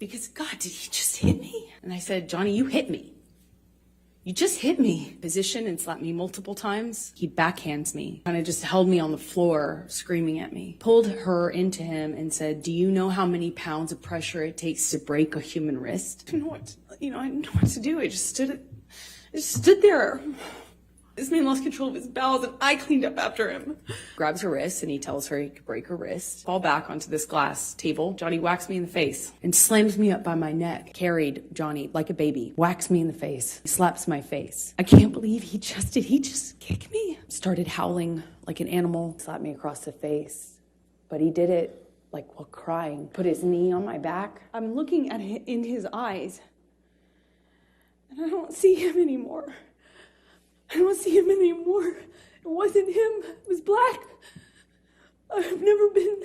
because, God, did he just hit me? And I said, Johnny, you hit me. You just hit me. Position and slapped me multiple times. He backhands me, kind of just held me on the floor, screaming at me. Pulled her into him and said, do you know how many pounds of pressure it takes to break a human wrist? I didn't know what to do. I just stood there. This man lost control of his bowels, and I cleaned up after him. Grabs her wrist, and he tells her he could break her wrist. Fall back onto this glass table. Johnny whacks me in the face and slams me up by my neck. Carried Johnny like a baby. Whacks me in the face. He slaps my face. I can't believe he just kicked me. Started howling like an animal. Slapped me across the face. But he did it like while crying. Put his knee on my back. I'm looking at him in his eyes, and I don't see him anymore. I don't see him anymore. It wasn't him. It was black. I've never been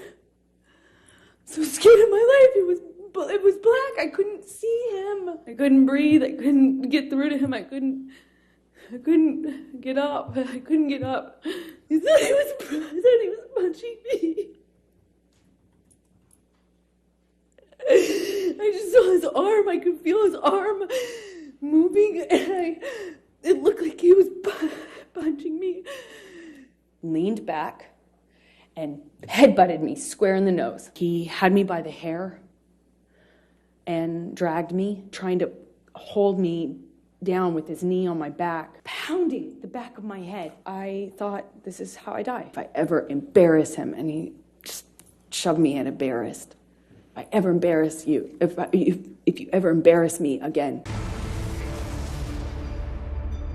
so scared in my life. It was black. I couldn't see him. I couldn't breathe. I couldn't get through to him. I couldn't get up. I couldn't get up. He said he was punching me. I just saw his arm. I could feel his arm moving, and it looked like he was punching me. Leaned back and headbutted me square in the nose. He had me by the hair and dragged me, trying to hold me down with his knee on my back, pounding the back of my head. I thought, this is how I die. If I ever embarrass him, and he just shoved me at embarrassed. If I ever embarrass you, if you ever embarrass me again.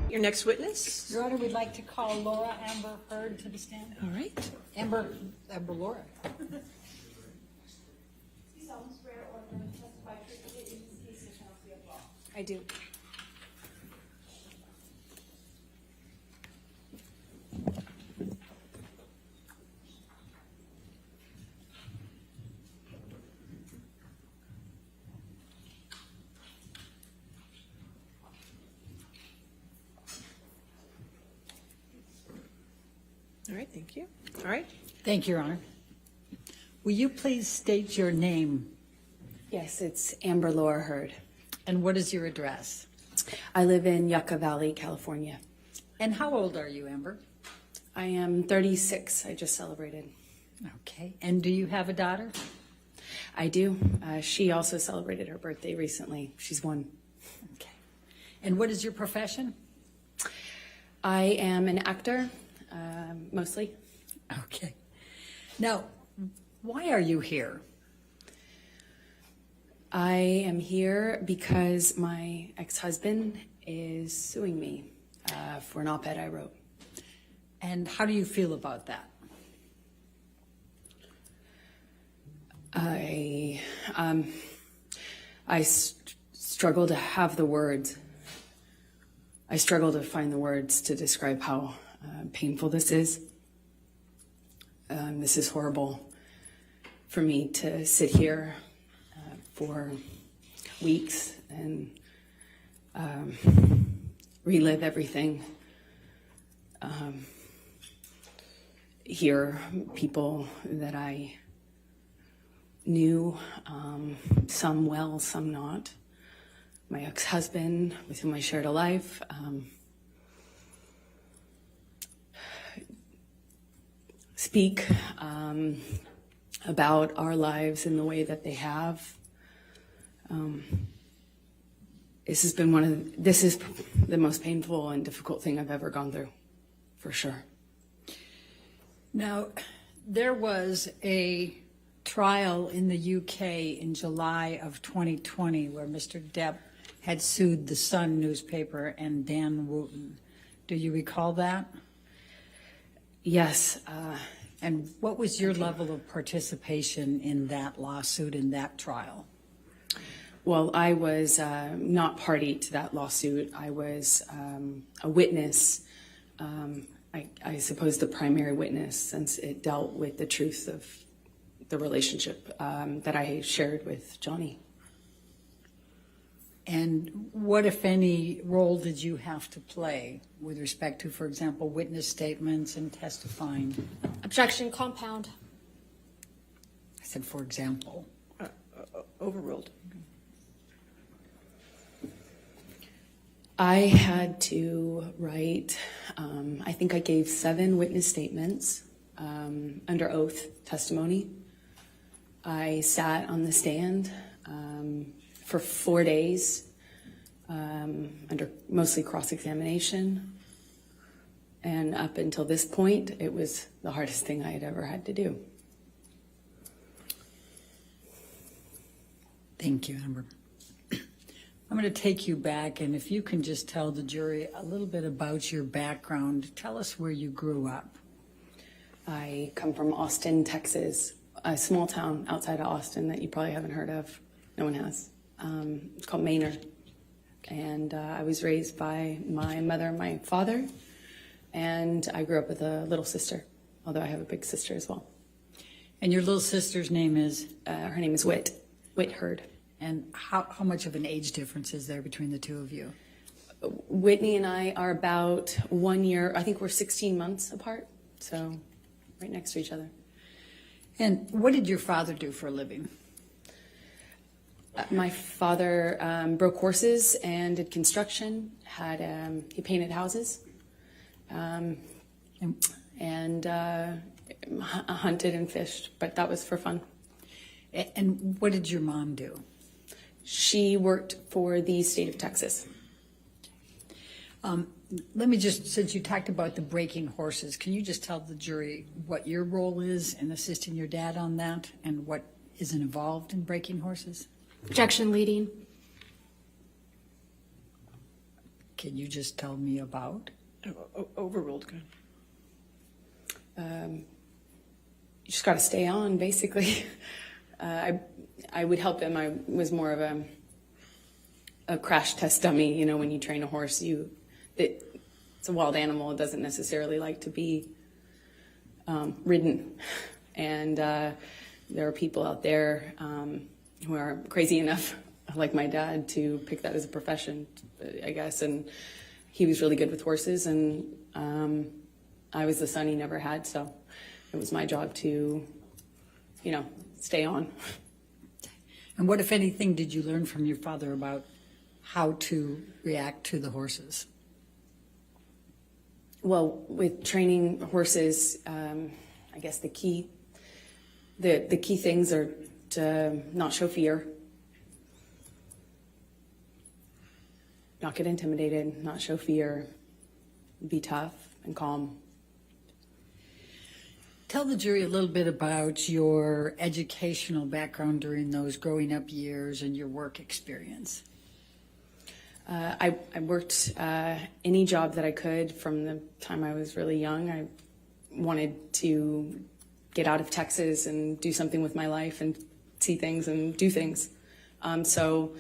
Your next witness? Your Honor, we'd like to call Laura Amber Heard to the stand. All right. Amber Laura. I do. All right, thank you. All right. Thank you, Your Honor. Will you please state your name? Yes, it's Amber Laura Heard. And what is your address? I live in Yucca Valley, California. And how old are you, Amber? I am 36. I just celebrated. Okay. And do you have a daughter? I do. She also celebrated her birthday recently. She's 1. Okay. And what is your profession? I am an actor, mostly. Okay. Now, why are you here? I am here because my ex-husband is suing me for an op-ed I wrote. And how do you feel about that? I struggle to have the words. I struggle to find the words to describe how painful this is. This is horrible for me to sit here for weeks and relive everything. Hear people that I knew, some well, some not. My ex-husband, with whom I shared a life. Speak about our lives in the way that they have. This is the most painful and difficult thing I've ever gone through, for sure. Now, there was a trial in the UK in July of 2020 where Mr. Depp had sued the Sun newspaper and Dan Wooten. Do you recall that? Yes. And what was your level of participation in that lawsuit, in that trial? Well, I was not party to that lawsuit. I was a witness, I suppose the primary witness, since it dealt with the truth of the relationship that I shared with Johnny. And what, if any, role did you have to play with respect to, for example, witness statements and testifying? Objection, compound. I said, for example. Overruled. I had to write, I think I gave 7 witness statements under oath testimony. I sat on the stand for 4 days under mostly cross-examination. And up until this point, it was the hardest thing I had ever had to do. Thank you, Amber. I'm going to take you back, and if you can just tell the jury a little bit about your background. Tell us where you grew up. I come from Austin, Texas, a small town outside of Austin that you probably haven't heard of. No one has. It's called Maynard. And I was raised by my mother and my father, and I grew up with a little sister, although I have a big sister as well. And your little sister's name is? Her name is Whit Hurd. And how much of an age difference is there between the two of you? Whitney and I are about 1 year, I think we're 16 months apart, so right next to each other. And what did your father do for a living? My father broke horses and did construction, he painted houses, and hunted and fished, but that was for fun. And what did your mom do? She worked for the state of Texas. Let me just, since you talked about the breaking horses, can you just tell the jury what your role is in assisting your dad on that and what is involved in breaking horses? Objection leading. Can you just tell me about? Overruled. Good. You just got to stay on, basically. I would help him. I was more of a crash test dummy. You know, when you train a horse, it's a wild animal. It doesn't necessarily like to be ridden. And there are people out there who are crazy enough, like my dad, to pick that as a profession, I guess. And he was really good with horses, and I was the son he never had, so it was my job to, stay on. And what, if anything, did you learn from your father about how to react to the horses? Well, with training horses, I guess the key things are to not show fear, not get intimidated, not show fear, be tough and calm. Tell the jury a little bit about your educational background during those growing up years and your work experience. I worked any job that I could from the time I was really young. I wanted to get out of Texas and do something with my life and see things and do things. So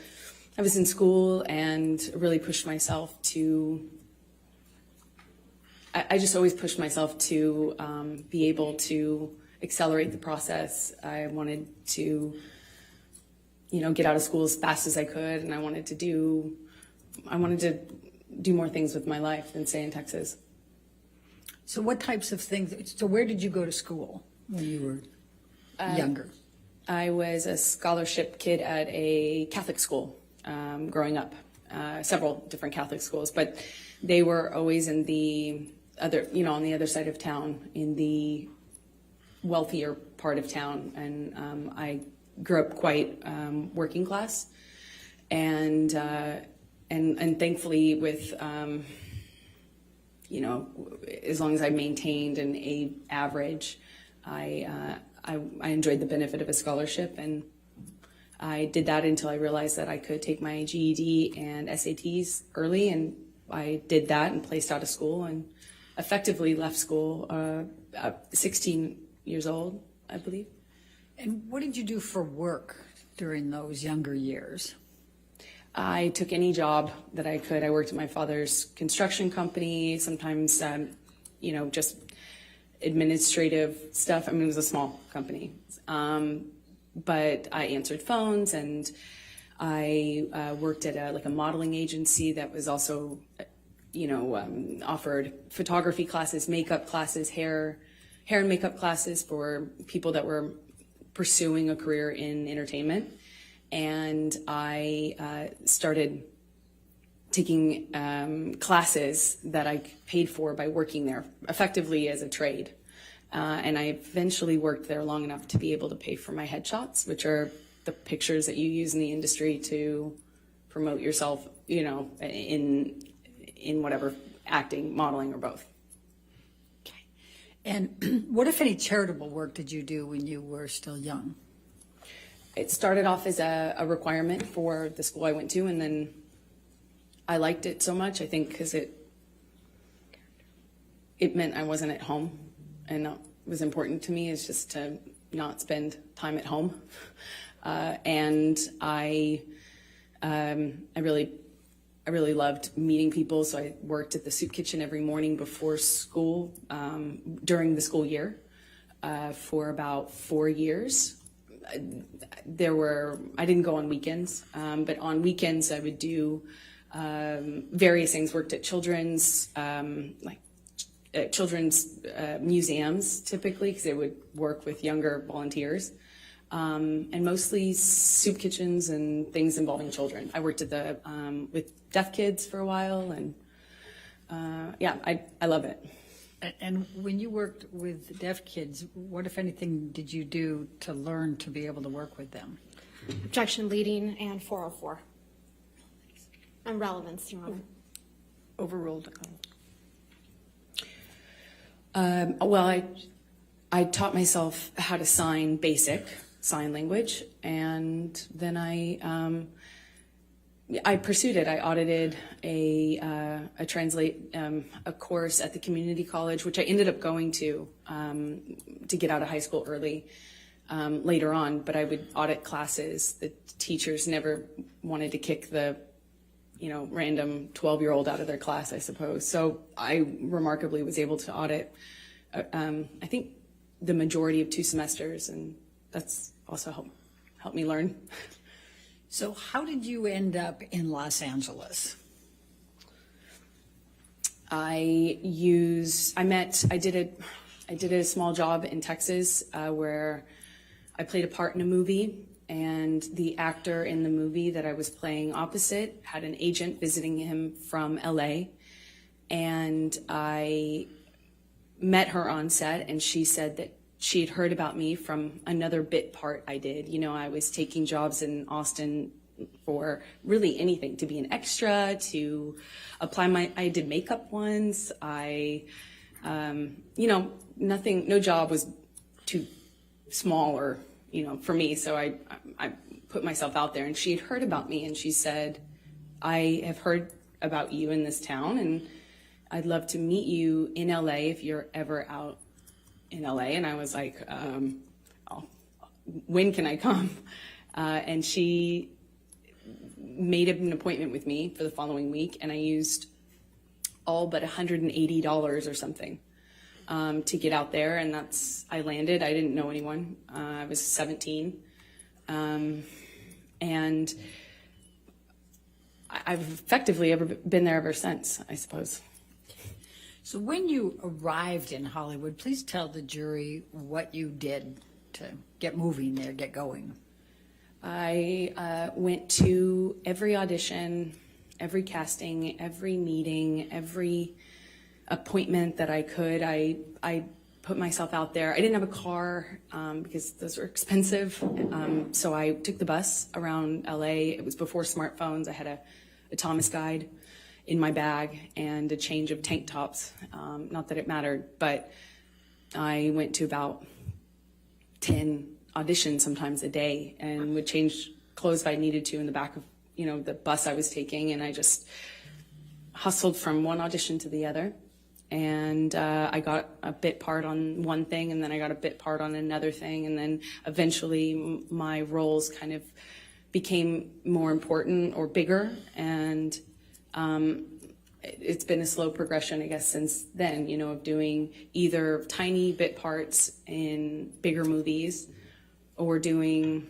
I was in school and really pushed myself to, I just always pushed myself to be able to accelerate the process. I wanted to, get out of school as fast as I could, and I wanted to do more things with my life than stay in Texas. So what types of things, so where did you go to school when you were younger? I was a scholarship kid at a Catholic school growing up, several different Catholic schools, but they were always in the other, on the other side of town, in the wealthier part of town. And I grew up quite working class, and thankfully with, as long as I maintained an A average, I enjoyed the benefit of a scholarship, and I did that until I realized that I could take my GED and SATs early, and I did that and placed out of school and effectively left school at 16 years old, I believe. And what did you do for work during those younger years? I took any job that I could. I worked at my father's construction company, sometimes, just administrative stuff. I mean, it was a small company. But I answered phones, and I worked at a modeling agency that was also, offered photography classes, makeup classes, hair and makeup classes for people that were pursuing a career in entertainment. And I started taking classes that I paid for by working there, effectively as a trade. And I eventually worked there long enough to be able to pay for my headshots, which are the pictures that you use in the industry to promote yourself, you know, in whatever, acting, modeling, or both. Okay. And what, if any, charitable work did you do when you were still young? It started off as a requirement for the school I went to, and then I liked it so much, I think, because it meant I wasn't at home, and that was important to me, is just to not spend time at home. And I really loved meeting people, so I worked at the soup kitchen every morning before school, during the school year, for about 4 years. I didn't go on weekends, but on weekends I would do various things. Worked at children's museums, typically, because they would work with younger volunteers, and mostly soup kitchens and things involving children. I worked at with deaf kids for a while, and yeah, I love it. And when you worked with deaf kids, what, if anything, did you do to learn to be able to work with them? Objection leading and 404. And relevance, Your Honor. Overruled. Well, I taught myself how to sign basic sign language, and then I pursued it. I audited a course at the community college, which I ended up going to get out of high school early later on. But I would audit classes. The teachers never wanted to kick the random 12-year-old out of their class, I suppose. So I remarkably was able to audit, I think, the majority of 2 semesters, and that's also helped me learn. So how did you end up in Los Angeles? I did a small job in Texas where I played a part in a movie, and the actor in the movie that I was playing opposite had an agent visiting him from LA, and I met her on set, and she said that she had heard about me from another bit part I did. I was taking jobs in Austin for really anything, to be an extra, to apply I did makeup once. Nothing, no job was too small or, for me. So I put myself out there, and she had heard about me, and she said, I have heard about you in this town, and I'd love to meet you in LA if you're ever out in LA. And I was like, when can I come? And she made an appointment with me for the following week, and I used all but $180 or something to get out there, and I landed. I didn't know anyone. I was 17, and I've effectively been there ever since, I suppose. So when you arrived in Hollywood, please tell the jury what you did to get moving there, get going. I went to every audition, every casting, every meeting, every appointment that I could. I put myself out there. I didn't have a car because those were expensive. So I took the bus around LA. It was before smartphones. I had a Thomas guide in my bag and a change of tank tops. Not that it mattered, but I went to about 10 auditions sometimes a day, and would change clothes if I needed to in the back of the bus I was taking, and I just hustled from one audition to the other. And I got a bit part on one thing, and then I got a bit part on another thing, and then eventually my roles kind of became more important or bigger, and it's been a slow progression, I guess, since then, of doing either tiny bit parts in bigger movies or doing,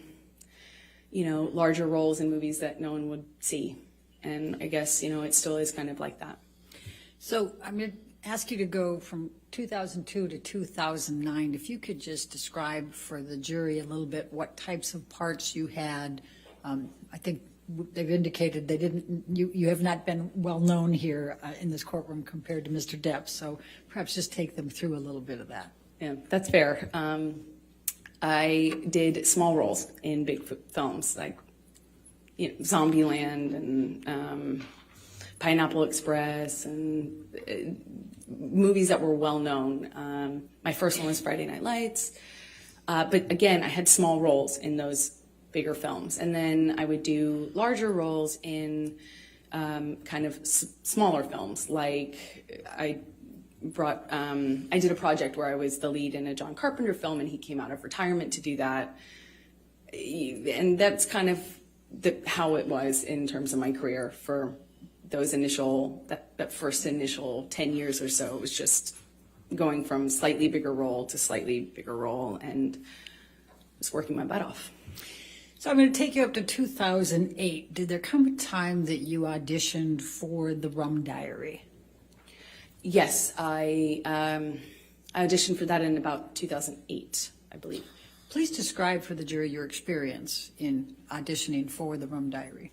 larger roles in movies that no one would see. And I guess, it still is kind of like that. So I'm going to ask you to go from 2002 to 2009. If you could just describe for the jury a little bit what types of parts you had. I think they've indicated they didn't. You have not been well known here in this courtroom compared to Mr. Depp. So perhaps just take them through a little bit of that. Yeah, that's fair. I did small roles in big films like Zombieland and Pineapple Express and movies that were well known. My first one was Friday Night Lights. But again, I had small roles in those bigger films. And then I would do larger roles in kind of smaller films. Like I did a project where I was the lead in a John Carpenter film, and he came out of retirement to do that. And that's kind of how it was in terms of my career for those that first initial 10 years or so. It was just going from slightly bigger role to slightly bigger role, and was working my butt off. So I'm going to take you up to 2008. Did there come a time that you auditioned for The Rum Diary? Yes, I auditioned for that in about 2008, I believe. Please describe for the jury your experience in auditioning for The Rum Diary.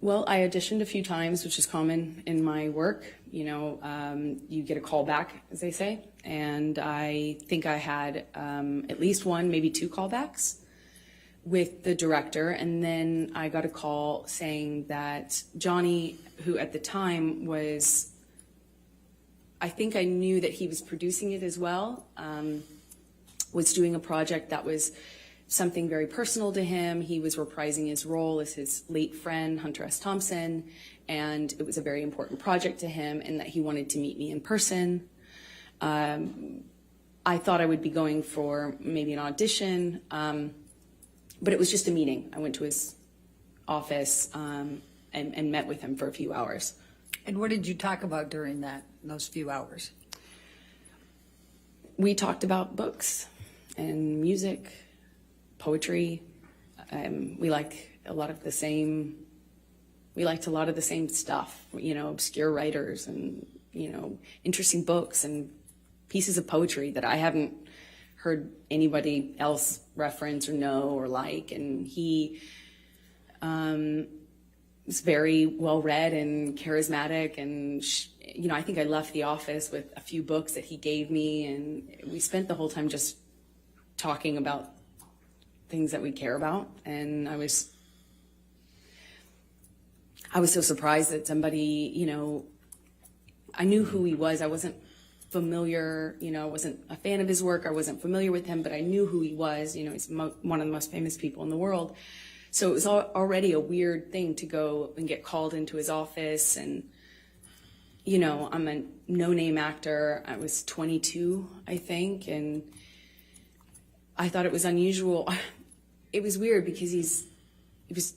Well, I auditioned a few times, which is common in my work. You get a call back, as they say. And I think I had at least one, maybe two callbacks with the director. And then I got a call saying that Johnny, who at the time was, I think I knew that he was producing it as well, was doing a project that was something very personal to him. He was reprising his role as his late friend, Hunter S. Thompson, and it was a very important project to him, and that he wanted to meet me in person. I thought I would be going for maybe an audition, but it was just a meeting. I went to his office and met with him for a few hours. And what did you talk about during those few hours? We talked about books and music, poetry. We liked a lot of the same stuff, obscure writers and, interesting books and pieces of poetry that I hadn't heard anybody else reference or know or like. And he was very well read and charismatic. And, I think I left the office with a few books that he gave me. And we spent the whole time just talking about things that we care about. And I was so surprised that somebody, I knew who he was. I wasn't familiar, I wasn't a fan of his work. I wasn't familiar with him, but I knew who he was. He's one of the most famous people in the world. So it was already a weird thing to go and get called into his office. And, I'm a no-name actor. I was 22, I think. And I thought it was unusual. It was weird because he was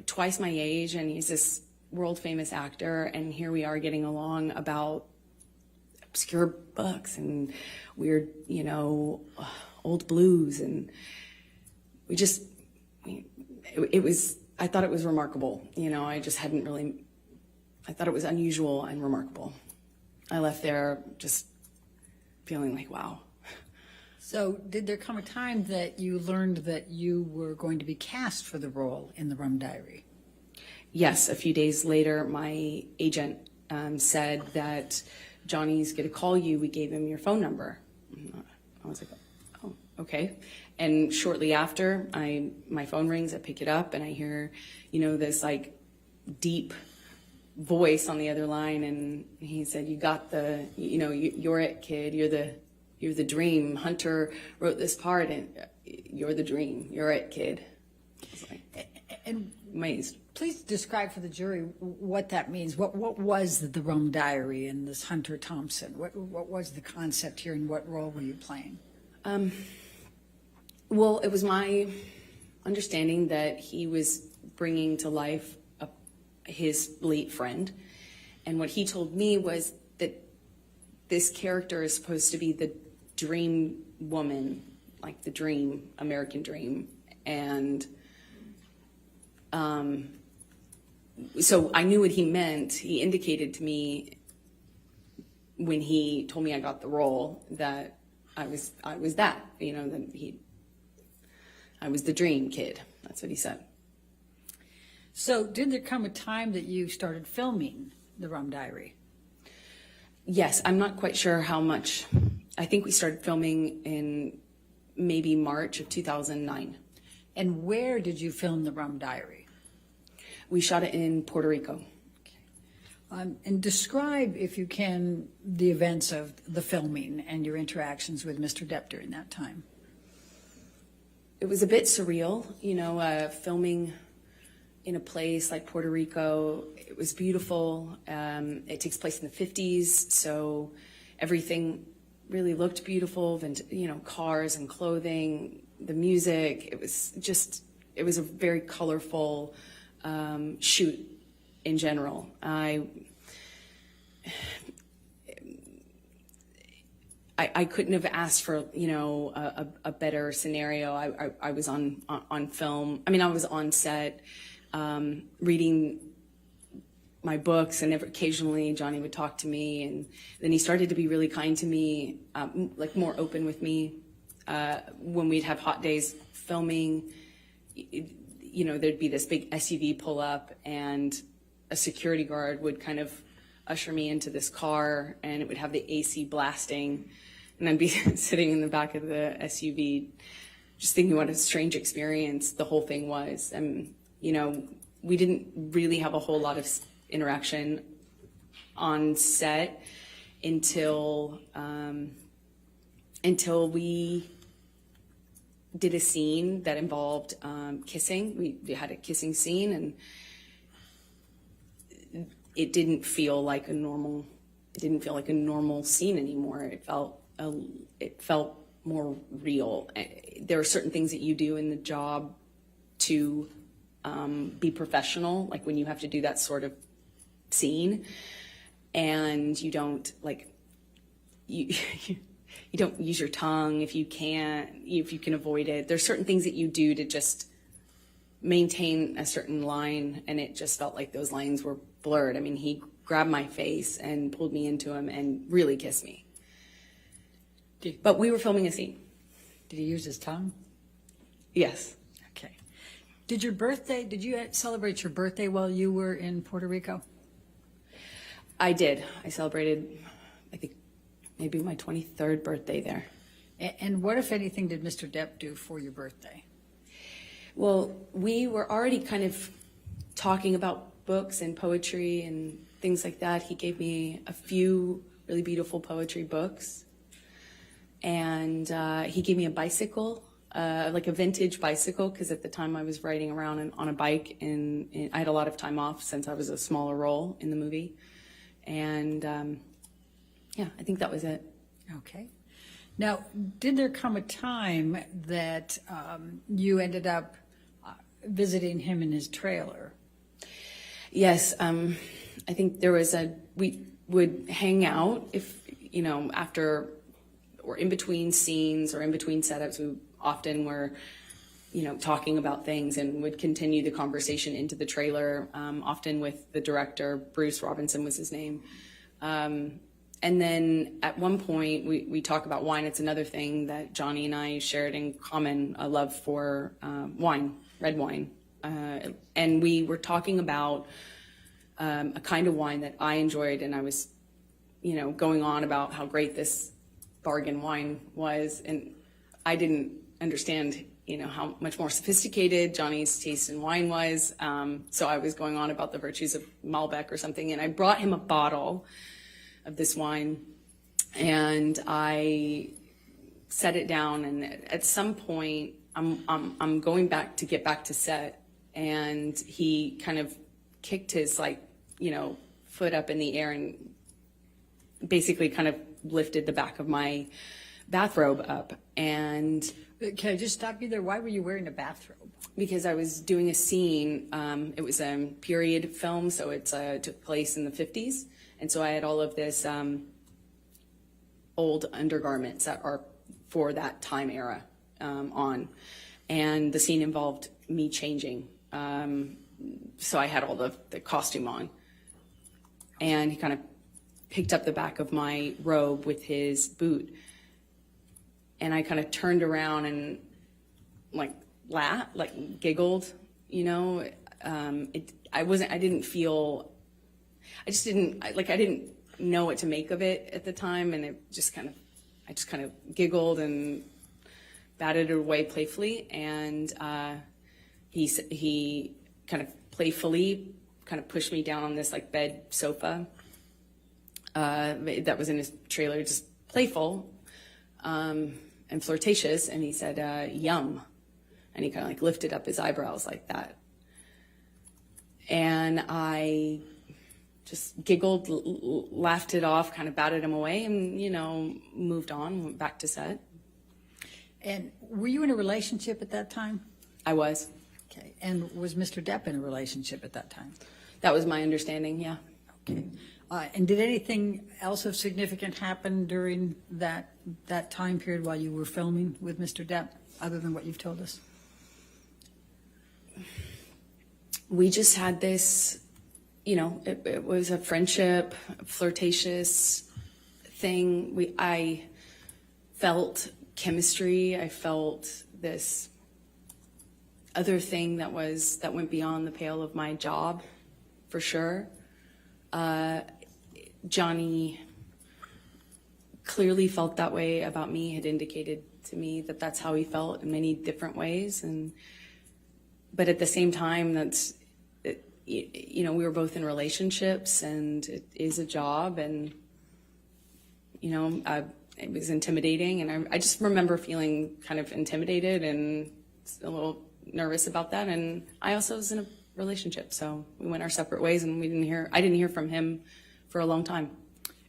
twice my age, and he's this world-famous actor, and here we are getting along about obscure books and weird, old blues, and I thought it was remarkable. I thought it was unusual and remarkable. I left there just feeling like, wow. So did there come a time that you learned that you were going to be cast for the role in The Rum Diary? Yes, a few days later, my agent said that Johnny's going to call you. We gave him your phone number. I was like, oh, okay. And shortly after, my phone rings, I pick it up, and I hear, this like deep voice on the other line, and he said, "You got you're it, kid. You're the dream. Hunter wrote this part, and you're the dream. You're it, kid." I was like, amazed. Please describe for the jury what that means. What was the Rum Diary and this Hunter Thompson? What was the concept here, and what role were you playing? Well, it was my understanding that he was bringing to life his late friend, and what he told me was that this character is supposed to be the dream woman, like the dream, American dream, and so I knew what he meant. He indicated to me when he told me I got the role that I was that, I was the dream kid. That's what he said. So did there come a time that you started filming the Rum Diary? Yes, I'm not quite sure how much. I think we started filming in maybe March of 2009. And where did you film the Rum Diary? We shot it in Puerto Rico. And describe, if you can, the events of the filming and your interactions with Mr. Depp during that time. It was a bit surreal, filming in a place like Puerto Rico. It was beautiful. It takes place in the 50s, so everything really looked beautiful, and cars and clothing, the music. It was a very colorful shoot in general. I couldn't have asked for a better scenario. I was on film. I mean, I was on set reading my books, and occasionally Johnny would talk to me, and then he started to be really kind to me, like more open with me. When we'd have hot days filming, there'd be this big SUV pull up, and a security guard would kind of usher me into this car, and it would have the AC blasting, and I'd be sitting in the back of the SUV just thinking what a strange experience the whole thing was. And we didn't really have a whole lot of interaction on set until we did a scene that involved kissing. We had a kissing scene, and it didn't feel like a normal scene anymore. It felt more real. There are certain things that you do in the job to be professional, like when you have to do that sort of scene, and you don't you don't use your tongue if you can avoid it. There's certain things that you do to just maintain a certain line, and it just felt like those lines were blurred. I mean, he grabbed my face and pulled me into him and really kissed me. But we were filming a scene. Did he use his tongue? Yes. Okay. Did you celebrate your birthday while you were in Puerto Rico? I did. I celebrated, I think, maybe my 23rd birthday there. And what, if anything, did Mr. Depp do for your birthday? Well, we were already kind of talking about books and poetry and things like that. He gave me a few really beautiful poetry books. And he gave me a bicycle, like a vintage bicycle, because at the time I was riding around on a bike, and I had a lot of time off since I was a smaller role in the movie. And yeah, I think that was it. Okay. Now, did there come a time that you ended up visiting him in his trailer? Yes, I think we would hang out after or in between scenes or in between setups. We often were, talking about things, and would continue the conversation into the trailer, often with the director. Bruce Robinson was his name. And then at one point we talk about wine. It's another thing that Johnny and I shared in common, a love for wine, red wine. And we were talking about a kind of wine that I enjoyed, and I was, going on about how great this bargain wine was, and I didn't understand, how much more sophisticated Johnny's taste in wine was. So I was going on about the virtues of Malbec or something, and I brought him a bottle of this wine, and I set it down. And at some point, I'm going back to get back to set, and he kind of kicked his foot up in the air and basically kind of lifted the back of my bathrobe up. And can I just stop you there? Why were you wearing a bathrobe? Because I was doing a scene. It was a period film, so it took place in the 50s. And so I had all of this old undergarments that are for that time era on. And the scene involved me changing. So I had all the costume on. And he kind of picked up the back of my robe with his boot. And I kind of turned around and laughed, giggled, I didn't know what to make of it at the time, and I just kind of giggled and batted it away playfully, and he kind of playfully kind of pushed me down on this like bed sofa that was in his trailer, just playful and flirtatious, and he said, "Yum," and he kind of like lifted up his eyebrows like that, and I just giggled, laughed it off, kind of batted him away, and, moved on, went back to set. And were you in a relationship at that time? I was. Okay. And was Mr. Depp in a relationship at that time? That was my understanding, yeah. Okay. And did anything else of significant happen during that time period while you were filming with Mr. Depp, other than what you've told us? We just had this, it was a friendship, a flirtatious thing. I felt chemistry. I felt this other thing that went beyond the pale of my job, for sure. Johnny clearly felt that way about me, had indicated to me that that's how he felt in many different ways. But at the same time, we were both in relationships, and it is a job, and, it was intimidating. And I just remember feeling kind of intimidated and a little nervous about that. And I also was in a relationship, so we went our separate ways, and I didn't hear from him for a long time.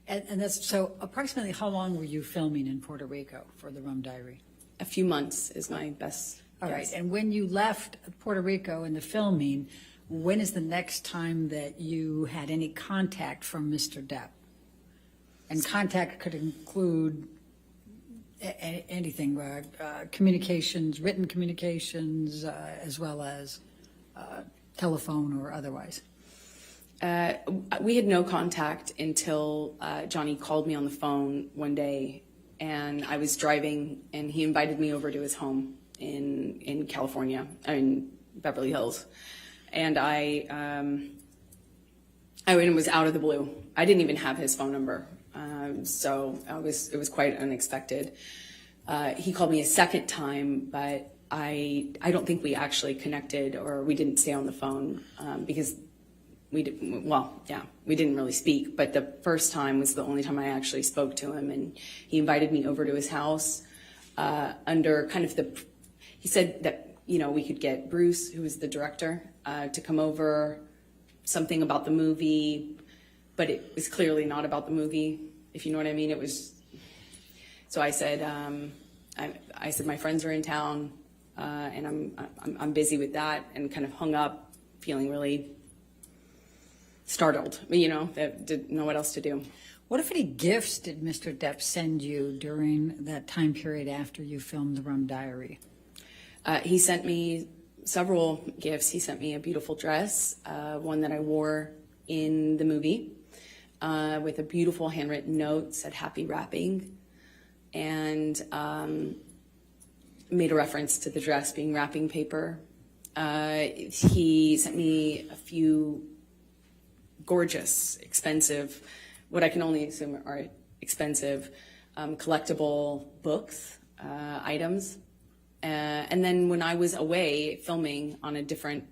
And that's, so approximately how long were you filming in Puerto Rico for the Rum Diary? A few months is my best All right. guess. And when you left Puerto Rico in the filming, when is the next time that you had any contact from Mr. Depp? And contact could include anything, communications, written communications, as well as telephone or otherwise. We had no contact until Johnny called me on the phone one day, and I was driving, and he invited me over to his home in California, in Beverly Hills. And it was out of the blue. I didn't even have his phone number. So it was quite unexpected. He called me a second time, but I don't think we actually connected, or we didn't stay on the phone because we didn't really speak. But the first time was the only time I actually spoke to him, and he invited me over to his house under kind of he said that, we could get Bruce, who was the director, to come over, something about the movie, but it was clearly not about the movie, if you know what I mean. It was, so I said, I said, my friends are in town, and I'm busy with that, and kind of hung up, feeling really startled, that didn't know what else to do. What, if any, gifts did Mr. Depp send you during that time period after you filmed the Rum Diary? He sent me several gifts. He sent me a beautiful dress, one that I wore in the movie, with a beautiful handwritten note, said "Happy Wrapping," and made a reference to the dress being wrapping paper. He sent me a few gorgeous, expensive, what I can only assume are expensive, collectible books, items. And then when I was away filming on a different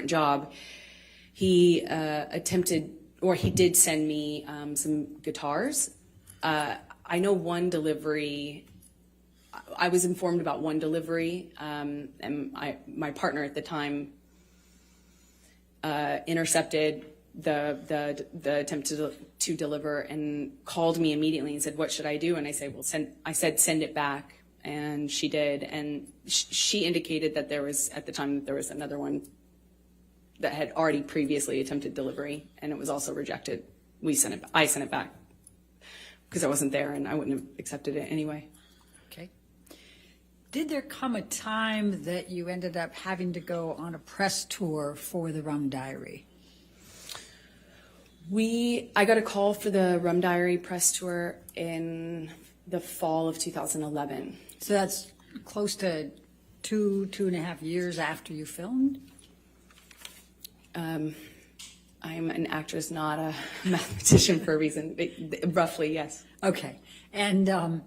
job, he he did send me some guitars. I know one delivery. I was informed about one delivery, and my partner at the time intercepted the attempt to deliver and called me immediately and said, "What should I do?" And I said, "Send it back." And she did, and she indicated that there was another one that had already previously attempted delivery, and it was also rejected. I sent it back because I wasn't there, and I wouldn't have accepted it anyway. Okay. Did there come a time that you ended up having to go on a press tour for the Rum Diary? I got a call for the Rum Diary press tour in the fall of 2011. So that's close to 2.5 years after you filmed? I'm an actress, not a mathematician for a reason. Roughly, yes. Okay. And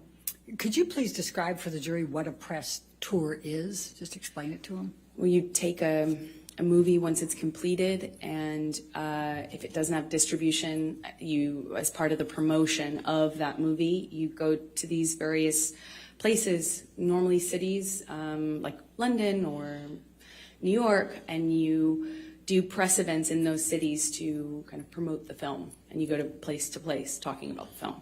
could you please describe for the jury what a press tour is? Just explain it to them. Well, you take a movie once it's completed, and if it doesn't have distribution, you, as part of the promotion of that movie, you go to these various places, normally cities like London or New York, and you do press events in those cities to kind of promote the film, and you go to place talking about the film.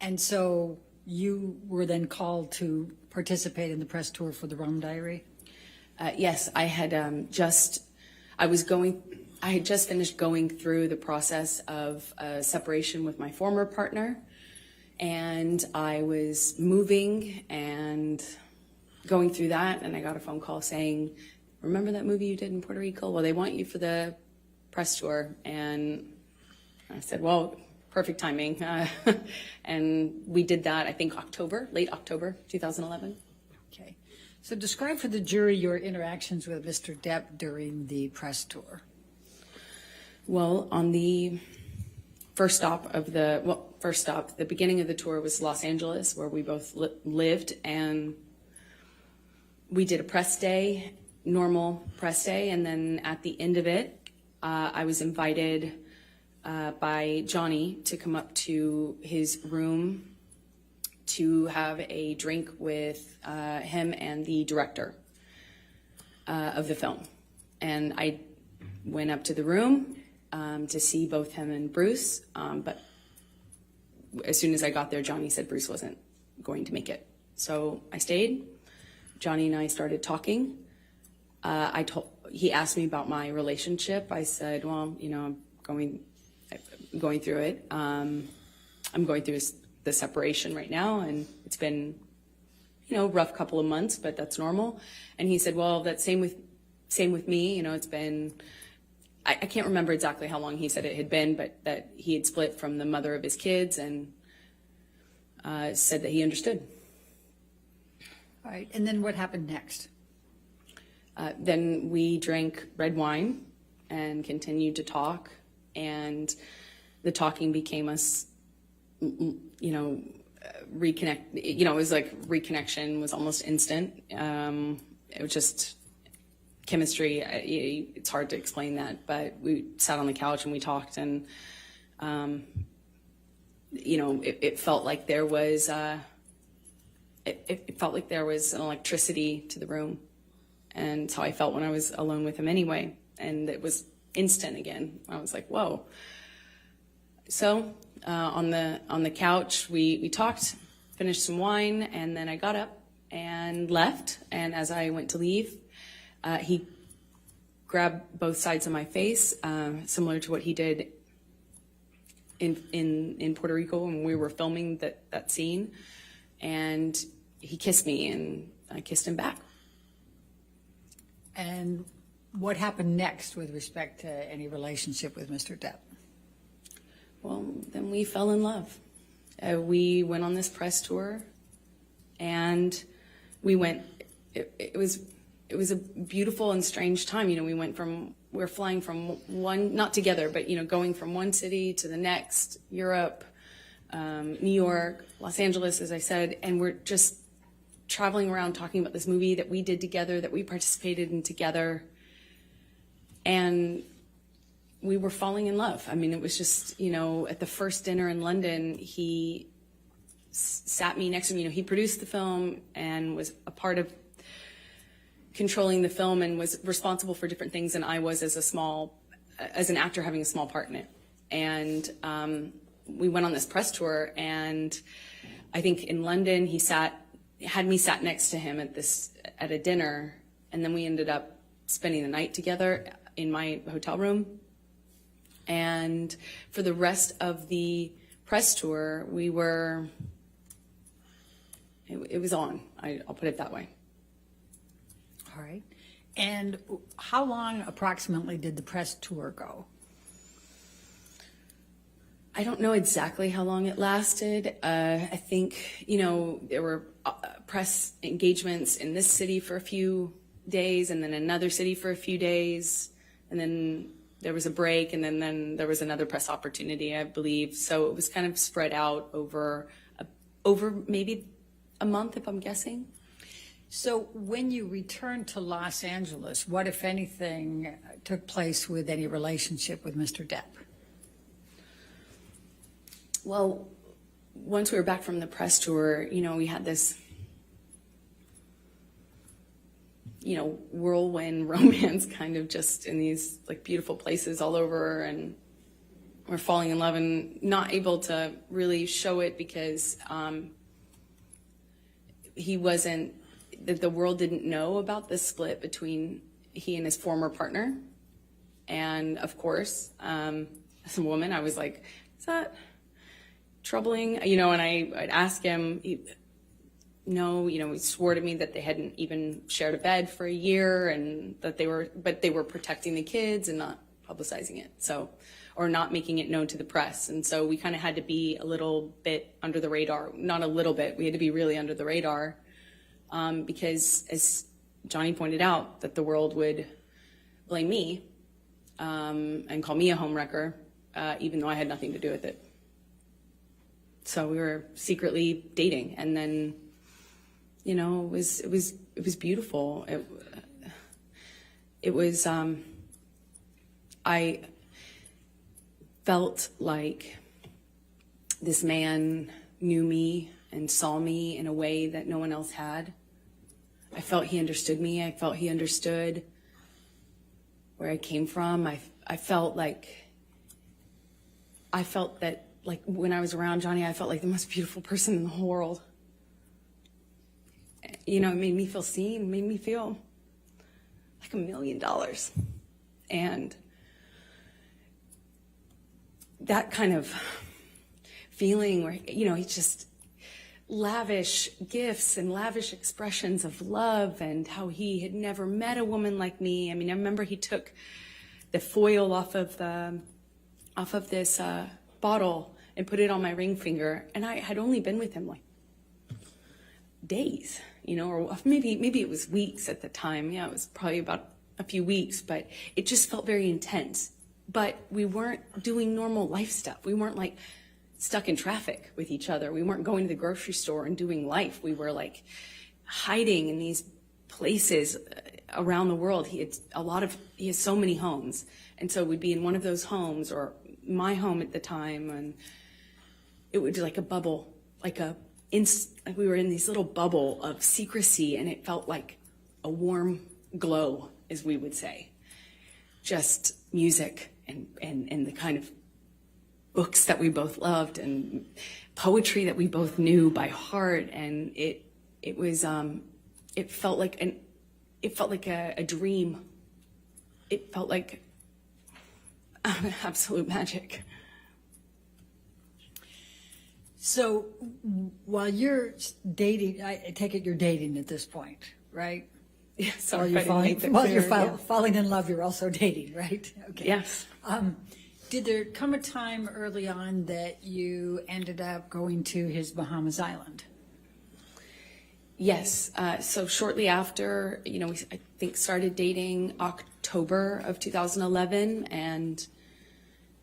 And so you were then called to participate in the press tour for the Rum Diary? Yes, I had just finished going through the process of separation with my former partner, and I was moving and going through that, and I got a phone call saying, remember that movie you did in Puerto Rico? Well, they want you for the press tour. And I said, well, perfect timing. And we did that, I think late October 2011. Okay. So describe for the jury your interactions with Mr. Depp during the press tour. Well, on the the beginning of the tour was Los Angeles, where we both lived, and we did a press day, normal press day, and then at the end of it, I was invited by Johnny to come up to his room to have a drink with him and the director of the film. And I went up to the room to see both him and Bruce, but as soon as I got there, Johnny said Bruce wasn't going to make it. So I stayed. Johnny and I started talking. He asked me about my relationship. I said, well, I'm going through it. I'm going through the separation right now, and it's been, rough couple of months, but that's normal. And he said, well, that's same with me. It's been, I can't remember exactly how long he said it had been, but that he had split from the mother of his kids, and said that he understood. All right. And then what happened next? Then we drank red wine and continued to talk, and the talking became us, reconnect. It was like reconnection was almost instant. It was just chemistry. It's hard to explain that, but we sat on the couch and we talked, and it felt like there was it felt like there was an electricity to the room. And it's how I felt when I was alone with him anyway. And it was instant again. I was like, whoa. So on the couch, we talked, finished some wine, and then I got up and left. And as I went to leave, he grabbed both sides of my face, similar to what he did in Puerto Rico when we were filming that scene. And he kissed me, and I kissed him back. And what happened next with respect to any relationship with Mr. Depp? Well, then we fell in love. We went on this press tour, and we went. It was a beautiful and strange time. We're flying from one, not together, but going from one city to the next, Europe, New York, Los Angeles, as I said, and we're just traveling around talking about this movie that we did together, that we participated in together, and we were falling in love. I mean, it was just, at the first dinner in London, he sat me next to me. He produced the film and was a part of controlling the film and was responsible for different things than I was as an actor having a small part in it. And we went on this press tour, and I think in London he had me sat next to him at a dinner, and then we ended up spending the night together in my hotel room. And for the rest of the press tour, it was on. I'll put it that way. All right. And how long approximately did the press tour go? I don't know exactly how long it lasted. I think, there were press engagements in this city for a few days, and then another city for a few days, and then there was a break, and then there was another press opportunity, I believe. So it was kind of spread out over maybe a month, if I'm guessing. So when you returned to Los Angeles, what, if anything, took place with any relationship with Mr. Depp? Well, once we were back from the press tour, we had this, whirlwind romance kind of just in these like beautiful places all over, and we're falling in love and not able to really show it because the world didn't know about the split between he and his former partner. And of course, as a woman, I was like, is that troubling? And I'd ask him, no, he swore to me that they hadn't even shared a bed for a year, and that they were protecting the kids and not publicizing it. So, or not making it known to the press. And so we kind of had to be a little bit under the radar, not a little bit, we had to be really under the radar. Because as Johnny pointed out, that the world would blame me and call me a homewrecker, even though I had nothing to do with it. So we were secretly dating, and then, it was beautiful. It was, I felt like this man knew me and saw me in a way that no one else had. I felt he understood me. I felt he understood where I came from. I felt that, like, when I was around Johnny, I felt like the most beautiful person in the whole world. It made me feel seen, it made me feel like $1 million. And that kind of feeling where, he's just lavish gifts and lavish expressions of love, and how he had never met a woman like me. I remember he took the foil off of this bottle and put it on my ring finger, and I had only been with him like days, or maybe it was weeks at the time. Yeah, it was probably about a few weeks, but it just felt very intense. But we weren't doing normal life stuff. We weren't like stuck in traffic with each other. We weren't going to the grocery store and doing life. We were like hiding in these places around the world. He has so many homes. And so we'd be in one of those homes, or my home at the time, and it would be like a bubble, like we were in this little bubble of secrecy, and it felt like a warm glow, as we would say. Just music and the kind of books that we both loved, and poetry that we both knew by heart, and it felt like a dream. It felt like absolute magic. So while you're dating, I take it you're dating at this point, right? Yes. While you're falling in love, you're also dating, right? Okay. Yes. Did there come a time early on that you ended up going to his Bahamas island? Yes. So shortly after, I think started dating October of 2011, and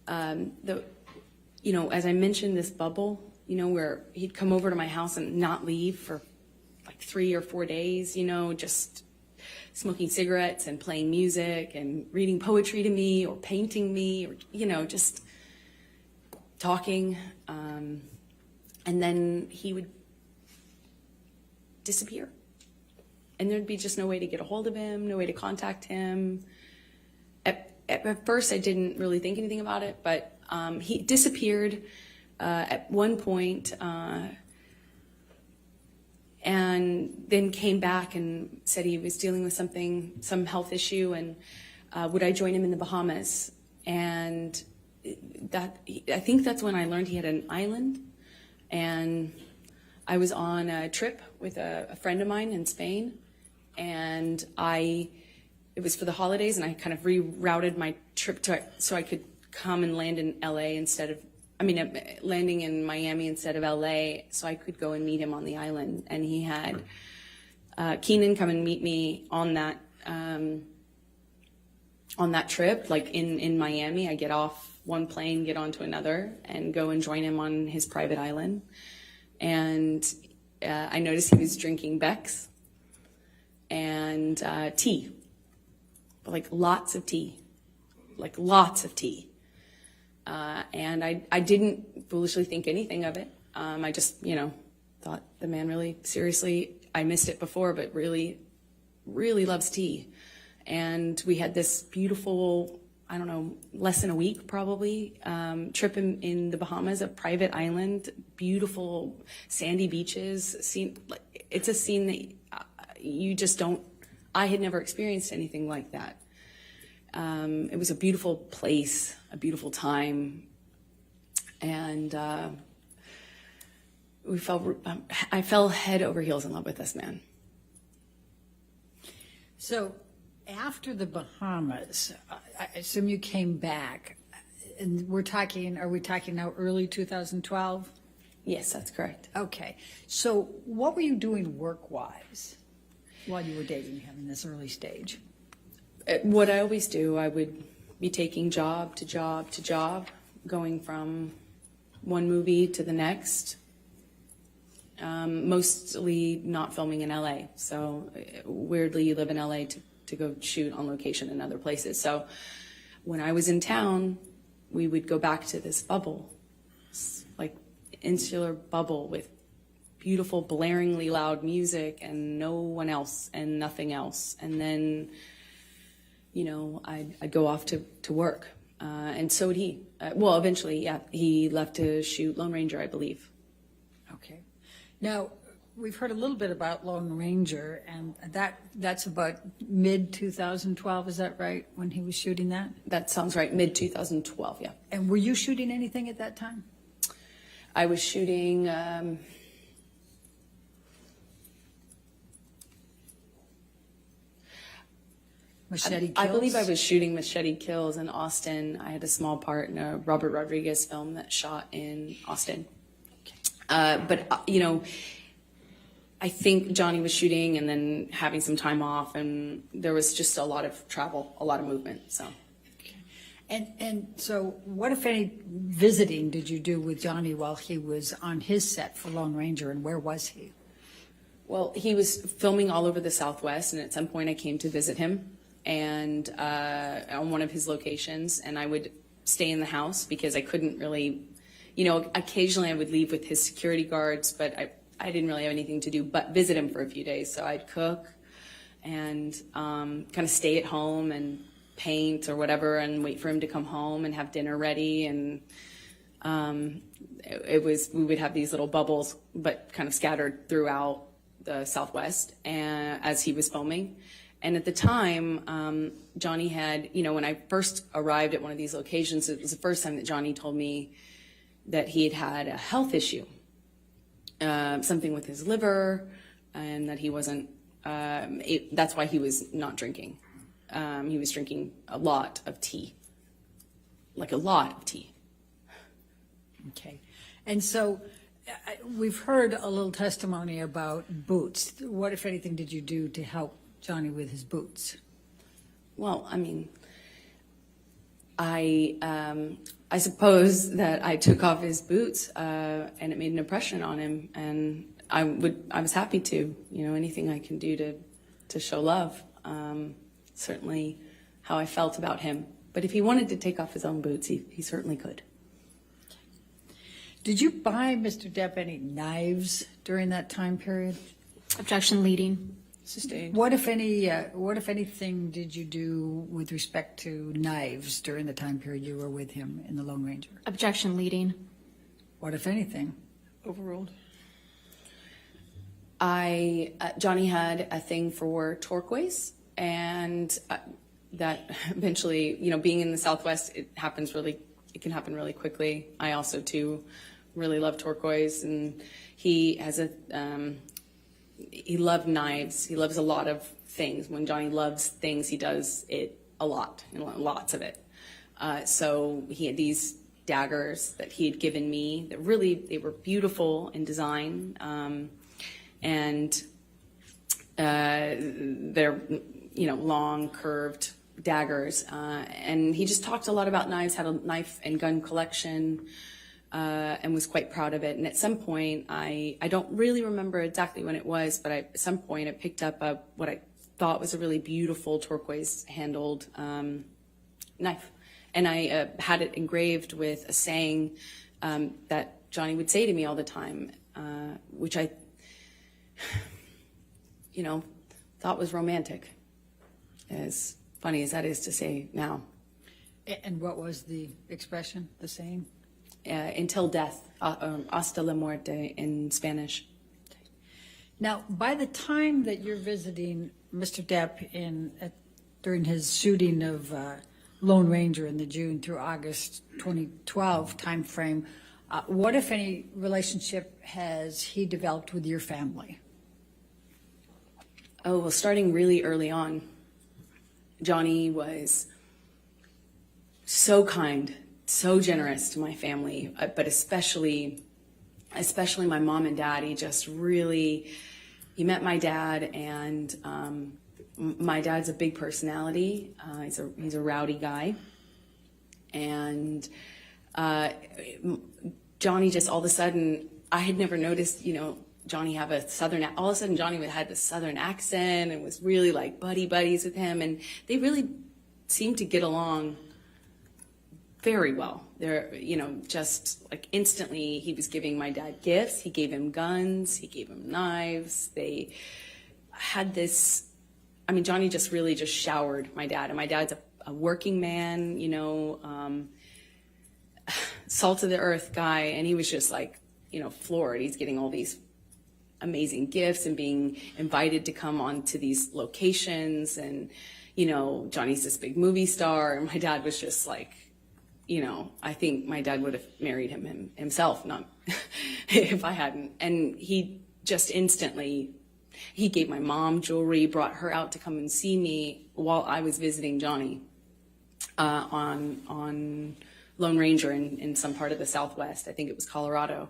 as I mentioned, this bubble, where he'd come over to my house and not leave for like 3 or 4 days, just smoking cigarettes and playing music and reading poetry to me, or painting me, or, just talking. And then he would disappear. And there'd be just no way to get a hold of him, no way to contact him. At first, I didn't really think anything about it, but he disappeared at one point, and then came back and said he was dealing with some health issue, and would I join him in the Bahamas? And I think that's when I learned he had an island, and I was on a trip with a friend of mine in Spain, and it was for the holidays, and I kind of rerouted my trip so I could come and land in LA landing in Miami instead of LA, so I could go and meet him on the island. And he had Keenan come and meet me on that on that trip, like in Miami, I get off one plane, get onto another, and go and join him on his private island. And I noticed he was drinking Beck's and tea, like lots of tea. And I didn't foolishly think anything of it. I just, thought the man really, seriously, I missed it before, but really, really loves tea. And we had this beautiful, I don't know, less than a week probably, trip in the Bahamas, a private island, beautiful sandy beaches. It's a scene that you just don't, I had never experienced anything like that. It was a beautiful place, a beautiful time. And I fell head over heels in love with this man. So after the Bahamas, I assume you came back, and are we talking now early 2012? Yes, that's correct. Okay. So what were you doing work-wise while you were dating him in this early stage? What I always do, I would be taking job to job to job, going from one movie to the next, mostly not filming in LA. So weirdly, you live in LA to go shoot on location in other places. So when I was in town, we would go back to this bubble, like insular bubble with beautiful, blaringly loud music and no one else and nothing else. And then, I'd go off to work. And so would he. Eventually, yeah, he left to shoot Lone Ranger, I believe. Okay. Now, we've heard a little bit about Lone Ranger, and that's about mid-2012, is that right, when he was shooting that? That sounds right, mid-2012, yeah. And were you shooting anything at that time? I was shooting... Machete Kills? I believe I was shooting Machete Kills in Austin. I had a small part in a Robert Rodriguez film that shot in Austin. But I think Johnny was shooting and then having some time off, and there was just a lot of travel, a lot of movement. So, and so, what if any visiting did you do with Johnny while he was on his set for Lone Ranger, and where was he? Well, he was filming all over the Southwest, and at some point I came to visit him, and on one of his locations, and I would stay in the house because I couldn't really, occasionally I would leave with his security guards, but I didn't really have anything to do but visit him for a few days. So I'd cook and kind of stay at home and paint or whatever and wait for him to come home and have dinner ready. And we would have these little bubbles, but kind of scattered throughout the Southwest as he was filming. And at the time, Johnny had, when I first arrived at one of these locations, it was the first time that Johnny told me that he had a health issue, something with his liver, and that he wasn't, that's why he was not drinking. He was drinking a lot of tea, like a lot of tea. Okay. And so we've heard a little testimony about boots. What, if anything, did you do to help Johnny with his boots? Well, I mean, I suppose that I took off his boots, and it made an impression on him, and I was happy to, anything I can do to show love. Certainly how I felt about him. But if he wanted to take off his own boots, he certainly could. Did you buy Mr. Depp any knives during that time period? Objection leading. Sustained. What if anything did you do with respect to knives during the time period you were with him in the Lone Ranger? Objection leading. What if anything? Overruled. Johnny had a thing for turquoise, and that eventually, being in the Southwest, it can happen really quickly. I also too really love turquoise, and he has he loved knives. He loves a lot of things. When Johnny loves things, he does it a lot, and lots of it. So he had these daggers that he had given me that they were beautiful in design. And they're long, curved daggers. And he just talked a lot about knives, had a knife and gun collection, and was quite proud of it. And at some point, I don't really remember exactly when it was, but at some point I picked up what I thought was a really beautiful turquoise handled knife. And I had it engraved with a saying that Johnny would say to me all the time, which I, thought was romantic, as funny as that is to say now. And what was the expression, the saying? Until death, hasta la muerte in Spanish. Now, by the time that you're visiting Mr. Depp during his shooting of Lone Ranger in the June through August 2012 timeframe, what, if any, relationship has he developed with your family? Oh, well, starting really early on, Johnny was so kind, so generous to my family, but especially my mom and dad. He met my dad, and my dad's a big personality. He's a rowdy guy, and Johnny just all of a sudden, I had never noticed, Johnny have a all of a sudden Johnny had this southern accent and was really like buddies with him, and they really seemed to get along very well. They're, just like instantly he was giving my dad gifts, he gave him guns, he gave him knives. They had this, Johnny just really just showered my dad, and my dad's a working man, salt of the earth guy, and he was just like, floored. He's getting all these amazing gifts and being invited to come onto these locations, and Johnny's this big movie star, and my dad was just like, I think my dad would have married him himself, not if I hadn't. And he just instantly, he gave my mom jewelry, brought her out to come and see me while I was visiting Johnny on Lone Ranger in some part of the Southwest. I think it was Colorado.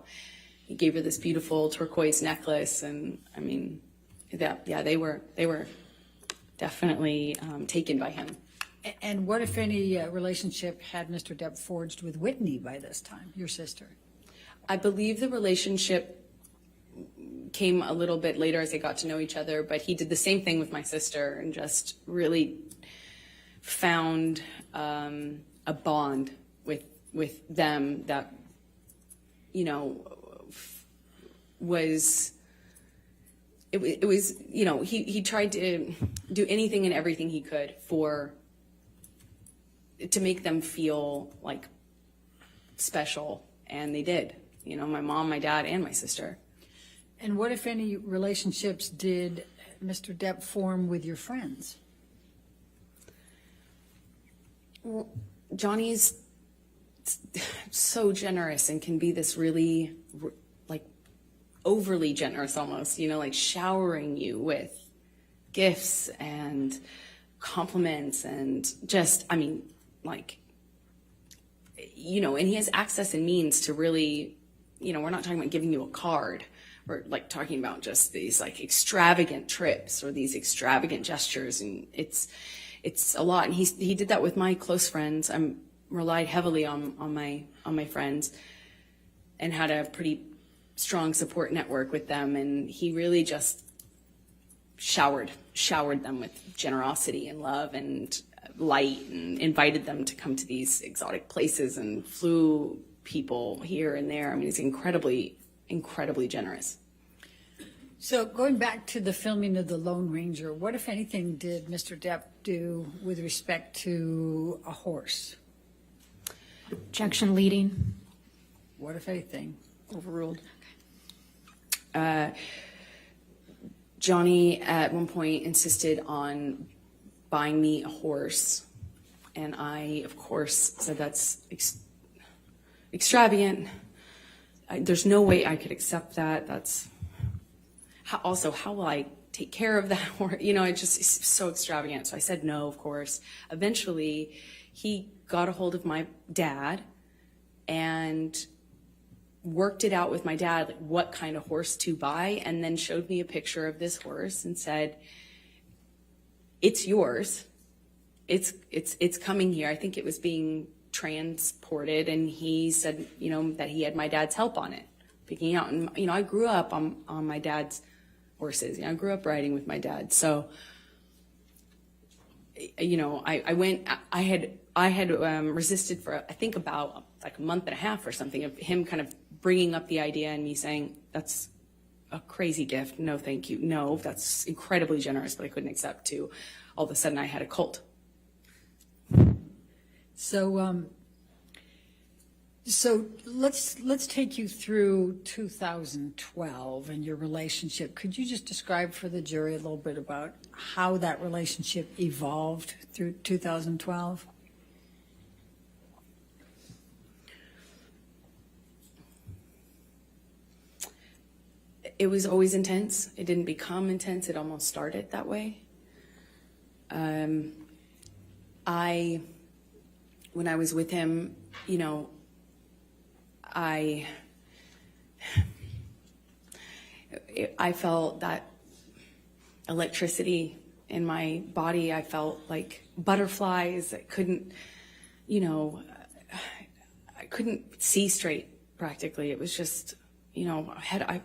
He gave her this beautiful turquoise necklace, and they were definitely taken by him. And what, if any, relationship had Mr. Depp forged with Whitney by this time, your sister? I believe the relationship came a little bit later as they got to know each other, but he did the same thing with my sister and just really found a bond with them that, was he tried to do anything and everything he could to make them feel like special, and they did. My mom, my dad, and my sister. And what, if any, relationships did Mr. Depp form with your friends? Well, Johnny's so generous and can be this really like overly generous almost, like showering you with gifts and compliments and just, and he has access and means to really, we're not talking about giving you a card. We're like talking about just these like extravagant trips or these extravagant gestures, and it's a lot. And he did that with my close friends. I relied heavily on my friends and had a pretty strong support network with them, and he really just showered them with generosity and love and light, and invited them to come to these exotic places and flew people here and there. He's incredibly generous. So going back to the filming of The Lone Ranger, what, if anything, did Mr. Depp do with respect to a horse? Objection leading. What, if anything? Overruled. Johnny at one point insisted on buying me a horse, and I, of course, said that's extravagant. There's no way I could accept that. That's how will I take care of that horse? It's so extravagant. So I said no, of course. Eventually, he got a hold of my dad and worked it out with my dad, like what kind of horse to buy, and then showed me a picture of this horse and said, it's yours. It's coming here. I think it was being transported, and he said, you know, that he had my dad's help on it, picking out. And, you know, I grew up on my dad's horses. You know, I grew up riding with my dad. So, you know, I had resisted for, I think, about like a month and a half or something of him kind of bringing up the idea and me saying, that's a crazy gift. No, thank you. No, that's incredibly generous, but I couldn't accept. To all of a sudden I had a cult. So, so let's take you through 2012 and your relationship. Could you just describe for the jury a little bit about how that relationship evolved through 2012? It was always intense. It didn't become intense. It almost started that way. When I was with him, you know, I felt that electricity in my body. I felt like butterflies. I couldn't, you know, I couldn't see straight practically. It was just, you know, I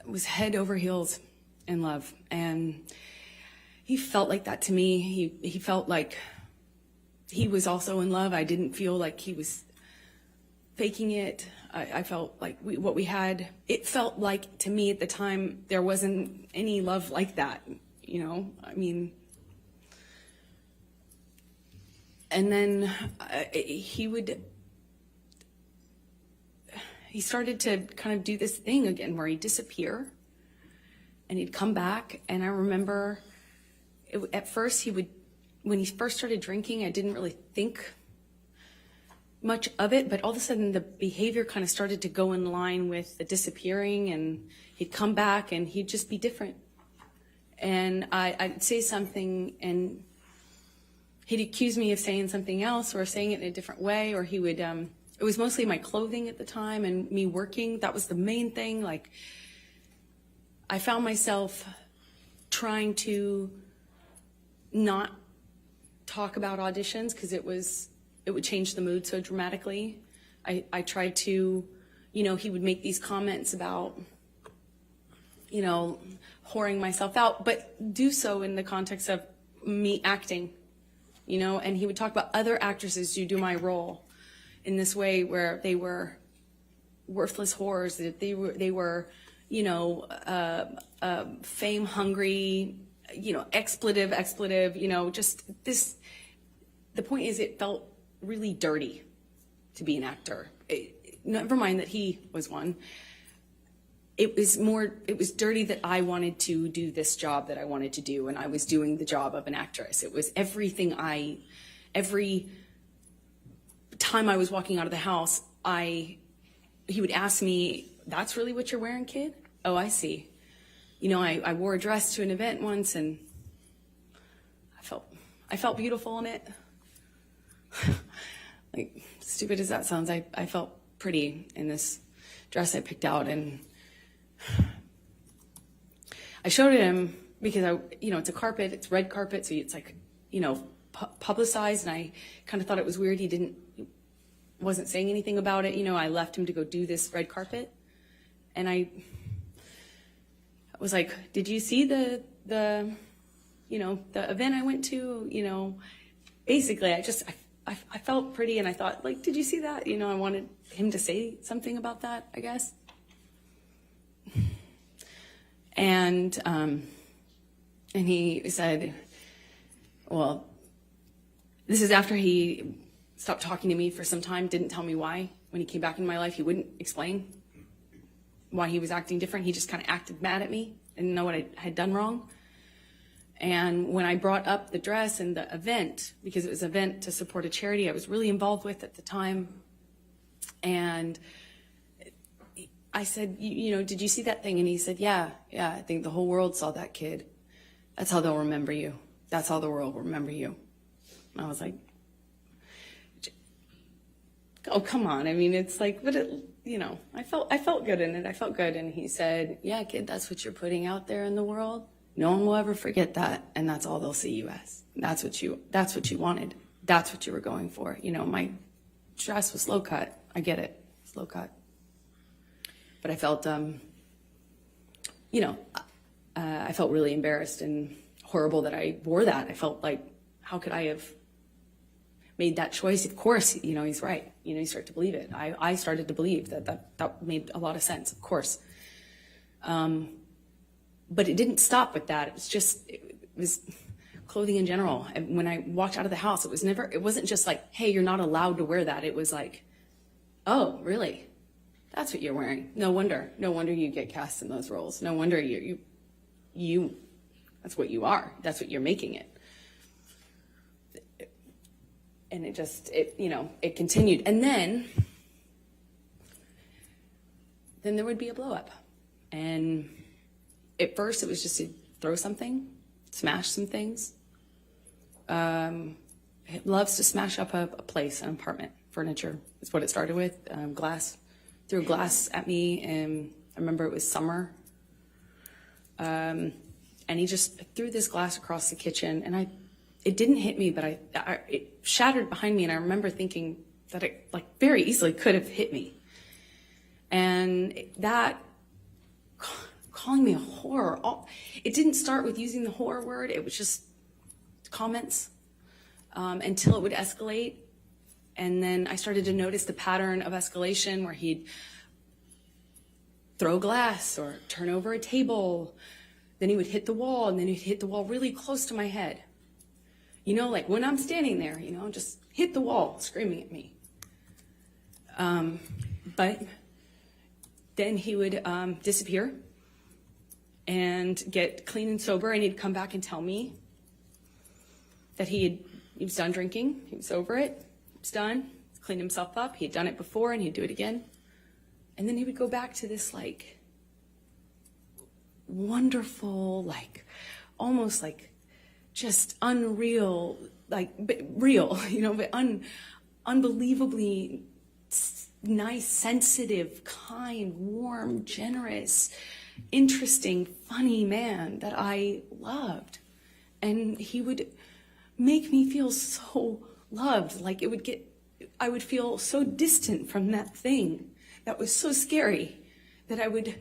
was head over heels in love. And he felt like that to me. He felt like he was also in love. I didn't feel like he was faking it. I felt like what we had, it felt like to me at the time, there wasn't any love like that, you know? I mean, and then he started to kind of do this thing again where he'd disappear and he'd come back. And I remember at first when he first started drinking, I didn't really think much of it, but all of a sudden the behavior kind of started to go in line with the disappearing, and he'd come back and he'd just be different. And I'd say something and he'd accuse me of saying something else or saying it in a different way, or he would, it was mostly my clothing at the time and me working. That was the main thing. Like, I found myself trying to not talk about auditions because it would change the mood so dramatically. I tried to, you know, he would make these comments about, you know, whoring myself out, but do so in the context of me acting, you know, and he would talk about other actresses who do my role in this way where they were worthless whores, that they were, you know, fame hungry, you know, expletive, you know, just this. The point is, it felt really dirty to be an actor. Never mind that he was one. It was dirty that I wanted to do this job that I wanted to do, and I was doing the job of an actress. It was everything every time I was walking out of the house, he would ask me, "That's really what you're wearing, kid? Oh, I see." You know, I wore a dress to an event once, and I felt beautiful in it. Like, stupid as that sounds, I felt pretty in this dress I picked out, and I showed it him because you know, it's a carpet, it's red carpet, so it's like, you know, publicized, and I kind of thought it was weird he wasn't saying anything about it. You know, I left him to go do this red carpet, and I was like, "Did you see the you know, the event I went to?" You know, basically, I felt pretty, and I thought, like, "Did you see that?" You know, I wanted him to say something about that, I guess. And he said, well, this is after he stopped talking to me for some time, didn't tell me why. When he came back in my life, he wouldn't explain why he was acting different. He just kind of acted mad at me, didn't know what I had done wrong. And when I brought up the dress and the event, because it was an event to support a charity I was really involved with at the time, and I said, you know, "Did you see that thing?" And he said, yeah, I think the whole world saw that, kid. That's how they'll remember you. That's how the world will remember you. And I was like, oh, come on. I mean, it's like, but it, you know, I felt good in it. I felt good. And he said, "Yeah, kid, that's what you're putting out there in the world. No one will ever forget that, and that's all they'll see you as. That's what you wanted. That's what you were going for. You know, my dress was low cut. I get it. It's low cut. But I felt, I felt really embarrassed and horrible that I wore that. I felt like, how could I have made that choice? Of course, you know, he's right. You know, you start to believe it. I started to believe that made a lot of sense, of course. But it didn't stop with that. It was clothing in general. And when I walked out of the house, it wasn't just like, hey, you're not allowed to wear that. It was like, oh, really? That's what you're wearing. No wonder you get cast in those roles. No wonder you that's what you are. That's what you're making it. And it continued. And then there would be a blow up. And at first it was just to throw something, smash some things. He loves to smash up a place, an apartment, furniture. That's what it started with. Glass. Threw glass at me, and I remember it was summer. And he just threw this glass across the kitchen, and it didn't hit me, but it shattered behind me, and I remember thinking that it like very easily could have hit me. And that calling me a whore, it didn't start with using the whore word. It was just comments until it would escalate. And then I started to notice the pattern of escalation where he'd throw glass or turn over a table. Then he would hit the wall, and then he'd hit the wall really close to my head. You know, like when I'm standing there, you know, just hit the wall, screaming at me. But then he would disappear and get clean and sober, and he'd come back and tell me that he was done drinking, he was over it. It's done, cleaned himself up. He'd done it before, and he'd do it again. And then he would go back to this like wonderful, like almost like just unreal, like but real, you know, but unbelievably nice, sensitive, kind, warm, generous, interesting, funny man that I loved. And he would make me feel so loved, like I would feel so distant from that thing that was so scary that I would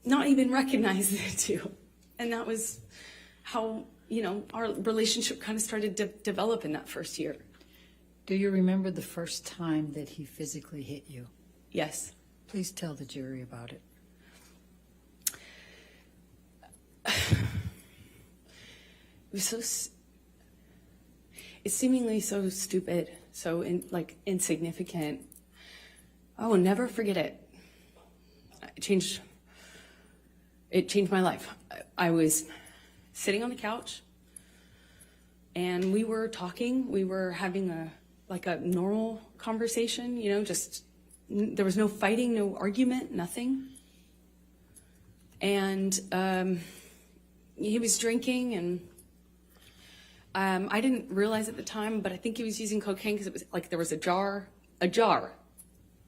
not even recognize it too. And that was how, you know, our relationship kind of started to develop in that first year. Do you remember the first time that he physically hit you? Yes. Please tell the jury about it. It was it's seemingly so stupid, so insignificant. I will never forget it. It changed my life. I was sitting on the couch, and we were talking. We were having a normal conversation, you know, just there was no fighting, no argument, nothing. And he was drinking, and I didn't realize at the time, but I think he was using cocaine because it was like there was a jar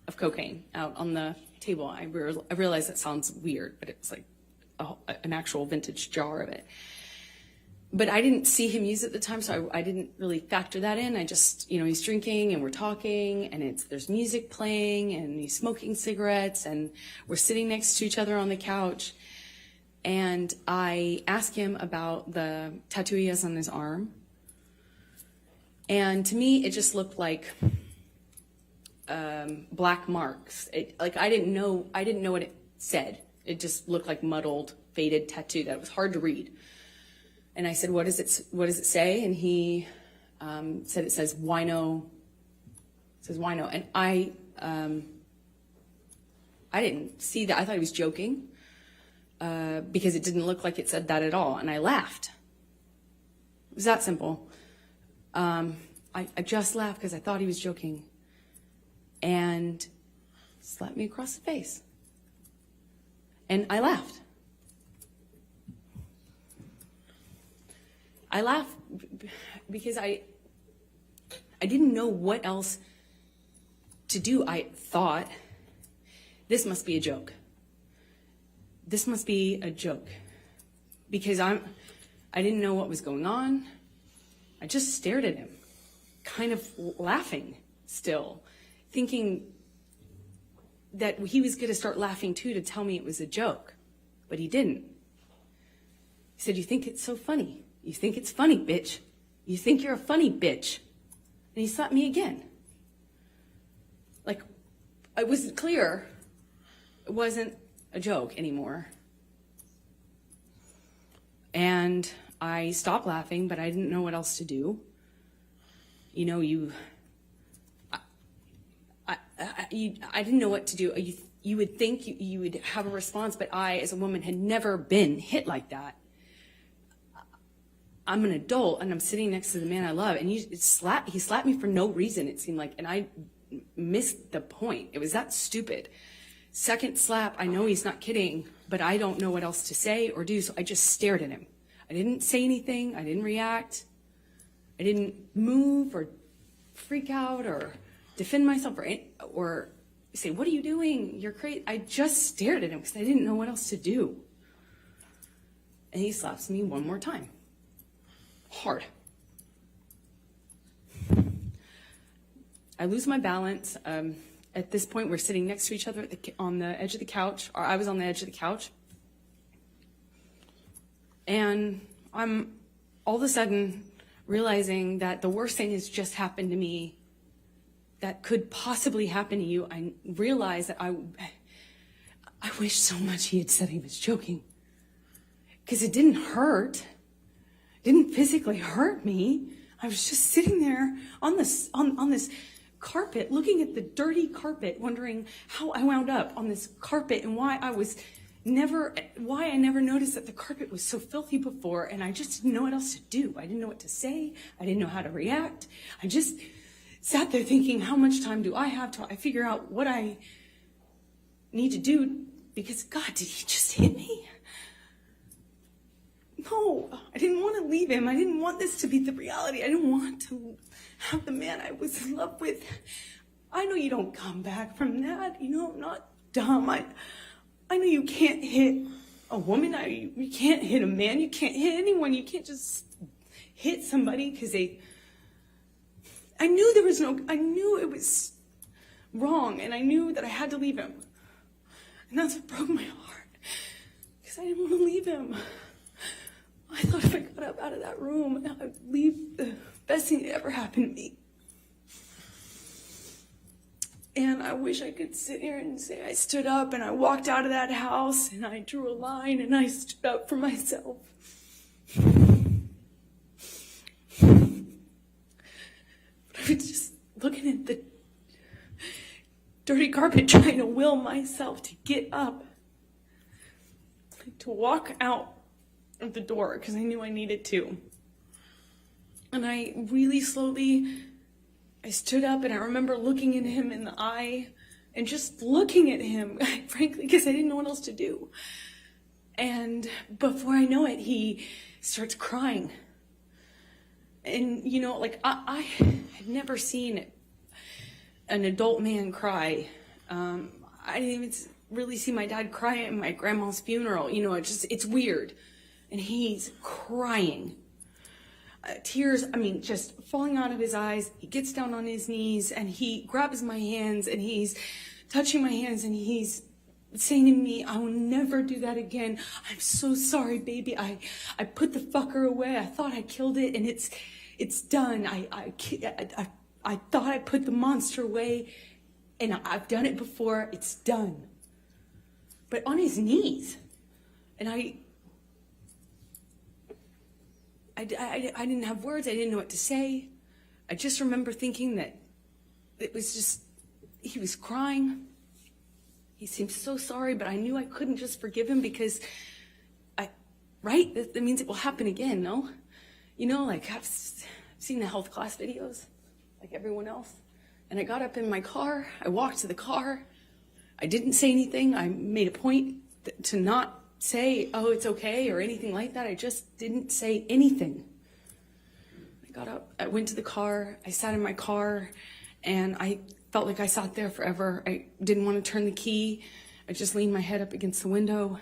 of cocaine out on the table. I realize that sounds weird, but it was like an actual vintage jar of it. But I didn't see him use it at the time, so I didn't really factor that in. I just, you know, he's drinking and we're talking, and there's music playing, and he's smoking cigarettes, and we're sitting next to each other on the couch. And I asked him about the tattoo he has on his arm. And to me, it just looked like black marks. I didn't know what it said. It just looked like muddled, faded tattoo that was hard to read. And I said, what does it say? And he said it says wino. It says wino. And I didn't see that. I thought he was joking because it didn't look like it said that at all. And I laughed. It was that simple. I just laughed because I thought he was joking. And slapped me across the face. And I laughed. I laughed because I didn't know what else to do. I thought, this must be a joke. This must be a joke. because I didn't know what was going on. I just stared at him, kind of laughing still, thinking that he was going to start laughing too to tell me it was a joke, but he didn't. He said, "You think it's so funny? You think it's funny, bitch? You think you're a funny bitch?" And he slapped me again. Like, it was clear it wasn't a joke anymore. And I stopped laughing, but I didn't know what else to do. You know, I didn't know what to do. You would think you would have a response, but I, as a woman, had never been hit like that. I'm an adult, and I'm sitting next to the man I love, and he slapped me for no reason, it seemed like, and I missed the point. It was that stupid. Second slap, I know he's not kidding, but I don't know what else to say or do, so I just stared at him. I didn't say anything. I didn't react. I didn't move or freak out or defend myself or say, "What are you doing? You're crazy." I just stared at him because I didn't know what else to do. And he slaps me one more time. Hard. I lose my balance. At this point, we're sitting next to each other on the edge of the couch, or I was on the edge of the couch. And I'm all of a sudden realizing that the worst thing has just happened to me that could possibly happen to you. I realized that I wish so much he had said he was joking, because it didn't hurt. It didn't physically hurt me. I was just sitting there on this carpet, looking at the dirty carpet, wondering how I wound up on this carpet and why I never noticed that the carpet was so filthy before, and I just didn't know what else to do. I didn't know what to say. I didn't know how to react. I just sat there thinking, how much time do I have till I figure out what I need to do? Because, God, did he just hit me? No, I didn't want to leave him. I didn't want this to be the reality. I didn't want to have the man I was in love with. I know you don't come back from that. You know, I'm not dumb. I know you can't hit a woman. You can't hit a man. You can't hit anyone. You can't just hit somebody because I knew it was wrong, and I knew that I had to leave him. And that's what broke my heart, because I didn't want to leave him. I thought if I got up out of that room, I would leave the best thing that ever happened to me. And I wish I could sit here and say I stood up and I walked out of that house and I drew a line and I stood up for myself. But I was just looking at the dirty carpet, trying to will myself to get up, to walk out of the door, because I knew I needed to. And I really slowly, I stood up, and I remember looking at him in the eye and just looking at him, frankly, because I didn't know what else to do. And before I know it, he starts crying. And, you know, like, I had never seen an adult man cry. I didn't even really see my dad cry at my grandma's funeral. You know, it's weird. And he's crying. Tears, just falling out of his eyes. He gets down on his knees and he grabs my hands and he's touching my hands and he's saying to me, "I will never do that again. I'm so sorry, baby. I put the fucker away. I thought I killed it and it's done. I thought I put the monster away and I've done it before. It's done." But on his knees. And I didn't have words. I didn't know what to say. I just remember thinking that it was just, he was crying. He seemed so sorry, but I knew I couldn't just forgive him because right? That means it will happen again, no? You know, like I've seen the health class videos, like everyone else. And I got up in my car. I walked to the car. I didn't say anything. I made a point to not say, "Oh, it's okay," or anything like that. I just didn't say anything. I got up, I went to the car, I sat in my car, and I felt like I sat there forever. I didn't want to turn the key. I just leaned my head up against the window,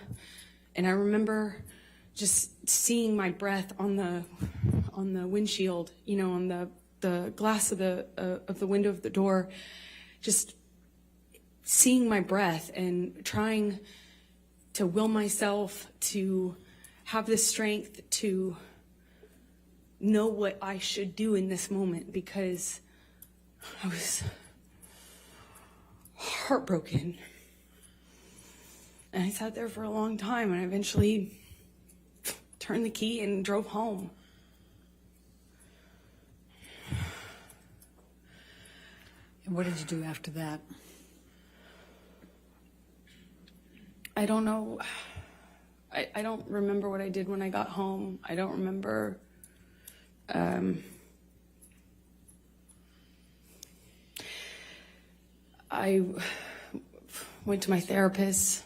and I remember just seeing my breath on the windshield, you know, on the glass of the window of the door, just seeing my breath and trying to will myself to have the strength to know what I should do in this moment, because I was heartbroken. And I sat there for a long time, and I eventually turned the key and drove home. And what did you do after that? I don't know. I don't remember what I did when I got home. I don't remember. I went to my therapist.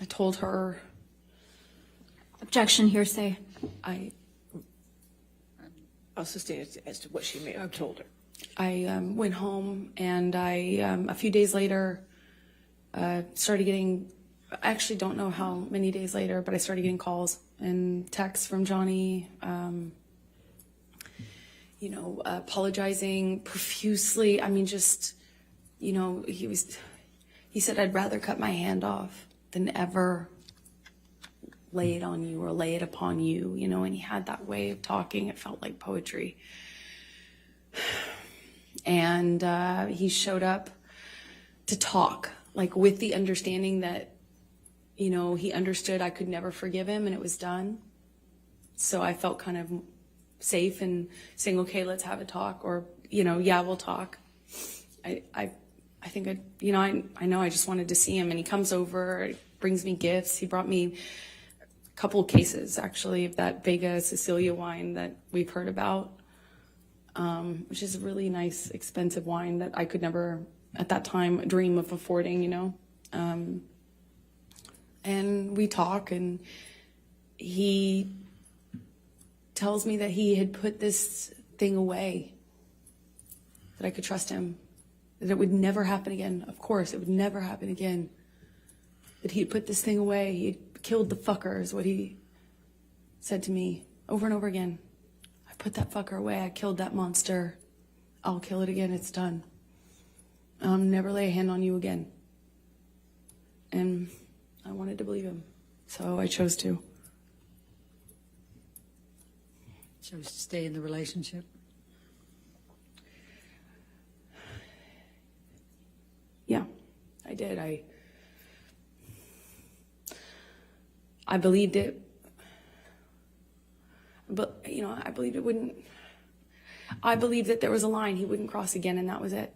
I told her. Objection, hearsay. I'll sustain it as to what she may have told her. I went home, and a few days later, started getting, I actually don't know how many days later, but I started getting calls and texts from Johnny, you know, apologizing profusely. I mean, just, you know, he said, I'd rather cut my hand off than ever lay it on you or lay it upon you, you know, and he had that way of talking. It felt like poetry. And he showed up to talk, like with the understanding that, you know, he understood I could never forgive him and it was done. So I felt kind of safe in saying, okay, let's have a talk, or, you know, yeah, we'll talk. I think I know I just wanted to see him, and he comes over, brings me gifts. He brought me a couple of cases, actually, of that Vega Sicilia wine that we've heard about, which is a really nice, expensive wine that I could never, at that time, dream of affording, you know. And we talk, and he tells me that he had put this thing away, that I could trust him, that it would never happen again. Of course, it would never happen again. That he had put this thing away. He had killed the fucker, is what he said to me over and over again. I put that fucker away. I killed that monster. I'll kill it again. It's done. I'll never lay a hand on you again. And I wanted to believe him, so I chose to. Chose to stay in the relationship? Yeah, I did. I believed it, but, you know, I believed it wouldn't. I believed that there was a line he wouldn't cross again, and that was it.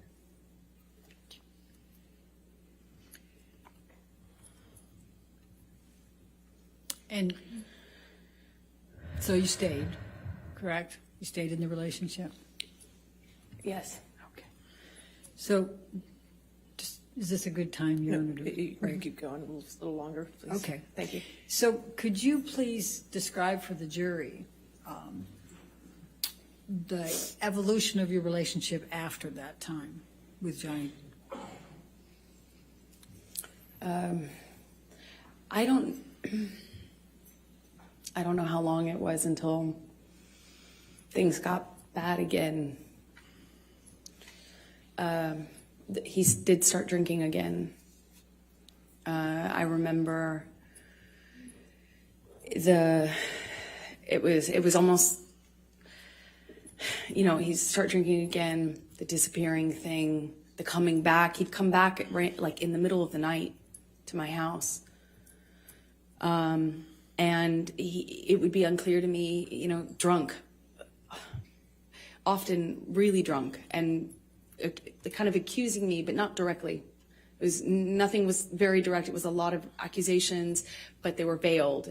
And so you stayed, correct? You stayed in the relationship? Yes. Okay. So, is this a good time? You want to do You can keep going a little longer, please. Okay. Thank you. So could you please describe for the jury the evolution of your relationship after that time with Johnny? I don't know how long it was until things got bad again. He did start drinking again. I remember it was almost, you know, he'd start drinking again, the disappearing thing, the coming back. He'd come back like in the middle of the night to my house. And it would be unclear to me, you know, drunk, often really drunk, and kind of accusing me, but not directly. Nothing was very direct. It was a lot of accusations, but they were veiled.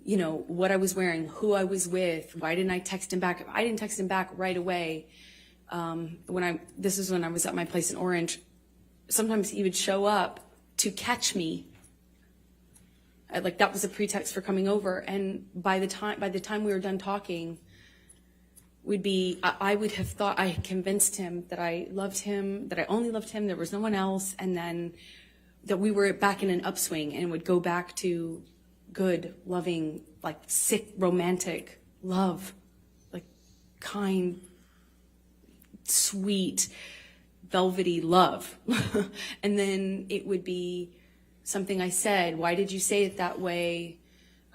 You know, what I was wearing, who I was with, why didn't I text him back? I didn't text him back right away. This is when I was at my place in Orange. Sometimes he would show up to catch me. Like that was a pretext for coming over. And by the time we were done talking, I would have thought I had convinced him that I loved him, that I only loved him, there was no one else. And then that we were back in an upswing and would go back to good, loving, like sick, romantic love, like kind, sweet, velvety love. And then it would be something I said, why did you say it that way?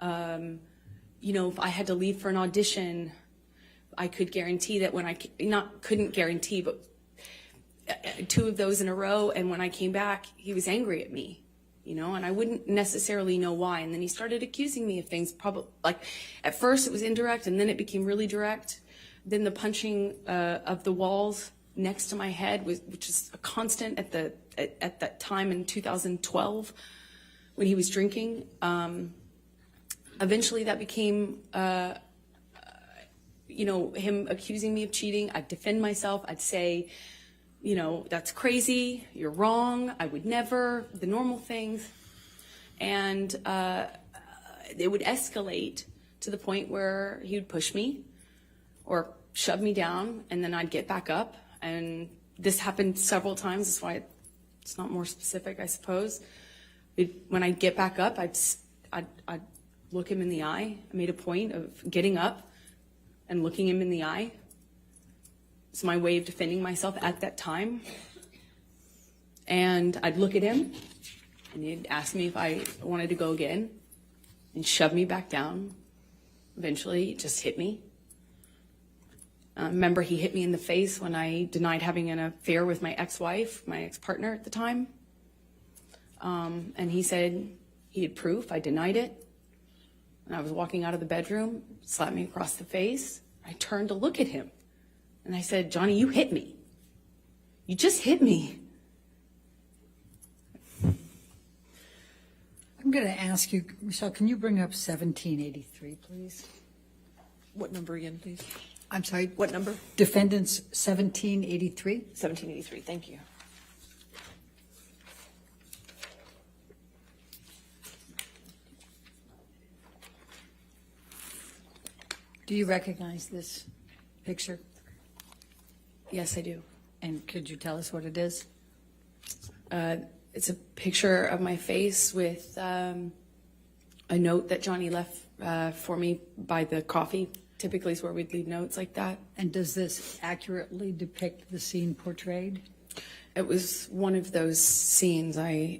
You know, if I had to leave for an audition, I could guarantee that when couldn't guarantee, but 2 of those in a row, and when I came back, he was angry at me, you know, and I wouldn't necessarily know why. And then he started accusing me of things, probably, like, at first it was indirect, and then it became really direct. Then the punching of the walls next to my head, which is a constant at that time in 2012 when he was drinking. Eventually that became, you know, him accusing me of cheating. I'd defend myself. I'd say, you know, that's crazy, you're wrong, I would never, the normal things. And it would escalate to the point where he would push me or shove me down, and then I'd get back up. And this happened several times, that's why it's not more specific, I suppose. When I'd get back up, I'd look him in the eye. I made a point of getting up and looking him in the eye. It's my way of defending myself at that time. And I'd look at him, and he'd ask me if I wanted to go again, and shove me back down. Eventually, he just hit me. Remember, he hit me in the face when I denied having an affair with my ex-wife, my ex-partner at the time. And he said he had proof. I denied it. And I was walking out of the bedroom, slapped me across the face. I turned to look at him. And I said, Johnny, you hit me. You just hit me. I'm going to ask you, Michelle, can you bring up 1783, please? What number again, please? I'm sorry. What number? Defendants 1783. 1783, thank you. Do you recognize this picture? Yes, I do. And could you tell us what it is? It's a picture of my face with a note that Johnny left for me by the coffee. Typically is where we'd leave notes like that. And does this accurately depict the scene portrayed? It was one of those scenes. As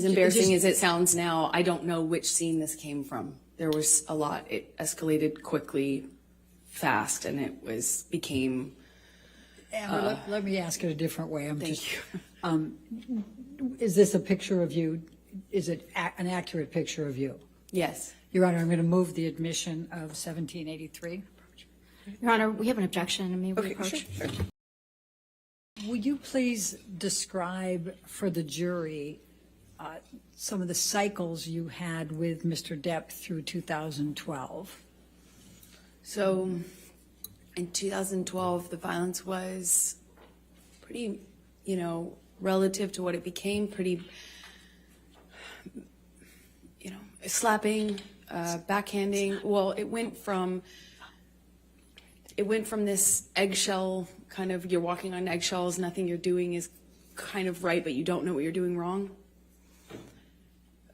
embarrassing as it sounds now, I don't know which scene this came from. There was a lot. It escalated quickly, fast, and it became. Amber, let me ask it a different way. Thank you. Is this a picture of you? Is it an accurate picture of you? Yes. Your Honor, I'm going to move the admission of 1783. Your Honor, we have an objection, and may we Okay, approach? sure. Would you please describe for the jury some of the cycles you had with Mr. Depp through 2012? So in 2012, the violence was pretty, you know, relative to what it became, pretty, you know, slapping, backhanding. Well, it went from this eggshell kind of, you're walking on eggshells, nothing you're doing is kind of right, but you don't know what you're doing wrong.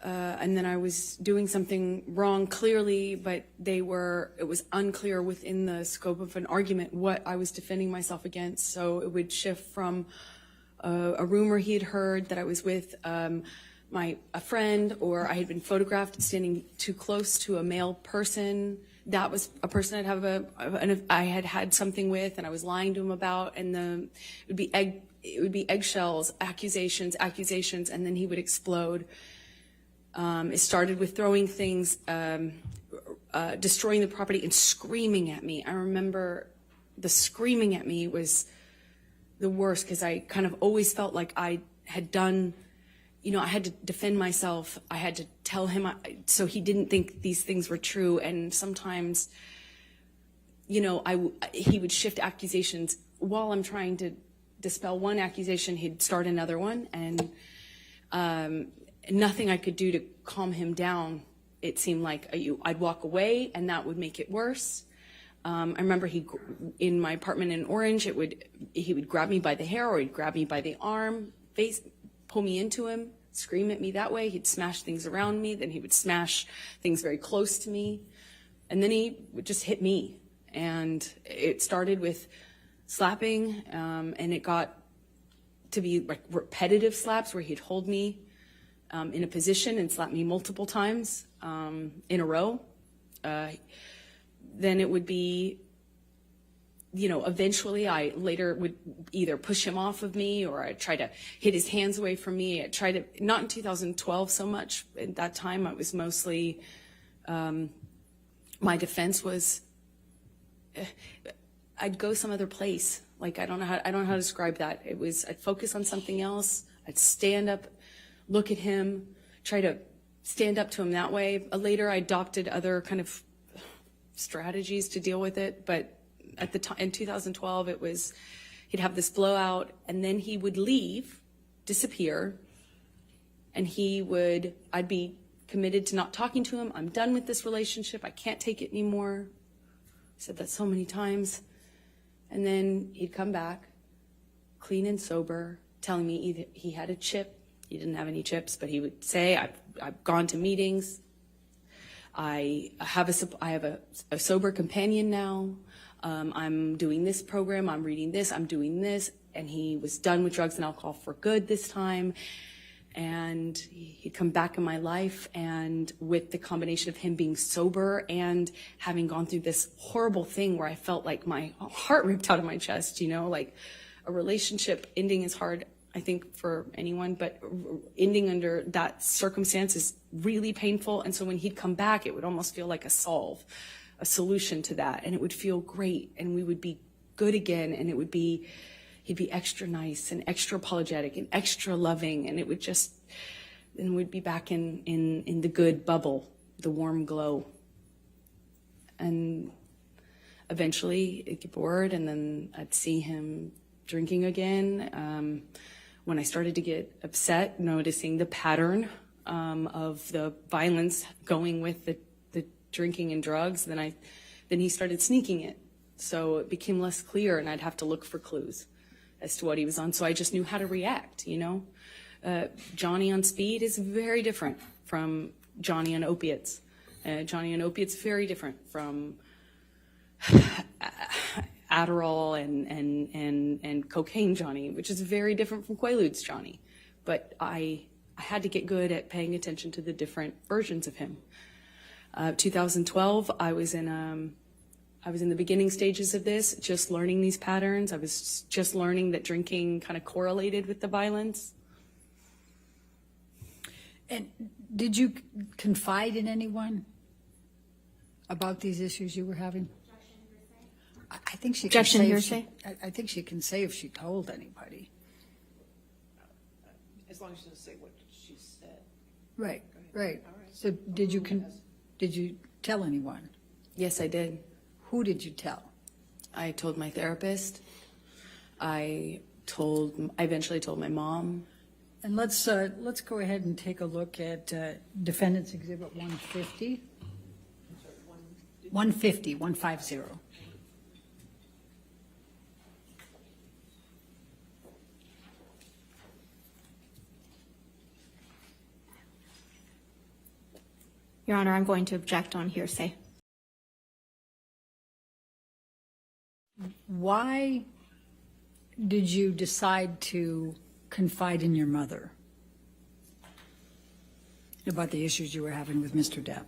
And then I was doing something wrong clearly, but it was unclear within the scope of an argument what I was defending myself against. So it would shift from a rumor he had heard that I was with a friend, or I had been photographed standing too close to a male person. That was a person I had had something with, and I was lying to him about, and it would be eggshells, accusations, and then he would explode. It started with throwing things, destroying the property, and screaming at me. I remember the screaming at me was the worst, because I kind of always felt like I had done, you know, I had to defend myself. I had to tell him so he didn't think these things were true. And sometimes, you know, he would shift accusations while I'm trying to dispel one accusation. He'd start another one, and nothing I could do to calm him down. It seemed like I'd walk away, and that would make it worse. I remember in my apartment in Orange, he would grab me by the hair or he'd grab me by the arm, pull me into him, scream at me that way. He'd smash things around me. Then he would smash things very close to me. And then he would just hit me. And it started with slapping, and it got to be like repetitive slaps where he'd hold me in a position and slap me multiple times in a row. Then it would be, eventually I later would either push him off of me or I'd try to hit his hands away from me. I'd try to, not in 2012 so much. At that time, I was mostly, my defense was, I'd go some other place. Like, I don't know how to describe that. I'd focus on something else. I'd stand up, look at him, try to stand up to him that way. Later, I adopted other kind of strategies to deal with it. But at the time, in 2012, he'd have this blowout, and then he would leave, disappear, and I'd be committed to not talking to him. I'm done with this relationship. I can't take it anymore. I said that so many times. And then he'd come back, clean and sober, telling me either he had a chip. He didn't have any chips, but he would say, I've gone to meetings. I have a sober companion now. I'm doing this program. I'm reading this. I'm doing this. And he was done with drugs and alcohol for good this time. And he'd come back in my life, and with the combination of him being sober and having gone through this horrible thing where I felt like my heart ripped out of my chest, like a relationship ending is hard, I think, for anyone, but ending under that circumstance is really painful. And so when he'd come back, it would almost feel like a solution to that. And it would feel great, and we would be good again, and he'd be extra nice and extra apologetic and extra loving, and then we'd be back in the good bubble, the warm glow. And eventually I'd get bored, and then I'd see him drinking again. When I started to get upset, noticing the pattern of the violence going with the drinking and drugs, then he started sneaking it. So it became less clear, and I'd have to look for clues as to what he was on. So I just knew how to react, Johnny on speed is very different from Johnny on opiates. Johnny on opiates, very different from Adderall and cocaine Johnny, which is very different from Quaaludes Johnny. But I had to get good at paying attention to the different versions of him. 2012, I was in the beginning stages of this, just learning these patterns. I was just learning that drinking kind of correlated with the violence. And did you confide in anyone about these issues you were having? I think she can Objection, say hearsay? I think she can say if she told anybody. As long as she doesn't say what she said. Right, right. So did you tell anyone? Yes, I did. Who did you tell? I told my therapist. I eventually told my mom. And let's go ahead and take a look at Defendant's Exhibit 150. 150. Your Honor, I'm going to object on hearsay. Why did you decide to confide in your mother about the issues you were having with Mr. Depp?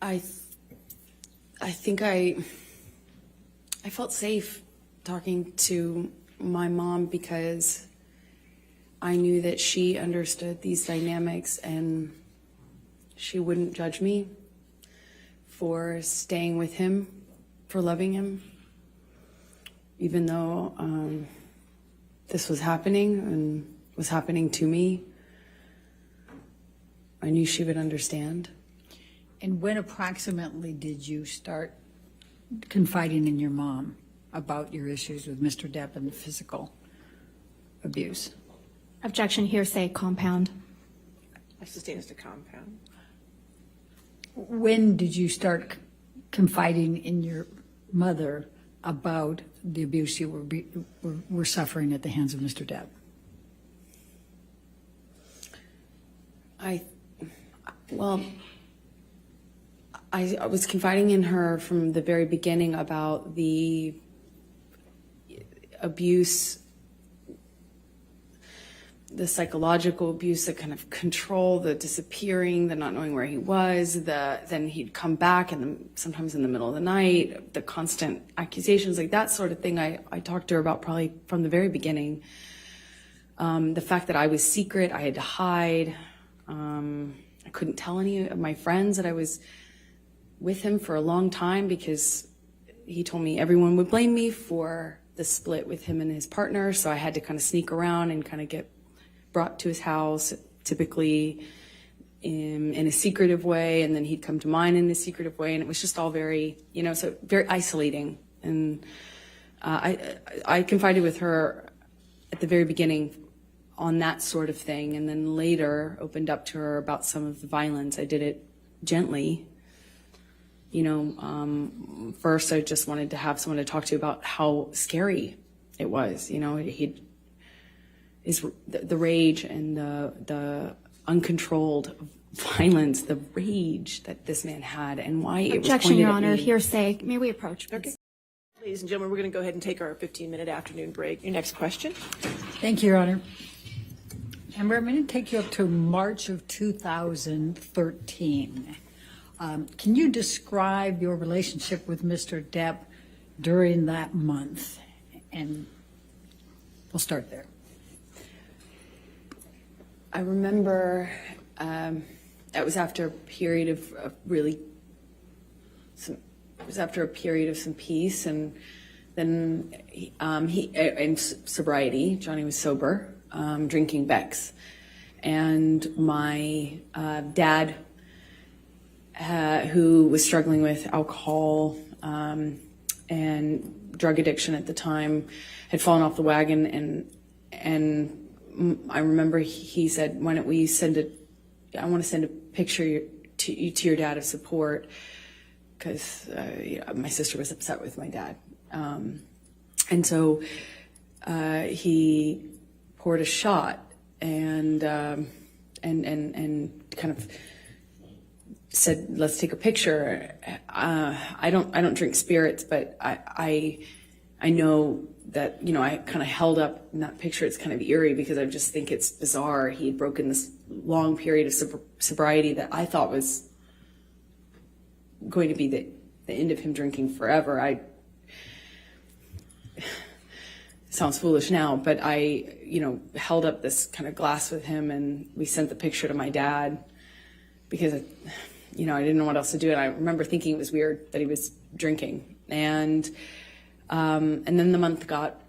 I think I felt safe talking to my mom because I knew that she understood these dynamics and she wouldn't judge me for staying with him, for loving him, even though this was happening and was happening to me. I knew she would understand. And when approximately did you start confiding in your mom about your issues with Mr. Depp and the physical abuse? Objection, hearsay, compound. I sustain as to compound. When did you start confiding in your mother about the abuse you were suffering at the hands of Mr. Depp? I was confiding in her from the very beginning about the abuse, the psychological abuse, the kind of control, the disappearing, the not knowing where he was, then he'd come back and sometimes in the middle of the night, the constant accusations, like that sort of thing. I talked to her about probably from the very beginning. The fact that I was secret, I had to hide. I couldn't tell any of my friends that I was with him for a long time because he told me everyone would blame me for the split with him and his partner. So I had to kind of sneak around and kind of get brought to his house, typically in a secretive way. And then he'd come to mine in a secretive way. And it was just all very, so very isolating. And I confided with her at the very beginning on that sort of thing, and then later opened up to her about some of the violence. I did it gently. First I just wanted to have someone to talk to about how scary it was. The rage and the uncontrolled violence, the rage that this man had, and why it was Objection, pointed Your at Honor. me. Hearsay. May we approach, please? Okay. Ladies and gentlemen, we're going to go ahead and take our 15-minute afternoon break. Your next question. Thank you, Your Honor. Amber, I'm going to take you up to March of 2013. Can you describe your relationship with Mr. Depp during that month? And we'll start there. I remember that was after a period of some peace, and then and sobriety. Johnny was sober, drinking Beck's, and my dad, who was struggling with alcohol and drug addiction at the time, had fallen off the wagon, and I remember he said, "Why don't we I want to send a picture to your dad of support," because my sister was upset with my dad, and so he poured a shot and kind of said, "Let's take a picture." I don't drink spirits, but I know that, I kind of held up in that picture. It's kind of eerie because I just think it's bizarre. He had broken this long period of sobriety that I thought was going to be the end of him drinking forever. Sounds foolish now, but I, held up this kind of glass with him, and we sent the picture to my dad because, I didn't know what else to do. And I remember thinking it was weird that he was drinking. And then the month got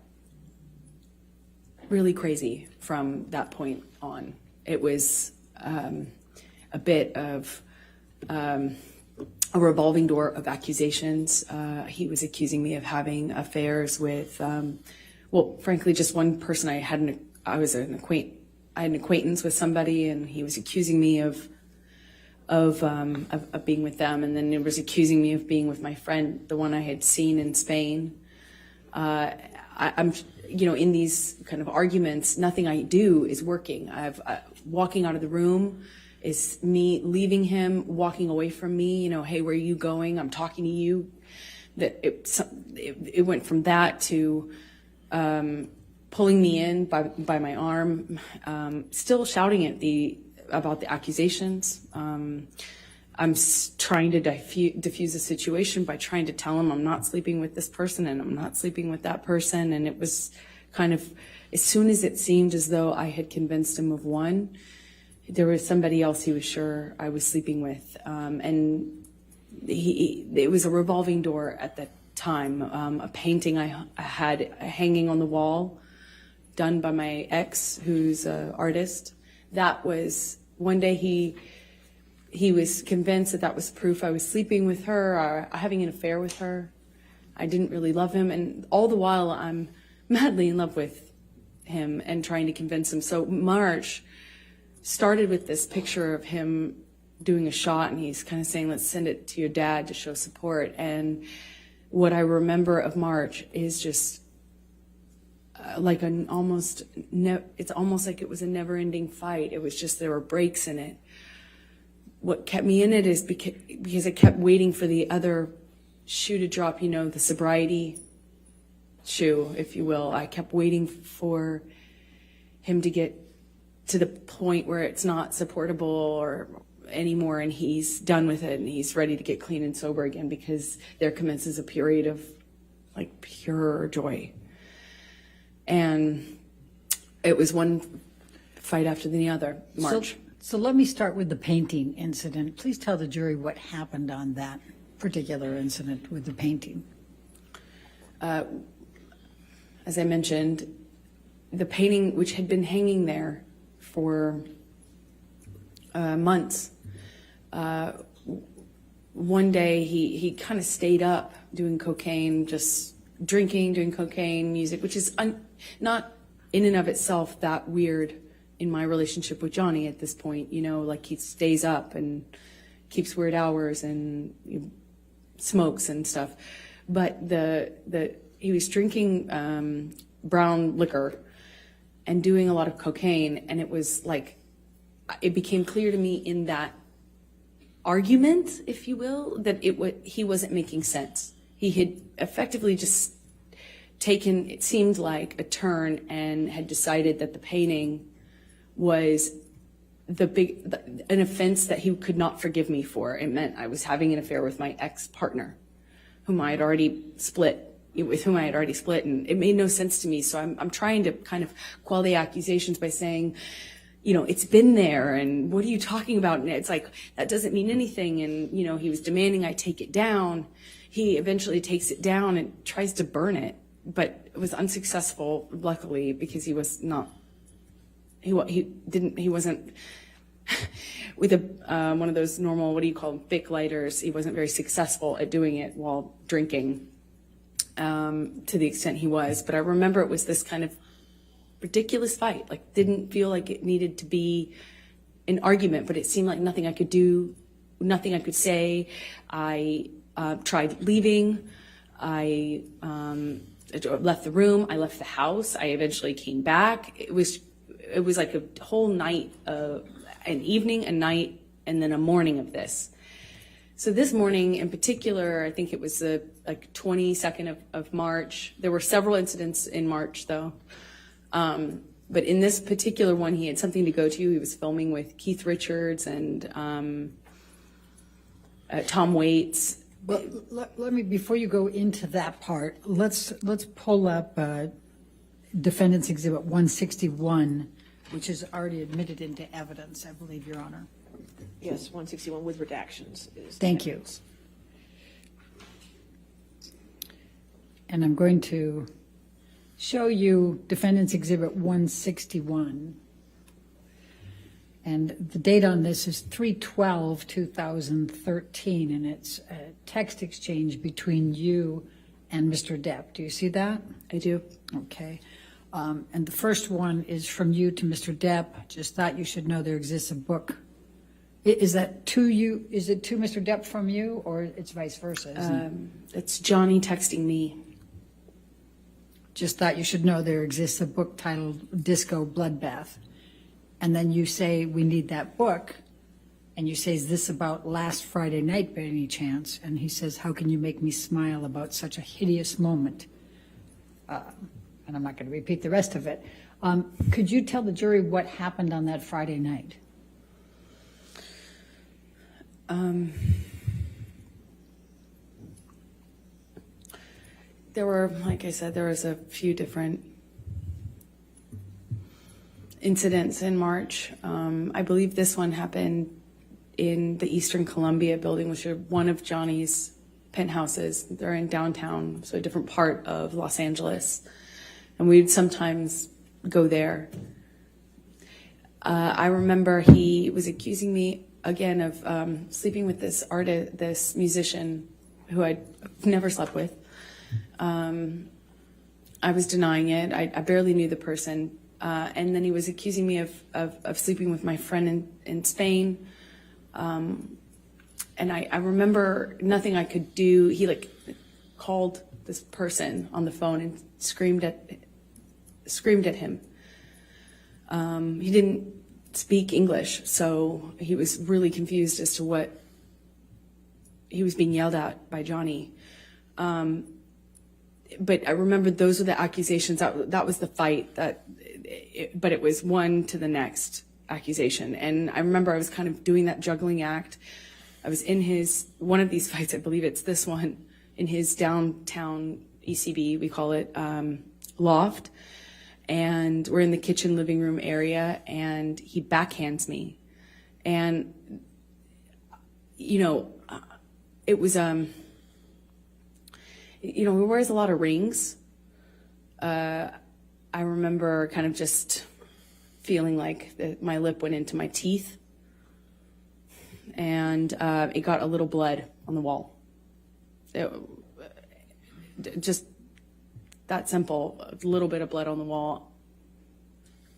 really crazy from that point on. It was a bit of a revolving door of accusations. He was accusing me of having affairs with, frankly, just one person. I had an acquaintance with somebody, and he was accusing me of being with them, and then he was accusing me of being with my friend, the one I had seen in Spain. I'm, in these kind of arguments, nothing I do is working. Walking out of the room is me leaving him, walking away from me. Hey, where are you going? I'm talking to you. That it went from that to pulling me in by my arm, still shouting about the accusations. I'm trying to diffuse the situation by trying to tell him I'm not sleeping with this person and I'm not sleeping with that person. And it was kind of, as soon as it seemed as though I had convinced him of one, there was somebody else he was sure I was sleeping with. And it was a revolving door at that time. A painting I had hanging on the wall, done by my ex, who's an artist. That was, one day he was convinced that was proof I was sleeping with her or having an affair with her. I didn't really love him, and all the while I'm madly in love with him and trying to convince him. So March started with this picture of him doing a shot, and he's kind of saying, let's send it to your dad to show support. And what I remember of March is just like an almost, it's almost like it was a never-ending fight. It was just, there were breaks in it. What kept me in it is because I kept waiting for the other shoe to drop, you know, the sobriety shoe, if you will. I kept waiting for him to get to the point where it's not supportable or anymore, and he's done with it and he's ready to get clean and sober again, because there commences a period of like pure joy. And it was one fight after the other, March. So let me start with the painting incident. Please tell the jury what happened on that particular incident with the painting. As I mentioned, the painting, which had been hanging there for months, one day he kind of stayed up doing cocaine, just drinking, doing cocaine, music, which is not in and of itself that weird in my relationship with Johnny at this point. You know, like he stays up and keeps weird hours and smokes and stuff. But he was drinking brown liquor and doing a lot of cocaine, and it was like, it became clear to me in that argument, if you will, that he wasn't making sense. He had effectively just taken, it seemed like, a turn and had decided that the painting was an offense that he could not forgive me for. It meant I was having an affair with my ex-partner, with whom I had already split, and it made no sense to me. So I'm trying to kind of quell the accusations by saying, you know, it's been there, and what are you talking about? And it's like, that doesn't mean anything. And, you know, he was demanding I take it down. He eventually takes it down and tries to burn it, but it was unsuccessful, luckily, because he was not, he wasn't with one of those normal, what do you call them, Bic lighters. He wasn't very successful at doing it while drinking, to the extent he was. But I remember it was this kind of ridiculous fight, like didn't feel like it needed to be an argument, but it seemed like nothing I could do, nothing I could say. I tried leaving. I left the room. I left the house. I eventually came back. It was like a whole night, an evening, a night, and then a morning of this. So this morning in particular, I think it was the 22nd of March. There were several incidents in March, though. But in this particular one, he had something to go to. He was filming with Keith Richards and Tom Waits. Well, let me, before you go into that part, let's pull up Defendant's Exhibit 161, which is already admitted into evidence, I believe, Your Honor. Yes, 161 with redactions. Thank you. And I'm going to show you Defendant's Exhibit 161. And the date on this is 3/12/2013, and it's a text exchange between you and Mr. Depp. Do you see that? I do. Okay. And the first one is from you to Mr. Depp. Just thought you should know there exists a book. Is that to you? Is it to Mr. Depp from you, or it's vice versa? Isn't it? It's Johnny texting me. Just thought you should know there exists a book titled Disco Bloodbath. And then you say, we need that book. And you say, is this about last Friday night by any chance? And he says, how can you make me smile about such a hideous moment? And I'm not going to repeat the rest of it. Could you tell the jury what happened on that Friday night? There were, like I said, there was a few different incidents in March. I believe this one happened in the Eastern Columbia building, which are one of Johnny's penthouses. They're in downtown, so a different part of Los Angeles. And we'd sometimes go there. I remember he was accusing me again of sleeping with this artist, this musician who I'd never slept with. I was denying it. I barely knew the person. And then he was accusing me of sleeping with my friend in Spain, And I remember nothing I could do. He like called this person on the phone and screamed at him. He didn't speak English, so he was really confused as to what he was being yelled at by Johnny. But I remember those were the accusations. That was the fight. But it was one to the next accusation. And I remember I was kind of doing that juggling act. I was in one of these fights, I believe it's this one, in his downtown ECB, we call it, loft. And we're in the kitchen living room area, and he backhands me. And, it was, he wears a lot of rings. I remember kind of just feeling like my lip went into my teeth. And it got a little blood on the wall. Just that simple, a little bit of blood on the wall.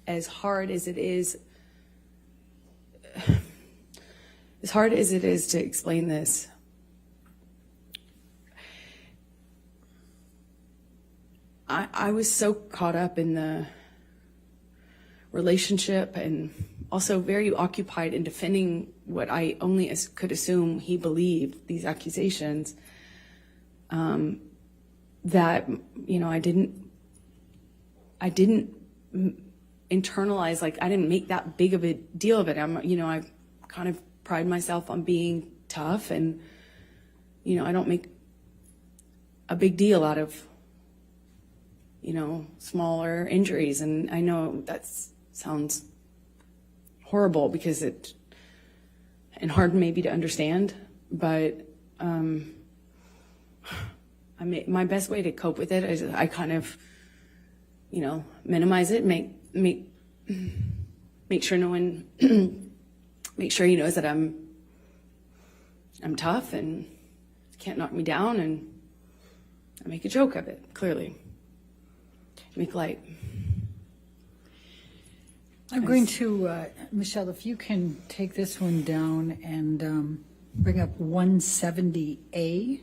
As hard as it is to explain this, I was so caught up in the relationship and also very occupied in defending what I only could assume he believed, these accusations, that, I didn't internalize, like, I didn't make that big of a deal of it. I kind of pride myself on being tough, and, I don't make a big deal out of, smaller injuries. And I know that sounds horrible because and hard maybe to understand, but my best way to cope with it is I kind of, minimize it, make sure no one, make sure he knows that I'm tough and can't knock me down, and I make a joke of it, clearly. Make light. I'm going to, Michelle, if you can take this one down and bring up 170A.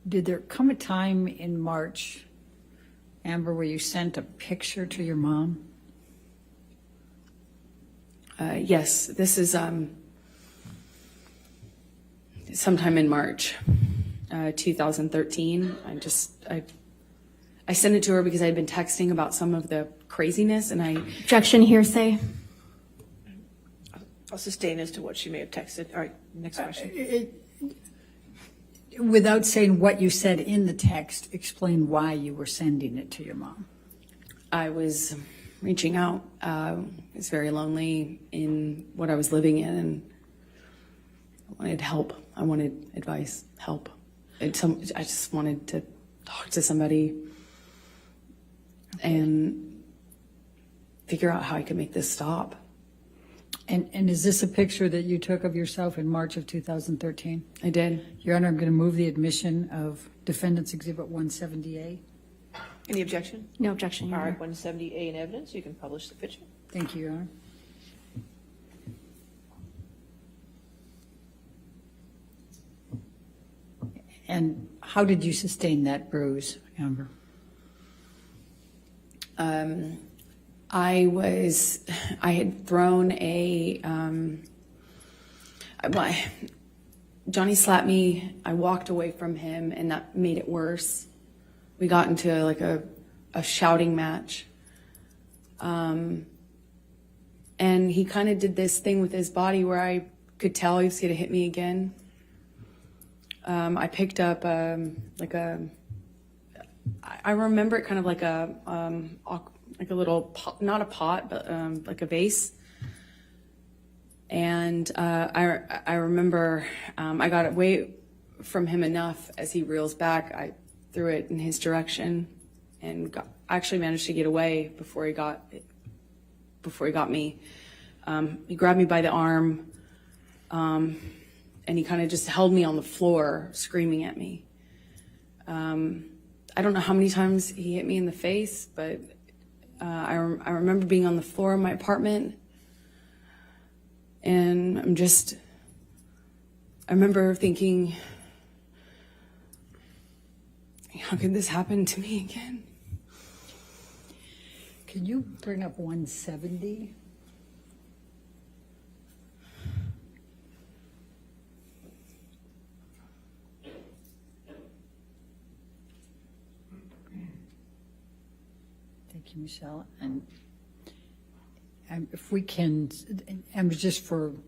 Did there come a time in March, Amber, where you sent a picture to your mom? Yes, this is sometime in March 2013. I sent it to her because I had been texting about some of the craziness, and Objection, hearsay. I'll sustain as to what she may have texted. All right, next question. Without saying what you said in the text, explain why you were sending it to your mom. I was reaching out. I was very lonely in what I was living in, and I wanted help. I wanted advice, help. I just wanted to talk to somebody and figure out how I could make this stop. And is this a picture that you took of yourself in March of 2013? I did. Your Honor, I'm going to move the admission of Defendant's Exhibit 170A. Any objection? No objection, Your All right, Honor. 170A in evidence. You can publish the picture. Thank you, Your Honor. And how did you sustain that bruise, Amber? I had thrown Johnny slapped me. I walked away from him, and that made it worse. We got into like a shouting match. And he kind of did this thing with his body where I could tell he was going to hit me again. I picked up I remember it kind of like a little pot, not a pot, but like a vase. And I remember I got away from him enough as he reels back. I threw it in his direction and actually managed to get away before he got me. He grabbed me by the arm, and he kind of just held me on the floor, screaming at me. I don't know how many times he hit me in the face, but I remember being on the floor of my apartment, And I remember thinking, how could this happen to me again? Can you bring up 170? Thank you, Michelle. And if we can, and just to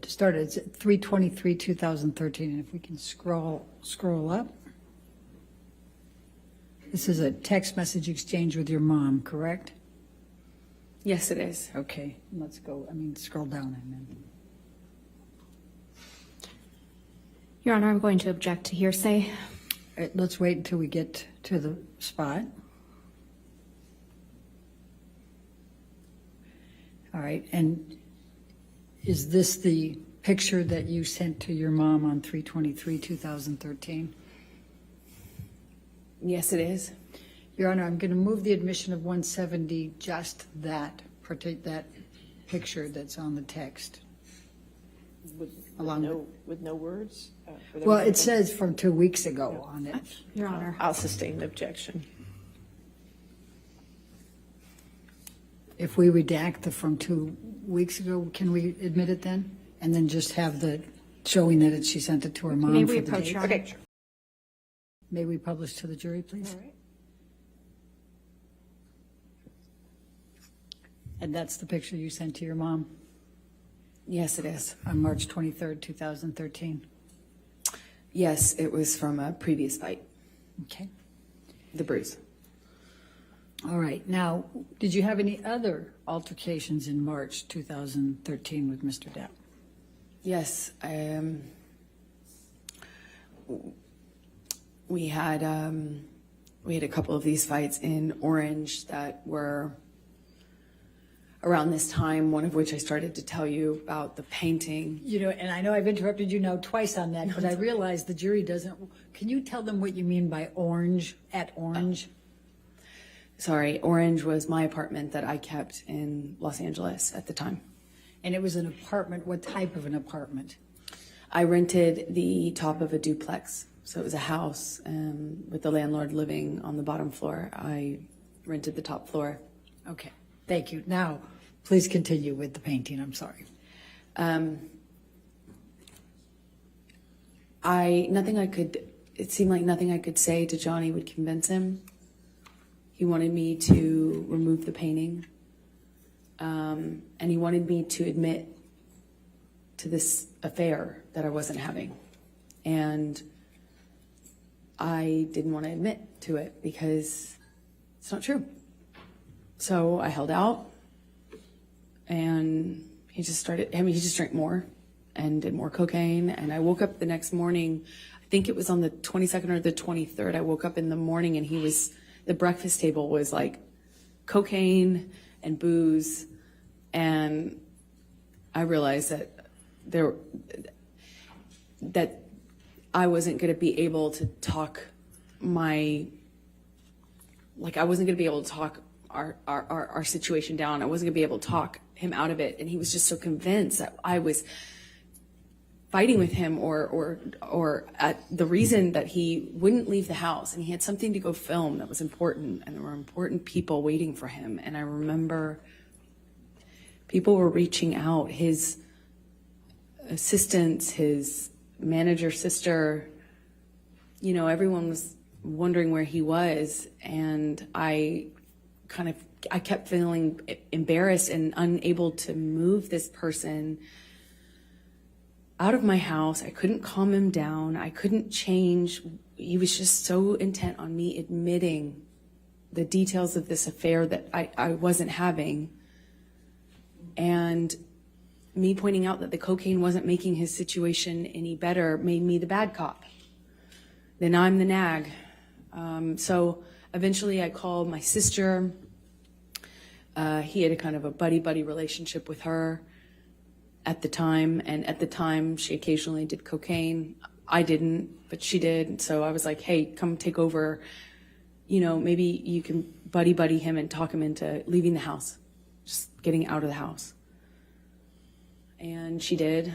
start, it's 3/23/2013, and if we can scroll up. This is a text message exchange with your mom, correct? Yes, it is. Okay, let's go. Scroll down. Your Honor, I'm going to object to hearsay. Let's wait until we get to the spot. All right, and is this the picture that you sent to your mom on 3/23/2013? Yes, it is. Your Honor, I'm going to move the admission of 170, just that picture that's on the text. With Along no words? Well, it says from 2 weeks ago on it. Your Honor. I'll sustain the objection. If we redact the from 2 weeks ago, can we admit it then? And then just have the showing that she sent it to her mom May for we the approach, date? Your Honor? Okay, sure. May we publish to the jury, please? All right. And that's the picture you sent to your mom Yes, it is. on March 23rd, 2013? Yes, it was from a previous fight, Okay. the bruise. All right. Now, did you have any other altercations in March 2013 with Mr. Depp? Yes, we had a couple of these fights in Orange that were around this time, one of which I started to tell you about the painting. You know, and I know I've interrupted you now twice on that, but I realize the jury doesn't. Can you tell them what you mean by orange, at Orange? Sorry, Orange was my apartment that I kept in Los Angeles at the time. And it was an apartment. What type of an apartment? I rented the top of a duplex. So it was a house with the landlord living on the bottom floor. I rented the top floor. Okay, thank you. Now, please continue with the painting. I'm sorry. It seemed like nothing I could say to Johnny would convince him. He wanted me to remove the painting. And he wanted me to admit to this affair that I wasn't having. And I didn't want to admit to it because it's not true. So I held out, and he just drank more and did more cocaine. And I woke up the next morning, I think it was on the 22nd or the 23rd. I woke up in the morning and the breakfast table was like cocaine and booze. And I realized that I wasn't going to be able to talk I wasn't going to be able to talk our situation down. I wasn't going to be able to talk him out of it. And he was just so convinced that I was fighting with him or at the reason that he wouldn't leave the house, and he had something to go film that was important, and there were important people waiting for him. And I remember people were reaching out, his assistants, his manager sister, everyone was wondering where he was. And I kept feeling embarrassed and unable to move this person out of my house. I couldn't calm him down. I couldn't change. He was just so intent on me admitting the details of this affair that I wasn't having. And me pointing out that the cocaine wasn't making his situation any better made me the bad cop. Then I'm the nag. So eventually I called my sister. He had a kind of a buddy-buddy relationship with her at the time. And at the time, she occasionally did cocaine. I didn't, but she did. So I was like, hey, come take over. Maybe you can buddy him and talk him into leaving the house, just getting out of the house. and she did.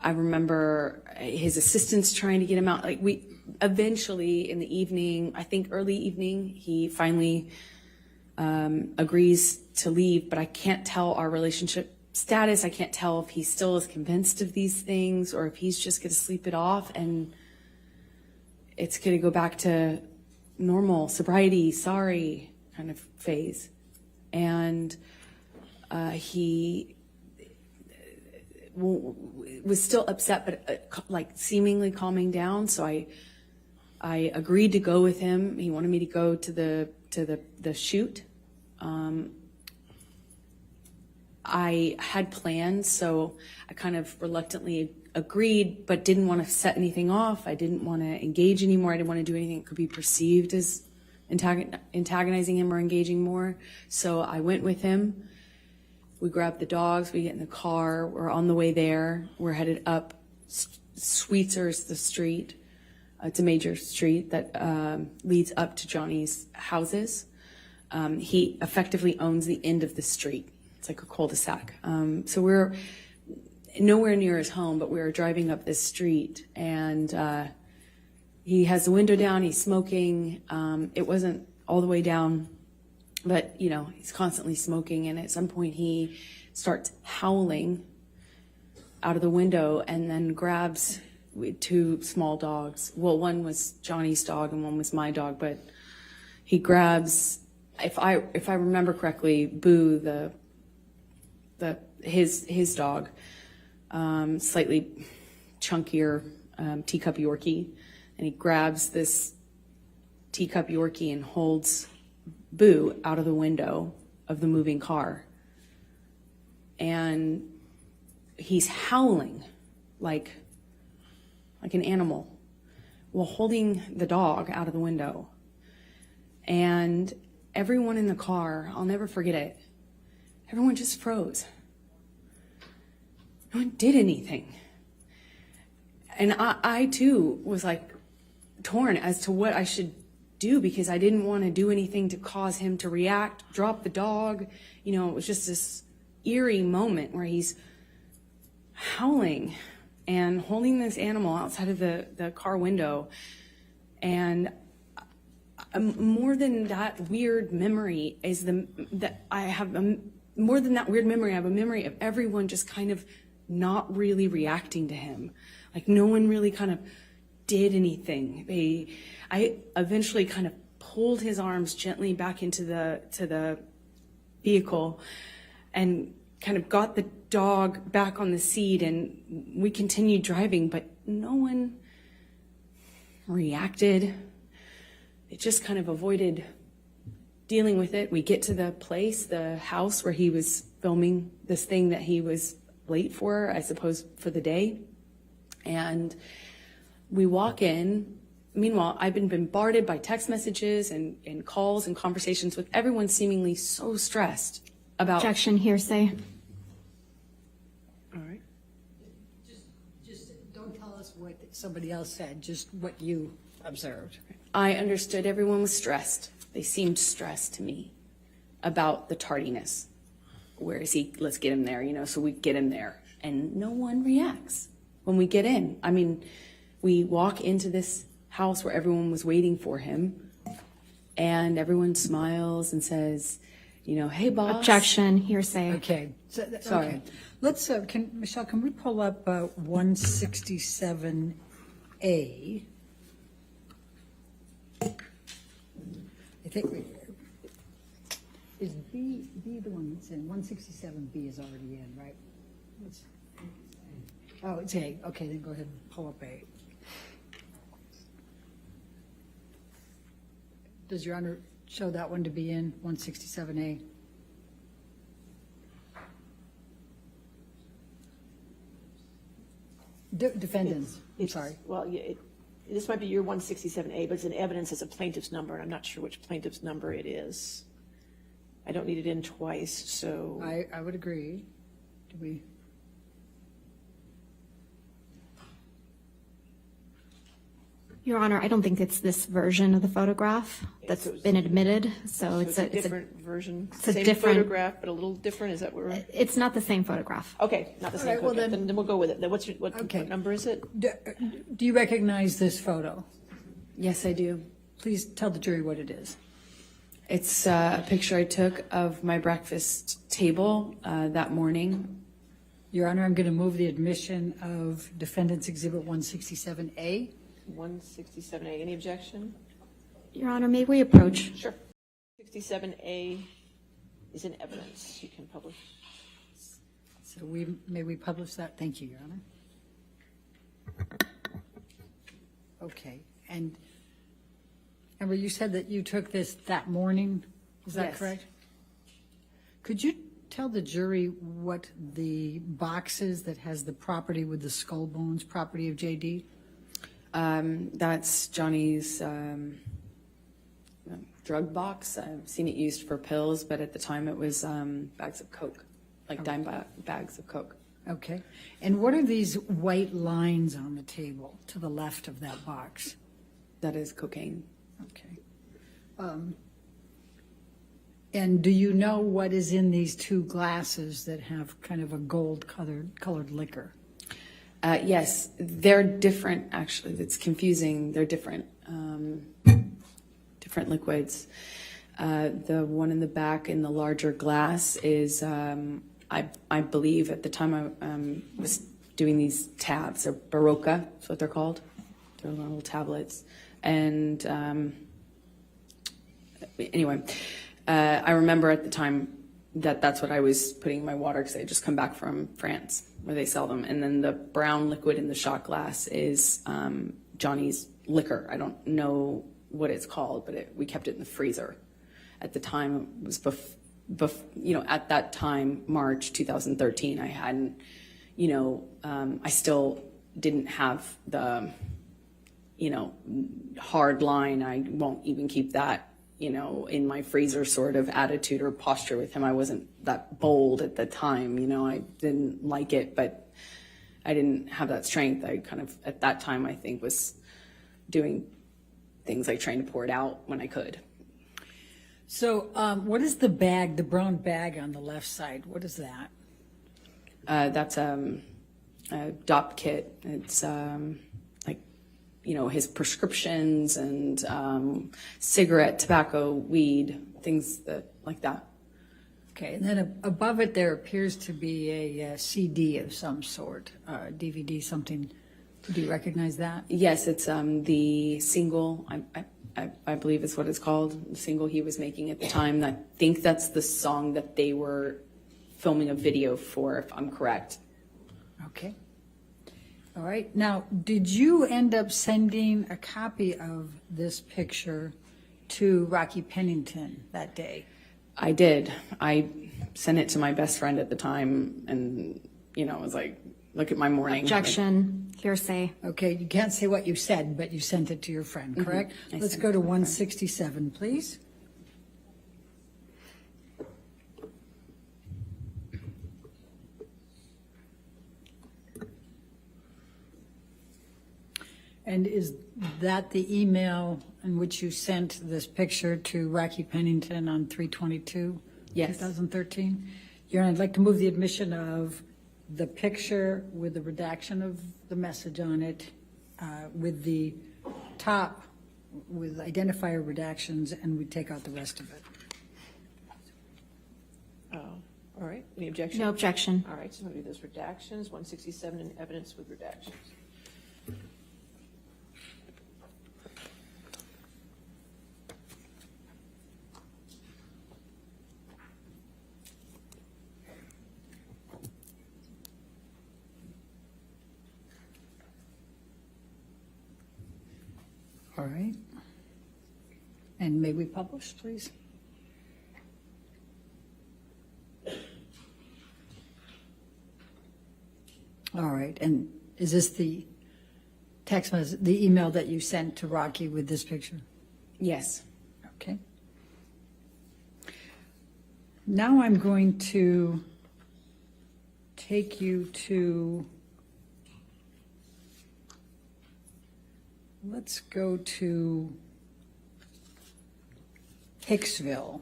I remember his assistants trying to get him out. Like, we eventually in the evening, I think early evening, he finally agrees to leave, but I can't tell our relationship status. I can't tell if he still is convinced of these things or if he's just going to sleep it off and it's going to go back to normal sobriety, sorry kind of phase. And he was still upset, but like seemingly calming down. So I agreed to go with him. He wanted me to go to the shoot. I had plans, so I kind of reluctantly agreed, but didn't want to set anything off. I didn't want to engage anymore. I didn't want to do anything that could be perceived as antagonizing him or engaging more. So I went with him. We grabbed the dogs. We get in the car. We're on the way there. We're headed up Sweetzer's the street. It's a major street that leads up to Johnny's houses. He effectively owns the end of the street. It's like a cul-de-sac. So we're nowhere near his home, but we were driving up this street, and he has the window down. He's smoking. It wasn't all the way down, but you know, he's constantly smoking. And at some point, he starts howling out of the window, and then grabs two small dogs. Well, one was Johnny's dog, and one was my dog. But he grabs, if I remember correctly, Boo, his dog, slightly chunkier teacup Yorkie, and he grabs this teacup Yorkie and holds Boo out of the window of the moving car, and he's howling like an animal while holding the dog out of the window. And everyone in the car, I'll never forget it, everyone just froze. No one did anything. And I too was like torn as to what I should do, because I didn't want to do anything to cause him to react, drop the dog. You know, it was just this eerie moment where he's howling and holding this animal outside of the car window. And more than that weird memory is I have a memory of everyone just kind of not really reacting to him. Like, no one really kind of did anything. I eventually kind of pulled his arms gently back into the vehicle and kind of got the dog back on the seat, and we continued driving, but no one reacted. It just kind of avoided dealing with it. We get to the place, the house where he was filming this thing that he was late for, I suppose, for the day. And we walk in. Meanwhile, I've been bombarded by text messages and calls and conversations with everyone seemingly so stressed about... Objection, hearsay. All right. Just don't tell us what somebody else said, just what you observed. I understood everyone was stressed. They seemed stressed to me about the tardiness. Where is he? Let's get him there, you know, so we get him there. And no one reacts when we get in. I mean, we walk into this house where everyone was waiting for him, and everyone smiles and says, you know, hey, boss. Objection, hearsay. Okay. Sorry. Okay. Let's, Michelle, can we pull up 167A? I think is B the one that's in? 167B is already in, right? Oh, it's A. Okay, then go ahead and pull up A. Does Your Honor show that one to be in 167A? Defendants. Sorry. Well, this might be your 167A, but it's an evidence as a plaintiff's number, and I'm not sure which plaintiff's number it is. I don't need it in twice, so. I would agree. Do we? Your Honor, I don't think it's this version of the photograph that's been admitted, so It's a different version, a same different- photograph, but a little different, is that what we're? It's not the same photograph. Okay, not the same right, well photograph, then- then we'll go with it. Then what Okay. number is it? Do you recognize this photo? Yes, I do. Please tell the jury what it is. It's a picture I took of my breakfast table that morning. Your Honor, I'm going to move the admission of Defendant's Exhibit 167A. 167A, any objection? Your Honor, may we approach? Sure. 67A is in evidence, you can publish. So may we publish that? Thank you, Your Honor. Okay, and Amber, you said that you took this that morning, is that Yes. correct? Could you tell the jury what the box is that has the property with the skull bones, property of JD? That's Johnny's drug box. I've seen it used for pills, but at the time it was bags of Coke, like dime bags of Coke. Okay, and what are these white lines on the table to the left of that box? That is cocaine. Okay. And do you know what is in these two glasses that have kind of a gold colored liquor? Yes, they're different, actually. It's confusing. They're different, different liquids. The one in the back in the larger glass is, I believe at the time I was doing these tabs, or Barocca, that's what they're called. They're little tablets. And anyway, I remember at the time that's what I was putting in my water because I had just come back from France where they sell them. And then the brown liquid in the shot glass is Johnny's liquor. I don't know what it's called, but we kept it in the freezer. At the time, it was at that time, March 2013, I hadn't, I still didn't have the, hard line. I won't even keep that, in my freezer sort of attitude or posture with him. I wasn't that bold at the time, I didn't like it, but I didn't have that strength. I kind of, at that time, I think was doing things like trying to pour it out when I could. So what is the bag, the brown bag on the left side? What is that? That's a DOP kit. It's his prescriptions and cigarette, tobacco, weed, things like that. Okay, and then above it there appears to be a CD of some sort, DVD, something. Do you recognize that? Yes, it's the single. I believe is what it's called. The single he was making at the time. I think that's the song that they were filming a video for, if I'm correct. Okay. All right. Now, did you end up sending a copy of this picture to Rocky Pennington that day? I did. I sent it to my best friend at the time, and was like, look at my morning. Objection, hearsay. Okay, you can't say what you said, but you sent it to your friend, correct? I Let's sent go it to to my friend. 167, please. And is that the email in which you sent this picture to Rocky Pennington on 3/22? Yes. 2013? Your Honor, I'd like to move the admission of the picture with the redaction of the message on it, with the top with identifier redactions, and we take out the rest of it. All right, any objection? No objection. All right, so we'll do those redactions, 167 in evidence with redactions. All right. And may we publish, please? All right, and is this the text message, the email that you sent to Rocky with this picture? Yes. Okay. Now I'm going to take you to let's go to Hicksville.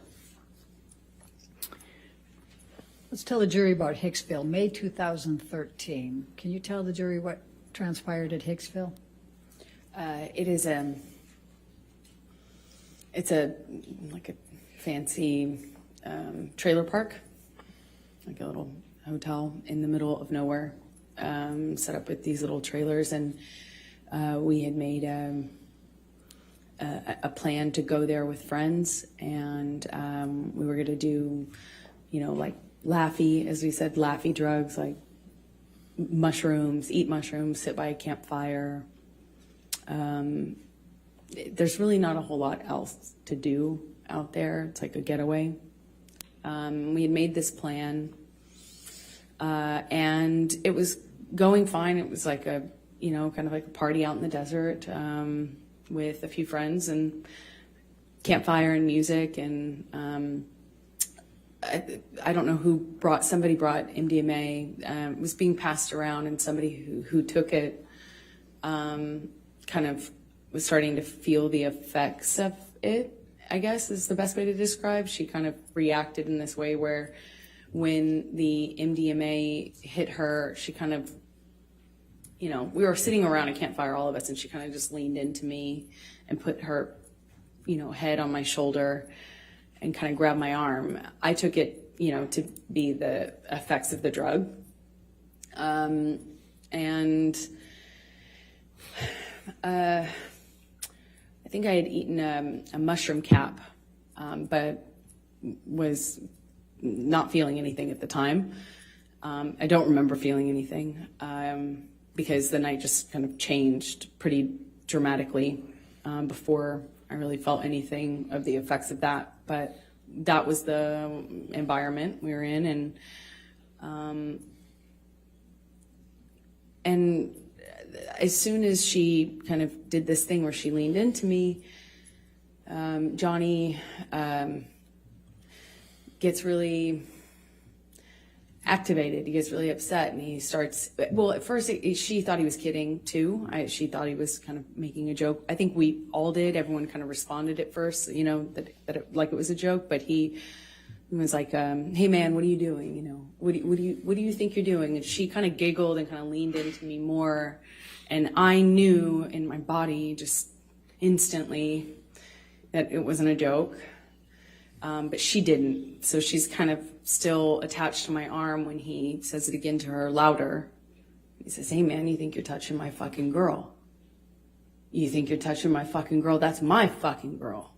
Let's tell the jury about Hicksville, May 2013. Can you tell the jury what transpired at Hicksville? It's a fancy trailer park, like a little hotel in the middle of nowhere, set up with these little trailers, and we had made a plan to go there with friends, and we were going to do, like laughy, as we said, laughy drugs, like mushrooms, eat mushrooms, sit by a campfire. There's really not a whole lot else to do out there. It's like a getaway. We had made this plan, and it was going fine. It was like a, kind of like a party out in the desert, with a few friends and campfire and music. And I don't know somebody brought MDMA. It was being passed around, and somebody who took it kind of was starting to feel the effects of it, I guess is the best way to describe. She kind of reacted in this way where when the MDMA hit her, she kind of, we were sitting around a campfire, all of us, and she kind of just leaned into me and put her, head on my shoulder and kind of grabbed my arm. I took it, to be the effects of the drug. I think I had eaten a mushroom cap, but was not feeling anything at the time. I don't remember feeling anything because the night just kind of changed pretty dramatically before I really felt anything of the effects of that. But that was the environment we were in, and as soon as she kind of did this thing where she leaned into me, Johnny gets really activated. He gets really upset, and he starts, well, at first she thought he was kidding too. She thought he was kind of making a joke. I think we all did. Everyone kind of responded at first, like it was a joke, but he was like, hey man, what are you doing? What do you think you're doing? And she kind of giggled and kind of leaned into me more. And I knew in my body just instantly that it wasn't a joke, but she didn't. So she's kind of still attached to my arm when he says it again to her louder. He says, hey man, you think you're touching my fucking girl? You think you're touching my fucking girl? That's my fucking girl.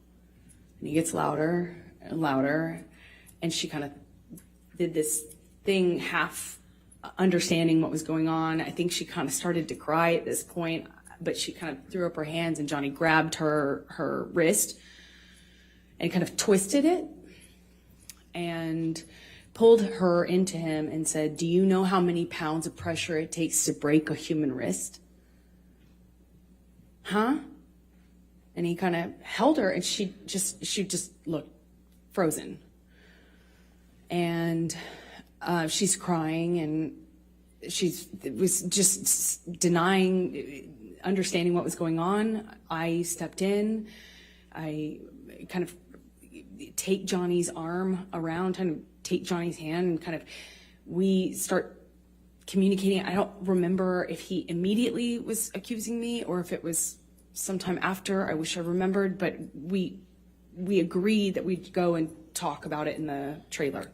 And he gets louder and louder. And she kind of did this thing, half understanding what was going on. I think she kind of started to cry at this point, but she kind of threw up her hands, and Johnny grabbed her wrist and kind of twisted it and pulled her into him and said, do you know how many pounds of pressure it takes to break a human wrist? Huh? And he kind of held her, and she just looked frozen. And she's crying, and was just denying understanding what was going on. I stepped in. I kind of take Johnny's arm around, kind of take Johnny's hand, and kind of we start communicating. I don't remember if he immediately was accusing me or if it was sometime after. I wish I remembered, but we agreed that we'd go and talk about it in the trailer.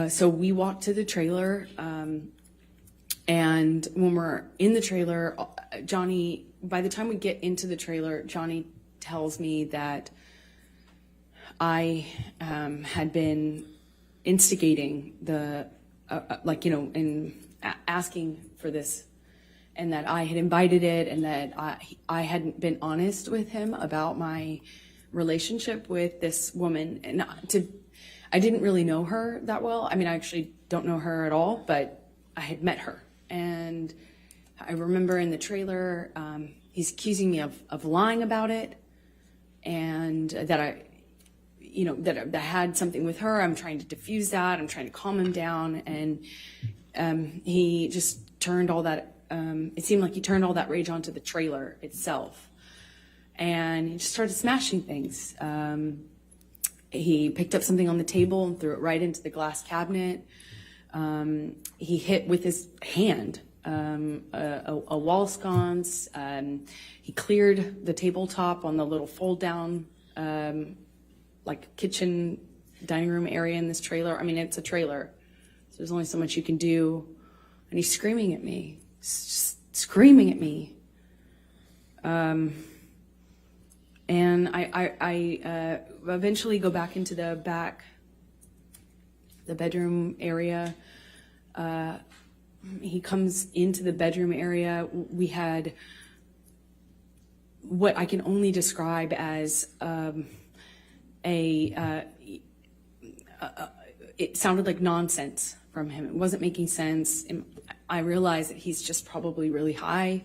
So we walked to the trailer, and when we're in the trailer, Johnny, by the time we get into the trailer, Johnny tells me that I had been instigating the, asking for this, and that I had invited it, and that I hadn't been honest with him about my relationship with this woman. And I didn't really know her that well. I mean, I actually don't know her at all, but I had met her. And I remember in the trailer, he's accusing me of lying about it, and that I had something with her. I'm trying to diffuse that. I'm trying to calm him down. And he just turned all that it seemed like he turned all that rage onto the trailer itself. And he just started smashing things. He picked up something on the table and threw it right into the glass cabinet. He hit with his hand a wall sconce. He cleared the tabletop on the little fold down, like kitchen dining room area in this trailer. I mean, it's a trailer, so there's only so much you can do. And he's screaming at me, just screaming at me. And I eventually go back into the bedroom area. He comes into the bedroom area. We had what I can only describe as it sounded like nonsense from him. It wasn't making sense. And I realized that he's just probably really high.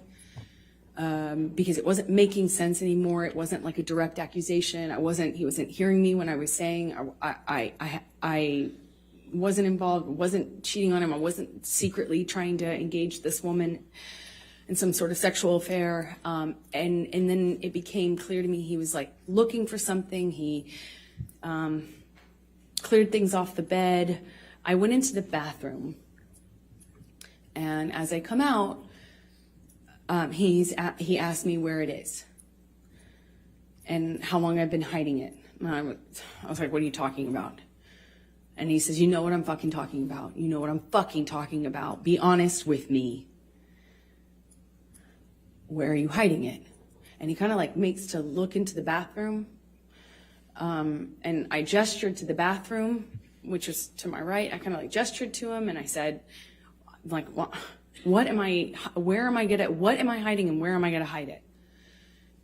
Because it wasn't making sense anymore. It wasn't like a direct accusation. He wasn't hearing me when I was saying I wasn't involved, wasn't cheating on him. I wasn't secretly trying to engage this woman in some sort of sexual affair. And then it became clear to me he was like looking for something. He cleared things off the bed. I went into the bathroom, and as I come out, he asked me where it is and how long I've been hiding it. And I was like, what are you talking about? And he says, you know what I'm fucking talking about. You know what I'm fucking talking about. Be honest with me. Where are you hiding it? And he kind of like makes to look into the bathroom. And I gestured to the bathroom, which was to my right. I kind of like gestured to him and I said, like, what am I hiding and where am I going to hide it?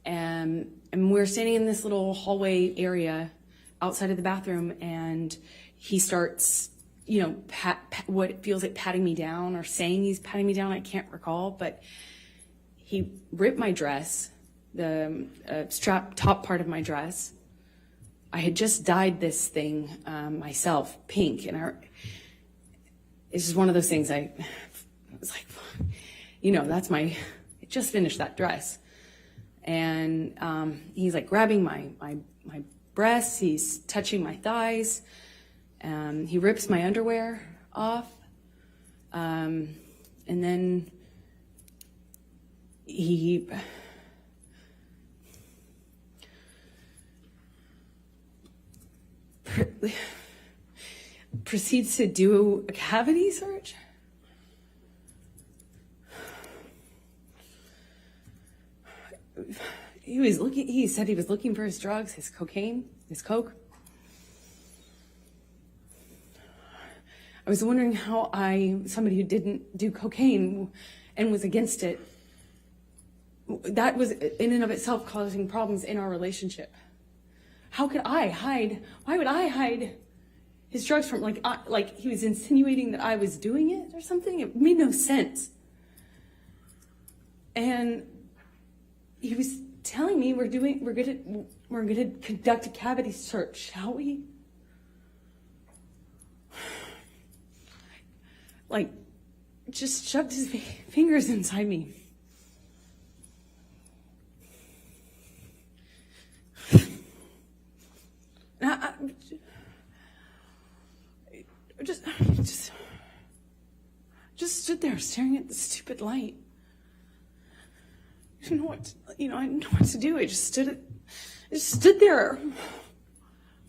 And we're standing in this little hallway area outside of the bathroom, and he starts, what it feels like patting me down or saying he's patting me down. I can't recall, but he ripped my dress, the strap top part of my dress. I had just dyed this thing myself pink, and it's just one of those things I was like, I just finished that dress. And he's like grabbing my breasts, he's touching my thighs, he rips my underwear off, and then he proceeds to do a cavity search. He said he was looking for his drugs, his cocaine, his coke. I was wondering how somebody who didn't do cocaine and was against it, that was in and of itself causing problems in our relationship. How could I hide? Why would I hide his drugs from, like he was insinuating that I was doing it or something? It made no sense. And he was telling me we're gonna conduct a cavity search, shall we? Like, just shoved his fingers inside me. And I just stood there staring at the stupid light. I didn't know what to do. I just stood there.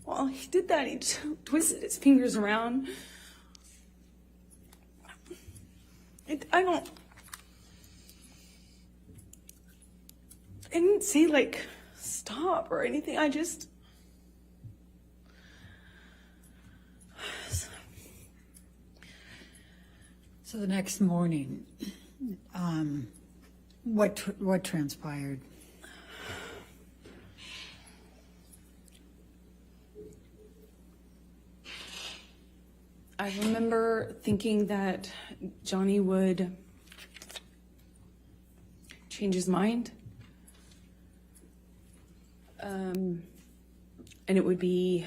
While he did that, he twisted his fingers around. I didn't say like stop or anything. So the next morning, what transpired? I remember thinking that Johnny would change his mind. And it would be,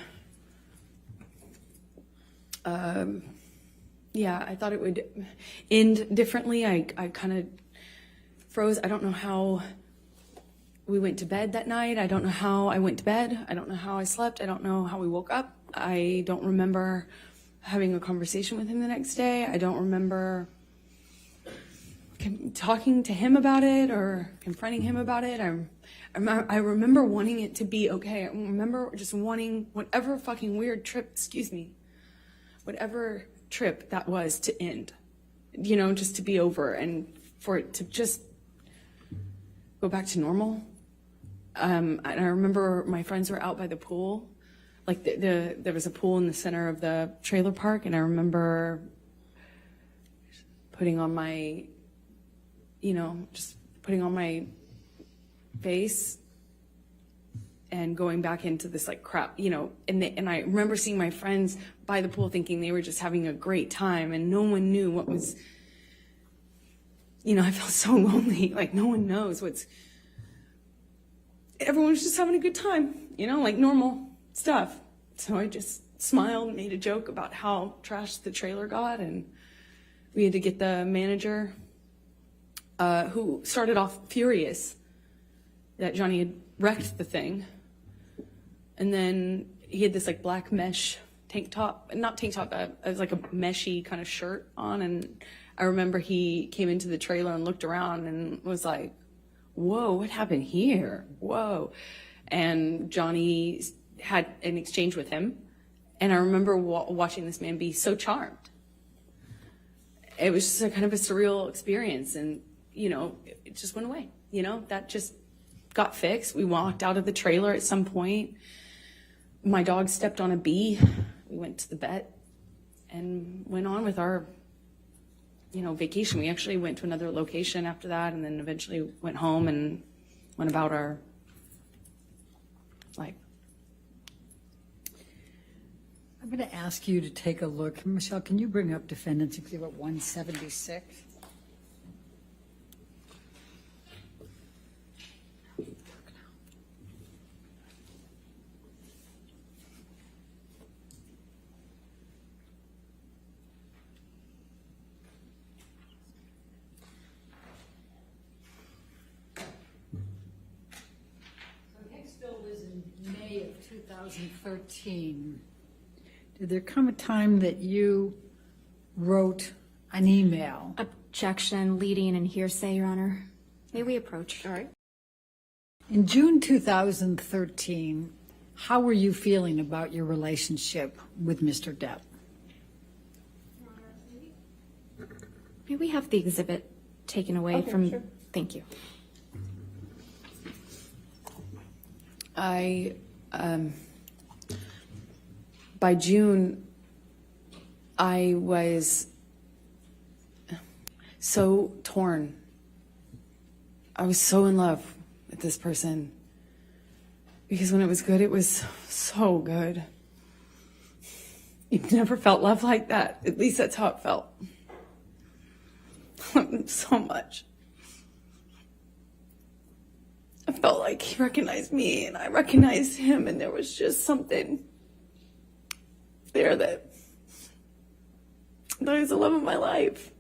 I thought it would end differently. I kind of froze. I don't know how we went to bed that night. I don't know how I went to bed. I don't know how I slept. I don't know how we woke up. I don't remember having a conversation with him the next day. I don't remember talking to him about it or confronting him about it. I remember wanting it to be okay. I remember just wanting whatever fucking weird trip, whatever trip that was to end, just to be over and for it to just go back to normal. And I remember my friends were out by the pool. Like there was a pool in the center of the trailer park, and I remember putting on my, just putting on my face and going back into this like crap, and I remember seeing my friends by the pool thinking they were just having a great time, and no one knew what was, I felt so lonely, like no one knows everyone was just having a good time, like normal stuff. So I just smiled and made a joke about how trashed the trailer got, and we had to get the manager, who started off furious that Johnny had wrecked the thing. And then he had this like black mesh not tank top, it was like a meshy kind of shirt on. And I remember he came into the trailer and looked around and was like, whoa, what happened here? Whoa. And Johnny had an exchange with him. And I remember watching this man be so charmed. It was just a kind of a surreal experience. And, it just went away. That just got fixed. We walked out of the trailer at some point. My dog stepped on a bee. We went to the vet and went on with our, vacation. We actually went to another location after that, and then eventually went home and went about our life. I'm going to ask you to take a look. Michelle, can you bring up Defendant's Exhibit 176? Hicksville was in May of 2013. Did there come a time that you wrote an email? Objection, leading, and hearsay, Your Honor. May we approach? All right. In June 2013, how were you feeling about your relationship with Mr. Depp? May we have the exhibit taken away from... Sure. Thank you. By June, I was so torn. I was so in love with this person. Because when it was good, it was so good. You've never felt love like that. At least that's how it felt. So much. I felt like he recognized me and I recognized him, and there was just something there that was the love of my life.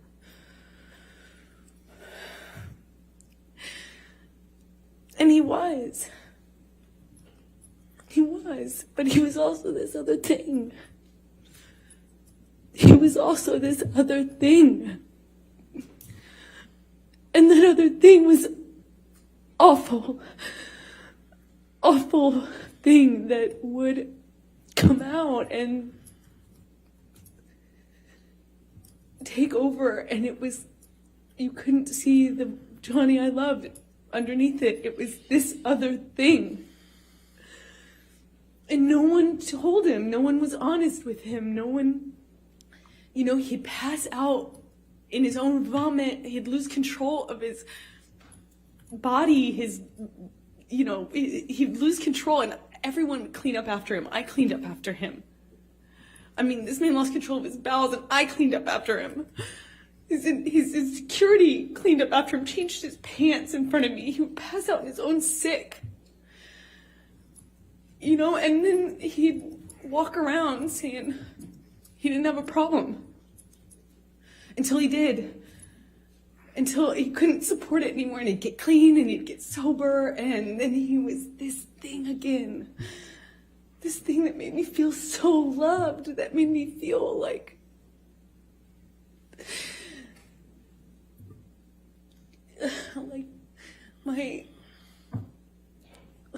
And he was, but he was also this other thing. He was also this other thing. And that other thing was awful thing that would come out and take over, and it was, you couldn't see the Johnny I loved underneath it. It was this other thing. And no one told him, no one was honest with him, no one, he'd pass out in his own vomit, he'd lose control of his body, he'd lose control, and everyone would clean up after him. I cleaned up after him. I mean, this man lost control of his bowels, and I cleaned up after him. His security cleaned up after him, changed his pants in front of me. He would pass out in his own sick. And then he'd walk around saying he didn't have a problem. Until he did. until he couldn't support it anymore, and he'd get clean and he'd get sober, and then he was this thing again. This thing that made me feel so loved, that made me feel like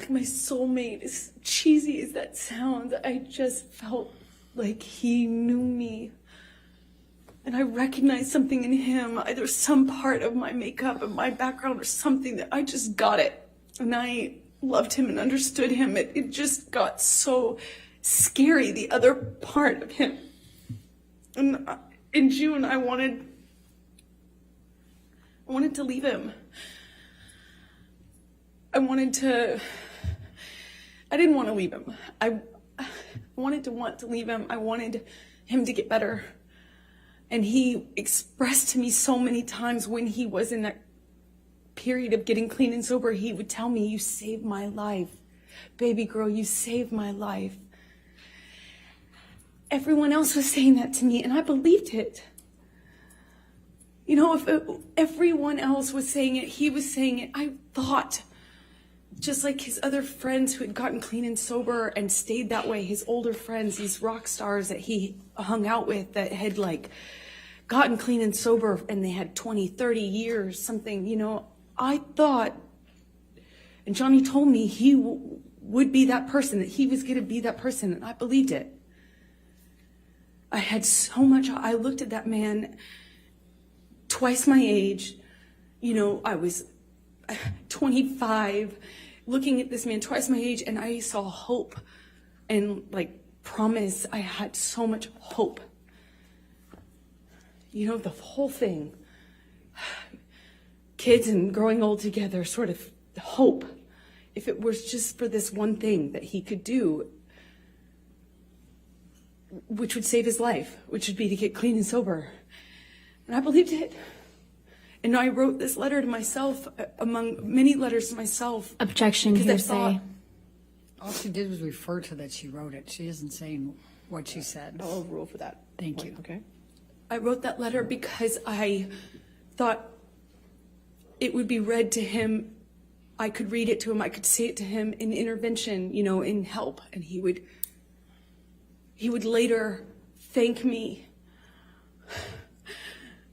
my soulmate, as cheesy as that sounds. I just felt like he knew me. And I recognized something in him, either some part of my makeup and my background or something, that I just got it. And I loved him and understood him. It just got so scary, the other part of him. And in June, I wanted to leave him. I didn't want to leave him. I wanted to leave him. I wanted him to get better. And he expressed to me so many times when he was in that period of getting clean and sober, he would tell me, "You saved my life. Baby girl, you saved my life." Everyone else was saying that to me, and I believed it. You know, if everyone else was saying it, he was saying it. I thought, just like his other friends who had gotten clean and sober and stayed that way, his older friends, these rock stars that he hung out with that had like gotten clean and sober and they had 20, 30 years, something, you know, I thought, and Johnny told me he would be that person, that he was going to be that person, and I believed it. I had so much, I looked at that man twice my age, you know, I was 25, looking at this man twice my age, and I saw hope and like promise. I had so much hope. You know, the whole thing, kids and growing old together, sort of hope. If it was just for this one thing that he could do, which would save his life, which would be to get clean and sober. And I believed it. And I wrote this letter to myself, among many letters to myself. Objection, because I hearsay. thought, All she did was refer to that she wrote it. She isn't saying what she said. I'll overrule for that. Thank you. Okay. I wrote that letter because I thought it would be read to him. I could read it to him. I could say it to him in intervention, you know, in help. And he would later thank me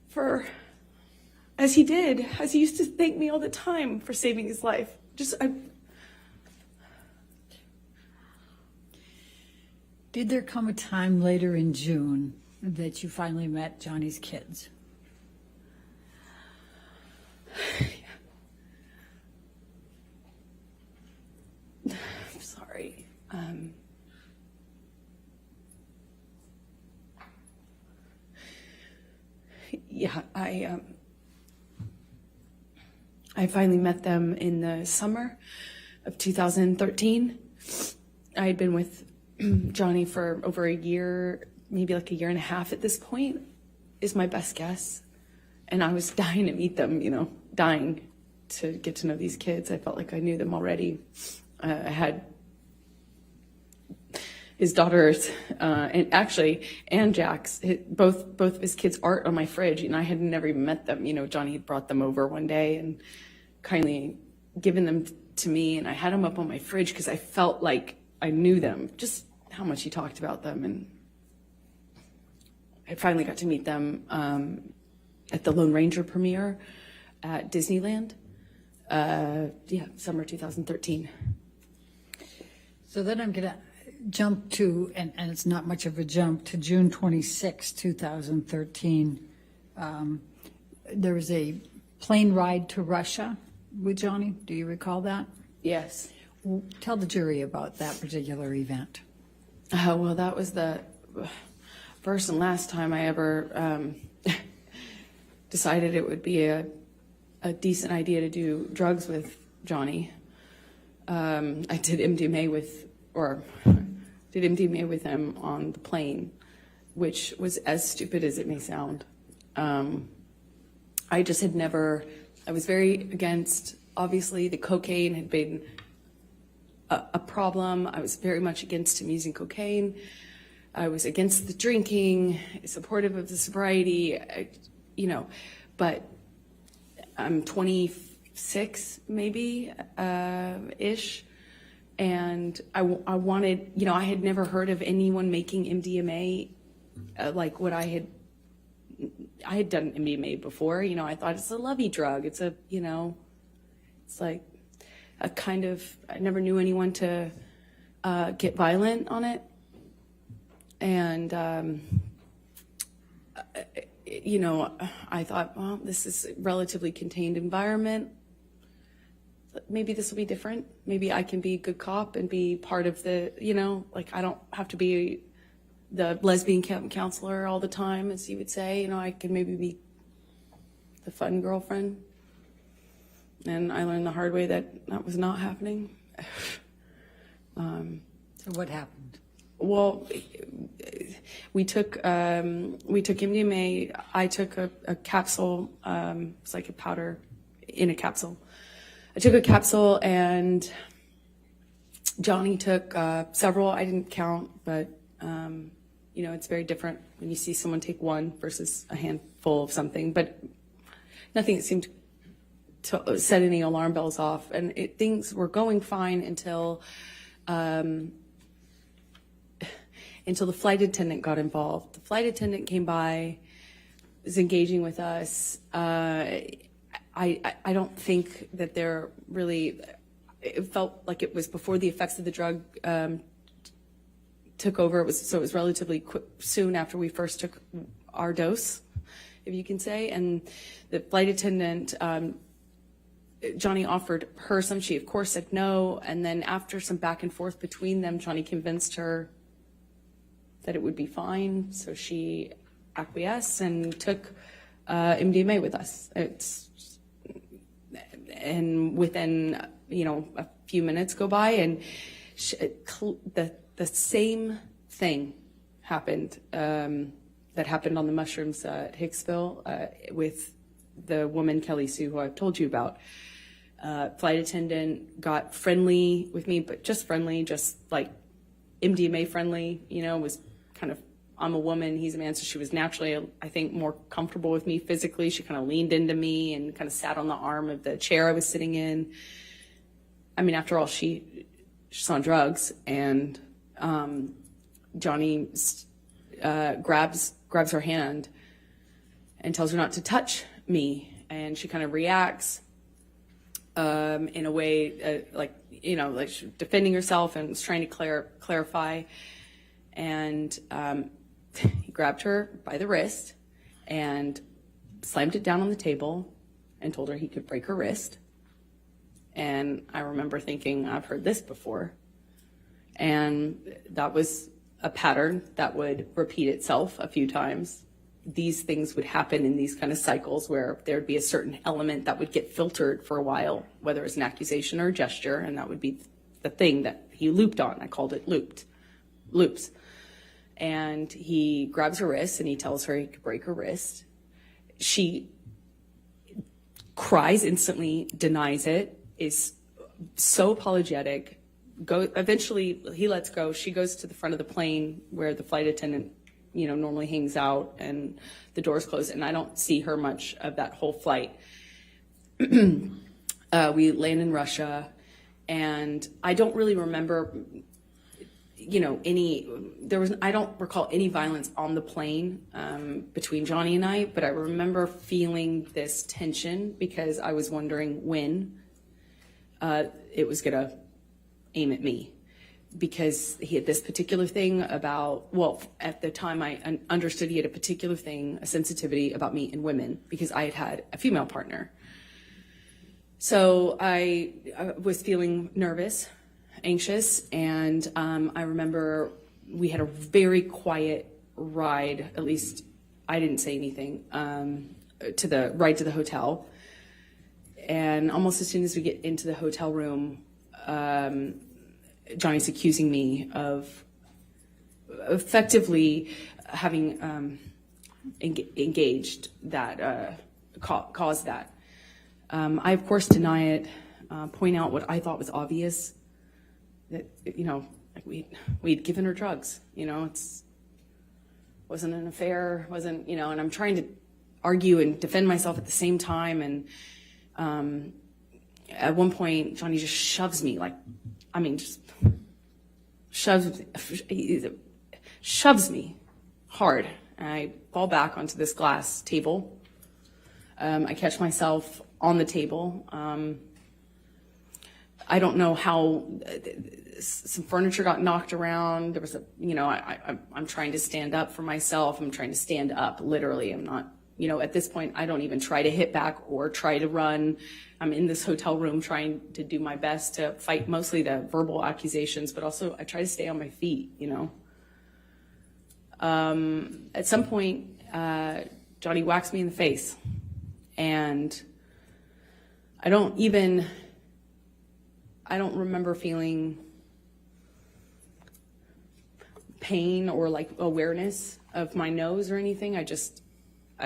for, as he did, as he used to thank me all the time for saving his life. Did there come a time later in June that you finally met Johnny's kids? I'm sorry. Yeah, I finally met them in the summer of 2013. I had been with Johnny for over a year, maybe like a year and a half at this point, is my best guess. And I was dying to meet them, you know, dying to get to know these kids. I felt like I knew them already. I had his daughters, and Jack's, both of his kids' art on my fridge, and I had never even met them. You know, Johnny had brought them over one day and kindly given them to me, and I had them up on my fridge because I felt like I knew them, just how much he talked about them. And I finally got to meet them at the Lone Ranger premiere at Disneyland, summer 2013. So then I'm going to jump to, and it's not much of a jump, to June 26, 2013. There was a plane ride to Russia with Johnny. Do you recall that? Yes. Tell the jury about that particular event. Well, that was the first and last time I ever decided it would be a decent idea to do drugs with Johnny. I did MDMA with him on the plane, which was as stupid as it may sound. I just had never, I was very against, obviously the cocaine had been a problem. I was very much against him using cocaine. I was against the drinking, supportive of the sobriety, but I'm 26 maybe, ish. And I wanted, I had never heard of anyone making MDMA like what I had done MDMA before. I thought it's a lovey drug. It's a, it's like a kind of, I never knew anyone to get violent on it. And, I thought, well, this is a relatively contained environment. Maybe this will be different. Maybe I can be a good cop and be part of the, I don't have to be the lesbian counselor all the time, as you would say. I can maybe be the fun girlfriend. And I learned the hard way that was not happening. So what happened? Well, we took MDMA. I took a capsule. It's like a powder in a capsule. I took a capsule, and Johnny took several. I didn't count, but it's very different when you see someone take one versus a handful of something. But nothing that seemed to set any alarm bells off, and things were going fine until the flight attendant got involved. The flight attendant came by, was engaging with us. I don't think that they're really, it felt like it was before the effects of the drug took over. It was relatively quick, soon after we first took our dose, if you can say. And the flight attendant, Johnny offered her some. She, of course, said no. And then after some back and forth between them, Johnny convinced her that it would be fine. So she acquiesced and took MDMA with us. And within, a few minutes go by, and the same thing happened that happened on the mushrooms at Hicksville with the woman, Kelly Sue, who I've told you about. Flight attendant got friendly with me, but just friendly, just like MDMA friendly, was kind of, I'm a woman, he's a man, so she was naturally, I think, more comfortable with me physically. She kind of leaned into me and kind of sat on the arm of the chair I was sitting in. I mean, after all, she's on drugs, and Johnny grabs her hand and tells her not to touch me, and she kind of reacts in a way like she's defending herself and was trying to clarify. And he grabbed her by the wrist and slammed it down on the table and told her he could break her wrist. And I remember thinking, I've heard this before. And that was a pattern that would repeat itself a few times. These things would happen in these kind of cycles where there'd be a certain element that would get filtered for a while, whether it's an accusation or a gesture, and that would be the thing that he looped on. I called it loops. And he grabs her wrist and he tells her he could break her wrist. She cries instantly, denies it, is so apologetic. Eventually he lets go. She goes to the front of the plane where the flight attendant, normally hangs out, and the doors close, and I don't see her much of that whole flight. We land in Russia, and I don't really remember I don't recall any violence on the plane between Johnny and I, but I remember feeling this tension because I was wondering when it was going to aim at me, because he had this particular thing about, at the time I understood he had a particular thing, a sensitivity about me and women, because I had a female partner. So I was feeling nervous, anxious, and I remember we had a very quiet ride, at least I didn't say anything, to the hotel. And almost as soon as we get into the hotel room, Johnny's accusing me of effectively having engaged that, caused that. I, of course, deny it, point out what I thought was obvious, that, we'd given her drugs, wasn't an affair, and I'm trying to argue and defend myself at the same time. And At one point, Johnny just shoves me, just shoves me hard. And I fall back onto this glass table. I catch myself on the table. I don't know how some furniture got knocked around. There was I'm trying to stand up for myself. I'm trying to stand up, literally. I'm not, at this point, I don't even try to hit back or try to run. I'm in this hotel room trying to do my best to fight mostly the verbal accusations, but also I try to stay on my feet, At some point, Johnny whacks me in the face, and I don't remember feeling pain or awareness of my nose or anything. I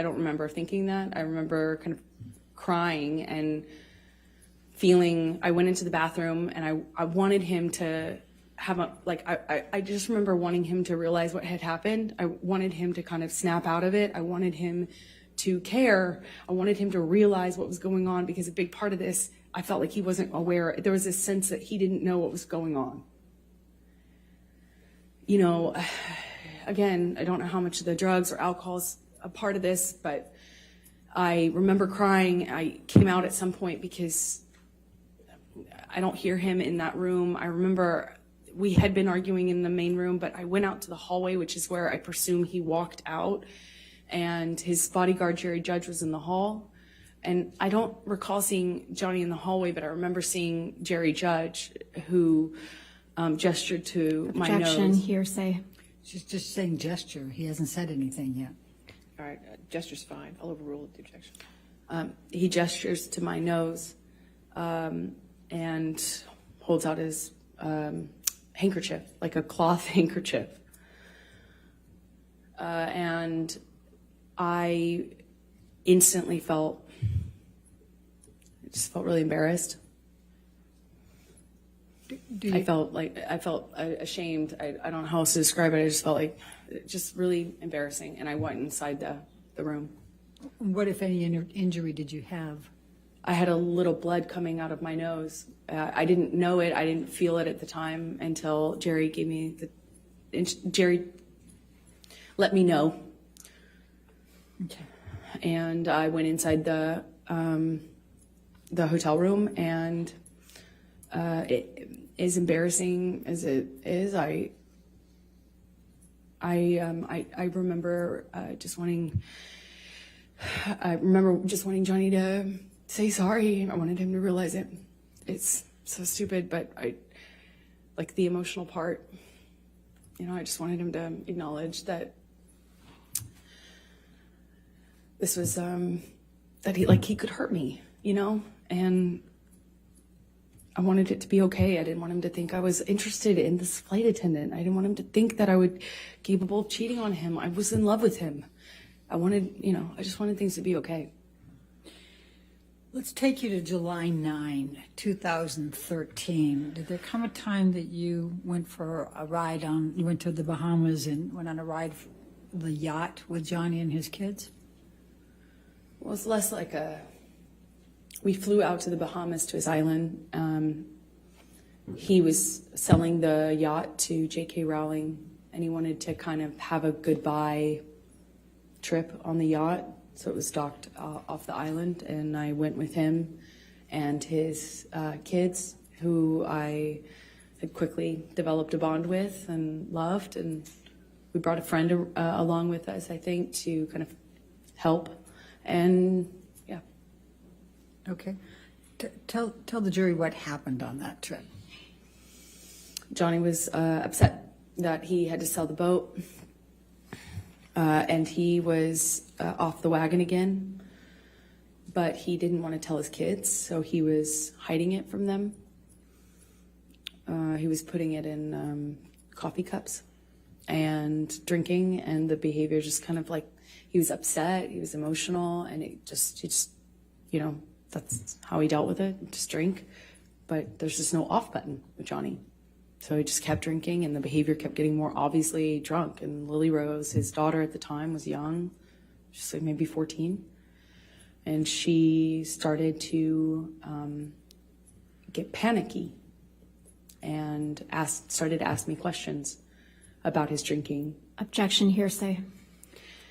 don't remember thinking that. I remember kind of crying and feeling. I went into the bathroom and I wanted him to have I just remember wanting him to realize what had happened. I wanted him to kind of snap out of it. I wanted him to care. I wanted him to realize what was going on, because a big part of this, I felt like he wasn't aware. There was this sense that he didn't know what was going on. Again, I don't know how much of the drugs or alcohol is a part of this, but I remember crying. I came out at some point because I don't hear him in that room. I remember we had been arguing in the main room, but I went out to the hallway, which is where I presume he walked out, and his bodyguard, Jerry Judge, was in the hall. And I don't recall seeing Johnny in the hallway, but I remember seeing Jerry Judge, who gestured to my nose. Objection, hearsay. She's just saying gesture. He hasn't said anything yet. All right, gesture's fine. I'll overrule the objection. He gestures to my nose and holds out his handkerchief, like a cloth handkerchief. And I instantly felt really embarrassed. I felt ashamed. I don't know how else to describe it. I just felt like just really embarrassing. And I went inside the room. What, if any, injury did you have? I had a little blood coming out of my nose. I didn't know it. I didn't feel it at the time until Jerry Jerry let me know. Okay. And I went inside the hotel room, and it, as embarrassing as it is, I remember just wanting Johnny to say sorry. I wanted him to realize it. It's so stupid, but the emotional part, I just wanted him to acknowledge that this was, that he could hurt me, and I wanted it to be okay. I didn't want him to think I was interested in this flight attendant. I didn't want him to think that I would be capable of cheating on him. I was in love with him. I just wanted things to be okay. Let's take you to July 9, 2013. Did there come a time that you went for a ride you went to the Bahamas and went on a ride for the yacht with Johnny and his kids? Well, it's less like we flew out to the Bahamas to his island. He was selling the yacht to J.K. Rowling, and he wanted to kind of have a goodbye trip on the yacht. So it was docked off the island, and I went with him and his kids, who I had quickly developed a bond with and loved. And we brought a friend along with us, I think, to kind of help. And yeah. Okay. Tell the jury what happened on that trip. Johnny was upset that he had to sell the boat. And he was off the wagon again, but he didn't want to tell his kids, so he was hiding it from them. He was putting it in coffee cups and drinking, and the behavior just kind of he was upset, he was emotional, and he just that's how he dealt with it, just drink. But there's just no off button with Johnny. So he just kept drinking, and the behavior kept getting more obviously drunk. And Lily Rose, his daughter at the time, was young, just maybe 14. And she started to get panicky and started to ask me questions about his drinking. Objection, hearsay.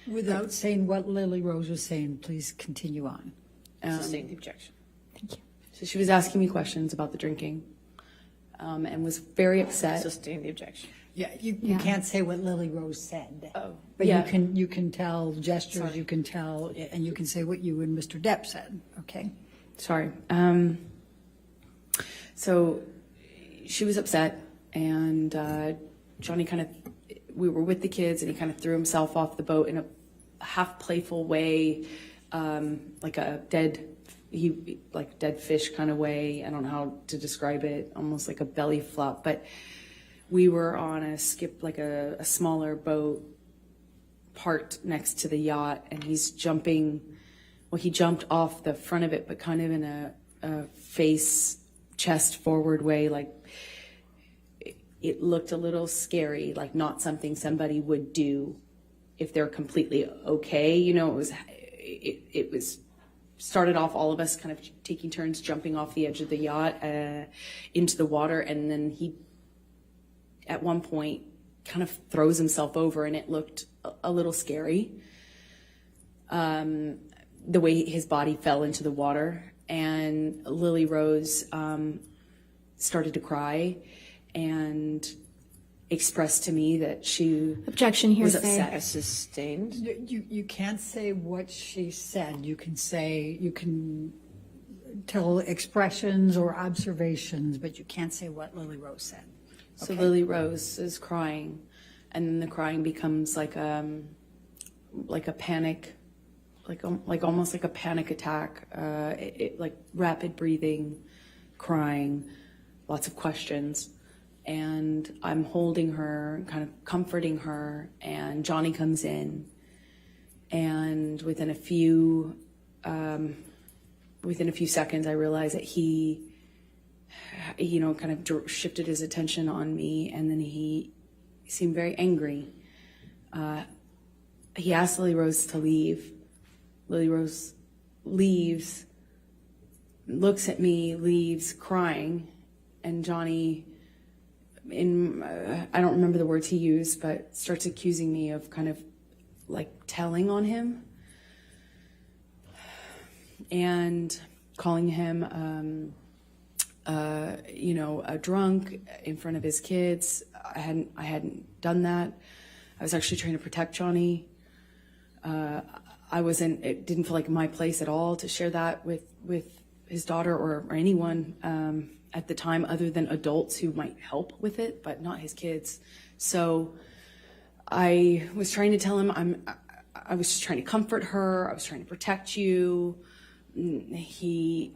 Without saying what Lily Rose was saying, please continue on. Sustain the objection. Thank you. So she was asking me questions about the drinking, and was very upset. Sustain the objection. Yeah, you can't say what Lily Rose said. Oh, But yeah. you can tell gestures, Sorry. you can tell, and you can say what you and Mr. Depp said, okay? Sorry. So she was upset, and Johnny we were with the kids, and he kind of threw himself off the boat in a half playful way, like a dead fish kind of way. I don't know how to describe it, almost like a belly flop. But we were on a skip, like a smaller boat parked next to the yacht, and he's jumping. Well, he jumped off the front of it, but kind of in a face, chest forward way, like it looked a little scary, like not something somebody would do if they're completely okay. You know, it was started off all of us kind of taking turns jumping off the edge of the yacht into the water, and then he at one point kind of throws himself over, and it looked a little scary, the way his body fell into the water. And Lily Rose started to cry and expressed to me that she Objection, was hearsay. upset. Sustained. You can't say what she said. You can tell expressions or observations, but you can't say what Lily Rose said. So Lily Rose is crying, and then the crying becomes like a panic, like almost like a panic attack, like rapid breathing, crying, lots of questions. And I'm holding her, kind of comforting her, and Johnny comes in, and within a few seconds, I realized that he, kind of shifted his attention on me, and then he seemed very angry. He asked Lily Rose to leave. Lily Rose leaves, looks at me, leaves, crying, and Johnny, I don't remember the words he used, but starts accusing me of kind of like telling on him and calling him, a drunk in front of his kids. I hadn't done that. I was actually trying to protect Johnny. It didn't feel like my place at all to share that with his daughter or anyone at the time, other than adults who might help with it, but not his kids. So I was trying to tell him I was just trying to comfort her. I was trying to protect you. He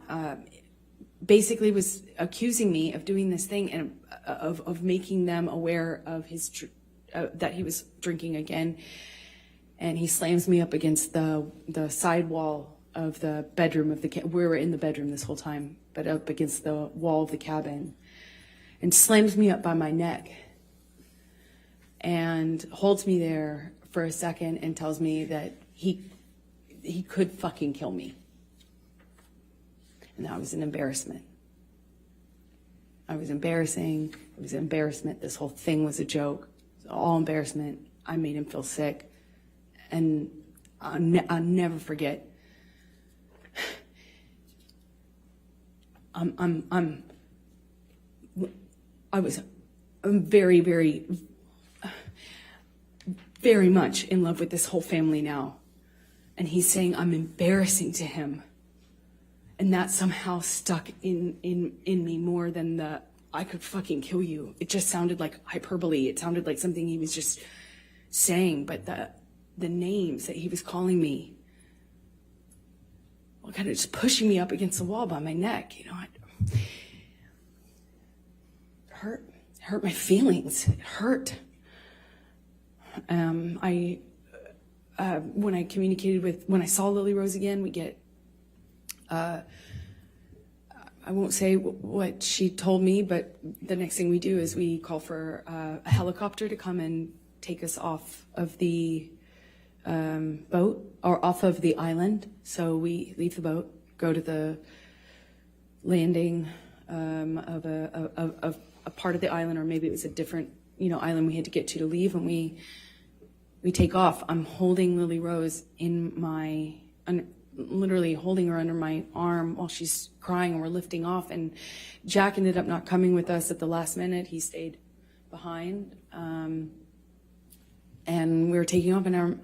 basically was accusing me of doing this thing and of making them aware of his that he was drinking again. And he slams me up against the side wall of the bedroom of the we were in the bedroom this whole time, but up against the wall of the cabin, and slams me up by my neck and holds me there for a second and tells me that he could fucking kill me. And that was an embarrassment. I was embarrassing. It was embarrassment. This whole thing was a joke. It was all embarrassment. I made him feel sick. And I'll never forget. I'm very, very, very much in love with this whole family now. And he's saying I'm embarrassing to him. And that somehow stuck in me more than I could fucking kill you. It just sounded like hyperbole. It sounded like something he was just saying, but the names that he was calling me, well, kind of just pushing me up against the wall by my neck, it hurt my feelings. It hurt. When I saw Lily Rose again, we get, I won't say what she told me, but the next thing we do is we call for a helicopter to come and take us off of the boat or off of the island. So we leave the boat, go to the landing of a part of the island, or maybe it was a different, island we had to get to leave, and we take off. I'm holding Lily Rose literally holding her under my arm while she's crying, and we're lifting off. And Jack ended up not coming with us at the last minute. He stayed behind. And we were taking off, and I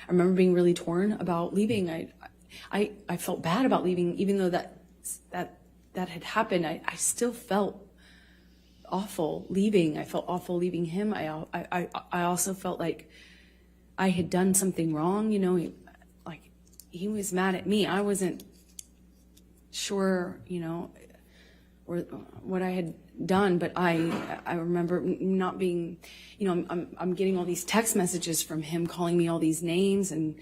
remember being really torn about leaving. I felt bad about leaving, even though that had happened. I still felt awful leaving. I felt awful leaving him. I also felt like I had done something wrong. He was mad at me. I wasn't sure, or what I had done, but I remember not being, I'm getting all these text messages from him calling me all these names, and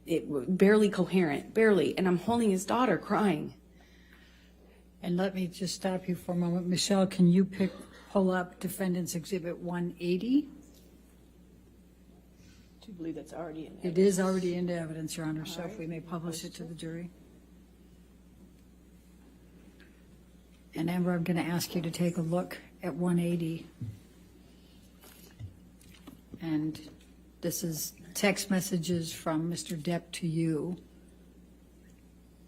it barely coherent, barely. And I'm holding his daughter crying. And let me just stop you for a moment. Michelle, can you pull up Defendant's Exhibit 180? Do you believe that's already in there? It is already into evidence, Your Honor, so if we may publish it to the jury. And Amber, I'm going to ask you to take a look at 180. And this is text messages from Mr. Depp to you.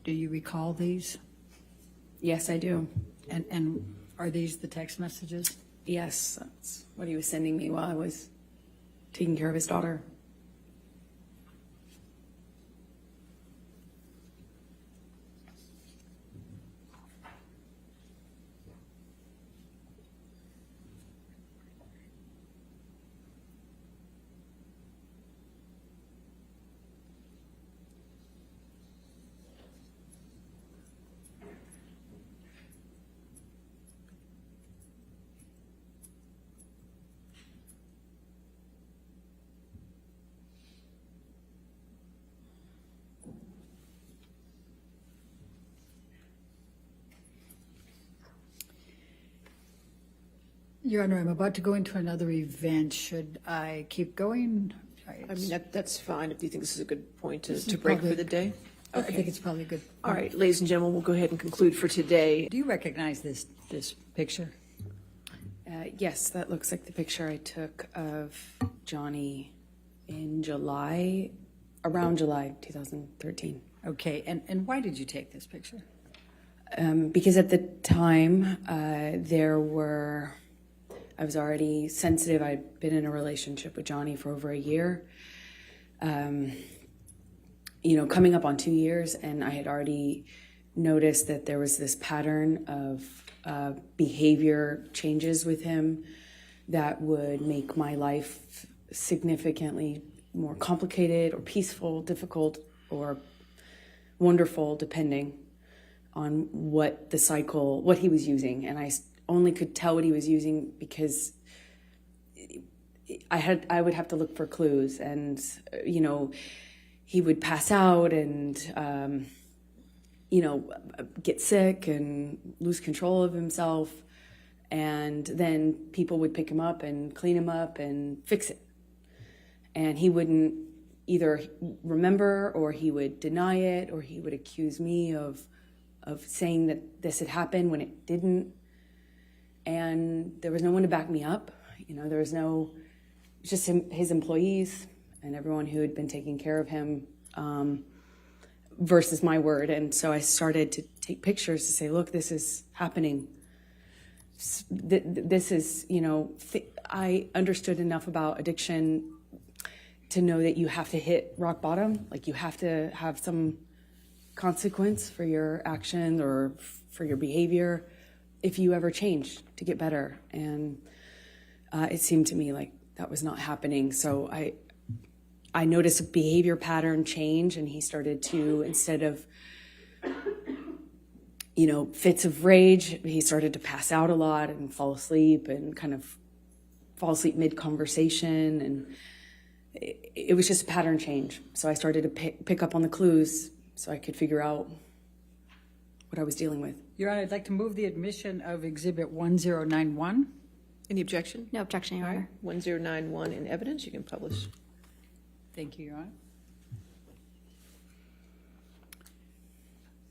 Do you recall these? Yes, I do. And are these the text messages? Yes, that's what he was sending me while I was taking care of his daughter. Your Honor, I'm about to go into another event. Should I keep going? I mean, that's fine if you think this is a good point to is break probably- for the day. I think it's probably good. All right, ladies and gentlemen, we'll go ahead and conclude for today. Do you recognize this picture? Yes, that looks like the picture I took of Johnny in around July 2013. Okay, and why did you take this picture? Because at the time, I was already sensitive. I'd been in a relationship with Johnny for over a year, coming up on 2 years, and I had already noticed that there was this pattern of behavior changes with him that would make my life significantly more complicated or peaceful, difficult, or wonderful, depending on what he was using. And I only could tell what he was using because I would have to look for clues, and he would pass out and get sick and lose control of himself, and then people would pick him up and clean him up and fix it, and he wouldn't either remember, or he would deny it, or he would accuse me of saying that this had happened when it didn't. And there was no one to back me up. There was just his employees and everyone who had been taking care of him versus my word. And so I started to take pictures to say, look, this is happening. This is, I understood enough about addiction to know that you have to hit rock bottom. Like, you have to have some consequence for your actions or for your behavior if you ever change to get better. And it seemed to me like that was not happening. So I noticed a behavior pattern change, and he started to, instead of, fits of rage, he started to pass out a lot and fall asleep, and kind of fall asleep mid-conversation. And it was just a pattern change. So I started to pick up on the clues so I could figure out what I was dealing with. Your Honor, I'd like to move the admission of Exhibit 1091. Any objection? No objection, Your Honor. 1091 in evidence, you can publish. Thank you, Your Honor.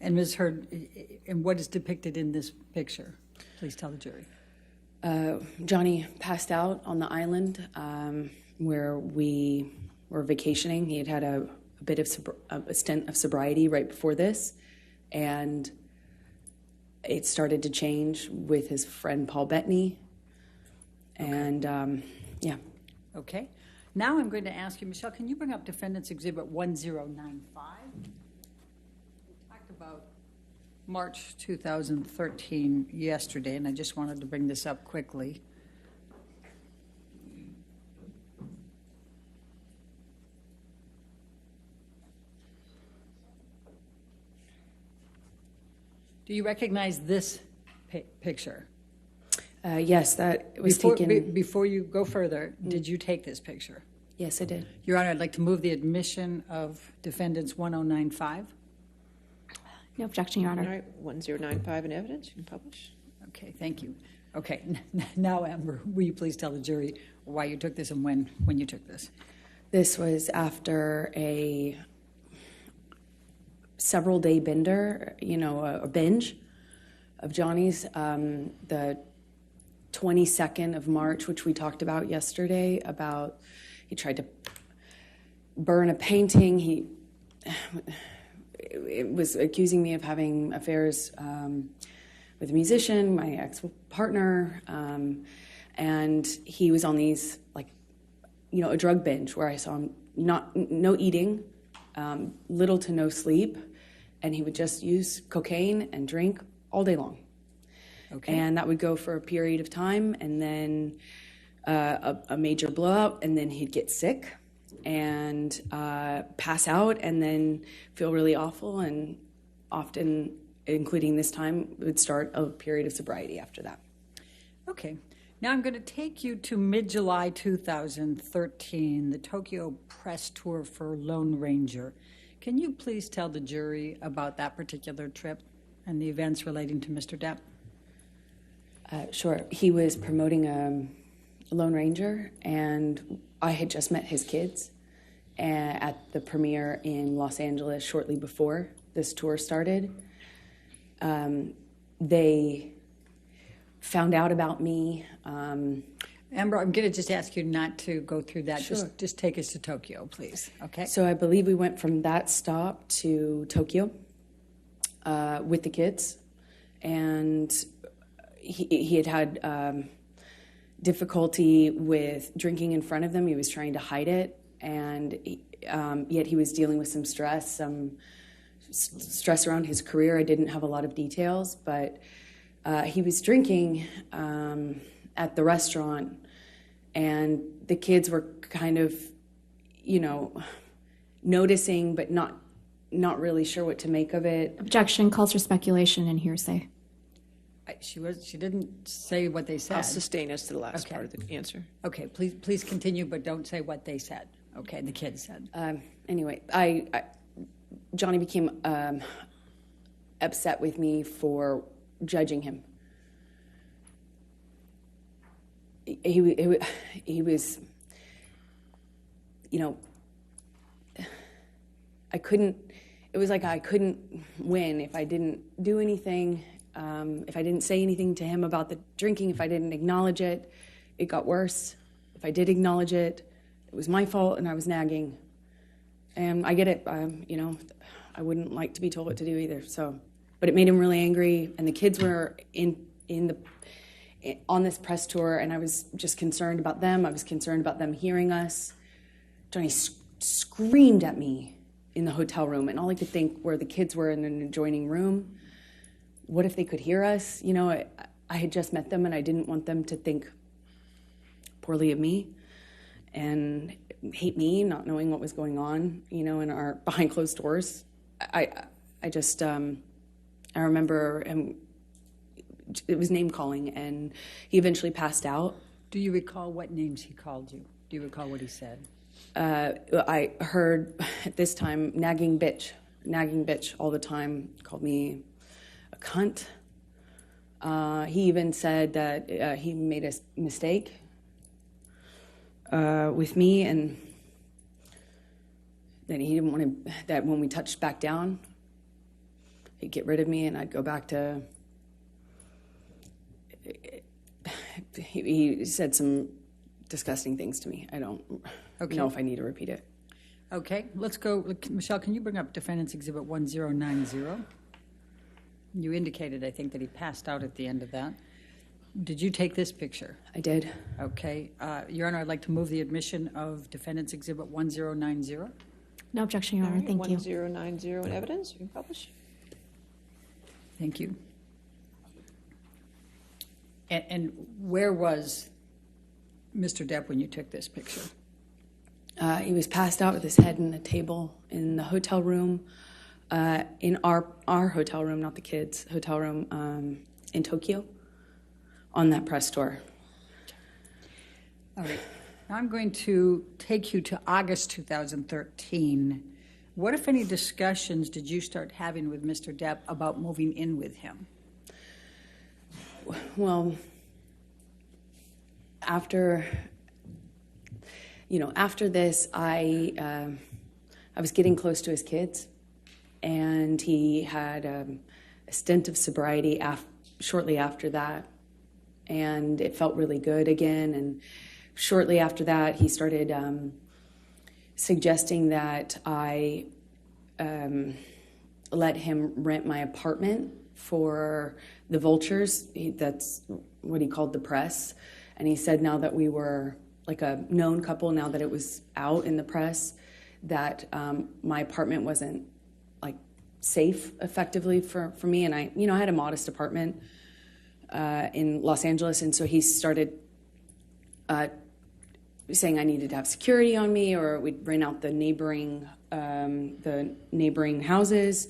And Ms. Heard, and what is depicted in this picture? Please tell the jury. Johnny passed out on the island where we were vacationing. He had had a bit of a stint of sobriety right before this, and it started to change with his friend Paul Bettany. And yeah. Okay. Now I'm going to ask you, Michelle, can you bring up Defendant's Exhibit 1095? We talked about March 2013 yesterday, and I just wanted to bring this up quickly. Do you recognize this picture? Yes, that was taken. Before you go further, did you take this picture? Yes, I did. Your Honor, I'd like to move the admission of Defendants 1095. No objection, Your All Honor. right, 1095 in evidence, you can publish. Okay, thank you. Okay, now, Amber, will you please tell the jury why you took this and when you took this? This was after a several-day bender, a binge of Johnny's. The 22nd of March, which we talked about yesterday, about he tried to burn a painting. It was accusing me of having affairs with a musician, my ex-partner, and he was on these, a drug binge where I saw him no eating, little to no sleep, and he would just use cocaine and drink all day long. Okay. And that would go for a period of time, and then a major blowout, and then he'd get sick and pass out, and then feel really awful, and often, including this time, would start a period of sobriety after that. Okay. Now I'm going to take you to mid-July 2013, the Tokyo press tour for Lone Ranger. Can you please tell the jury about that particular trip and the events relating to Mr. Depp? Sure. He was promoting Lone Ranger, and I had just met his kids at the premiere in Los Angeles shortly before this tour started. They found out about me. Amber, I'm going to just ask you not to go through that. Sure. Just take us to Tokyo, please. Okay. So I believe we went from that stop to Tokyo with the kids, and he had difficulty with drinking in front of them. He was trying to hide it, and yet he was dealing with some stress around his career. I didn't have a lot of details, but he was drinking at the restaurant, and the kids were kind of, noticing, but not really sure what to make of it. Objection calls for speculation and hearsay. She didn't say what they said. I'll sustain us to the last part of the answer. Okay, please continue, but don't say what they said. Okay, the kids said. Anyway, Johnny became upset with me for judging him. He was, I couldn't. It was like I couldn't win if I didn't do anything. If I didn't say anything to him about the drinking, if I didn't acknowledge it, it got worse. If I did acknowledge it, it was my fault, and I was nagging. And I get it. I wouldn't like to be told what to do either. So, but it made him really angry, and the kids were on this press tour, and I was just concerned about them. I was concerned about them hearing us. Johnny screamed at me in the hotel room, and all I could think were the kids were in an adjoining room. What if they could hear us? I had just met them, and I didn't want them to think poorly of me and hate me, not knowing what was going on, in our behind closed doors. I remember him, it was name calling, and he eventually passed out. Do you recall what names he called you? Do you recall what he said? I heard at this time, nagging bitch all the time, called me a cunt. He even said that he made a mistake with me, and that he didn't want to, that when we touched back down, he'd get rid of me and I'd go back to, he said some disgusting things to me. I don't know if I need to repeat it. Okay, let's go. Michelle, can you bring up Defendant's Exhibit 1090? You indicated, I think, that he passed out at the end of that. Did you take this picture? I did. Okay. Your Honor, I'd like to move the admission of Defendant's Exhibit 1090. No objection, Your Honor. Thank you. 1090 in evidence. You can publish. Thank you. And where was Mr. Depp when you took this picture? He was passed out with his head in a table in the hotel room, in our hotel room, not the kids' hotel room, in Tokyo, on that press tour. All right. Now I'm going to take you to August 2013. What, if any, discussions did you start having with Mr. Depp about moving in with him? Well, after this, I was getting close to his kids, and he had a stint of sobriety shortly after that, and it felt really good again. And shortly after that, he started suggesting that I let him rent my apartment for the vultures. That's what he called the press. And he said now that we were like a known couple, now that it was out in the press, that my apartment wasn't like safe effectively for me. And I had a modest apartment in Los Angeles. And so he started saying I needed to have security on me, or we'd rent out the neighboring houses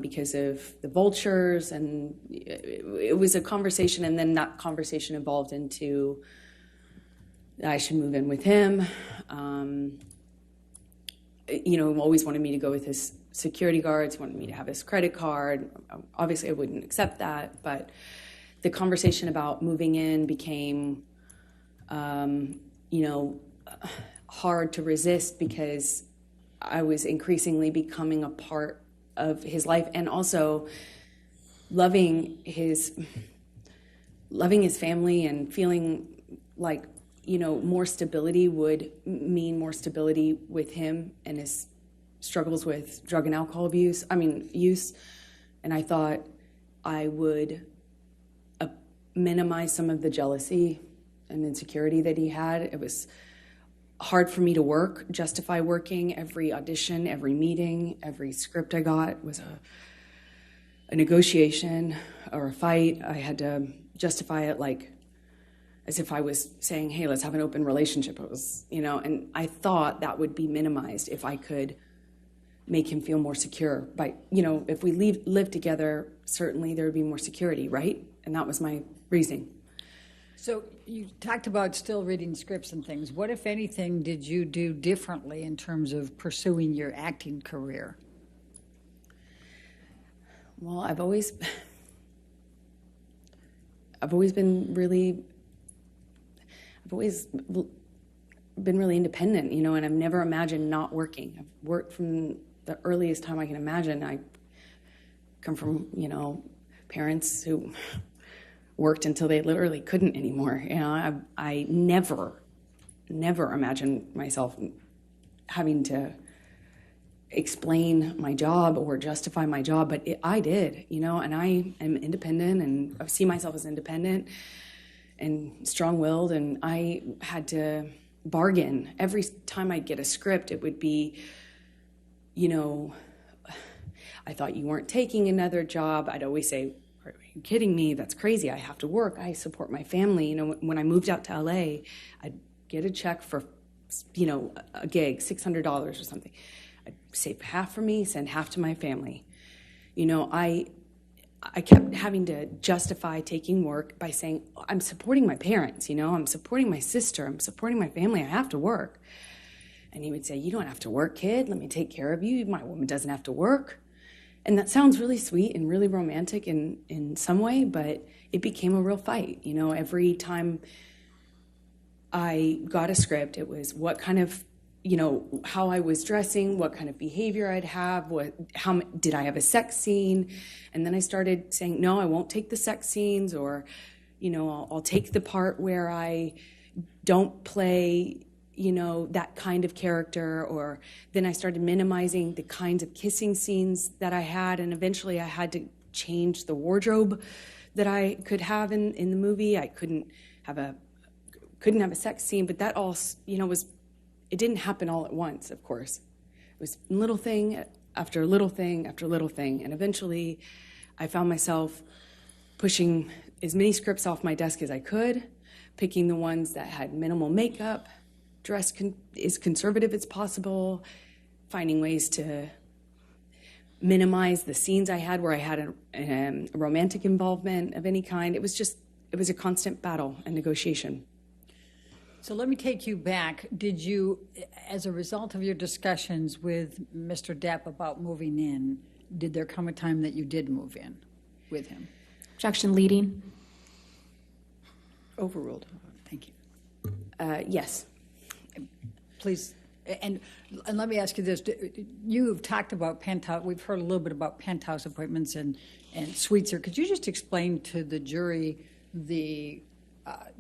because of the vultures. And it was a conversation, and then that conversation evolved into I should move in with him. Always wanted me to go with his security guards, wanted me to have his credit card. Obviously, I wouldn't accept that, but the conversation about moving in became, hard to resist because I was increasingly becoming a part of his life, and also loving his family and feeling like, more stability would mean more stability with him and his struggles with drug and alcohol use. And I thought I would minimize some of the jealousy and insecurity that he had. It was hard for me to justify working. Every audition, every meeting, every script I got was a negotiation or a fight. I had to justify it like as if I was saying, hey, let's have an open relationship. It was, and I thought that would be minimized if I could make him feel more secure. By, if we live together, certainly there would be more security, right? And that was my reasoning. So you talked about still reading scripts and things. What, if anything, did you do differently in terms of pursuing your acting career? Well, I've always been really independent, and I've never imagined not working. I've worked from the earliest time I can imagine. I come from, parents who worked until they literally couldn't anymore. I never imagined myself having to explain my job or justify my job, but I did, and I am independent, and I see myself as independent and strong-willed, and I had to bargain. Every time I'd get a script, it would be, I thought you weren't taking another job. I'd always say, are you kidding me? That's crazy. I have to work. I support my family. When I moved out to LA, I'd get a check for, a gig, $600 or something. I'd save half for me, send half to my family. I kept having to justify taking work by saying, I'm supporting my parents, I'm supporting my sister, I'm supporting my family, I have to work. And he would say, you don't have to work, kid, let me take care of you, my woman doesn't have to work. And that sounds really sweet and really romantic in some way, but it became a real fight. Every time I got a script, it was, what kind of how I was dressing, what kind of behavior I'd have, how did I have a sex scene? And then I started saying, no, I won't take the sex scenes, or, I'll take the part where I don't play, that kind of character. Or then I started minimizing the kinds of kissing scenes that I had. And eventually I had to change the wardrobe that I could have in the movie. I couldn't have a sex scene, but that all, it didn't happen all at once, of course. It was little thing after little thing after little thing. And eventually I found myself pushing as many scripts off my desk as I could, picking the ones that had minimal makeup, dressed as conservative as possible, finding ways to minimize the scenes I had where I had a romantic involvement of any kind. It was a constant battle and negotiation. So let me take you back. Did you, as a result of your discussions with Mr. Depp about moving in, did there come a time that you did move in with him? Objection leading. Overruled. Thank you. Yes. Please, and let me ask you this. You've talked about penthouse, we've heard a little bit about penthouse appointments and suites here. Could you just explain to the jury the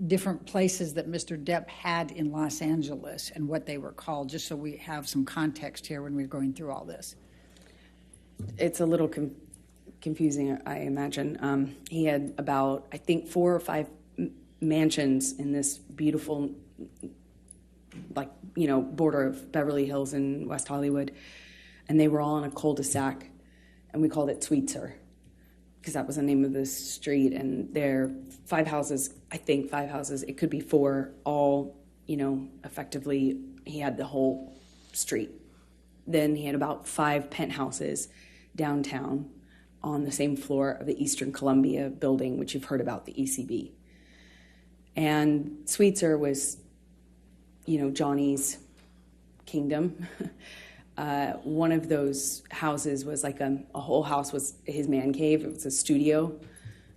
different places that Mr. Depp had in Los Angeles and what they were called, just so we have some context here when we're going through all this? It's a little confusing, I imagine. He had about, I think, 4 or 5 mansions in this beautiful, border of Beverly Hills and West Hollywood, and they were all in a cul-de-sac, and we called it Sweetser, because that was the name of the street. And there are 5 houses, I think 5 houses, it could be 4, all, effectively, he had the whole street. Then he had about 5 penthouses downtown on the same floor of the Eastern Columbia building, which you've heard about, the ECB. And Sweetser was, Johnny's kingdom. One of those houses was like a whole house was his man cave. It was a studio,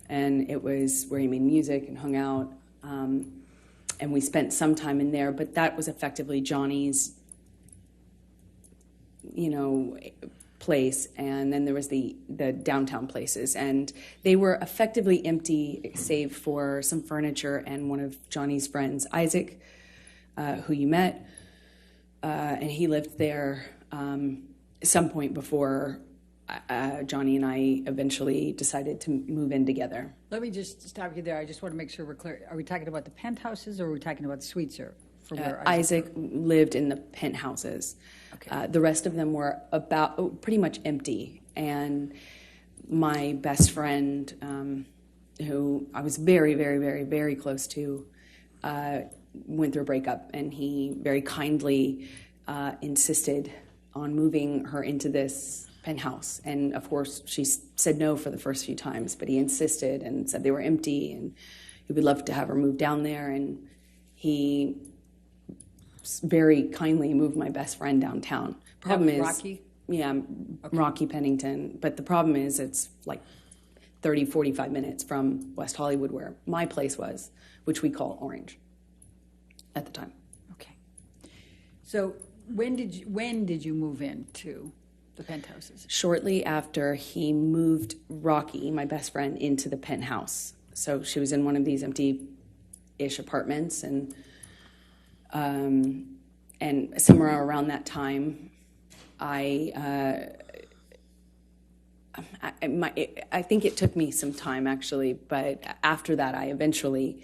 and it was where he made music and hung out. And we spent some time in there, but that was effectively Johnny's, place. And then there was the downtown places, and they were effectively empty save for some furniture and one of Johnny's friends, Isaac, who you met, and he lived there at some point before Johnny and I eventually decided to move in together. Let me just stop you there. I just want to make sure we're clear. Are we talking about the penthouses, or are we talking about the Sweetser? Isaac lived in the penthouses. Okay. The rest of them were pretty much empty. And my best friend, who I was very, very, very, very close to, went through a breakup, and he very kindly insisted on moving her into this penthouse. And of course, she said no for the first few times, but he insisted and said they were empty, and he would love to have her move down there. And he very kindly moved my best friend downtown. Problem is, Rocky? Yeah, okay. Rocky Pennington. But the problem is it's like 30, 45 minutes from West Hollywood, where my place was, which we call Orange at the time. Okay. So when did you move into the penthouses? Shortly after he moved Rocky, my best friend, into the penthouse. So she was in one of these empty-ish apartments, and somewhere around that time, I think it took me some time, actually, but after that, I eventually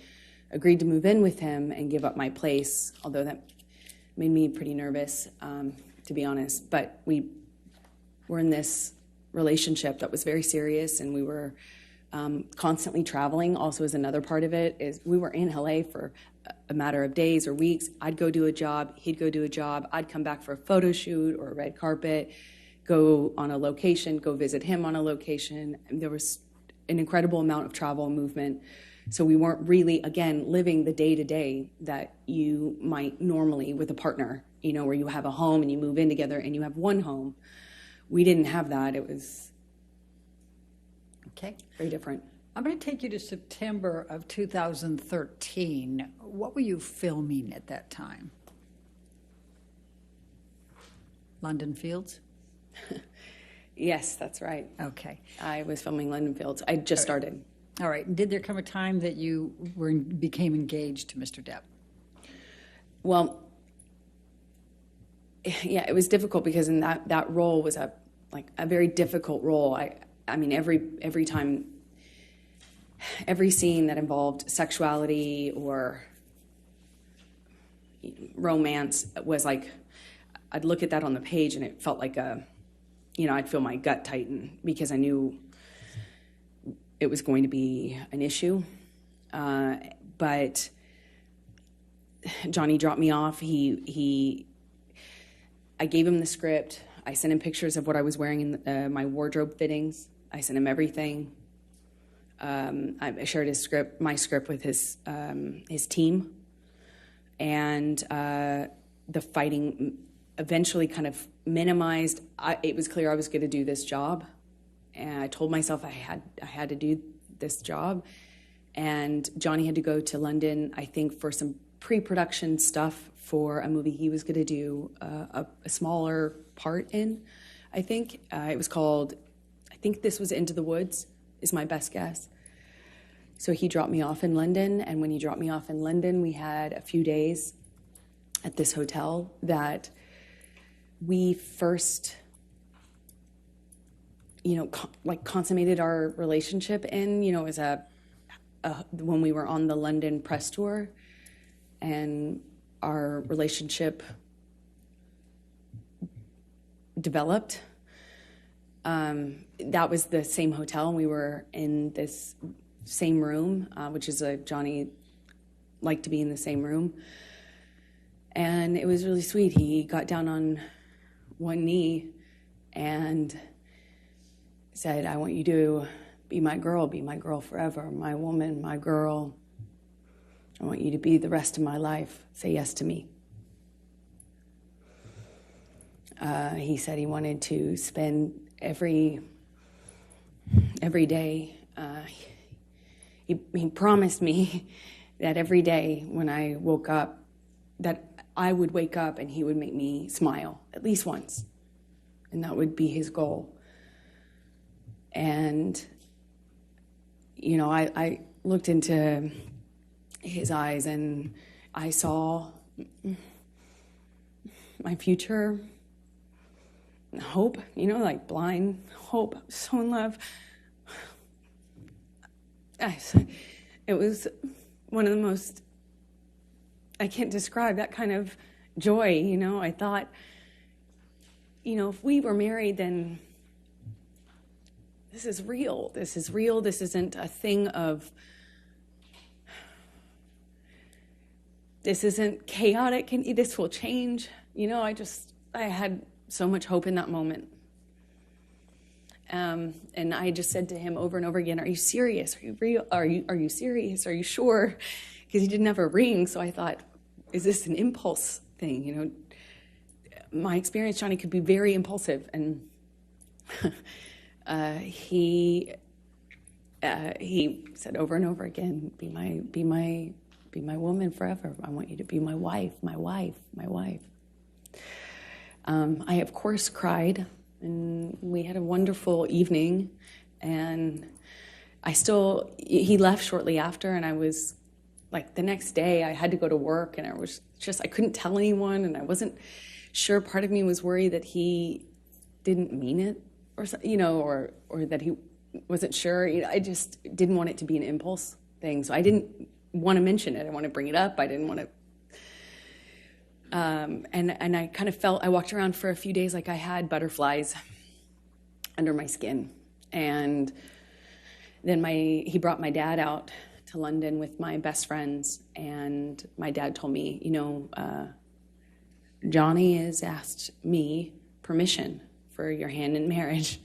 agreed to move in with him and give up my place, although that made me pretty nervous, to be honest. But we were in this relationship that was very serious, and we were constantly traveling. Also, as another part of it, is we were in LA for a matter of days or weeks. I'd go do a job, he'd go do a job, I'd come back for a photo shoot or a red carpet, go on a location, go visit him on a location. And there was an incredible amount of travel and movement. So we weren't really, again, living the day-to-day that you might normally with a partner, where you have a home and you move in together and you have one home. We didn't have that. It was very different. I'm going to take you to September of 2013. What were you filming at that time? London Fields? Yes, that's right. Okay. I was filming London Fields. I just started. All right. And did there come a time that you became engaged to Mr. Depp? Well, yeah, it was difficult because in that role was a very difficult role. I mean every time, every scene that involved sexuality or romance was like, I'd look at that on the page and it felt like I'd feel my gut tighten because I knew it was going to be an issue. But Johnny dropped me off. I gave him the script. I sent him pictures of what I was wearing in my wardrobe fittings. I sent him everything. I shared my script with his team, and the fighting eventually kind of minimized. It was clear I was going to do this job, and I told myself I had to do this job. And Johnny had to go to London, I think, for some pre-production stuff for a movie he was going to do a smaller part in. I think it was called. I think this was Into the Woods, is my best guess. So he dropped me off in London, and when he dropped me off in London, we had a few days at this hotel that we first, consummated our relationship in. It was when we were on the London press tour, and our relationship developed. That was the same hotel, and we were in this same room, which is Johnny liked to be in the same room. And it was really sweet. He got down on one knee and said, "I want you to be my girl forever, my woman, my girl. I want you to be the rest of my life. Say yes to me." He said he wanted to spend every day. He promised me that every day when I woke up, that I would wake up and he would make me smile at least once, and that would be his goal. And I looked into his eyes and I saw my future hope, like blind hope. I was so in love. It was one of the most, I can't describe that kind of joy. I thought, if we were married, then this is real. This is real. This isn't a thing of, this isn't chaotic, and this will change. I had so much hope in that moment. And I just said to him over and over again, "Are you serious? Are you real? Are you serious? Are you sure?" Because he didn't have a ring, so I thought, is this an impulse thing? My experience, Johnny could be very impulsive, and he said over and over again, "Be my woman forever. I want you to be my wife, my wife, my wife." I, of course, cried, and we had a wonderful evening, and he left shortly after, and I was, the next day I had to go to work, and I couldn't tell anyone, and I wasn't sure. Part of me was worried that he didn't mean it, or that he wasn't sure. I just didn't want it to be an impulse thing, so I didn't want to mention it. I didn't want to bring it up. I didn't want to. And I kind of felt, I walked around for a few days like I had butterflies under my skin. And then he brought my dad out to London with my best friends, and my dad told me, Johnny has asked me permission for your hand in marriage.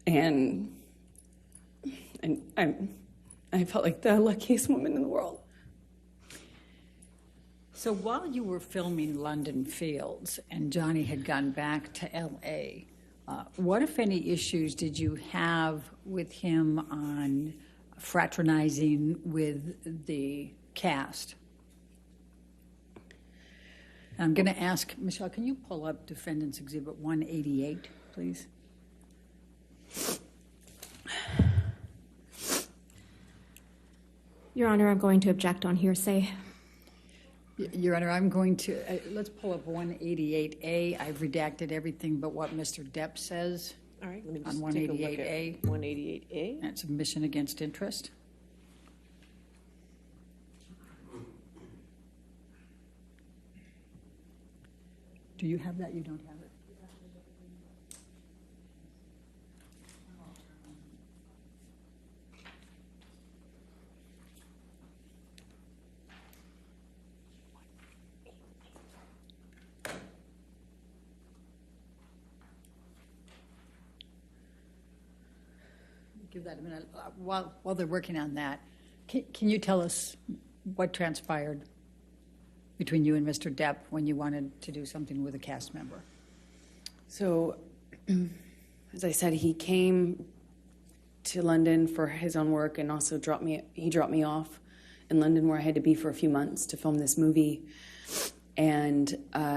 And I felt like the luckiest woman in the world. So while you were filming London Fields and Johnny had gone back to L.A., what, if any, issues did you have with him on fraternizing with the cast? I'm going to ask, Michelle, can you pull up Defendant's Exhibit 188, please? Your Honor, I'm going to object on hearsay. Your Honor, I'm going to, let's pull up 188A. I've redacted everything but what Mr. Depp says. All right, let me On just take a look 188A. at 188A. That's submission against interest. Do you have that? You don't have it? Give that a minute. While they're working on that, can you tell us what transpired between you and Mr. Depp when you wanted to do something with a cast member? So, as I said, he came to London for his own work and also dropped me off in London, where I had to be for a few months to film this movie. And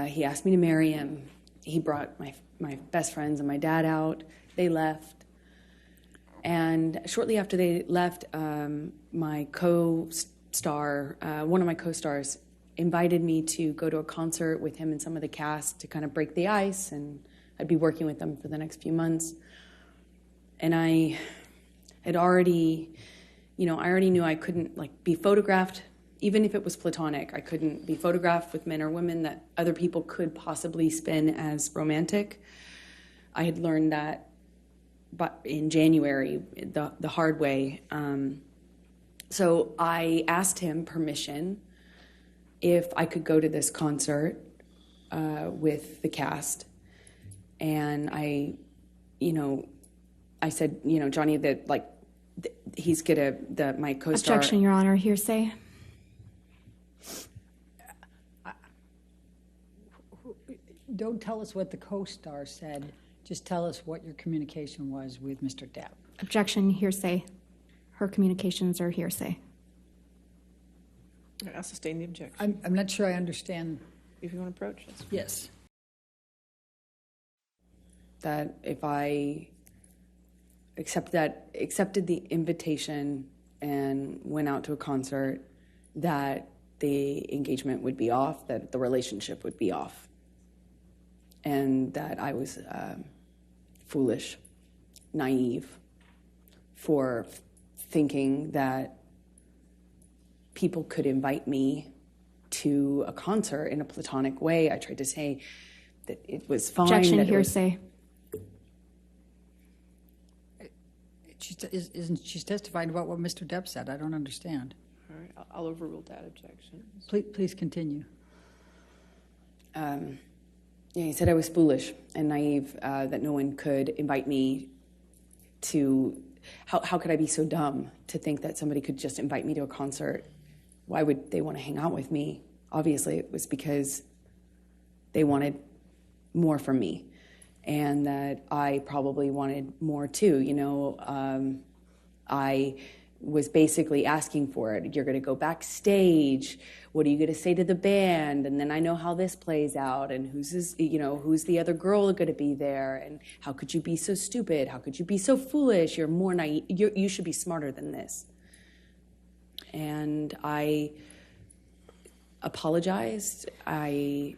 he asked me to marry him. He brought my best friends and my dad out. They left. And shortly after they left, my co-star, one of my co-stars, invited me to go to a concert with him and some of the cast to kind of break the ice, and I'd be working with them for the next few months. And I had already, I already knew I couldn't be photographed, even if it was platonic. I couldn't be photographed with men or women that other people could possibly spin as romantic. I had learned that but in January, the hard way. So I asked him permission if I could go to this concert with the cast. And I said, Johnny, that he's my co-star. Objection, Your Honor, hearsay. Don't tell us what the co-star said. Just tell us what your communication was with Mr. Depp. Objection, hearsay. Her communications are hearsay. I'll sustain the objection. I'm not sure I understand. If you want to approach this. Yes. That if I accepted the invitation and went out to a concert, that the engagement would be off, that the relationship would be off, and that I was foolish, naive, for thinking that people could invite me to a concert in a platonic way. I tried to say that it was fine. Objection, hearsay. She's testifying about what Mr. Depp said. I don't understand. All right, I'll overrule that objection. Please continue. Yeah, he said I was foolish and naive, that no one could invite me to... How could I be so dumb to think that somebody could just invite me to a concert? Why would they want to hang out with me? Obviously, it was because they wanted more from me, and that I probably wanted more too. I was basically asking for it. You're going to go backstage. What are you going to say to the band? And then I know how this plays out, and who's the other girl going to be there? And how could you be so stupid? How could you be so foolish? You're more naive. You should be smarter than this. And I apologized. That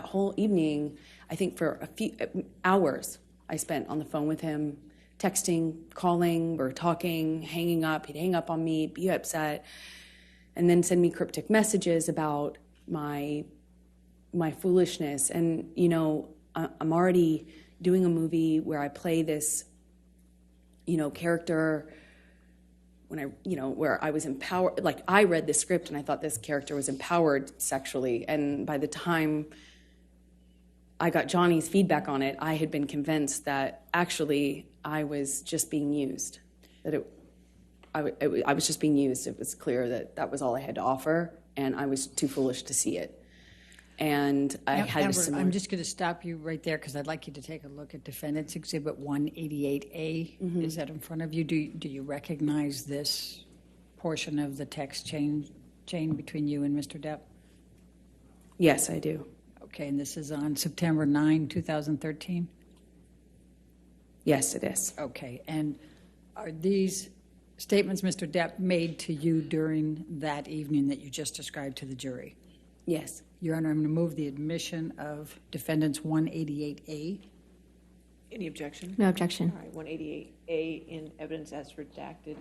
whole evening, I think for a few hours, I spent on the phone with him, texting, calling, or talking, hanging up. He'd hang up on me, be upset, and then send me cryptic messages about my foolishness. And, I'm already doing a movie where I play this, character where I was empowered. Like, I read the script and I thought this character was empowered sexually. And by the time I got Johnny's feedback on it, I had been convinced that actually I was just being used, that I was just being used. It was clear that was all I had to offer, and I was too foolish to see it. And I had Amber, I'm just going to stop you right there because I'd like you to take a look at Defendant's Exhibit 188A. Mm-hmm. Is that in front of you? Do you recognize this portion of the text chain between you and Mr. Depp? Yes, I do. Okay, and this is on September 9, 2013? Yes, it is. Okay, and are these statements Mr. Depp made to you during that evening that you just described to the jury? Yes. Your Honor, I'm going to move the admission of defendants 188A. Any objection? No objection. All right, 188A in evidence as redacted.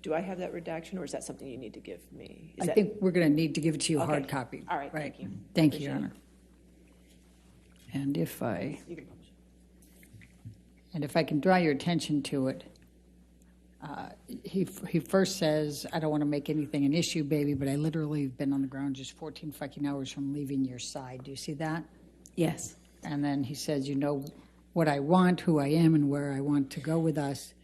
Do I have that redaction, or is that something you need to give me? I think we're going to need to give it to you a hard Okay. copy. All right, thank you. Thank you, Your Appreciate Honor. And if I You can publish can draw your attention to it, he first says, I don't want to make anything an issue, baby, but I literally have been on the ground just 14 fucking hours from leaving your side. Do you see that? Yes. And then he says, you know what I want, who I am, and where I want to go with us.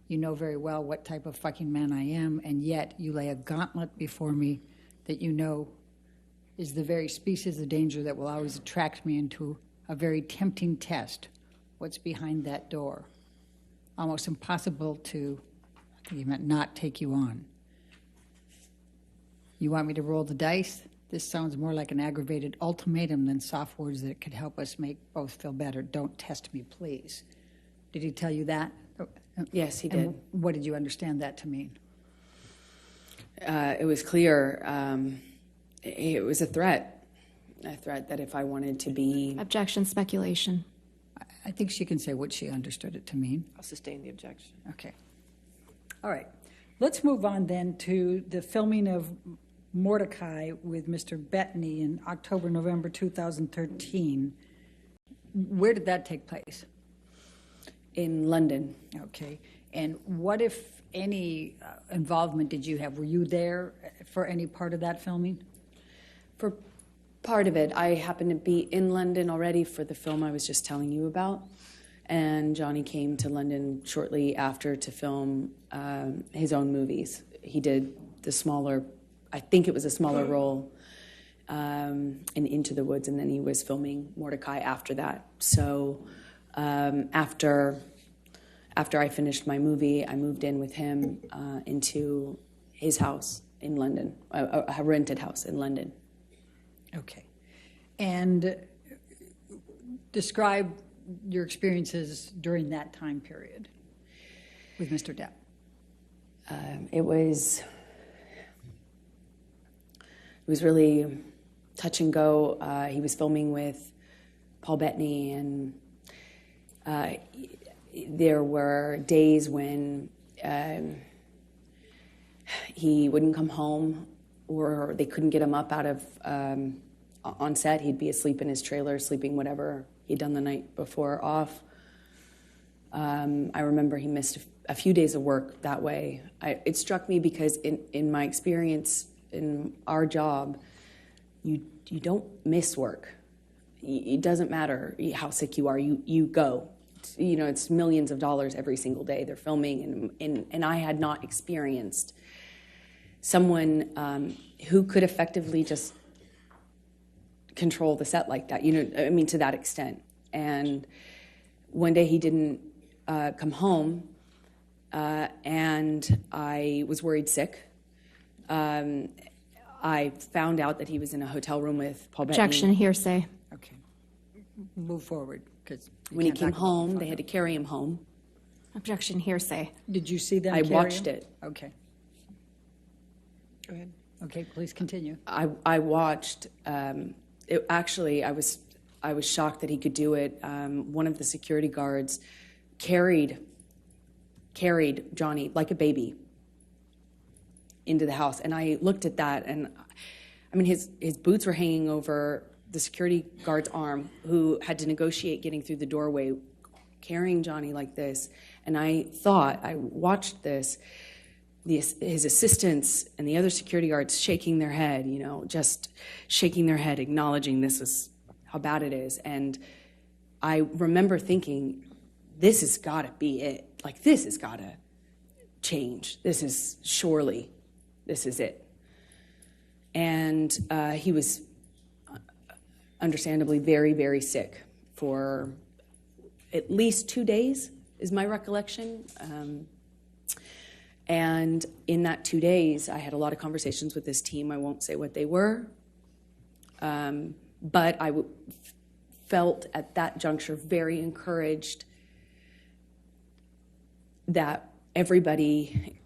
You know very well what type of fucking man I am, and yet you lay a gauntlet before me that you know is the very species of danger that will always attract me into a very tempting test. What's behind that door? Almost impossible to, I think he meant not take you on. You want me to roll the dice? This sounds more like an aggravated ultimatum than soft words that could help us make both feel better. Don't test me, please. Did he tell you that? Yes, he And did. what did you understand that to mean? It was clear. It was a threat that if I wanted to be. Objection, speculation. I think she can say what she understood it to mean. I'll sustain the objection. Okay. All right. Let's move on then to the filming of Mordecai with Mr. Bettany in October, November 2013. Where did that take place? In London. Okay. And what, if any, involvement did you have? Were you there for any part of that filming? For part of it, I happened to be in London already for the film I was just telling you about. And Johnny came to London shortly after to film his own movies. He did the smaller, I think it was a smaller role in Into the Woods, and then he was filming Mordecai after that. So after I finished my movie, I moved in with him into his house in London, a rented house in London. Okay. And describe your experiences during that time period with Mr. Depp. It was really touch and go. He was filming with Paul Bettany, and there were days when he wouldn't come home, or they couldn't get him up out of on set. He'd be asleep in his trailer, sleeping whatever he'd done the night before off. I remember he missed a few days of work that way. It struck me because in my experience in our job, you don't miss work. It doesn't matter how sick you are. You go. It's millions of dollars every single day they're filming, and I had not experienced someone who could effectively just control the set like that, to that extent. And one day he didn't come home, and I was worried sick. I found out that he was in a hotel room with Paul Bettany. Objection, hearsay. Okay. Move forward, because When he came home, they had to carry him home. Objection, hearsay. Did you see them I carry watched him? it. Okay. Go ahead. Okay, please continue. I watched. I was shocked that he could do it. One of the security guards carried Johnny like a baby into the house, and I looked at that, and his boots were hanging over the security guard's arm, who had to negotiate getting through the doorway, carrying Johnny like this. And I watched this. His assistants and the other security guards shaking their head, just shaking their head, acknowledging this is how bad it is. And I remember thinking, this has got to be it. Like, this has got to change. This is it. And he was understandably very, very sick for at least 2 days, is my recollection. And in that 2 days, I had a lot of conversations with this team. I won't say what they were. But I felt at that juncture very encouraged that everybody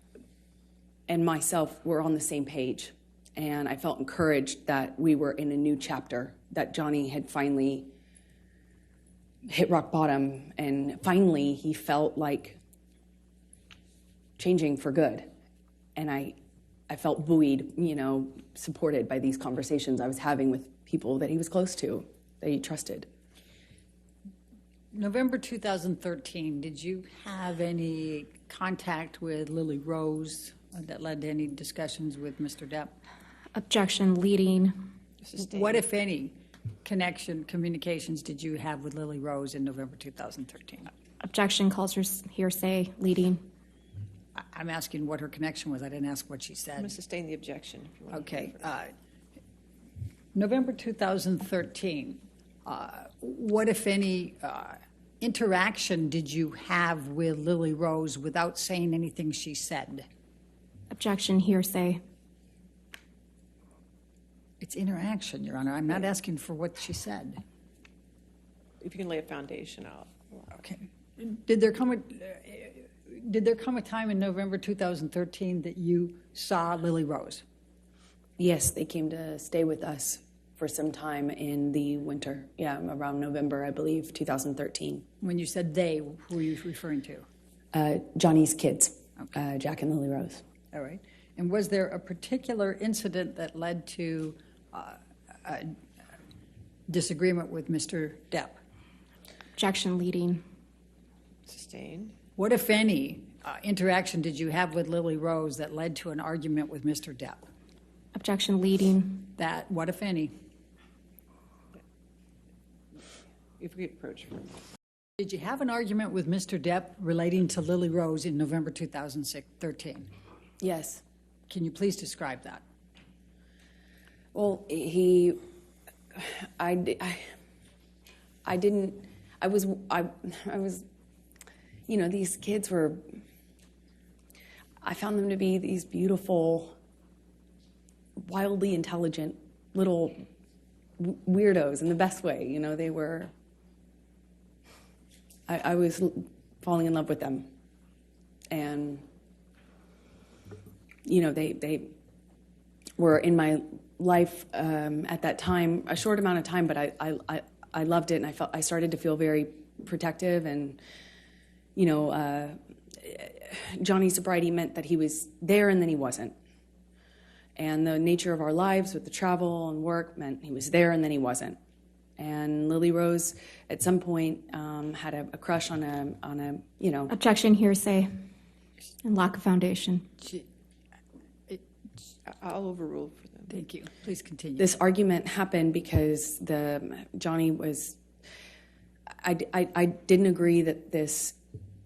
and myself were on the same page. And I felt encouraged that we were in a new chapter, that Johnny had finally hit rock bottom, and finally he felt like changing for good. And I felt buoyed, supported by these conversations I was having with people that he was close to, that he trusted. November 2013, did you have any contact with Lily Rose that led to any discussions with Mr. Depp? Objection, leading. What, if any, communications did you have with Lily Rose in November 2013? Objection, calls her hearsay, leading. I'm asking what her connection was. I didn't ask what she I'm said. going to sustain the objection. If you want Okay. November 2013, what, if any, interaction did you have with Lily Rose without saying anything she said? Objection, hearsay. It's interaction, Your Honor. I'm not asking for what she said. If you can lay a foundation out. Okay. Did there come a time in November 2013 that you saw Lily Rose? Yes, they came to stay with us for some time in the winter. Yeah, around November, I believe, 2013. When you said they, who were you referring to? Johnny's kids, Jack and Lily Rose. All right. And was there a particular incident that led to a disagreement with Mr. Depp? Objection, leading. Sustained. What, if any, interaction did you have with Lily Rose that led to an argument with Mr. Depp? Objection, leading. That, what, if any? If we approach her. Did you have an argument with Mr. Depp relating to Lily Rose in November 2013? Yes. Can you please describe that? Well, I was, these kids were, I found them to be these beautiful, wildly intelligent little weirdos in the best way. They were, I was falling in love with them. And, they were in my life at that time, a short amount of time, but I loved it, and I started to feel very protective, and Johnny's sobriety meant that he was there and then he wasn't, and the nature of our lives with the travel and work meant he was there and then he wasn't. And Lily Rose at some point had a crush on a Objection, hearsay, and lack of foundation. I'll overrule for them. Thank you. Please continue. This argument happened because Johnny was. I didn't agree that this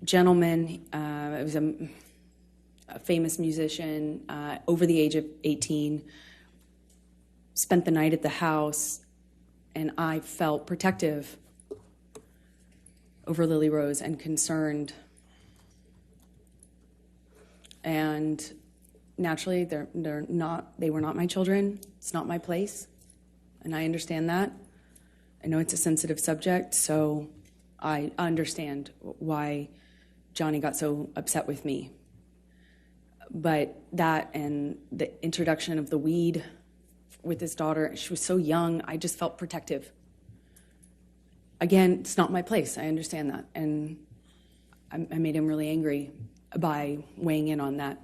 gentleman, it was a famous musician, over the age of 18, spent the night at the house, and I felt protective over Lily Rose and concerned. And naturally, they were not my children. It's not my place, and I understand that. I know it's a sensitive subject, so I understand why Johnny got so upset with me. But that and the introduction of the weed with his daughter, she was so young, I just felt protective. Again, it's not my place. I understand that, and I made him really angry by weighing in on that.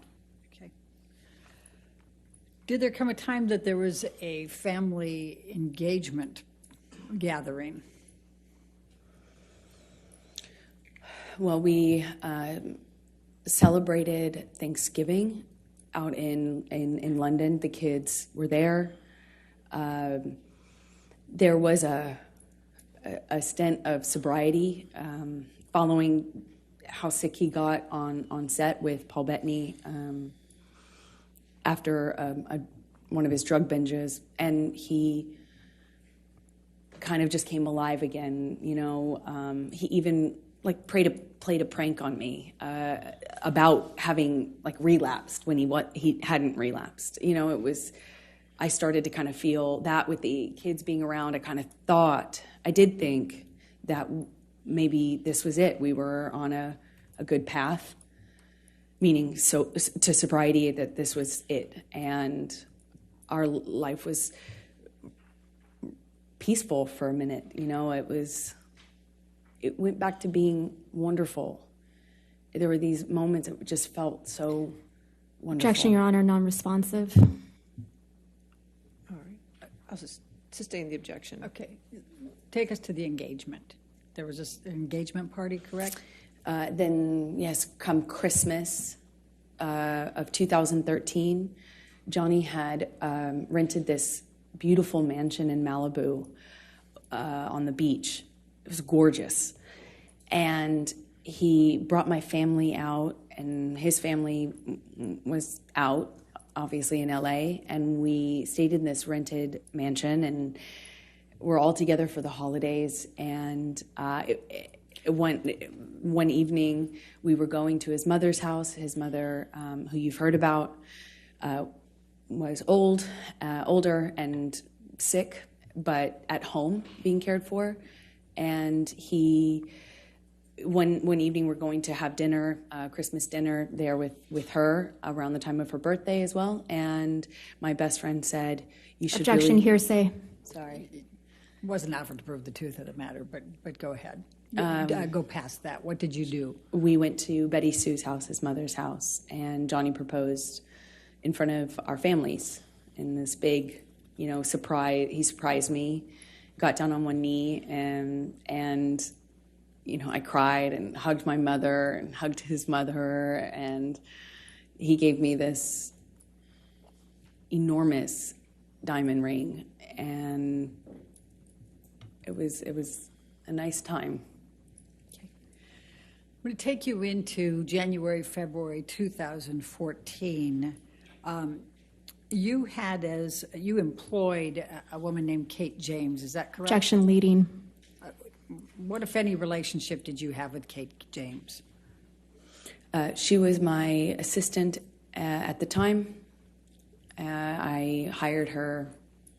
Did there come a time that there was a family engagement gathering? Well, we celebrated Thanksgiving out in London. The kids were there. There was a stint of sobriety following how sick he got on set with Paul Bettany after one of his drug binges, and he kind of just came alive again. He even played a prank on me about having relapsed when he hadn't relapsed. It was, I started to kind of feel that with the kids being around, I did think that maybe this was it. We were on a good path, meaning to sobriety, that this was it. And our life was peaceful for a minute. It went back to being wonderful. There were these moments that just felt so wonderful. Objection, Your Honor, non-responsive. All right. I'll just sustain the objection. Okay. Take us to the engagement. There was this engagement party, correct? Then, yes, come Christmas of 2013, Johnny had rented this beautiful mansion in Malibu on the beach. It was gorgeous. And he brought my family out, and his family was out, obviously, in LA. And we stayed in this rented mansion, and we're all together for the holidays. And one evening, we were going to his mother's house. His mother, who you've heard about, was older and sick, but at home being cared for. And one evening we're going to have dinner, Christmas dinner there with her around the time of her birthday as well. And my best friend said, "You should." Objection, hearsay. Sorry. It wasn't offered to prove the truth of the matter, but go ahead. Go past that. What did you do? We went to Betty Sue's house, his mother's house, and Johnny proposed in front of our families in this big, surprise. He surprised me, got down on one knee, and I cried and hugged my mother and hugged his mother, and he gave me this enormous diamond ring, and it was a nice time. I'm going to take you into January, February 2014. You employed a woman named Kate James, is that correct? Objection, leading. What, if any, relationship did you have with Kate James? She was my assistant at the time. I hired her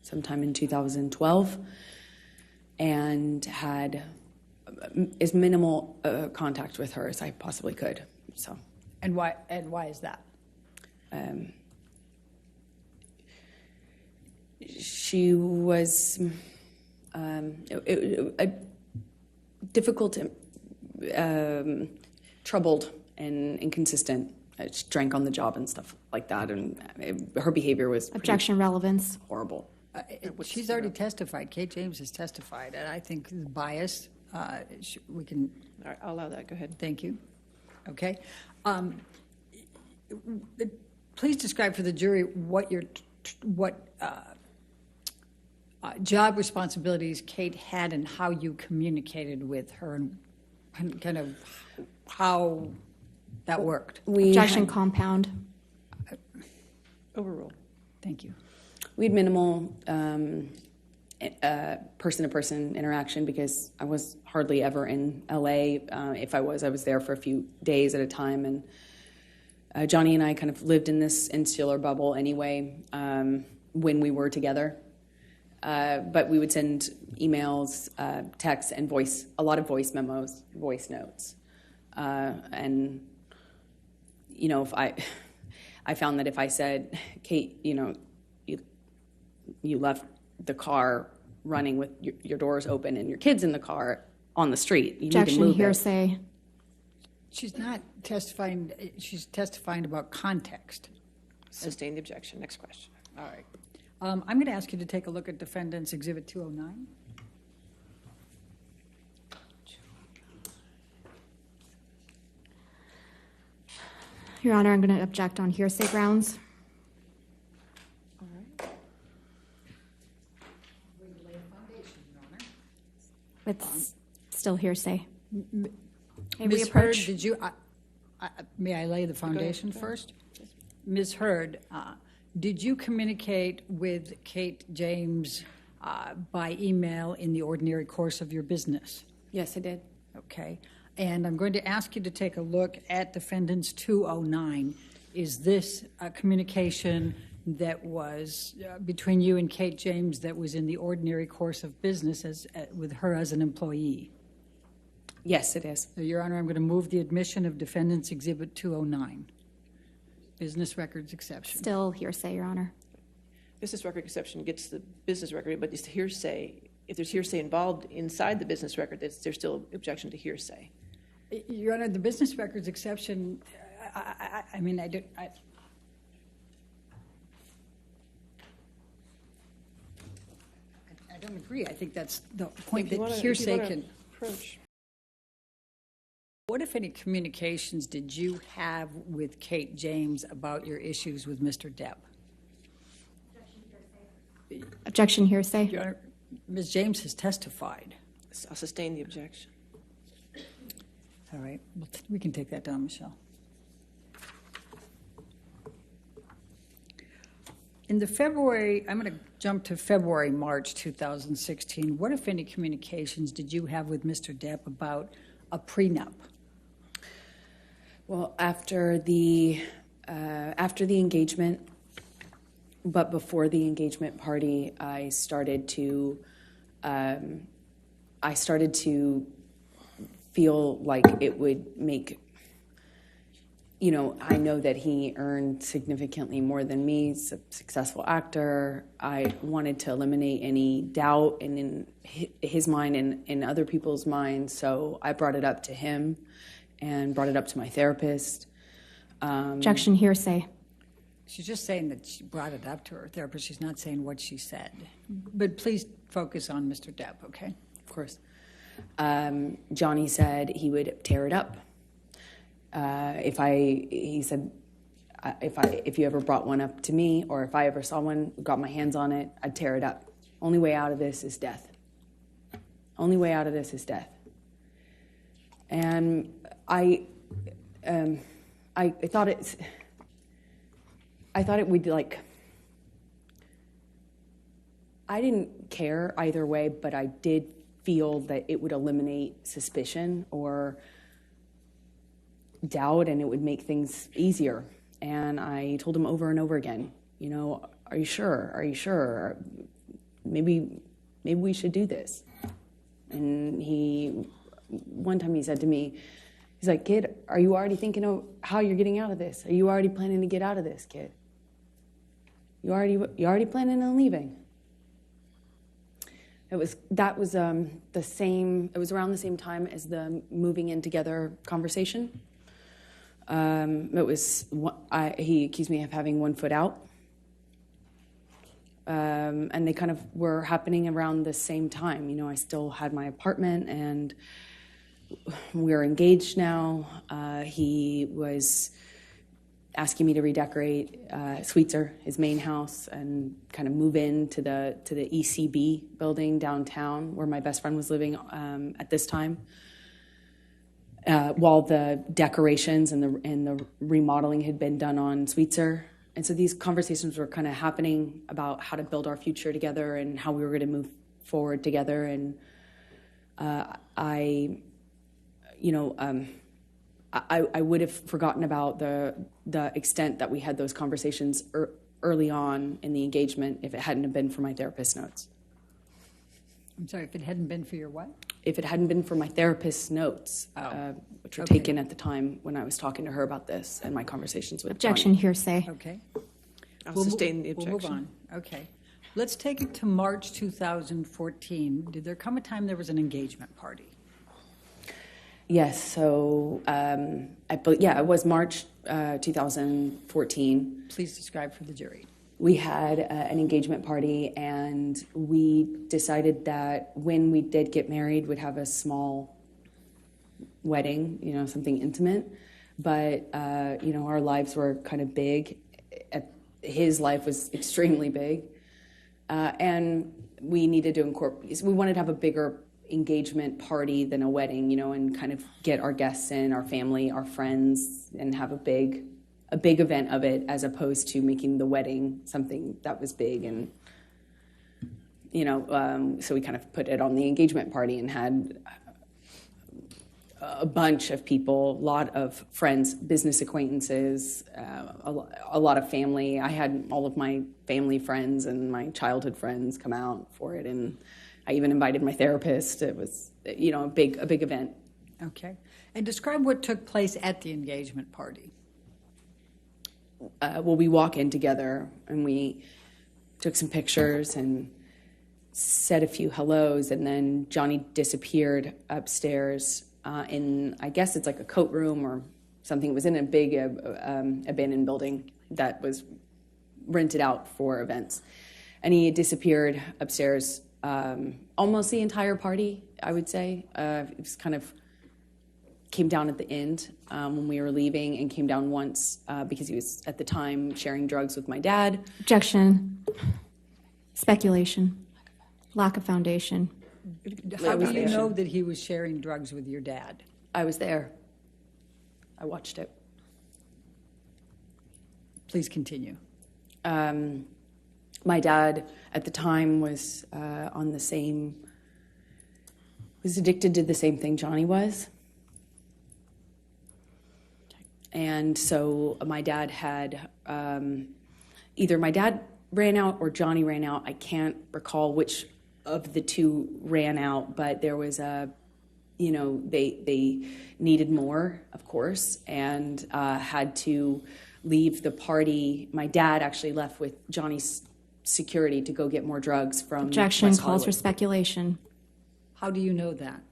sometime in 2012 and had as minimal contact with her as I possibly could. So. And why is that? She was difficult, troubled, and inconsistent. She drank on the job and stuff like that, and her behavior was Objection, relevance. horrible. She's already testified. Kate James has testified, and I think the bias, we can... All right, I'll allow that. Go ahead. Thank you. Okay. Please describe for the jury what job responsibilities Kate had and how you communicated with her and kind of how that worked. Objection, compound. Overruled. Thank you. We had minimal person-to-person interaction because I was hardly ever in LA. If I was there for a few days at a time. And Johnny and I kind of lived in this insular bubble anyway when we were together. But we would send emails, texts, and a lot of voice memos, voice notes. And, if I found that if I said, Kate, you left the car running with your doors open and your kids in the car on the street. You Objection, need to move hearsay. She's not testifying. She's testifying about context. Sustain the objection. Next question. All right. I'm going to ask you to take a look at Defendant's Exhibit 209. Your Honor, I'm going to object on hearsay grounds. All right. It's still hearsay. May we Ms. Hurd, approach? did you? May I lay the foundation first? Ms. Hurd, did you communicate with Kate James by email in the ordinary course of your business? Yes, I did. Okay. And I'm going to ask you to take a look at Defendant's 209. Is this a communication that was between you and Kate James that was in the ordinary course of business with her as an employee? Yes, it is. So, Your Honor, I'm going to move the admission of Defendant's Exhibit 209, business records exception. Still hearsay, Your Honor. Business record exception gets the business record, but it's hearsay. If there's hearsay involved inside the business record, there's still objection to hearsay. Your Honor, the business records exception, I mean, I don't agree. I think that's the point, that hearsay can... Approach. What, if any, communications did you have with Kate James about your issues with Mr. Depp? Objection hearsay. Your Honor, Ms. James has testified. I'll sustain the objection. All right, we can take that down, Michelle. In the February, I'm going to jump to February, March 2016. What, if any, communications did you have with Mr. Depp about a prenup? Well, after the engagement, but before the engagement party, I started to feel like it would make, I know that he earned significantly more than me. He's a successful actor. I wanted to eliminate any doubt in his mind and in other people's minds, so I brought it up to him and brought it up to my therapist. Objection hearsay. She's just saying that she brought it up to her therapist. She's not saying what she said. But please focus on Mr. Depp, okay? Of course. Johnny said he would tear it up. He said, if you ever brought one up to me, or if I ever saw one, got my hands on it, I'd tear it up. Only way out of this is death. Only way out of this is death. And I thought it would, like, I didn't care either way, but I did feel that it would eliminate suspicion or doubt, and it would make things easier. And I told him over and over again, are you sure? Are you sure? Maybe we should do this. And one time he said to me, he's like, kid, are you already thinking of how you're getting out of this? Are you already planning to get out of this, kid? You already planning on leaving? It was around the same time as the moving in together conversation. He accused me of having 1 foot out. And they kind of were happening around the same time. I still had my apartment and we're engaged now. He was asking me to redecorate Sweetser, his main house, and kind of move into the ECB building downtown where my best friend was living at this time. While the decorations and the remodeling had been done on Sweetser. And so these conversations were kind of happening about how to build our future together and how we were going to move forward together. And I would have forgotten about the extent that we had those conversations early on in the engagement if it hadn't been for my therapist's notes. I'm sorry, if it hadn't been for your what? If it hadn't been for my therapist's notes, which were taken at the time when I was talking to her about this and my conversations with Objection Johnny. hearsay. Okay. I'll sustain the objection. We'll move on. Okay. Let's take it to March 2014. Did there come a time there was an engagement party? Yes, so it was March 2014. Please describe for the jury. We had an engagement party, and we decided that when we did get married, we'd have a small wedding, something intimate. But, our lives were kind of big. His life was extremely big. And we needed to incorporate, we wanted to have a bigger engagement party than a wedding, and kind of get our guests in, our family, our friends, and have a big event of it, as opposed to making the wedding something that was big. And so we kind of put it on the engagement party and had a bunch of people, a lot of friends, business acquaintances, a lot of family. I had all of my family friends and my childhood friends come out for it, and I even invited my therapist. It was, a big event. Okay. And describe what took place at the engagement party. Well, we walk in together, and we took some pictures and said a few hellos, and then Johnny disappeared upstairs in, I guess it's like a coat room or something. It was in a big abandoned building that was rented out for events. And he had disappeared upstairs almost the entire party, I would say. It was kind of came down at the end when we were leaving, and came down once because he was at the time sharing drugs with my dad. Objection. Speculation. Lack of foundation. How do you know that he was sharing drugs with your dad? I was there. I watched it. Please continue. My dad at the time was was addicted to the same thing Johnny was. And so my dad had, either my dad ran out or Johnny ran out. I can't recall which of the two ran out, but there was they needed more, of course, and had to leave the party. My dad actually left with Johnny's security to go get more drugs from Objection. West Calls for Hollywood. speculation. How do you know that?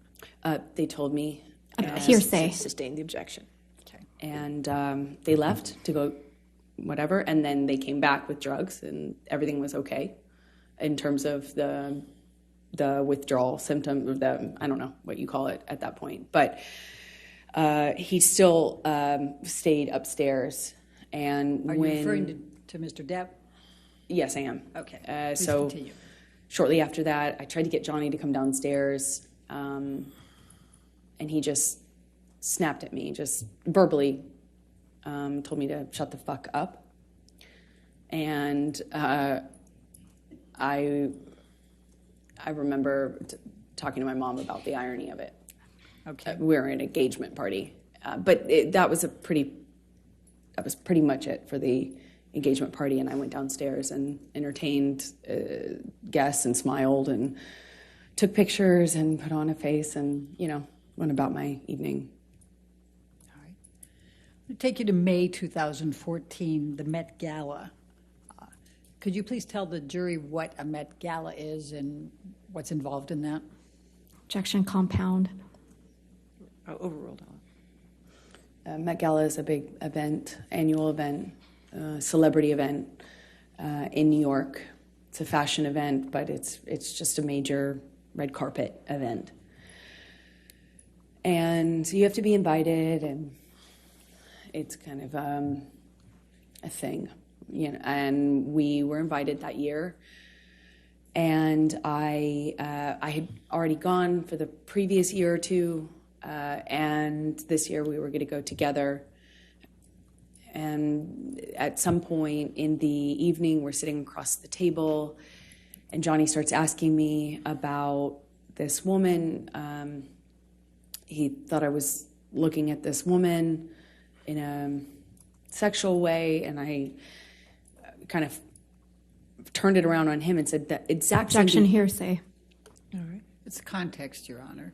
They told me. Hearsay. Sustain the objection. Okay. And they left to go whatever, and then they came back with drugs, and everything was okay in terms of the withdrawal symptom, or I don't know what you call it at that point. But he still stayed upstairs. And Are you referring to Mr. Depp? Yes, I am. Okay. Please So continue. shortly after that, I tried to get Johnny to come downstairs, and he just snapped at me, just verbally told me to shut the fuck up. And I remember talking to my mom about the irony of it. Okay. We were at an engagement party, but that was pretty much it for the engagement party. And I went downstairs and entertained guests and smiled and took pictures and put on a face and went about my evening. All right. I'm going to take you to May 2014, the Met Gala. Could you please tell the jury what a Met Gala is and what's involved in that? Objection. Compound. Overruled. Met Gala is a big event, annual event, celebrity event in New York. It's a fashion event, but it's just a major red carpet event. And you have to be invited, and it's kind of a thing, and we were invited that year. And I had already gone for the previous year or two, and this year we were going to go together. And at some point in the evening, we're sitting across the table, and Johnny starts asking me about this woman. He thought I was looking at this woman in a sexual way, and I kind of turned it around on him and said that exact same Objection. Hearsay. All right. It's context, Your Honor.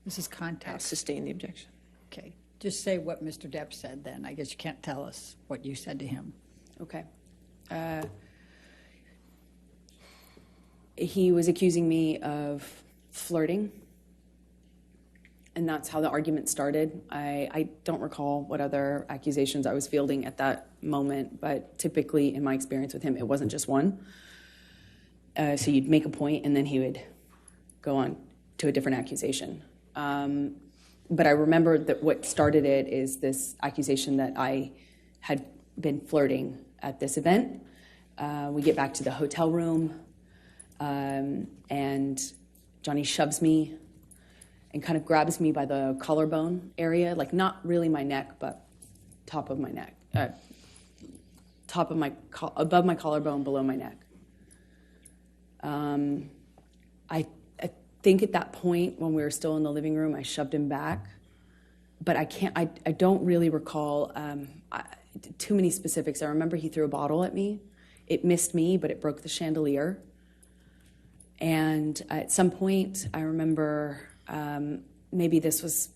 This is context. Sustain the objection. Okay. Just say what Mr. Depp said then. I guess you can't tell us what you said to him. Okay. He was accusing me of flirting, and that's how the argument started. I don't recall what other accusations I was fielding at that moment, but typically in my experience with him, it wasn't just one. So you'd make a point, and then he would go on to a different accusation. But I remember that what started it is this accusation that I had been flirting at this event. We get back to the hotel room, and Johnny shoves me and kind of grabs me by the collarbone area, like not really my neck, but top of my neck, above my collarbone, below my neck. I think at that point, when we were still in the living room, I shoved him back but I don't really recall too many specifics. I remember he threw a bottle at me. It missed me, but it broke the chandelier. And at some point, I remember maybe this was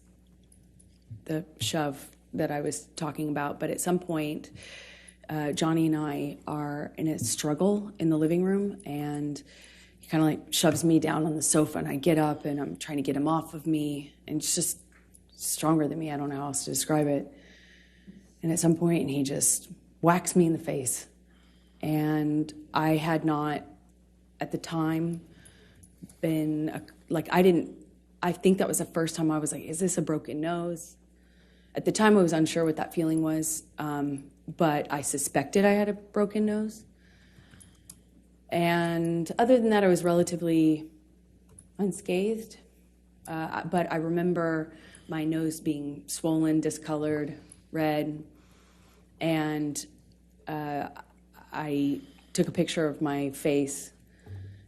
the shove that I was talking about, but at some point, Johnny and I are in a struggle in the living room, and he kind of like shoves me down on the sofa, and I get up, and I'm trying to get him off of me, and it's just stronger than me. I don't know how else to describe it. And at some point, he just whacks me in the face. And I had not, at the time, been, I think that was the first time I was like, is this a broken nose? At the time, I was unsure what that feeling was, but I suspected I had a broken nose. And other than that, I was relatively unscathed. But I remember my nose being swollen, discolored, red, and I took a picture of my face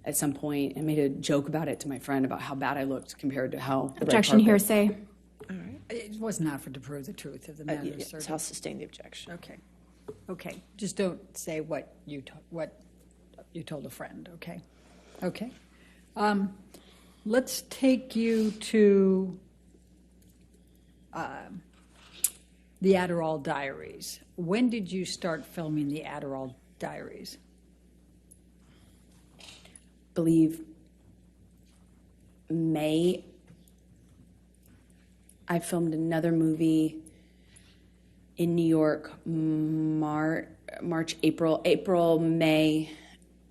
at some point and made a joke about it to my friend about how bad I looked compared to how the red Objection, carpet. hearsay. It wasn't offered to prove the truth of the matter. Yes, I'll sustain the objection. Okay. Okay. Just don't say what you told a friend. Okay. Okay. Let's take you to the Adderall Diaries. When did you start filming the Adderall Diaries? Believe May. I filmed another movie in New York, March, April, May.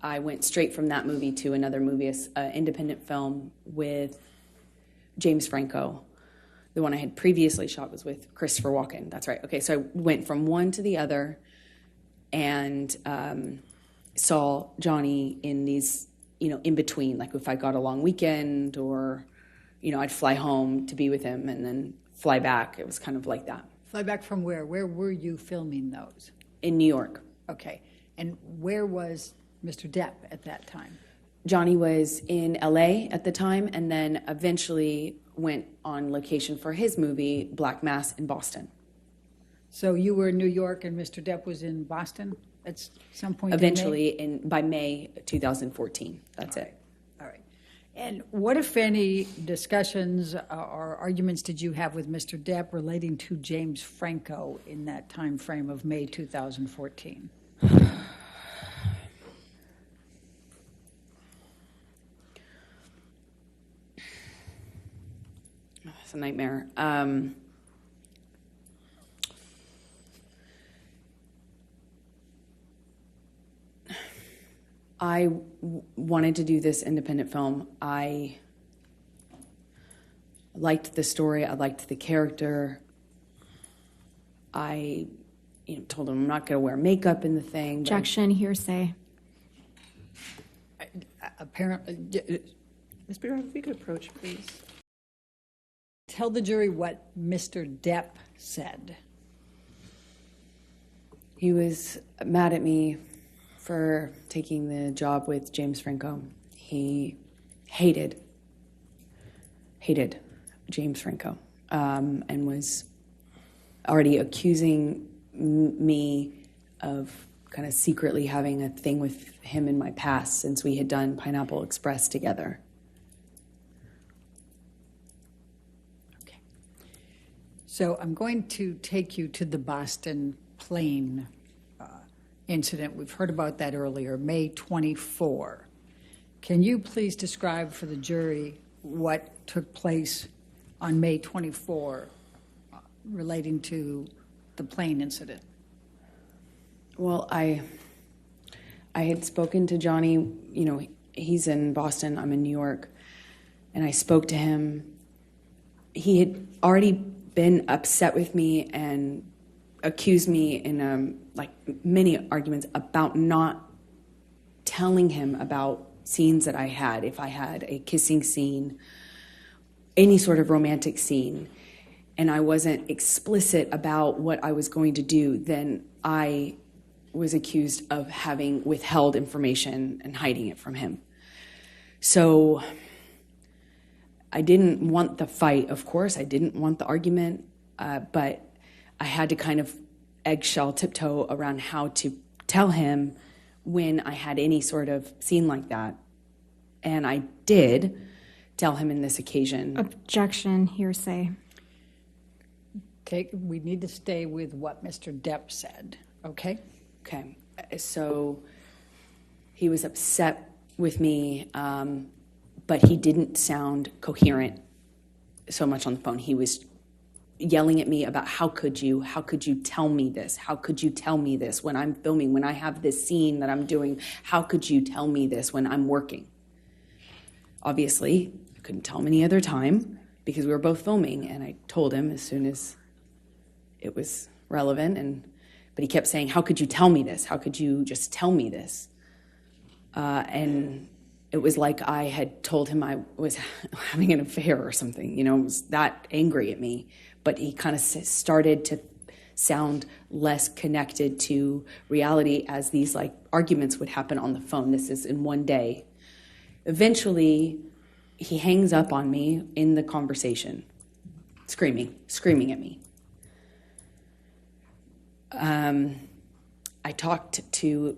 I went straight from that movie to another movie, an independent film with James Franco. The one I had previously shot was with Christopher Walken. That's right. Okay, so I went from one to the other and saw Johnny in these, in between, like if I got a long weekend or, I'd fly home to be with him and then fly back. It was kind of like that. Fly back from where? Where were you filming those? In New York. Okay. And where was Mr. Depp at that time? Johnny was in LA at the time and then eventually went on location for his movie, Black Mass, in Boston. So you were in New York and Mr. Depp was in Boston at some point? Eventually, by May 2014. That's it. All right. And what, if any, discussions or arguments did you have with Mr. Depp relating to James Franco in that time frame of May 2014? It's a nightmare. I wanted to do this independent film. I liked the story. I liked the character. I told him I'm not going to wear makeup in the thing. Objection, hearsay. Apparently, Ms. Bureau, if you could approach, please. tell the jury what Mr. Depp said. He was mad at me for taking the job with James Franco. He hated James Franco, and was already accusing me of kind of secretly having a thing with him in my past since we had done Pineapple Express together. Okay. So I'm going to take you to the Boston plane incident. We've heard about that earlier, May 24. Can you please describe for the jury what took place on May 24 relating to the plane incident? Well, I had spoken to Johnny, you know, he's in Boston, I'm in New York, and I spoke to him. He had already been upset with me and accused me in like many arguments about not telling him about scenes that I had. If I had a kissing scene, any sort of romantic scene, and I wasn't explicit about what I was going to do, then I was accused of having withheld information and hiding it from him. So I didn't want the fight, of course. I didn't want the argument. but I had to kind of eggshell tiptoe around how to tell him when I had any sort of scene like that. And I did tell him in this occasion. Objection, hearsay. We need to stay with what Mr. Depp said, okay? Okay, so he was upset with me, but he didn't sound coherent so much on the phone. He was yelling at me about how could you tell me this? How could you tell me this when I'm filming, when I have this scene that I'm doing? How could you tell me this when I'm working? Obviously, I couldn't tell him any other time because we were both filming, and I told him as soon as it was relevant, but he kept saying, how could you tell me this? How could you just tell me this? And it was like I had told him I was having an affair or something, it was that angry at me. But he kind of started to sound less connected to reality as these like arguments would happen on the phone. This is in one day. Eventually, he hangs up on me in the conversation, screaming at me. I talked to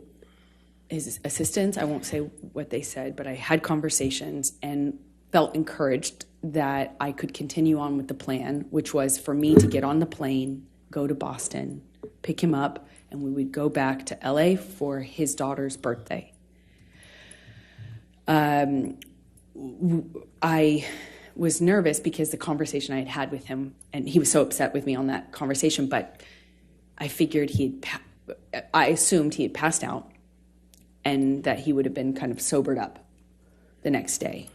his assistants. I won't say what they said, but I had conversations and felt encouraged that I could continue on with the plan, which was for me to get on the plane, go to Boston, pick him up, and we would go back to LA for his daughter's birthday. I was nervous because the conversation I had had with him, and he was so upset with me on that conversation, but I figured I assumed he had passed out and that he would have been kind of sobered up the next day,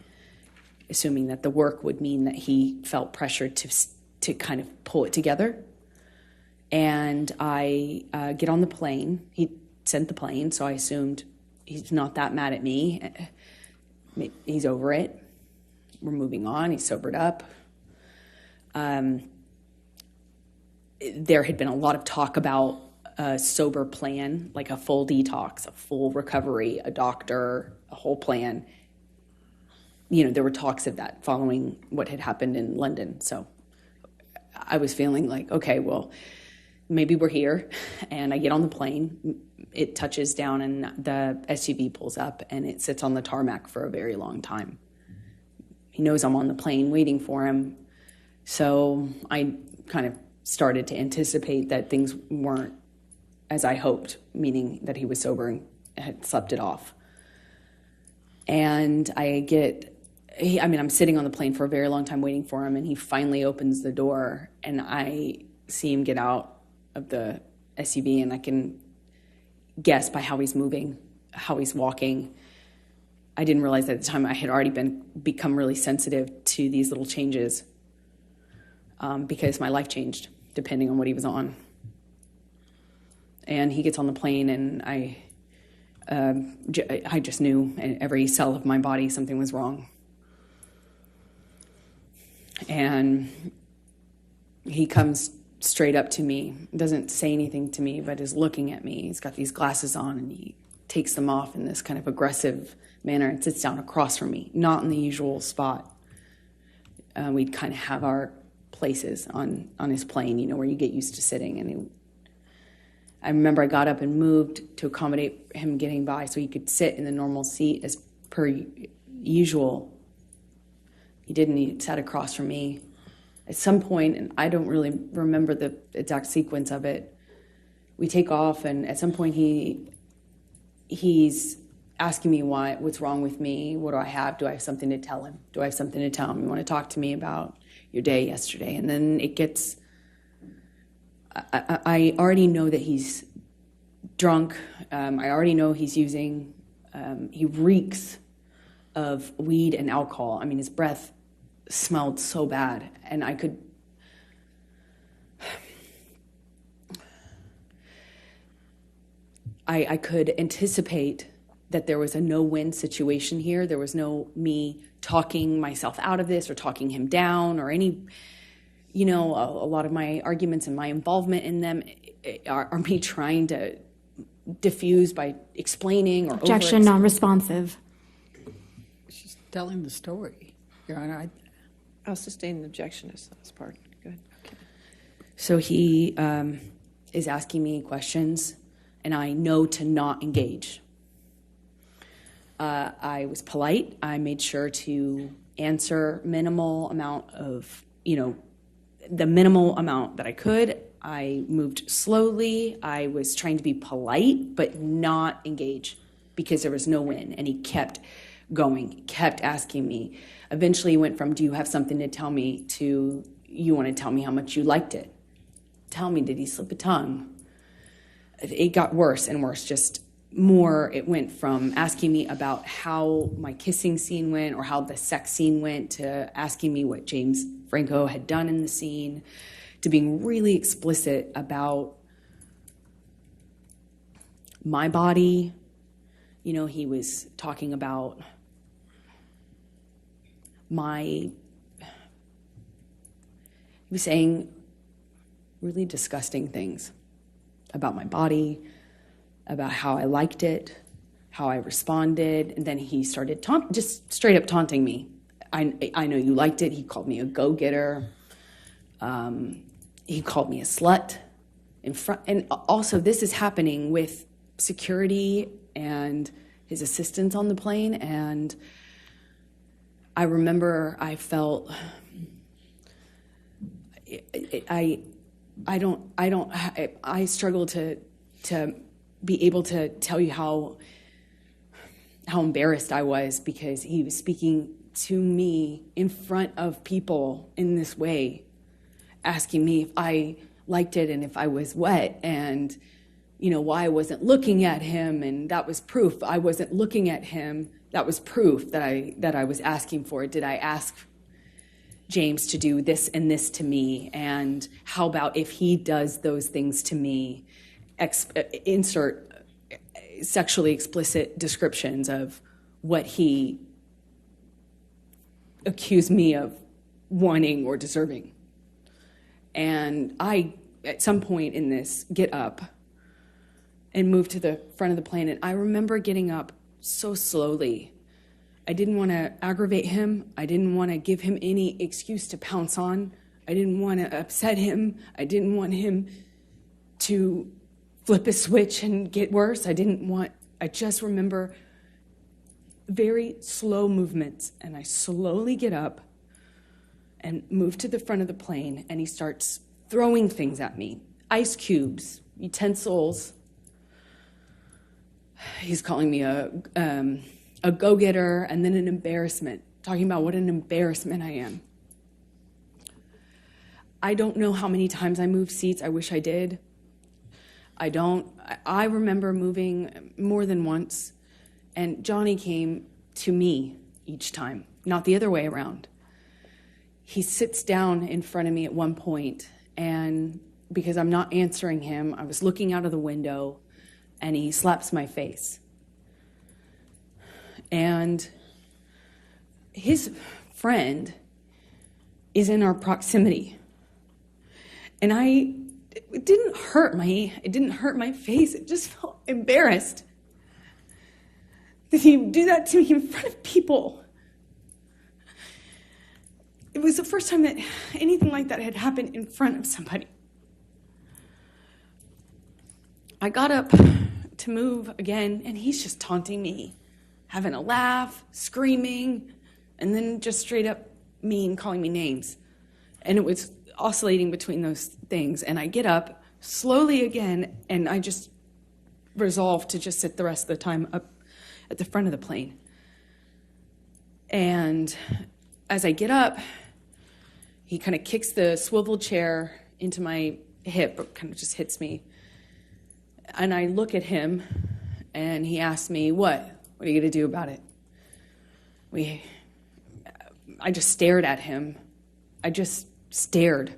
assuming that the work would mean that he felt pressured to kind of pull it together. And I get on the plane. He sent the plane, so I assumed he's not that mad at me. He's over it. We're moving on. He's sobered up. There had been a lot of talk about a sober plan, like a full detox, a full recovery, a doctor, a whole plan. There were talks of that following what had happened in London. So I was feeling like, okay, well, maybe we're here. And I get on the plane. It touches down and the SUV pulls up and it sits on the tarmac for a very long time. He knows I'm on the plane waiting for him. So I kind of started to anticipate that things weren't as I hoped, meaning that he was sober and had slept it off. And I'm sitting on the plane for a very long time waiting for him, and he finally opens the door, and I see him get out of the SUV, and I can guess by how he's moving, how he's walking. I didn't realize at the time I had already become really sensitive to these little changes because my life changed depending on what he was on. And he gets on the plane, and I just knew in every cell of my body something was wrong. And he comes straight up to me, doesn't say anything to me, but is looking at me. He's got these glasses on, and he takes them off in this kind of aggressive manner and sits down across from me, not in the usual spot. We'd kind of have our places on his plane, where you get used to sitting. And I remember I got up and moved to accommodate him getting by so he could sit in the normal seat as per usual. He didn't. He sat across from me. At some point, and I don't really remember the exact sequence of it, we take off, and at some point he's asking me what's wrong with me. What do I have? Do I have something to tell him? You want to talk to me about your day yesterday? And then it gets, I already know that he's drunk. I already know he's using, he reeks of weed and alcohol. I mean, his breath smelled so bad, and I could anticipate that there was a no-win situation here. There was no me talking myself out of this or talking him down or any, a lot of my arguments and my involvement in them are me trying to diffuse by explaining or Objection, non-responsive. She's telling the story, Your Honor. I'll sustain the objection as part. Good. So he is asking me questions, and I know to not engage. I was polite. I made sure to answer minimal amount of, the minimal amount that I could. I moved slowly. I was trying to be polite, but not engage because there was no win. And he kept going, kept asking me. Eventually he went from, do you have something to tell me, to, you want to tell me how much you liked it? Tell me, did he slip a tongue? It got worse and worse, just more. It went from asking me about how my kissing scene went or how the sex scene went to asking me what James Franco had done in the scene, to being really explicit about my body. He was talking about he was saying really disgusting things about my body, about how I liked it, how I responded, and then he started just straight up taunting me. I know you liked it. He called me a go-getter. He called me a slut in front, and also this is happening with security and his assistants on the plane. And I remember I felt I struggle to be able to tell you how embarrassed I was, because he was speaking to me in front of people in this way, asking me if I liked it and if I was wet, and why I wasn't looking at him, and that was proof I wasn't looking at him. That was proof that I was asking for it. Did I ask James to do this and this to me? And how about if he does those things to me? Insert sexually explicit descriptions of what he accused me of wanting or deserving. And I, at some point in this, get up and move to the front of the plane. And I remember getting up so slowly. I didn't want to aggravate him. I didn't want to give him any excuse to pounce on. I didn't want to upset him. I didn't want him to flip a switch and get worse. I just remember very slow movements, and I slowly get up and move to the front of the plane, and he starts throwing things at me. Ice cubes, utensils. He's calling me a go-getter, and then an embarrassment, talking about what an embarrassment I am. I don't know how many times I moved seats. I wish I did. I remember moving more than once, and Johnny came to me each time, not the other way around. He sits down in front of me at one point, and because I'm not answering him, I was looking out of the window, and he slaps my face. And his friend is in our proximity. And it didn't hurt my face. It just felt embarrassed. Did he do that to me in front of people? It was the first time that anything like that had happened in front of somebody. I got up to move again, and he's just taunting me, having a laugh, screaming, and then just straight up mean, calling me names. And it was oscillating between those things. And I get up slowly again, and I just resolve to just sit the rest of the time up at the front of the plane. And as I get up, he kind of kicks the swivel chair into my hip, or kind of just hits me. And I look at him, and he asks me, what are you going to do about it? I just stared at him. I just stared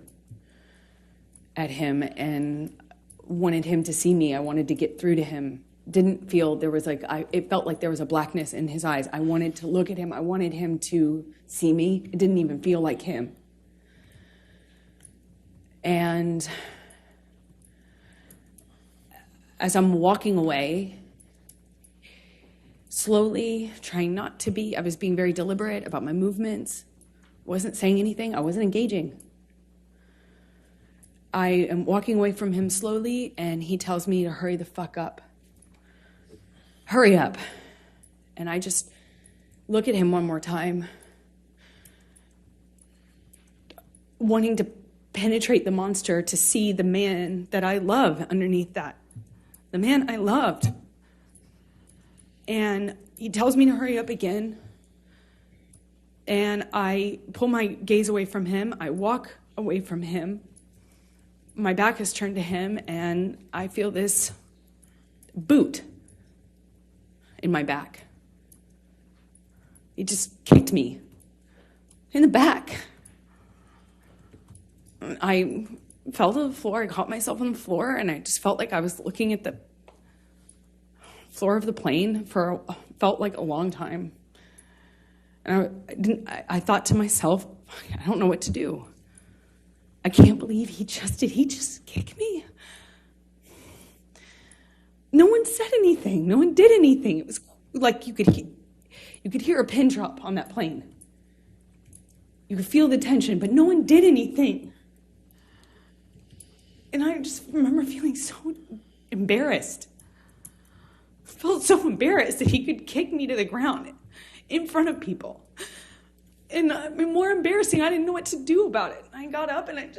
at him and wanted him to see me. I wanted to get through to him. Didn't feel there was it felt like there was a blackness in his eyes. I wanted to look at him. I wanted him to see me. It didn't even feel like him. And as I'm walking away, slowly, trying not to be, I was being very deliberate about my movements, wasn't saying anything, I wasn't engaging. I am walking away from him slowly, and he tells me to hurry the fuck up. Hurry up. And I just look at him one more time, wanting to penetrate the monster to see the man that I love underneath that. The man I loved. And he tells me to hurry up again. And I pull my gaze away from him. I walk away from him. My back is turned to him, and I feel this boot in my back. He just kicked me in the back. I fell to the floor. I caught myself on the floor, and I just felt like I was looking at the floor of the plane felt like a long time. And I thought to myself, I don't know what to do. I can't believe did he just kick me? No one said anything. No one did anything. It was like you could hear a pin drop on that plane. You could feel the tension, but no one did anything. And I just remember feeling so embarrassed. I felt so embarrassed that he could kick me to the ground in front of people. And more embarrassing, I didn't know what to do about it. I got up and I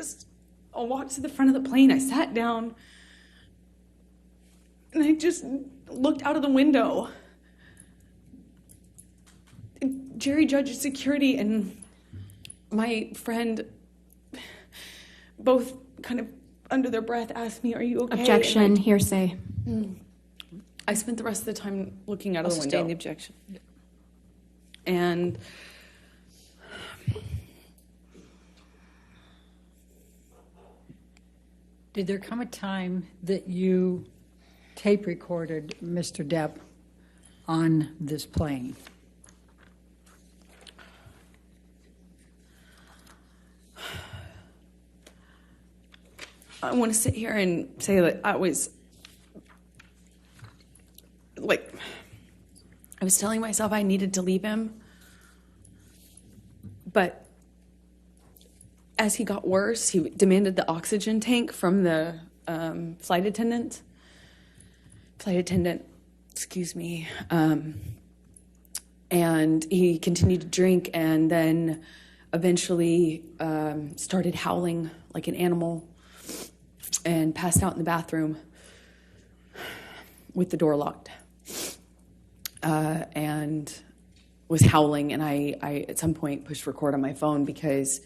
walked to the front of the plane. I sat down and I just looked out of the window. And Jerry Judge's security and my friend both kind of under their breath asked me, "Are you okay?" Objection, hearsay. I spent the rest of the time looking out of the window. Sustain the objection. And Did there come a time that you tape recorded Mr. Depp on this plane? I want to sit here and say that I was telling myself I needed to leave him. But as he got worse, he demanded the oxygen tank from the flight attendant, excuse me. And he continued to drink and then eventually started howling like an animal and passed out in the bathroom with the door locked. And was howling, and I at some point pushed record on my phone because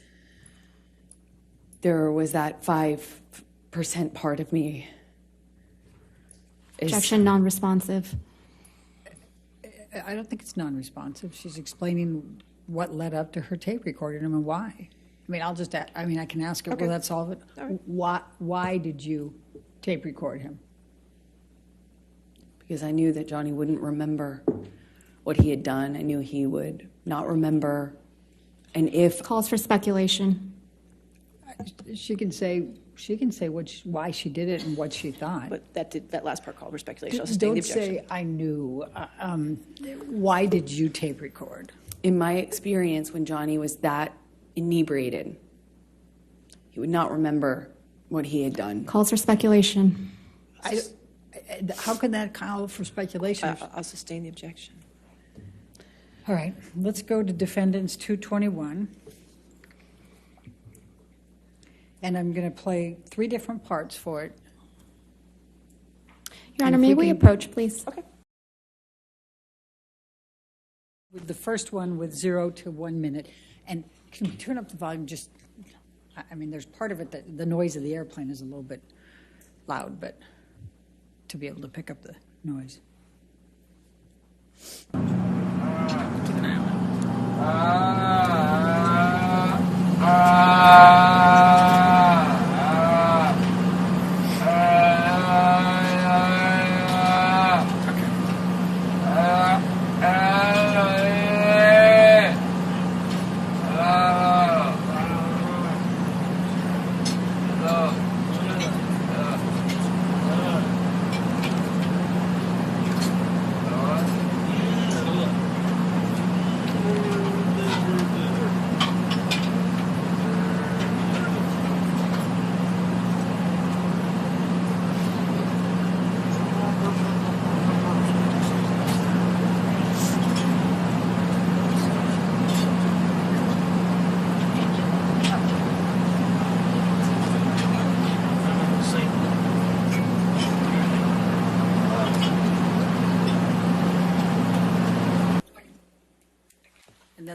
there was that 5% part of me. Objection, non-responsive. I don't think it's non-responsive. She's explaining what led up to her tape recording him and why. I mean, I can ask her, Okay. will that solve it? All right. Why did you tape record him? Because I knew that Johnny wouldn't remember what he had done. I knew he would not remember. And if Calls for speculation. She can say why she did it and what she thought. But that last part called for speculation. I'll sustain the Don't objection. say I knew. Why did you tape record? in my experience, when Johnny was that inebriated, he would not remember what he had done. Calls for speculation. How can that call for speculation? I'll sustain the objection. All right, let's go to defendants 221. And I'm going to play 3 different parts for it. Your Honor, And if may we we can- approach, please? Okay. With the first one with 0 to 1 minute. And can we turn up the volume just, I mean, there's part of it that the noise of the airplane is a little bit loud, but to be able to pick up the noise. Keep an eye on it.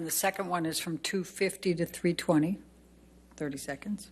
the second one is from 2:50 to 3:20, 30 seconds.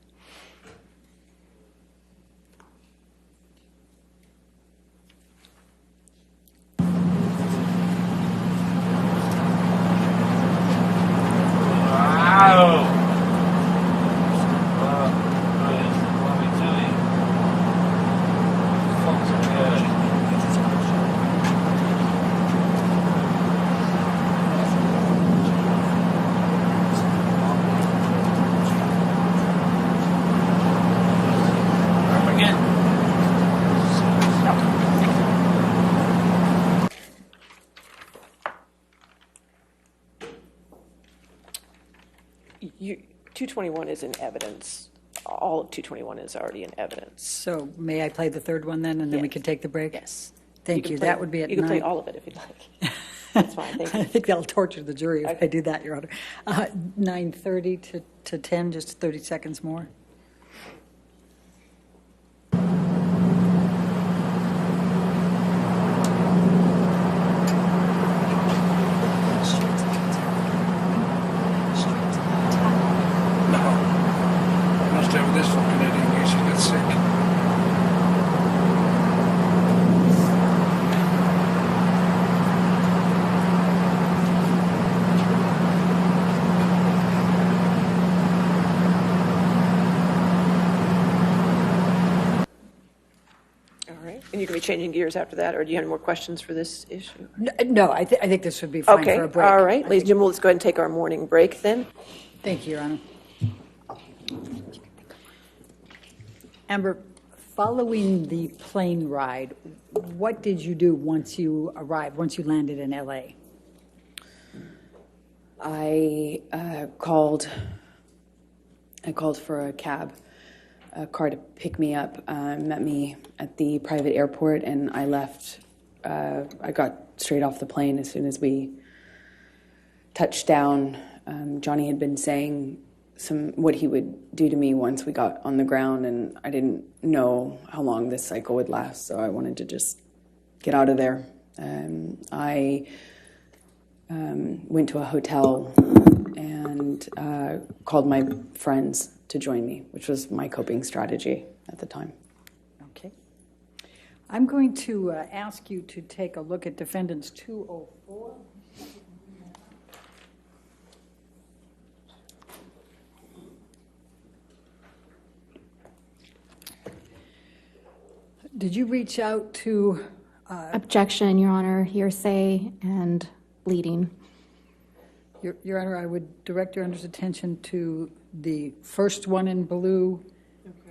You, 221 is in evidence. All of 221 is already in evidence. So may I play the third one then, and then we Yes. can take the break? Yes. Thank can you. play- That would be at You can play 9. all of it if you'd like. That's fine, thank I you. think that'll torture the jury if I Okay. do that, Your Honor. 9:30 to 10, just 30 seconds more. I must have this fucking idiot in case he gets sick. All right, and you can be changing gears after that, or do you have any more questions for this issue? No, I think this would be fine Okay, for a break. all right, ladies and gentlemen, let's go ahead and take our morning break then. Thank you, Your Honor. Amber, following the plane ride, what did you do once you arrived, once you landed in L.A.? I called for a cab, a car to pick me up, met me at the private airport, and I left. I got straight off the plane as soon as we touched down. Johnny had been saying what he would do to me once we got on the ground, and I didn't know how long this cycle would last, so I wanted to just get out of there. I went to a hotel and called my friends to join me, which was my coping strategy at the time. Okay. I'm going to ask you to take a look at defendants 204. Did you reach out to, Objection, Your Honor, hearsay and leading. Your Honor, I would direct Your Honor's attention to the first one in blue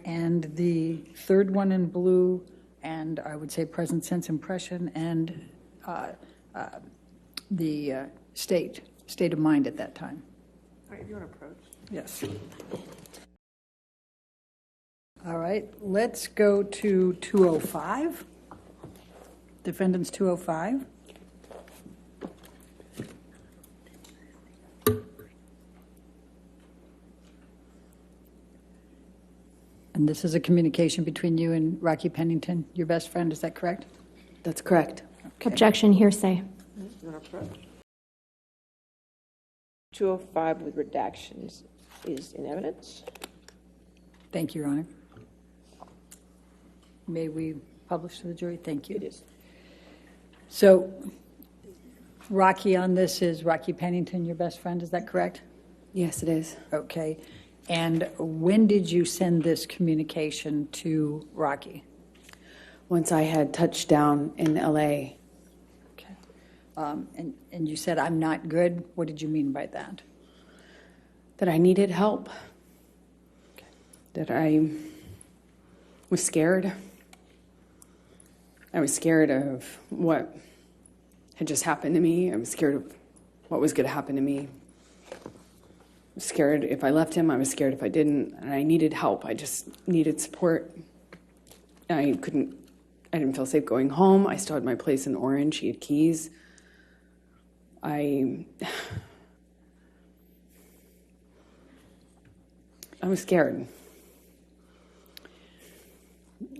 and the third one in blue, and I would say present sense impression and the state of mind at that time. All right, if you want to approach. Yes. All right, let's go to 205. Defendants 205. And this is a communication between you and Rocky Pennington, your best friend, is that correct? That's correct. Okay. Objection, hearsay. You want to approach? 205 with redactions is in evidence. Thank you, Your Honor. May we publish to the jury? Thank you. It is. So, Rocky on this is Rocky Pennington, your best friend, is that correct? Yes, it is. Okay. And when did you send this communication to Rocky? Once I had touched down in L.A., Okay. And you said, I'm not good. What did you mean by that? that I needed help, that I was scared. I was scared of what had just happened to me. I was scared of what was going to happen to me. I was scared if I left him. I was scared if I didn't. And I needed help. I just needed support. I didn't feel safe going home. I still had my place in Orange. He had keys. I was scared.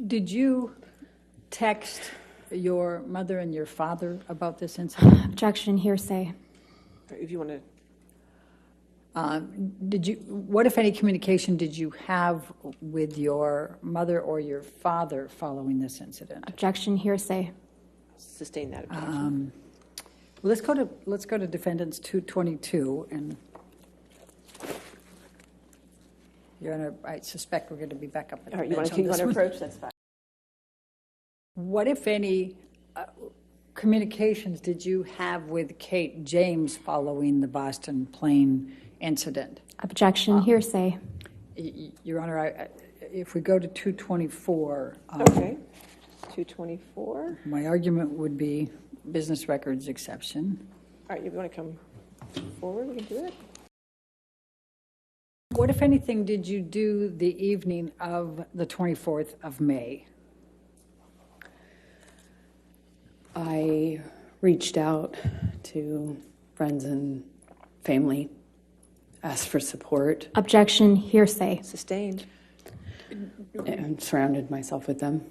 Did you text your mother and your father about this incident? Objection, hearsay. If you want to What, if any, communication did you have with your mother or your father following this incident? Objection, hearsay. Sustain that objection. Well, let's go to defendants 222, and Your Honor, I suspect we're going to be back up at the All right, you want bench to on this one. approach? That's fine. What, if any, communications did you have with Kate James following the Boston plane incident? Objection, hearsay. Your Honor, if we go to 224, Okay. 224. my argument would be business records exception. All right, you want to come forward? We can do it. What, if anything, did you do the evening of the 24th of May? I reached out to friends and family, asked for support, Objection, hearsay. Sustained. and surrounded myself with them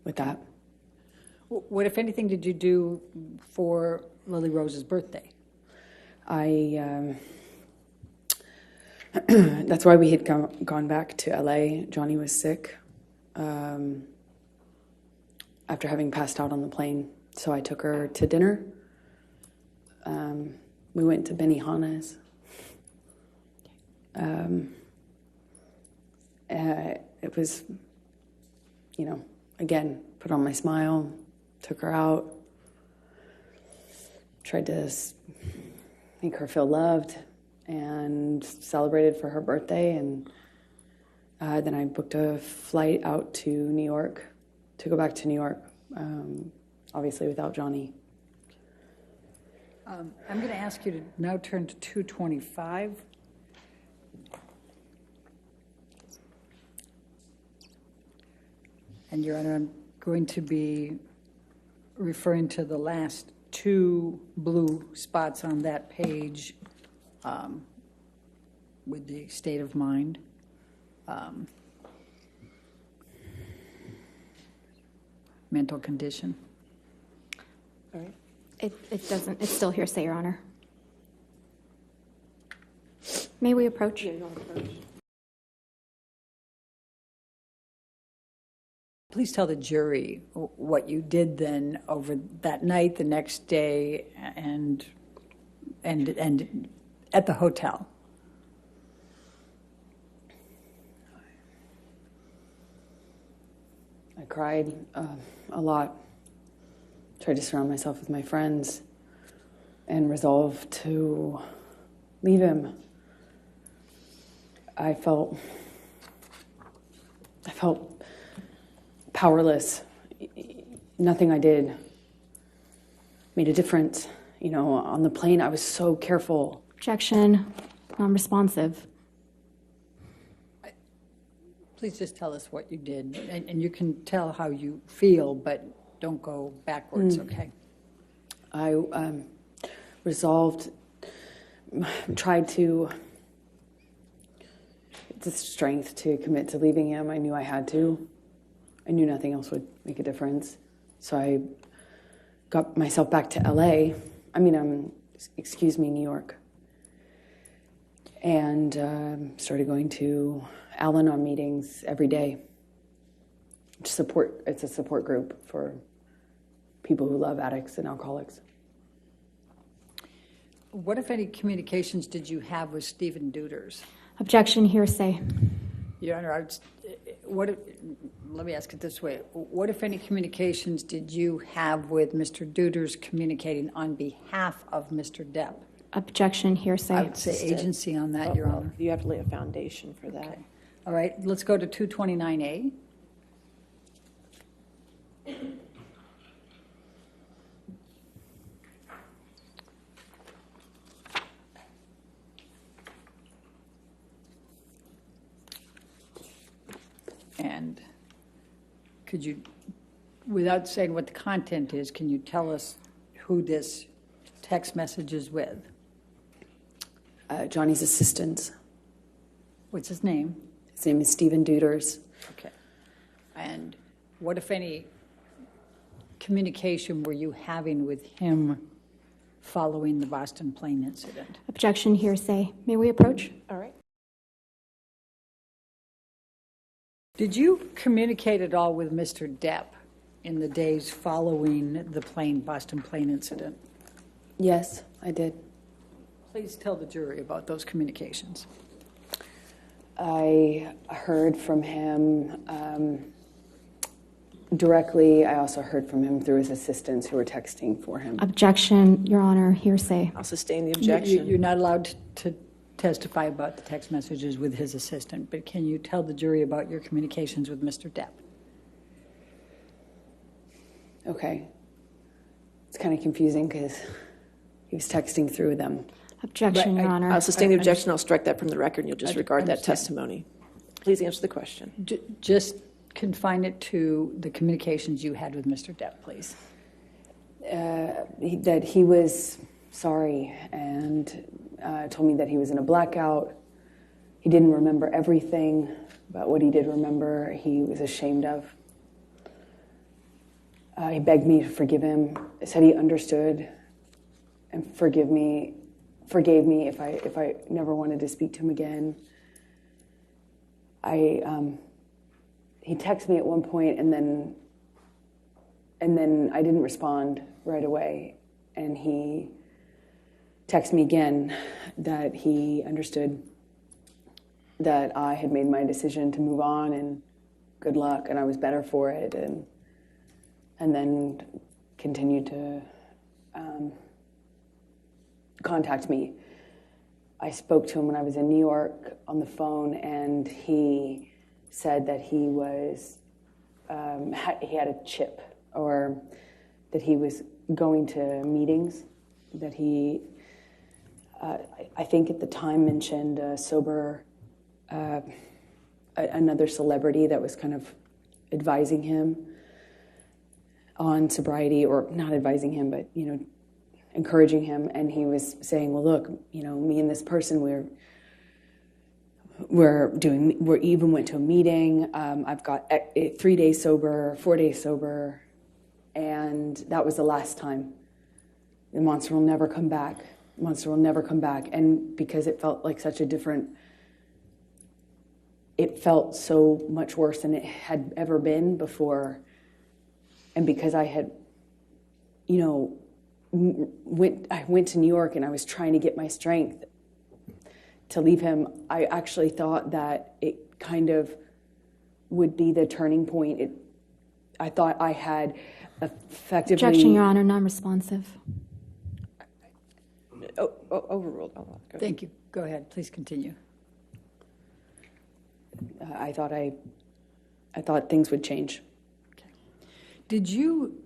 with that. What, if anything, did you do for Lily Rose's birthday? That's why we had gone back to LA. Johnny was sick after having passed out on the plane. So I took her to dinner. We went to Benihana's. It was, again, put on my smile, took her out, tried to make her feel loved, and celebrated for her birthday. And then I booked a flight out to New York to go back to New York, obviously without Johnny. I'm going to ask you to now turn to 225. And, Your Honor, I'm going to be referring to the last two blue spots on that page with the state of mind. Mental condition. All right. It doesn't, it's still hearsay, Your Honor. May we approach? Yeah, you want to approach? Please tell the jury what you did then over that night, the next day, and at the hotel. I cried a lot, tried to surround myself with my friends, and resolved to leave him. I felt powerless. Nothing I did made a difference. On the plane, I was so careful. Objection, non-responsive. Please just tell us what you did, and you can tell how you feel, but don't go backwards, okay? I resolved, tried to, the strength to commit to leaving him. I knew I had to. I knew nothing else would make a difference. So I got myself back to LA. New York. And started going to Al-Anon meetings every day. It's a support group for people who love addicts and alcoholics. What, if any, communications did you have with Stephen Duders? Objection, hearsay. Your Honor, let me ask it this way. What, if any, communications did you have with Mr. Duders communicating on behalf of Mr. Depp? Objection, hearsay. I would say agency on that, Your Honor. You have to lay a foundation for that. Okay. All right, let's go to 229A. And could you, without saying what the content is, can you tell us who this text message is with? Johnny's assistant. What's his name? His name is Stephen Duders. Okay. And what, if any, communication were you having with him following the Boston plane incident. Objection, hearsay. May we approach? All right. Did you communicate at all with Mr. Depp in the days following the Boston plane incident? Yes, I did. Please tell the jury about those communications. I heard from him directly. I also heard from him through his assistants who were texting for him. Objection, Your Honor, hearsay. I'll sustain the objection. You're not allowed to testify about the text messages with his assistant, but can you tell the jury about your communications with Mr. Depp? Okay. It's kind of confusing because he was texting through them. Objection, Right, Your Honor. I'll sustain the objection. I'll strike that from the record, and you'll just I regard that understand. testimony. Please answer the question. Just confine it to the communications you had with Mr. Depp, please. That he was sorry and told me that he was in a blackout. He didn't remember everything, but what he did remember, he was ashamed of. He begged me to forgive him. Said he understood and forgave me if I never wanted to speak to him again. He texted me at one point, and then I didn't respond right away, and he texted me again that he understood that I had made my decision to move on and good luck, and I was better for it, and then continued to contact me. I spoke to him when I was in New York on the phone, and he said that he was he had a chip, or that he was going to meetings, that he I think at the time mentioned another celebrity that was kind of advising him on sobriety, or not advising him, but encouraging him. And he was saying, well, look, me and this person, we even went to a meeting. I've got 3 days sober, 4 days sober, and that was the last time. The monster will never come back. Monster will never come back. And because it felt like it felt so much worse than it had ever been before. And because I had, I went to New York, and I was trying to get my strength to leave him, I actually thought that it kind of would be the turning point. I thought I had effectively... Objection, Your Honor, non-responsive. Overruled. Oh, go Thank you. Go ahead. Please continue. I thought things would change. Okay. Did you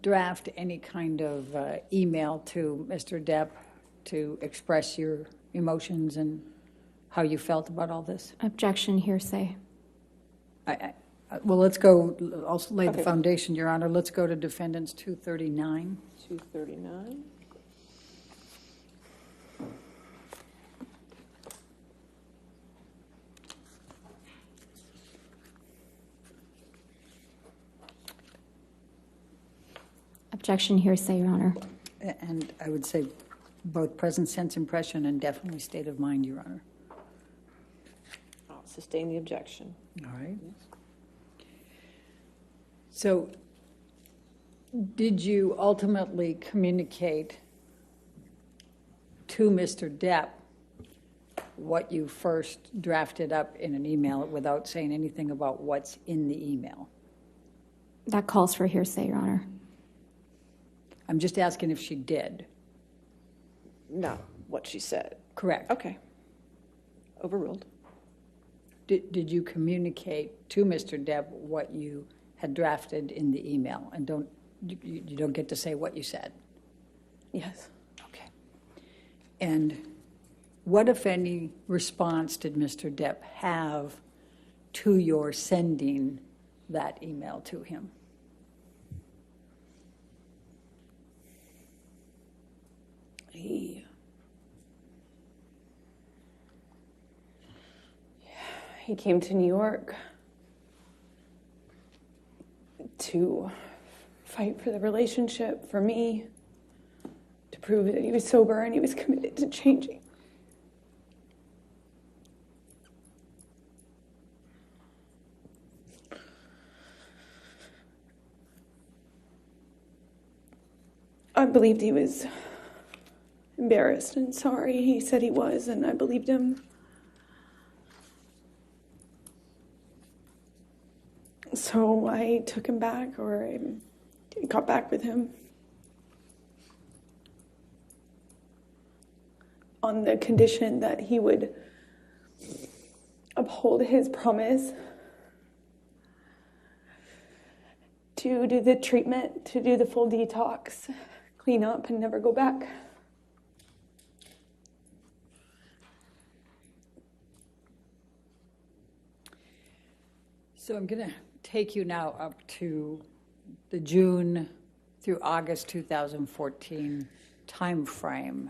draft any kind of email to Mr. Depp to express your emotions and how you felt about all this? Objection, hearsay. Well, let's go. I'll lay the foundation, Your Honor. Let's go to Defendants 239. 239. Objection, hearsay, Your Honor. And I would say both present sense impression and definitely state of mind, Your Honor. I'll sustain the objection. All right. So did you ultimately communicate to Mr. Depp what you first drafted up in an email without saying anything about what's in the email? That calls for hearsay, Your Honor. I'm just asking if she did. No, what she said. Correct. Okay. Overruled. Did you communicate to Mr. Depp what you had drafted in the email? And you don't get to say what you said. Yes. Okay. And what, if any, response did Mr. Depp have to your sending that email to him? He came to New York to fight for the relationship, for me. prove that he was sober and he was committed to changing. I believed he was embarrassed and sorry. He said he was, and I believed him. So I took him back, or I got back with him on the condition that he would uphold his promise to do the treatment, to do the full detox, clean up, and never go back. So I'm going to take you now up to the June through August 2014 time frame.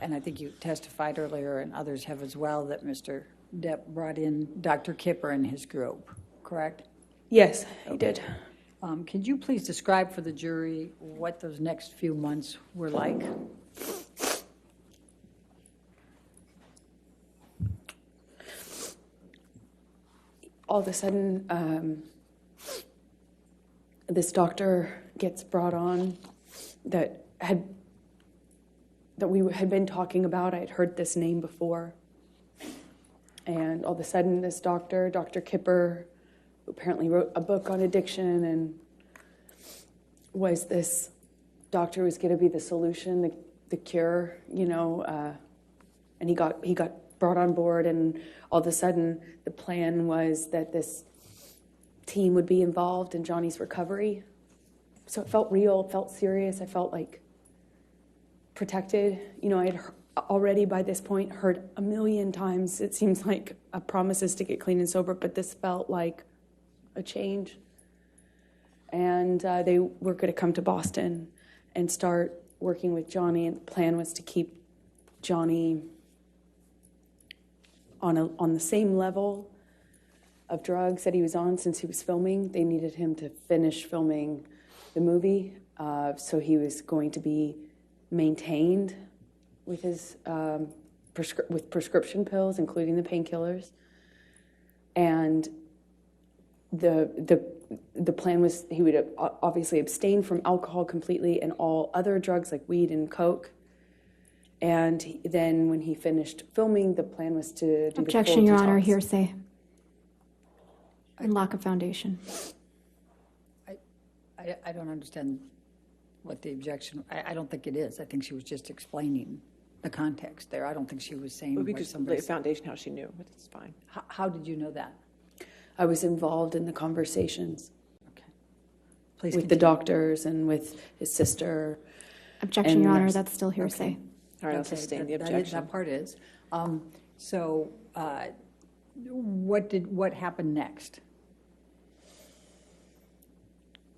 And I think you testified earlier, and others have as well, that Mr. Depp brought in Dr. Kipper and his group, correct? Yes, he did. Could you please describe for the jury what those next few months were like? All of a sudden, this doctor gets brought on that we had been talking about. I had heard this name before. And all of a sudden, this doctor, Dr. Kipper, who apparently wrote a book on addiction and was this doctor was going to be the solution, the cure, and he got brought on board, and all of a sudden the plan was that this team would be involved in Johnny's recovery. So it felt real, it felt serious, I felt like protected. I had already by this point heard a million times, it seems like, promises to get clean and sober, but this felt like a change. And they were going to come to Boston and start working with Johnny, and the plan was to keep Johnny on the same level of drugs that he was on since he was filming. They needed him to finish filming the movie, so he was going to be maintained with his with prescription pills, including the painkillers. And the plan was he would obviously abstain from alcohol completely and all other drugs like weed and coke. And then when he finished filming, the plan was to do Objection, the full Your detox. Honor, hearsay. And lack of foundation. I don't understand what the objection, I don't think it is. I think she was just explaining the context there. I don't think she was saying But we what just somebody lay a foundation how she knew, but it's fine. How did you know that? I was involved in the conversations Okay. Please with the continue. doctors and with his sister. Objection, And Your Honor, nurse. that's still hearsay. All right, I'll Okay, sustain the that objection. That part is. So what happened next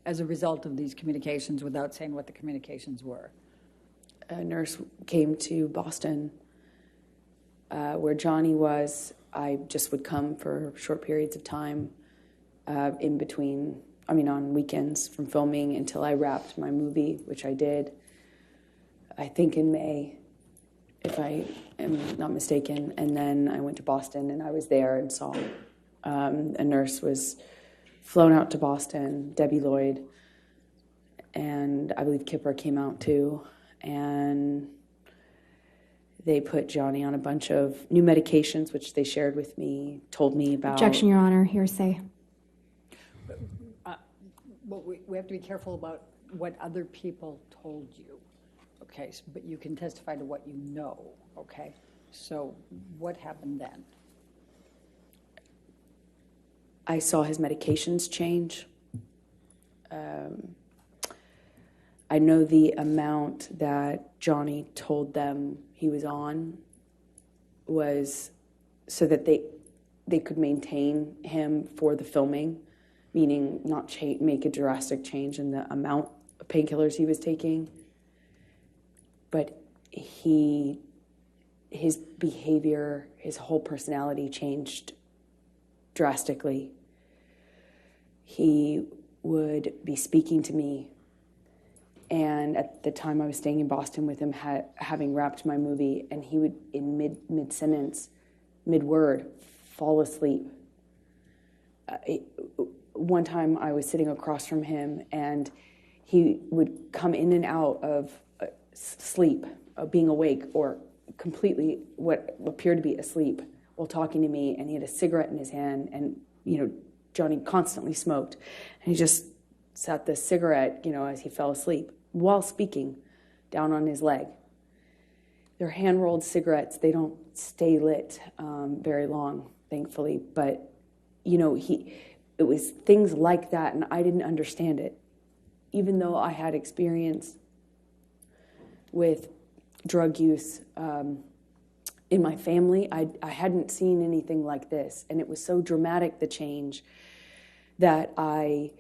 as a result of these communications without saying what the communications were? A nurse came to Boston where Johnny was. I just would come for short periods of time in between, on weekends from filming until I wrapped my movie, which I did, I think in May, if I am not mistaken. And then I went to Boston and I was there and saw a nurse was flown out to Boston, Debbie Lloyd, and I believe Kipper came out too. And they put Johnny on a bunch of new medications, which they shared with me, told me about. Objection, Your Honor, hearsay. But we have to be careful about what other people told you, okay? But you can testify to what you know, okay? So what happened then? I saw his medications change. I know the amount that Johnny told them he was on was so that they could maintain him for the filming, meaning not make a drastic change in the amount of painkillers he was taking. But his behavior, his whole personality changed drastically. He would be speaking to me And at the time I was staying in Boston with him, having wrapped my movie, and he would, in mid-sentence, mid-word, fall asleep. One time I was sitting across from him, and he would come in and out of sleep, being awake, or completely what appeared to be asleep while talking to me, and he had a cigarette in his hand, and, Johnny constantly smoked, and he just sat the cigarette, as he fell asleep, while speaking, down on his leg. They're hand-rolled cigarettes. They don't stay lit very long, thankfully, but, it was things like that, and I didn't understand it. Even though I had experience with drug use in my family, I hadn't seen anything like this. And it was so dramatic, the change, that I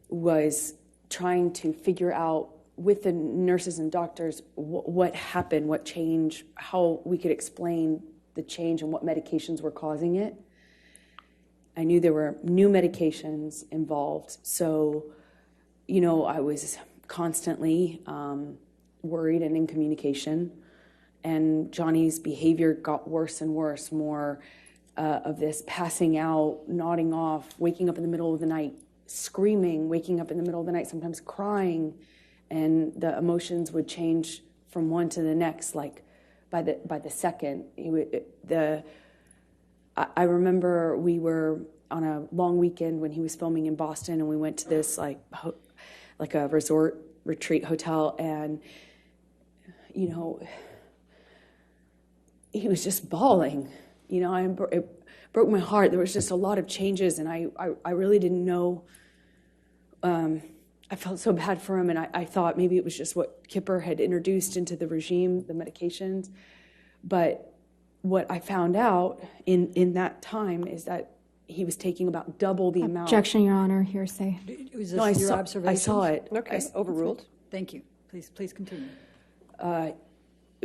was trying to figure out with the nurses and doctors what happened, what changed, how we could explain the change and what medications were causing it. I knew there were new medications involved, so, I was constantly worried and in communication, and Johnny's behavior got worse and worse, more of this passing out, nodding off, waking up in the middle of the night, screaming, waking up in the middle of the night, sometimes crying, and the emotions would change from one to the next, like by the second. I remember we were on a long weekend when he was filming in Boston, and we went to this like a resort retreat hotel, and he was just bawling. It broke my heart. There was just a lot of changes, and I really didn't know. I felt so bad for him, and I thought maybe it was just what Kipper had introduced into the regime, the medications, but what I found out in that time is that he was taking about double the amount. Objection, Your Honor, hearsay. Was this your observation? I saw it. Okay, overruled. Thank you. Please continue. It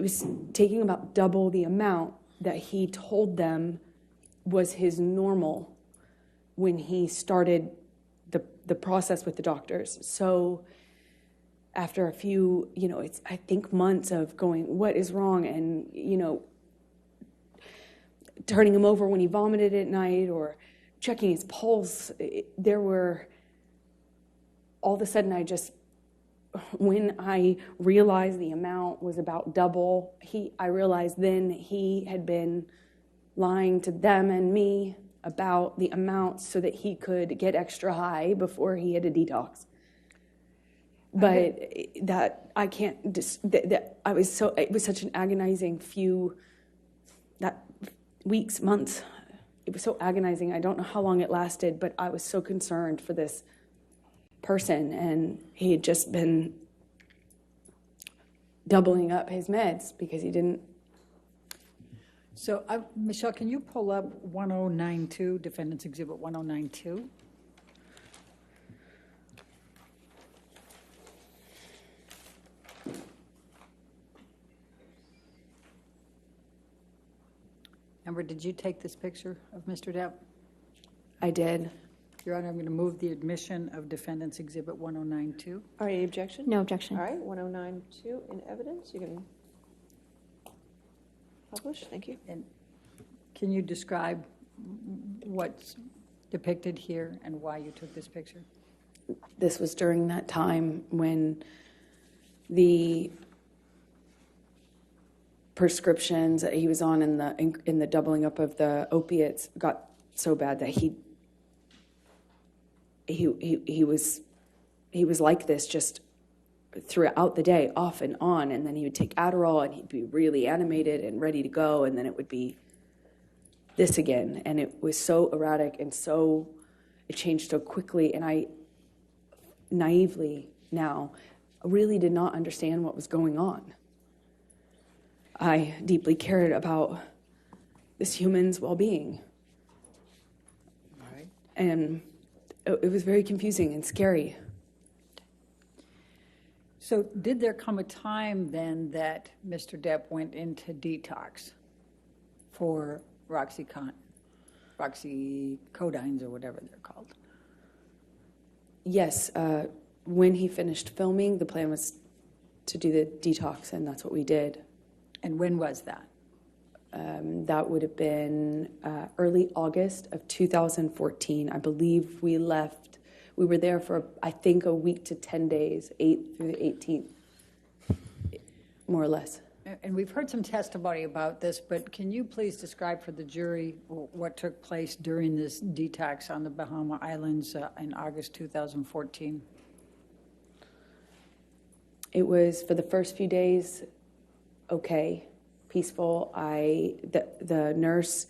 was taking about double the amount that he told them was his normal when he started the process with the doctors. So after a few, it's, I think, months of going, what is wrong? And, turning him over when he vomited at night or checking his pulse. There were, all of a sudden, when I realized the amount was about double, I realized then he had been lying to them and me about the amount so that he could get extra high before he had a detox. But that I can't, it was such an agonizing weeks, months. It was so agonizing. I don't know how long it lasted, but I was so concerned for this person, and he had just been doubling up his meds because he didn't. So, Michelle, can you pull up 1092, Defendant's Exhibit 1092? Amber, did you take this picture of Mr. Depp? I did. Your Honor, I'm going to move the admission of Defendant's Exhibit 1092. All right, any objection? No objection. All right, 1092 in evidence. You can publish. Thank you. And can you describe what's depicted here and why you took this picture? This was during that time when the prescriptions that he was on in the doubling up of the opiates got so bad that he was like this just throughout the day, off and on, and then he would take Adderall and he'd be really animated and ready to go, and then it would be this again, and it was so erratic and it changed so quickly, and I naively now really did not understand what was going on. I deeply cared about this human's well-being. All right. And it was very confusing and scary. So did there come a time then that Mr. Depp went into detox for oxycodines or whatever they're called? Yes, when he finished filming, the plan was to do the detox, and that's what we did. And when was that? That would have been early August of 2014. I believe we left. We were there for, I think, a week to 10 days, 8th through the 18th, more or less. And we've heard some testimony about this, but can you please describe for the jury what took place during this detox on the Bahama Islands in August 2014? It was, for the first few days, okay, peaceful. The nurse,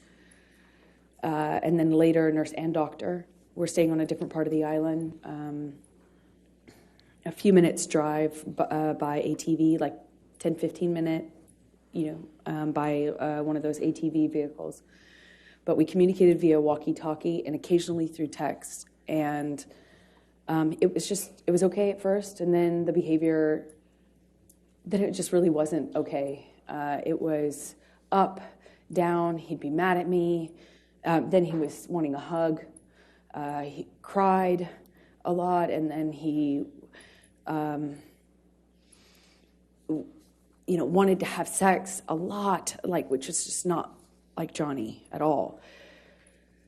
and then later nurse and doctor, were staying on a different part of the island, a few minutes drive by ATV, like 10, 15 minute, by one of those ATV vehicles. But we communicated via walkie-talkie and occasionally through text. And it was okay at first, and then the behavior, then it just really wasn't okay. It was up, down, he'd be mad at me. Then he was wanting a hug. He cried a lot, and then he, wanted to have sex a lot, which is just not like Johnny at all.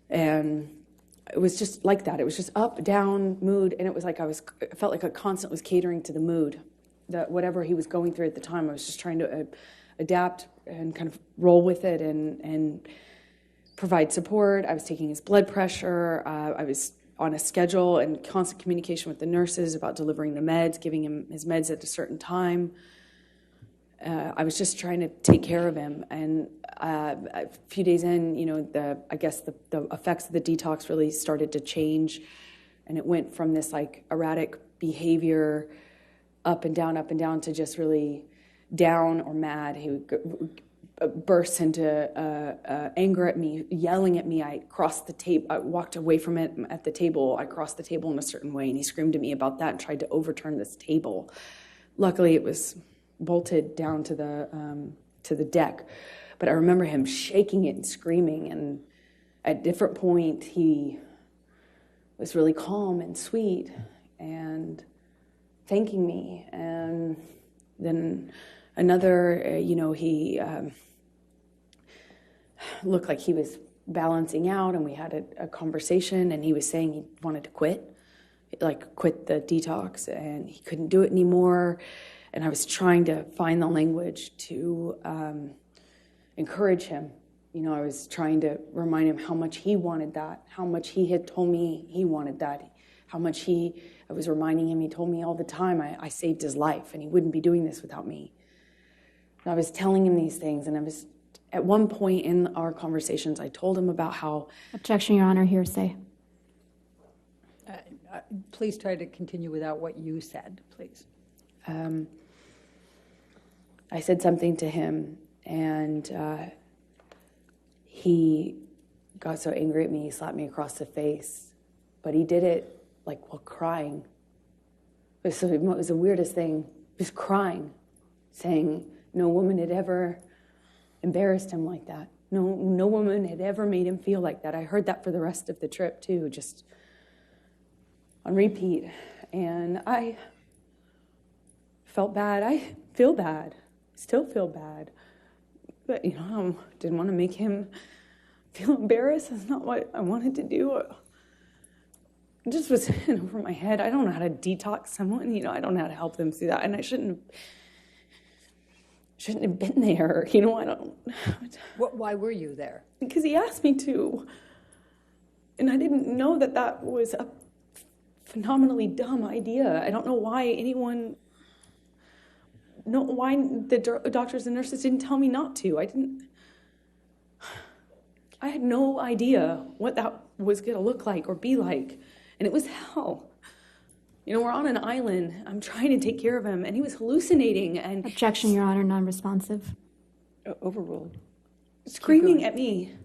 And it was just like that. It was just up, down, mood, and it was like I felt like I constantly was catering to the mood, that whatever he was going through at the time. I was just trying to adapt and kind of roll with it and provide support. I was taking his blood pressure. I was on a schedule and constant communication with the nurses about delivering the meds, giving him his meds at a certain time. I was just trying to take care of him. And a few days in, the effects of the detox really started to change. And it went from this erratic behavior up and down to just really down or mad. He would burst into anger at me, yelling at me. I crossed the table. I walked away from it at the table. I crossed the table in a certain way, and he screamed at me about that and tried to overturn this table. Luckily, it was bolted down to the deck, but I remember him shaking it and screaming. And at a different point, he was really calm and sweet and thanking me. And then another, he looked like he was balancing out, and we had a conversation, and he was saying he wanted to quit the detox, and he couldn't do it anymore. And I was trying to find the language to encourage him. I was trying to remind him how much he wanted that, how much he had told me he wanted that, how much I was reminding him, he told me all the time I saved his life, and he wouldn't be doing this without me. And I was telling him these things, and at one point in our conversations, I told him about how... Objection, Your Honor, hearsay. Please try to continue without what you said, please. I said something to him, and he got so angry at me, he slapped me across the face. But he did it while crying. It was the weirdest thing. He was crying, saying no woman had ever embarrassed him like that. No woman had ever made him feel like that. I heard that for the rest of the trip too, just on repeat. And I felt bad. I feel bad. Still feel bad. But, I didn't want to make him feel embarrassed. That's not what I wanted to do. It just was over my head. I don't know how to detox someone. I don't know how to help them through that. And I shouldn't have been there. I don't... Why were you there? Because he asked me to. And I didn't know that was a phenomenally dumb idea. I don't know why why the doctors and nurses didn't tell me not to. I had no idea what that was going to look like or be like. And it was hell. We're on an island. I'm trying to take care of him, and he was hallucinating and... Objection, Your Honor, non-responsive. Overruled. Screaming at me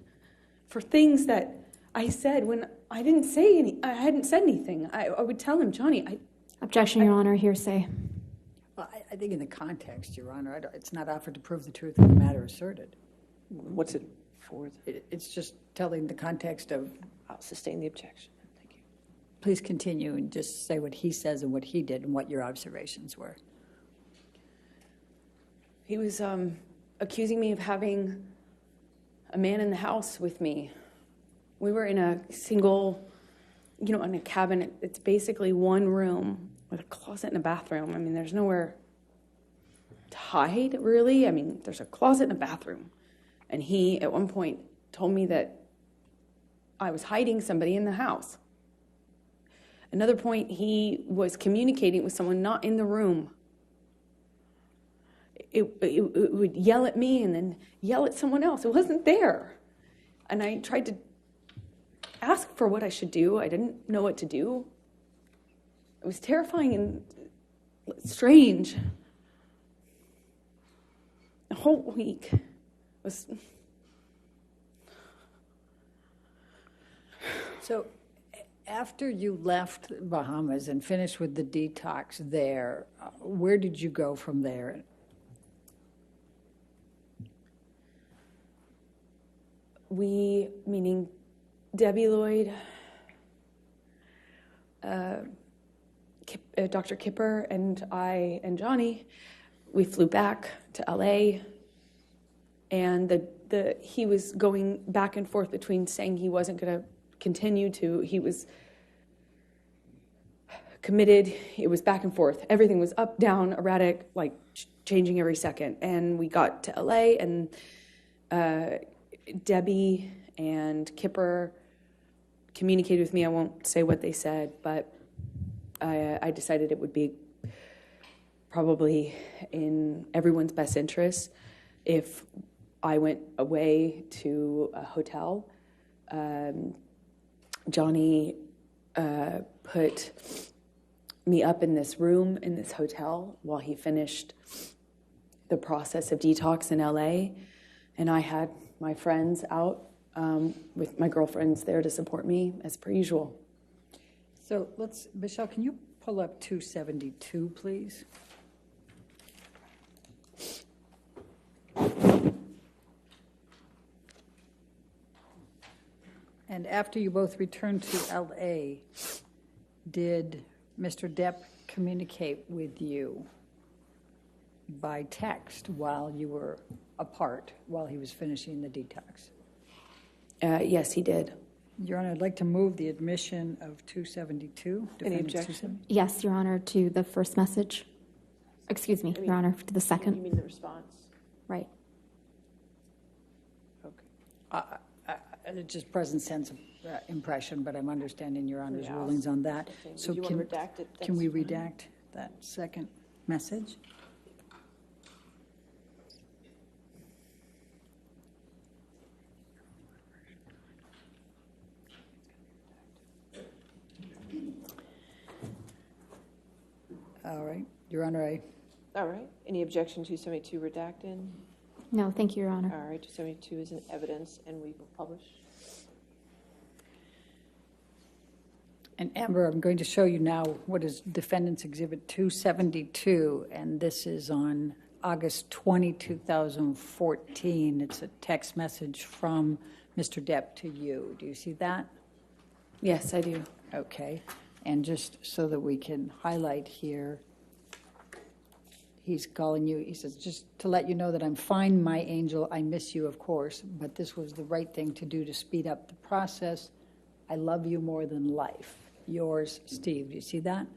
for things that I said when I didn't say I hadn't said anything. I would tell him, Johnny, Objection, Your Honor, hearsay. Well, I think in the context, Your Honor, it's not offered to prove the truth of the matter asserted. What's it for? It's just telling the context of... I'll sustain the objection. Thank you. Please continue and just say what he says and what he did and what your observations were. He was accusing me of having a man in the house with me. We were in a single, in a cabin. It's basically one room with a closet and a bathroom. I mean, there's nowhere to hide, really. I mean, there's a closet and a bathroom. And he, at one point, told me that I was hiding somebody in the house. Another point, he was communicating with someone not in the room. It would yell at me and then yell at someone else. It wasn't there. And I tried to ask for what I should do. I didn't know what to do. It was terrifying and strange. The whole week was... So after you left Bahamas and finished with the detox there, where did you go from there? We, meaning Debbie Lloyd, Dr. Kipper, and I and Johnny, we flew back to LA, and he was going back and forth between saying he wasn't going to continue to, he was committed. It was back and forth. Everything was up, down, erratic, like changing every second. And we got to LA, and Debbie and Kipper communicated with me. I won't say what they said, but I decided it would be probably in everyone's best interest if I went away to a hotel. Johnny put me up in this room in this hotel while he finished the process of detox in LA, and I had my friends out with my girlfriends there to support me as per usual. So Michelle, can you pull up 272, please? And after you both returned to LA, did Mr. Depp communicate with you by text while you were apart, while he was finishing the detox? Yes, he did. Your Honor, I'd like to move the admission of 272. Any objection? Yes, Your Honor, to the first message. Excuse me, Your Honor, to the second. You mean the response? Right. Okay. It's just present sense of impression, but I'm understanding Your Honor's Yeah. rulings on that. Okay. So If you want to redact it, can we that's fine. redact that second message? All right, Your Honor, All right. Any objection to 272 redacted? No, thank you, Your Honor. All right. 272 is in evidence, and we will publish. And Amber, I'm going to show you now what is Defendant's Exhibit 272, and this is on August 20, 2014. It's a text message from Mr. Depp to you. Do you see that? Yes, I do. Okay. And just so that we can highlight here, he's calling you, he says, just to let you know that I'm fine, my angel. I miss you, of course, but this was the right thing to do to speed up the process. I love you more than life. Yours, Steve. Do you see that?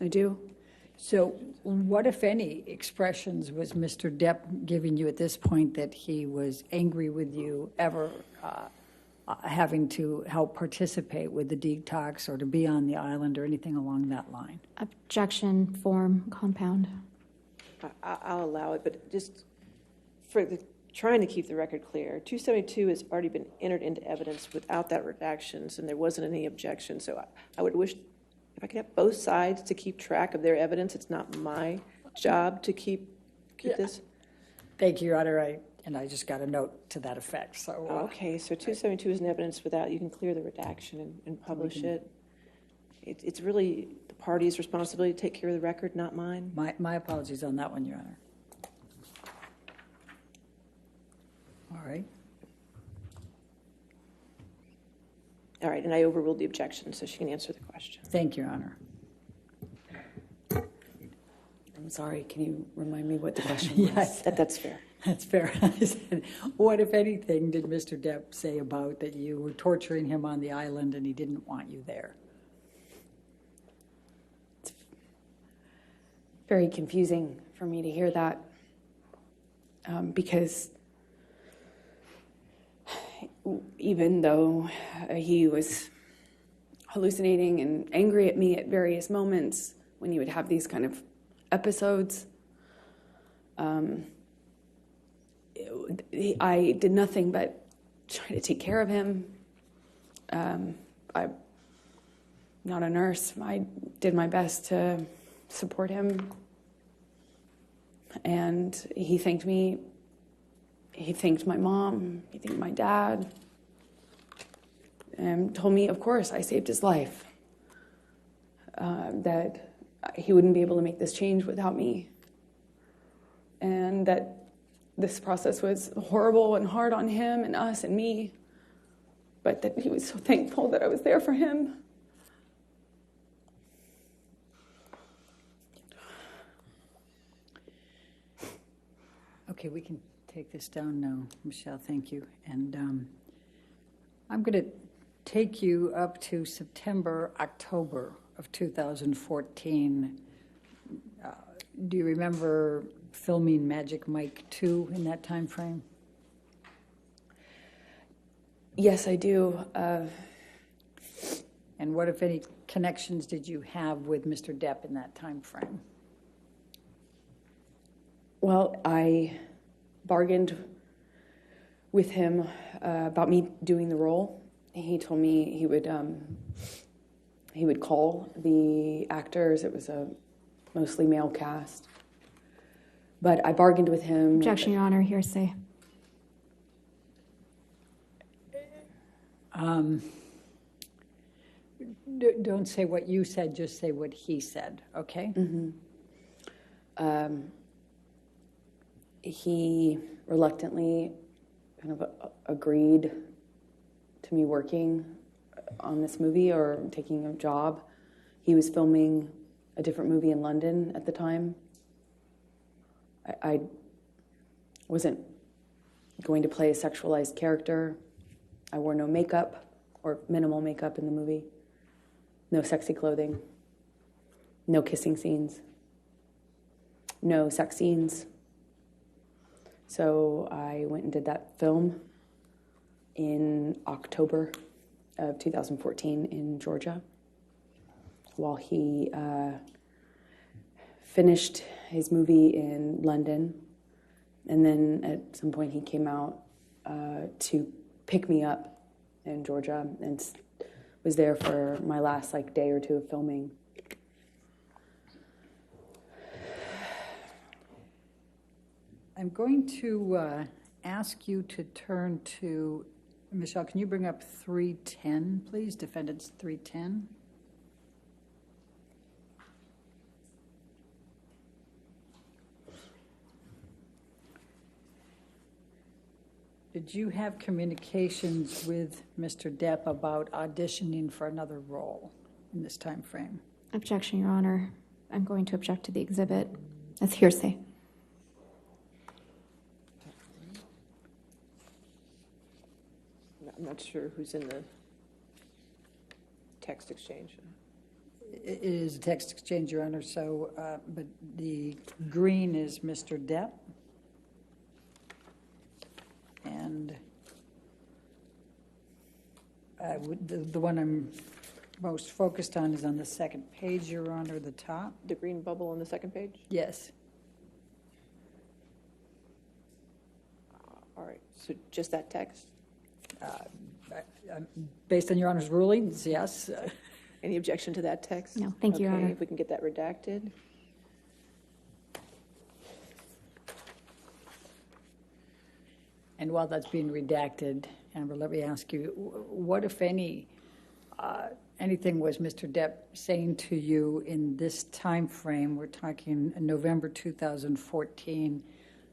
I do. So what, if any, expressions was Mr. Depp giving you at this point that he was angry with you ever having to help participate with the detox or to be on the island or anything along that line? Objection, form, compound. I'll allow it, but just for trying to keep the record clear, 272 has already been entered into evidence without that redactions, and there wasn't any objection. So I would wish if I could have both sides to keep track of their evidence. It's not my job to keep this. Thank you, Your Honor. I just got a note to that effect. So Okay, so 272 is in evidence without, you can clear the redaction and publish it. It's really the party's responsibility to take care of the record, not mine. my apologies on that one, Your Honor. All right. All right, and I overruled the objection, so she can answer the question. Thank you, Your Honor. I'm sorry, can you remind me what the question was? Yes, That's fair. that's fair. I said, what, if anything, did Mr. Depp say about that you were torturing him on the island and he didn't want you there? Very confusing for me to hear that, because even though he was hallucinating and angry at me at various moments when he would have these kind of episodes, I did nothing but try to take care of him. I'm not a nurse. I did my best to support him. And he thanked me. He thanked my mom. He thanked my dad. And told me, of course, I saved his life. That he wouldn't be able to make this change without me. And that this process was horrible and hard on him and us and me. But that he was so thankful that I was there for him. Okay, we can take this down now, Michelle, thank you. And I'm going to take you up to September, October of 2014. Do you remember filming Magic Mike 2 in that time frame? Yes, I do. And what, if any, connections did you have with Mr. Depp in that time frame? Well, I bargained with him about me doing the role. He told me he would call the actors. It was a mostly male cast. But I bargained with him. Objection, Your Honor, hearsay. Don't say what you said, just say what he said, okay? He reluctantly kind of agreed to me working on this movie or taking a job. He was filming a different movie in London at the time. I wasn't going to play a sexualized character. I wore no makeup or minimal makeup in the movie. No sexy clothing. No kissing scenes. No sex scenes. So I went and did that film in October of 2014 in Georgia while he finished his movie in London. And then at some point he came out to pick me up in Georgia and was there for my last day or two of filming. I'm going to ask you to turn to, Michelle, can you bring up 310, please? Defendants 310. Did you have communications with Mr. Depp about auditioning for another role in this time frame? Objection, Your Honor. I'm going to object to the exhibit. That's hearsay. I'm not sure who's in the text exchange. It is a text exchange, Your Honor, so, but the green is Mr. Depp. And the one I'm most focused on is on the second page, Your Honor, the top. The green bubble on the second page? Yes. All right, so just that text? Based on Your Honor's rulings, yes. Any objection to that text? No, thank you, Your Okay, Honor. if we can get that redacted. And while that's being redacted, Amber, let me ask you, what, if any, anything was Mr. Depp saying to you in this time frame, we're talking November 2014,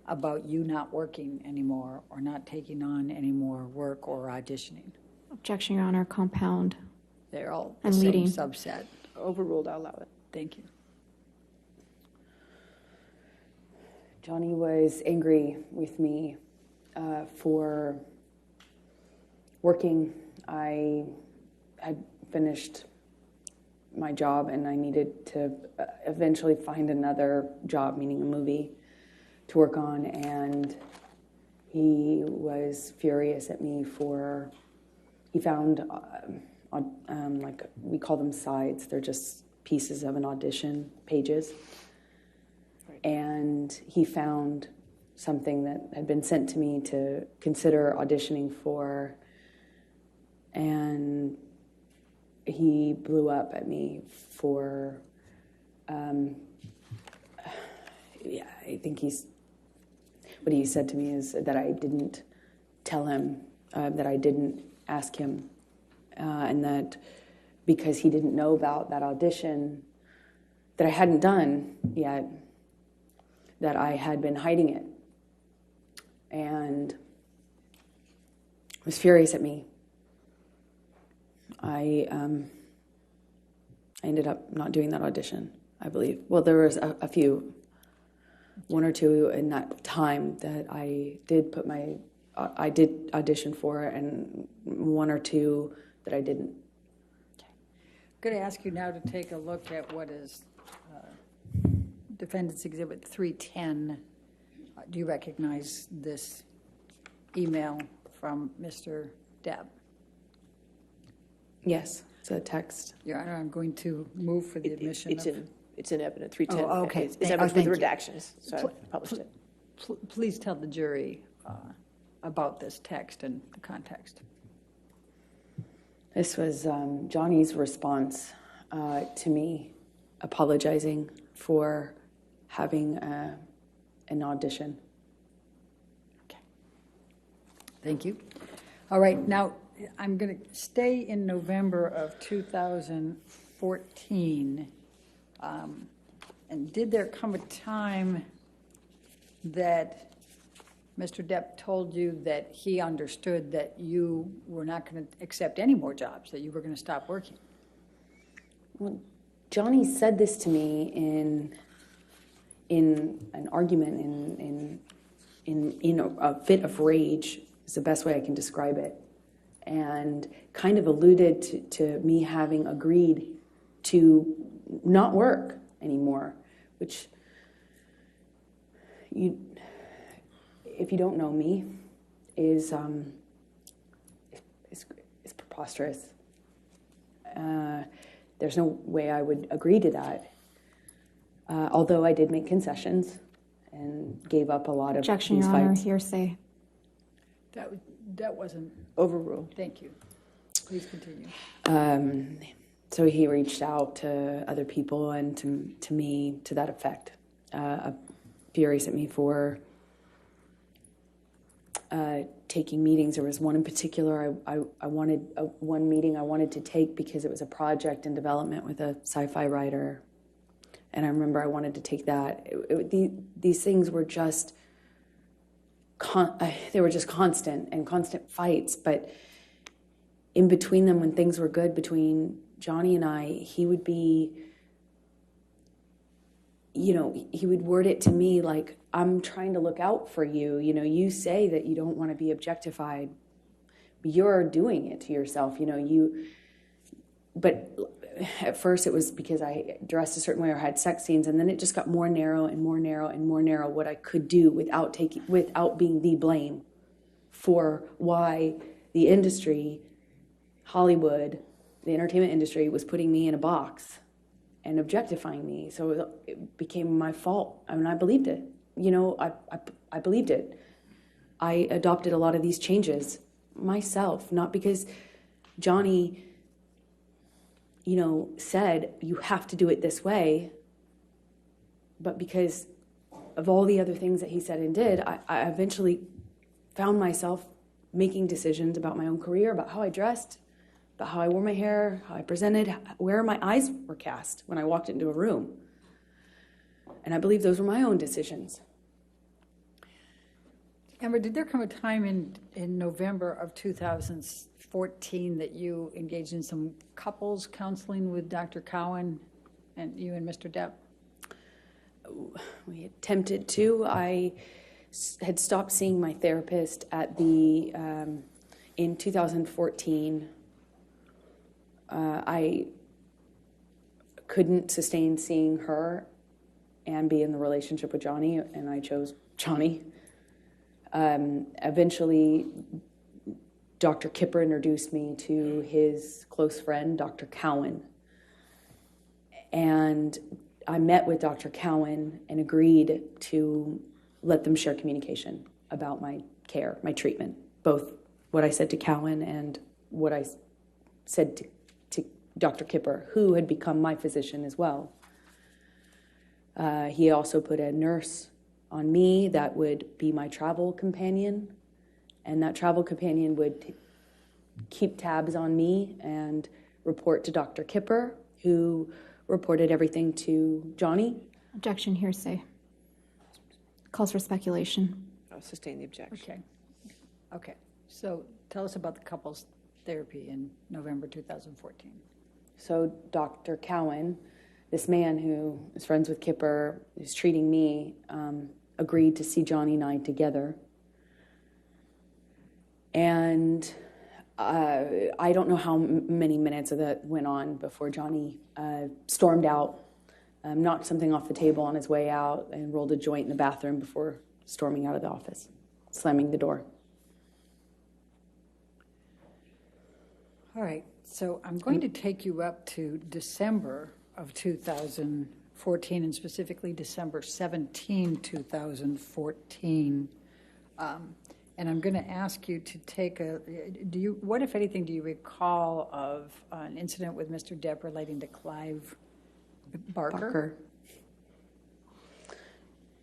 about you not working anymore or not taking on any more work or auditioning? Objection, Your Honor. Compound. They're all the I'm same leading. subset. Overruled, I'll allow it. Thank you. Johnny was angry with me for working. I had finished my job and I needed to eventually find another job, meaning a movie, to work on, and he was furious at me for, he found, like, we call them sides, they're just pieces of an audition, pages, and he found something that had been sent to me to consider auditioning for, and he blew up at me for, yeah, I think what he said to me is that I didn't tell him, that I didn't ask him, and that because he didn't know about that audition that I hadn't done yet, that I had been hiding it, and was furious at me. I ended up not doing that audition, I believe. Well, there was a few, one or two in that time that I did I did audition for, and one or two that I didn't. I'm going to ask you now to take a look at what is Defendant's Exhibit 310. Do you recognize this email from Mr. Depp? Yes, it's a text. Your Honor, I'm going to move for the admission It's in evidence, 310. Oh, okay. It's evidence Thank with you. redactions, so I published it. Please tell the jury about this text and the context. This was Johnny's response to me apologizing for having an audition. Okay. Thank you. All right, now I'm going to stay in November of 2014. And did there come a time that Mr. Depp told you that he understood that you were not going to accept any more jobs, that you were going to stop working? Well, Johnny said this to me in an argument, in a fit of rage, is the best way I can describe it, and kind of alluded to me having agreed to not work anymore, which if you don't know me, is preposterous. There's no way I would agree to that. Although I did make concessions and gave up a lot of Objection, these Your Honor, fights. hearsay. That wasn't Overruled. Thank you. Please continue. So he reached out to other people and to me to that effect, furious at me for taking meetings. There was one in particular I wanted, one meeting I wanted to take because it was a project in development with a sci-fi writer. And I remember I wanted to take that. These things were just, they were just constant fights. But in between them, when things were good between Johnny and I, he would be, he would word it to me like, I'm trying to look out for you. You say that you don't want to be objectified, but you're doing it to yourself. But at first it was because I dressed a certain way or had sex scenes, and then it just got more narrow and more narrow and more narrow what I could do without being the blame for why the industry, Hollywood, the entertainment industry, was putting me in a box and objectifying me. So it became my fault. I mean, I believed it. I believed it. I adopted a lot of these changes myself, not because Johnny, said you have to do it this way, but because of all the other things that he said and did, I eventually found myself making decisions about my own career, about how I dressed, about how I wore my hair, how I presented, where my eyes were cast when I walked into a room. And I believe those were my own decisions. Amber, did there come a time in November of 2014 that you engaged in some couples counseling with Dr. Cowan and you and Mr. Depp? we attempted to. I had stopped seeing my therapist at the in 2014. I couldn't sustain seeing her and be in the relationship with Johnny, and I chose Johnny. Eventually, Dr. Kipper introduced me to his close friend, Dr. Cowan. And I met with Dr. Cowan and agreed to let them share communication about my care, my treatment, both what I said to Cowan and what I said to Dr. Kipper, who had become my physician as well. He also put a nurse on me that would be my travel companion, and that travel companion would keep tabs on me and report to Dr. Kipper, who reported everything to Johnny. Objection, hearsay. Calls for speculation. I'll sustain the objection. Okay. So tell us about the couples therapy in November 2014. So Dr. Cowan, this man who is friends with Kipper, who's treating me, agreed to see Johnny and I together. And I don't know how many minutes of that went on before Johnny stormed out, knocked something off the table on his way out, and rolled a joint in the bathroom before storming out of the office, slamming the door. All right. So I'm going to take you up to December of 2014, and specifically December 17, 2014. And I'm going to ask you to take what, if anything, do you recall of an incident with Mr. Depp relating to Clive Barker?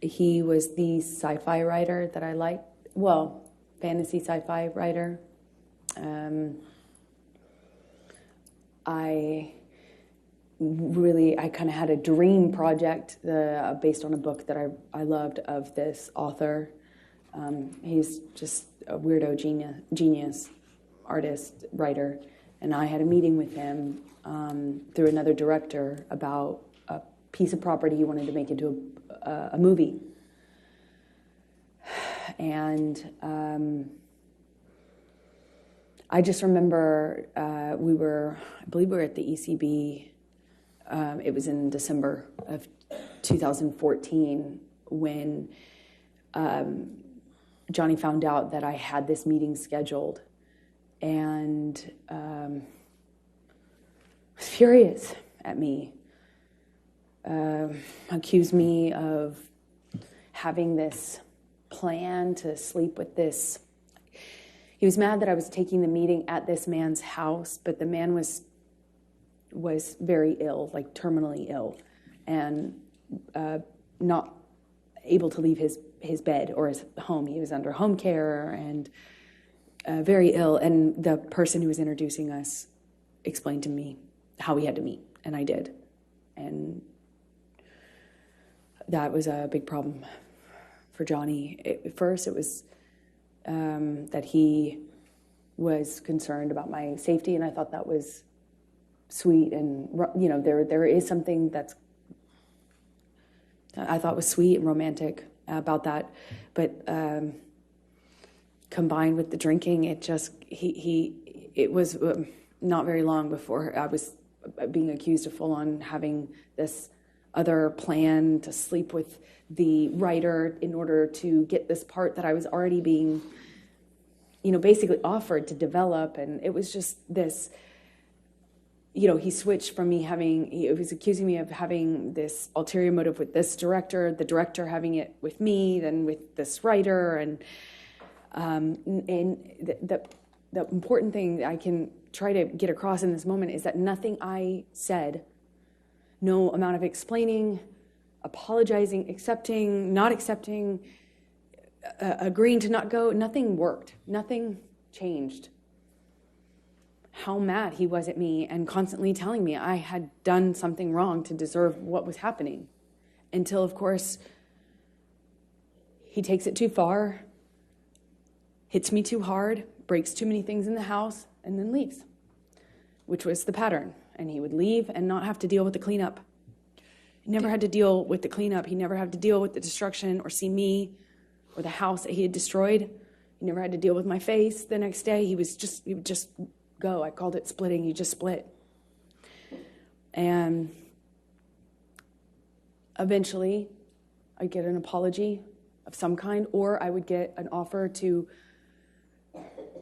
He was the sci-fi writer that I liked. Well, fantasy sci-fi writer. I kind of had a dream project based on a book that I loved of this author. He's just a weirdo genius, artist, writer. And I had a meeting with him through another director about a piece of property he wanted to make into a movie. And I just remember I believe we were at the ECB. It was in December of 2014 when Johnny found out that I had this meeting scheduled, and was furious at me. Accused me of having this plan to sleep with this. He was mad that I was taking the meeting at this man's house, but the man was very ill, like terminally ill, and not able to leave his bed or his home. He was under home care and very ill. And the person who was introducing us explained to me how we had to meet, and I did. And that was a big problem for Johnny. At first, it was that he was concerned about my safety, and I thought that was sweet. And there is something that I thought was sweet and romantic about that, but combined with the drinking, it was not very long before I was being accused of full on having this other plan to sleep with the writer in order to get this part that I was already being, basically offered to develop. And it was just this, he switched from he was accusing me of having this ulterior motive with this director, the director having it with me, then with this writer. And the important thing I can try to get across in this moment is that nothing I said, no amount of explaining, apologizing, accepting, not accepting, agreeing to not go, nothing worked. Nothing changed. How mad he was at me and constantly telling me I had done something wrong to deserve what was happening. Until, of course, he takes it too far, hits me too hard, breaks too many things in the house, and then leaves, which was the pattern. And he would leave and not have to deal with the cleanup. He never had to deal with the cleanup. He never had to deal with the destruction or see me or the house that he had destroyed. He never had to deal with my face the next day. He would just go. I called it splitting. He just split. And eventually, I'd get an apology of some kind, or I would get an offer to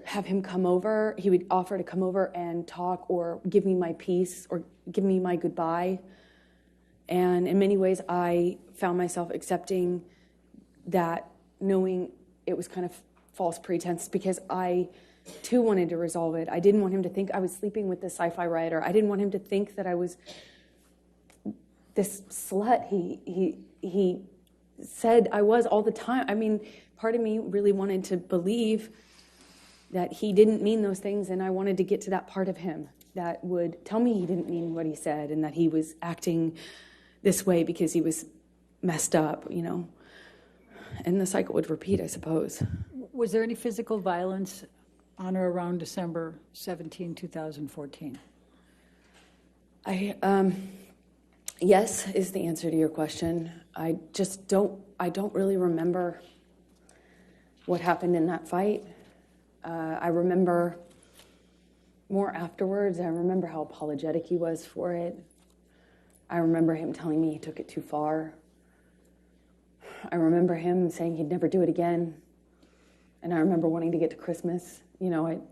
have him come over. He would offer to come over and talk or give me my peace or give me my goodbye. And in many ways, I found myself accepting that, knowing it was kind of false pretense, because I, too, wanted to resolve it. I didn't want him to think I was sleeping with this sci-fi writer. I didn't want him to think that I was this slut he said I was all the time. I mean, part of me really wanted to believe that he didn't mean those things, and I wanted to get to that part of him that would tell me he didn't mean what he said and that he was acting this way because he was messed up, you know. And the cycle would repeat, I suppose. Was there any physical violence on or around December 17, 2014? Yes is the answer to your question. I don't really remember what happened in that fight. I remember more afterwards. I remember how apologetic he was for it. I remember him telling me he took it too far. I remember him saying he'd never do it again. And I remember wanting to get to Christmas. You know,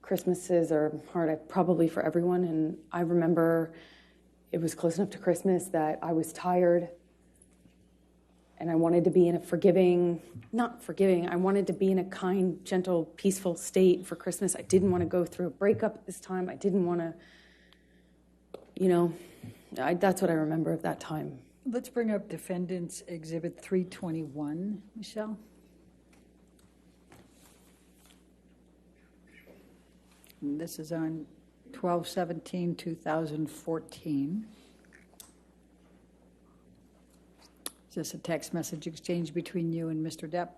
Christmases are hard, probably for everyone. And I remember it was close enough to Christmas that I was tired. And I wanted to be in I wanted to be in a kind, gentle, peaceful state for Christmas. I didn't want to go through a breakup at this time. I didn't want to, you know, that's what I remember of that time. Let's bring up Defendant's Exhibit 321, Michelle. And this is on 12/17/2014. Is this a text message exchange between you and Mr. Depp?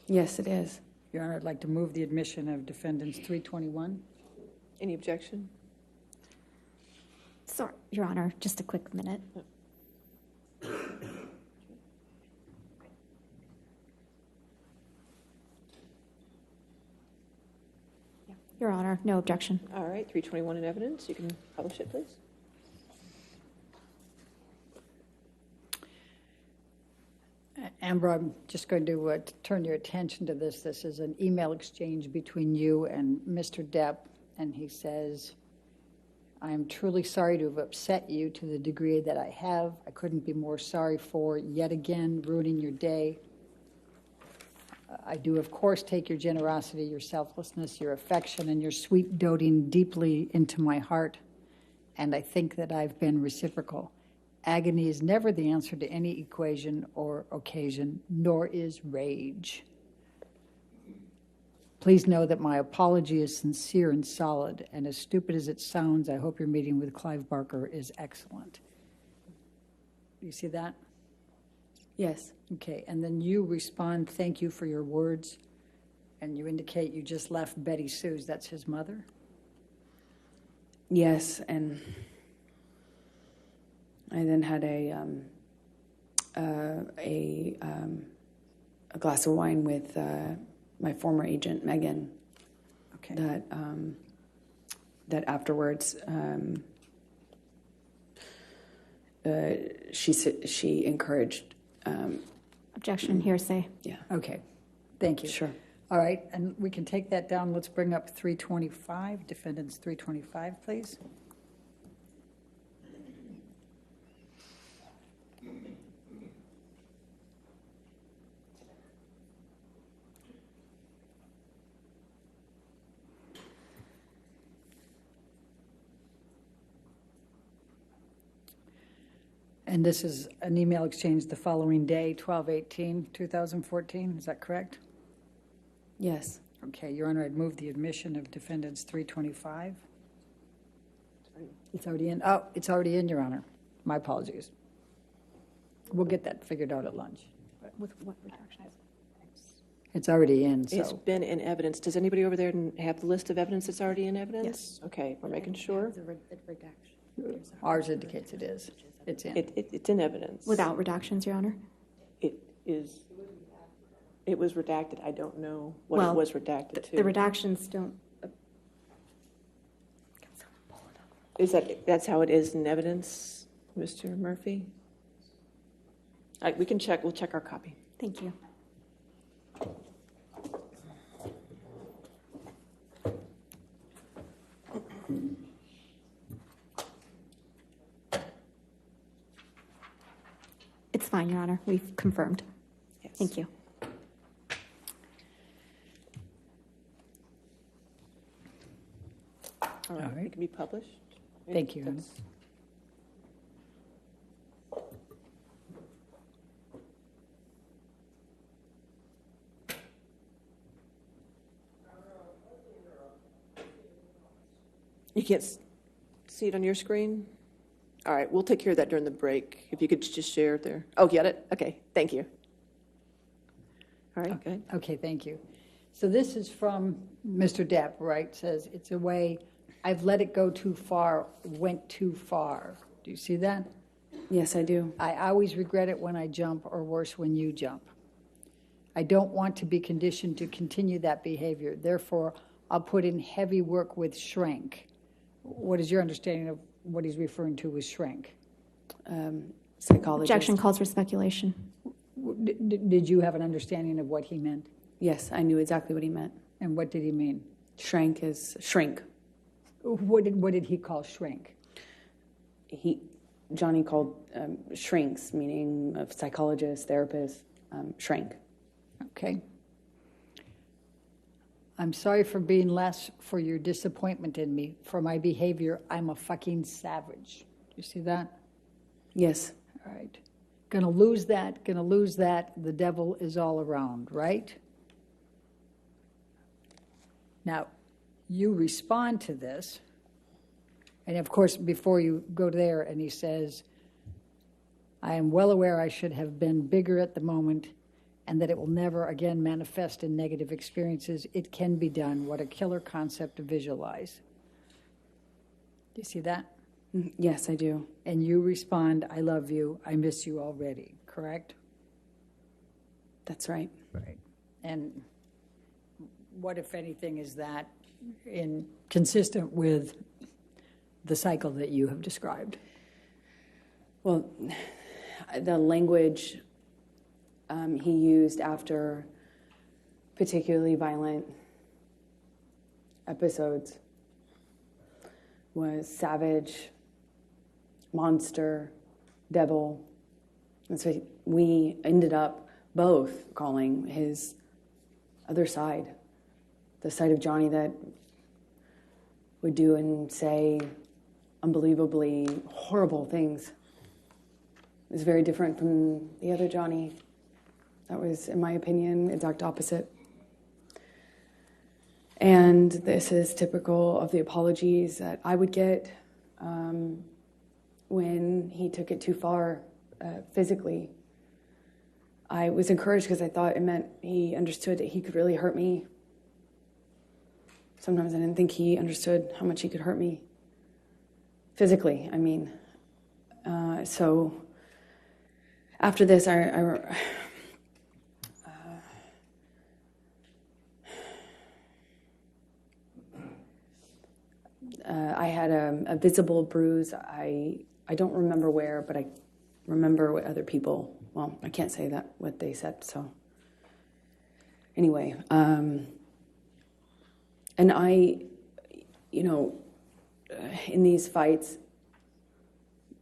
Yes, it is. Your Honor, I'd like to move the admission of Defendant's 321. Any objection? Sorry, Your Honor, just a quick minute. Your Honor, no objection. All right, 321 in evidence. You can publish it, please. Amber, I'm just going to turn your attention to this. This is an email exchange between you and Mr. Depp, and he says, I am truly sorry to have upset you to the degree that I have. I couldn't be more sorry for yet again ruining your day. I do, of course, take your generosity, your selflessness, your affection, and your sweet doting deeply into my heart, and I think that I've been reciprocal. Agony is never the answer to any equation or occasion, nor is rage. Please know that my apology is sincere and solid, and as stupid as it sounds, I hope your meeting with Clive Barker is excellent. You see that? Yes. Okay, and then you respond, thank you for your words, and you indicate you just left Betty Sue's, that's his mother? Yes, and I then had a glass of wine with my former agent, Megan. Okay. That afterwards, she encouraged. Objection, hearsay. Yeah. Okay, thank you. Sure. All right, and we can take that down. Let's bring up 325, Defendant's 325, please. And this is an email exchange the following day, 12/18/2014, is that correct? Yes. Okay, Your Honor, I'd move the admission of Defendant's 325. It's already in. Oh, it's already in, Your Honor. My apologies. We'll get that figured out at lunch. With what redaction? It's already in, It's so. been in evidence. Does anybody over there have the list of evidence that's already in evidence? Yes. Okay, we're making sure. The redaction. Ours indicates it is. It's in. It's in evidence. Without redactions, Your Honor? It is, it was redacted. I don't know what it was redacted to. The redactions don't. That's how it is in evidence, Mr. Murphy? We can check, we'll check our copy. Thank you. It's fine, Your Honor. We've confirmed. Yes. Thank you. All right, right. it can be published. Thank you. That's- You can't see it on your screen? All right, we'll take care of that during the break. If you could just share it there. Oh, get it? Okay, thank you. All right, go ahead. Okay, thank you. So this is from Mr. Depp, right? Says, it's a way, I've let it go too far, went too far. Do you see that? Yes, I do. I always regret it when I jump, or worse, when you jump. I don't want to be conditioned to continue that behavior. Therefore, I'll put in heavy work with shrink. What is your understanding of what he's referring to as shrink? Psychologist. Objection calls for speculation. Did you have an understanding of what he meant? Yes, I knew exactly what he meant. And what did he mean? Shrank is shrink. What did he call shrink? Johnny called shrinks, meaning of psychologist, therapist, shrank. Okay. I'm sorry for being less, for your disappointment in me, for my behavior. I'm a fucking savage. You see that? Yes. All right. Gonna lose that, gonna lose that. The devil is all around, right? Now, you respond to this. And of course, before you go there, and he says, I am well aware I should have been bigger at the moment, and that it will never again manifest in negative experiences. It can be done. What a killer concept to visualize. Do you see that? Yes, I do. And you respond, I love you, I miss you already, correct? That's right. Right. And what, if anything, is that consistent with the cycle that you have described? Well, the language he used after particularly violent episodes was savage, monster, devil. That's what we ended up both calling his other side, the side of Johnny that would do and say unbelievably horrible things. It was very different from the other Johnny. That was, in my opinion, exact opposite. And this is typical of the apologies that I would get when he took it too far physically. I was encouraged because I thought it meant he understood that he could really hurt me. Sometimes I didn't think he understood how much he could hurt me. Physically, I mean. So after this, I had a visible bruise. I don't remember where, but I remember what other people, well, I can't say that, what they said, so. Anyway, and I, in these fights,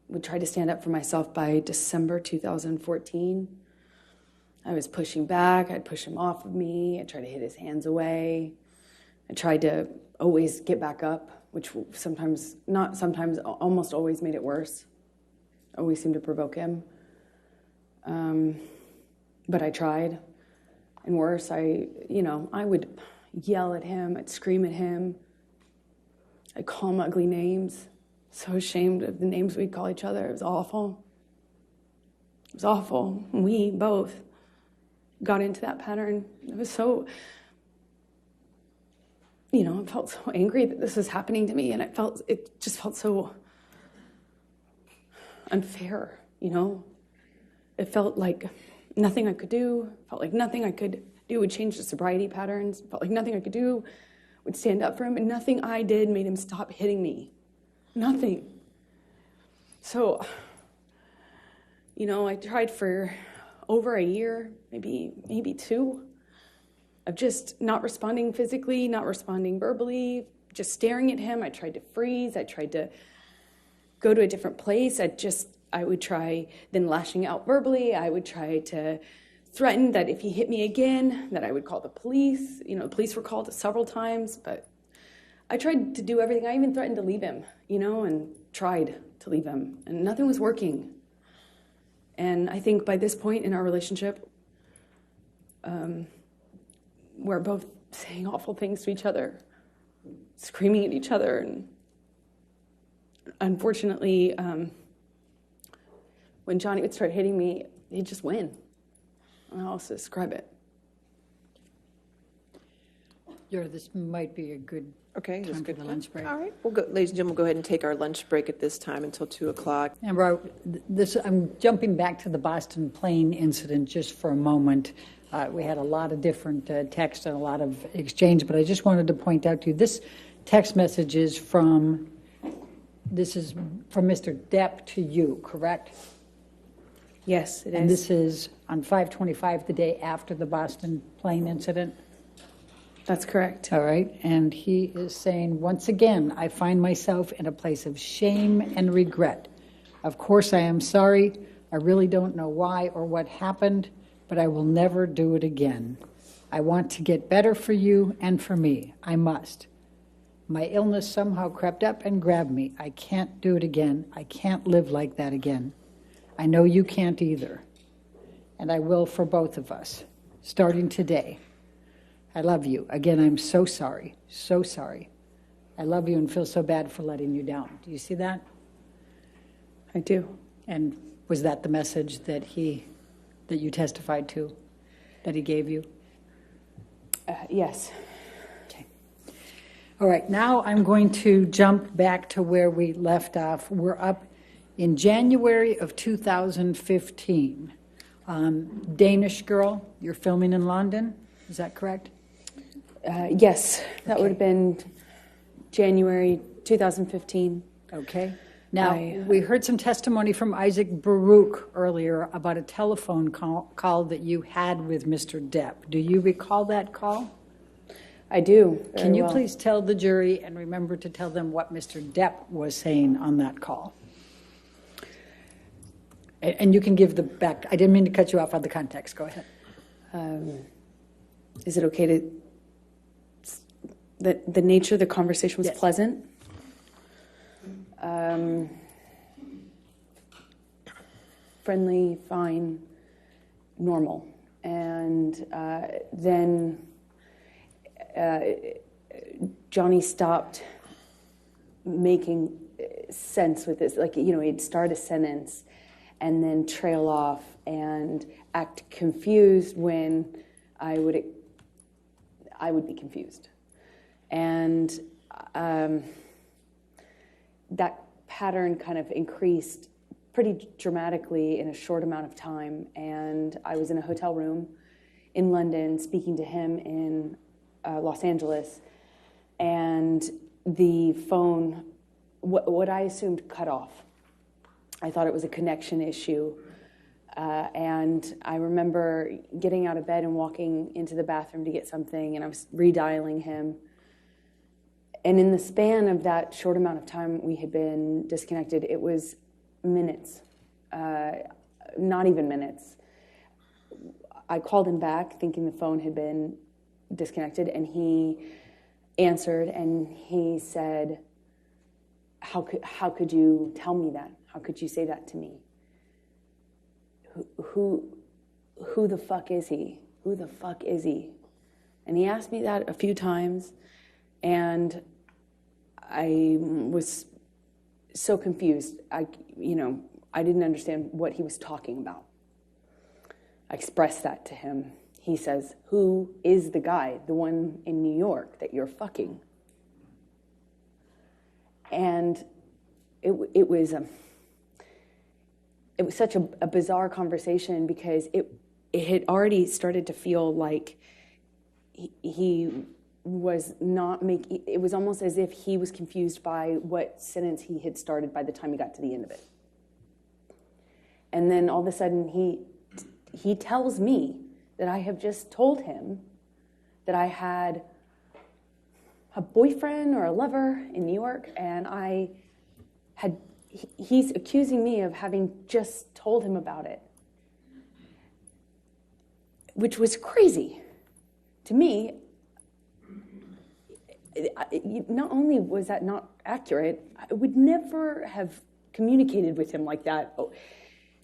would try to stand up for myself. By December 2014. I was pushing back. I'd push him off of me. I'd try to hit his hands away. I tried to always get back up, which sometimes, not sometimes, almost always made it worse. Always seemed to provoke him. But I tried. And worse, I would yell at him. I'd scream at him. I'd call him ugly names. So ashamed of the names we'd call each other. It was awful. It was awful. We both got into that pattern. It was so, I felt so angry that this was happening to me, and it just felt so unfair, you know? It felt like nothing I could do, felt like nothing I could do would change the sobriety patterns, felt like nothing I could do would stand up for him, and nothing I did made him stop hitting me. Nothing. So, you know, I tried for over a year, maybe 2, of just not responding physically, not responding verbally, just staring at him. I tried to freeze. I tried to go to a different place. I would try then lashing out verbally. I would try to threaten that if he hit me again, that I would call the police. You know, the police were called several times, but I tried to do everything. I even threatened to leave him, you know, and tried to leave him, and nothing was working. And I think by this point in our relationship, we're both saying awful things to each other, screaming at each other, and unfortunately, when Johnny would start hitting me, he'd just win. I don't know how else to describe it. This might be a good Okay, that's time for good. the lunch break. All right, we'll go, ladies and gentlemen, we'll go ahead and take our lunch break at this time until 2 o'clock. And I'm jumping back to the Boston plane incident just for a moment. We had a lot of different texts and a lot of exchange, but I just wanted to point out to you, this text message is from Mr. Depp to you, correct? Yes, it is. And this is on 5/25, the day after the Boston plane incident? That's correct. All right, and he is saying, once again, I find myself in a place of shame and regret. Of course, I am sorry. I really don't know why or what happened, but I will never do it again. I want to get better for you and for me. I must. My illness somehow crept up and grabbed me. I can't do it again. I can't live like that again. I know you can't either. And I will for both of us, starting today. I love you. Again, I'm so sorry, so sorry. I love you and feel so bad for letting you down. Do you see that? I do. And was that the message that you testified to, that he gave you? Yes. Okay. All right, now I'm going to jump back to where we left off. We're up in January of 2015. Danish girl, you're filming in London, is that correct? Yes, that would have been January 2015. Okay. Now, we heard some testimony from Isaac Baruch earlier about a telephone call that you had with Mr. Depp. Do you recall that call? I do. Can you please tell the jury and remember to tell them what Mr. Depp was saying on that call? And you can give the back. I didn't mean to cut you off on the context. Go ahead. Is it okay to... The nature of the conversation was pleasant. Friendly, fine, normal. And then Johnny stopped making sense with this. Like, you know, he'd start a sentence and then trail off and act confused when I would be confused. And that pattern kind of increased pretty dramatically in a short amount of time. And I was in a hotel room in London speaking to him in Los Angeles. And the phone, what I assumed, cut off. I thought it was a connection issue. And I remember getting out of bed and walking into the bathroom to get something, and I was redialing him. And in the span of that short amount of time we had been disconnected, it was minutes, not even minutes. I called him back thinking the phone had been disconnected, and he answered and he said, how could you tell me that? How could you say that to me? Who the fuck is he? Who the fuck is he? And he asked me that a few times, and I was so confused. I didn't understand what he was talking about. I expressed that to him. He says, "Who is the guy, the one in New York that you're fucking?" And it was it was such a bizarre conversation because it had already started to feel like he was not making, it was almost as if he was confused by what sentence he had started by the time he got to the end of it. And then all of a sudden he tells me that I have just told him that I had a boyfriend or a lover in New York, and he's accusing me of having just told him about it, which was crazy to me. Not only was that not accurate, I would never have communicated with him like that.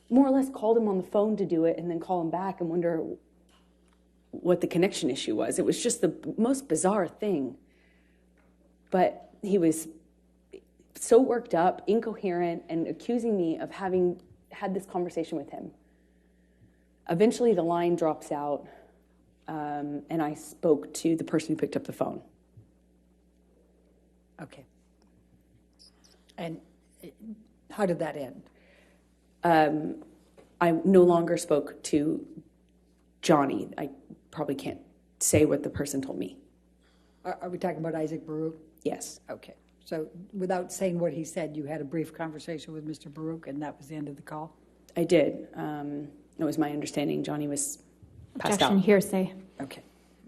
More or less called him on the phone to do it and then call him back and wonder what the connection issue was. It was just the most bizarre thing. But he was so worked up, incoherent, and accusing me of having had this conversation with him. Eventually the line drops out, and I spoke to the person who picked up the phone. Okay. And how did that end? I no longer spoke to Johnny. I probably can't say what the person told me. Are we talking about Isaac Baruch? Yes. Okay. So without saying what he said, you had a brief conversation with Mr. Baruch, and that was the end of the call? I did. It was my understanding Johnny was passed Objection, out. hearsay. Okay.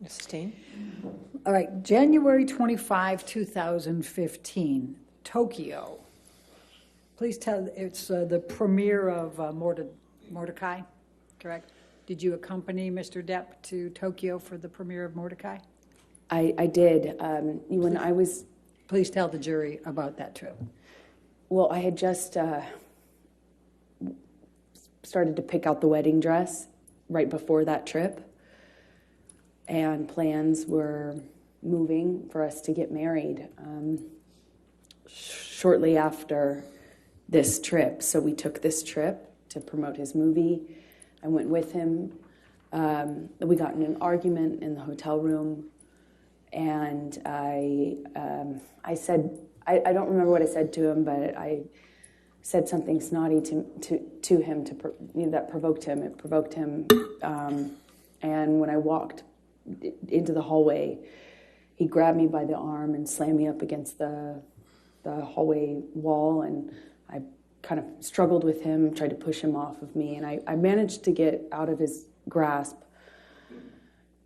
Sustain. All right. January 25, 2015, Tokyo. Please tell, it's the premiere of Mordecai, correct? Did you accompany Mr. Depp to Tokyo for the premiere of Mordecai? I did. When I was... Please tell the jury about that trip. Well, I had just started to pick out the wedding dress right before that trip, and plans were moving for us to get married shortly after this trip. So we took this trip to promote his movie. I went with him. We got in an argument in the hotel room, and I said, I don't remember what I said to him, but I said something snotty to him that provoked him. It provoked him, and when I walked into the hallway, he grabbed me by the arm and slammed me up against the hallway wall, and I kind of struggled with him, tried to push him off of me, and I managed to get out of his grasp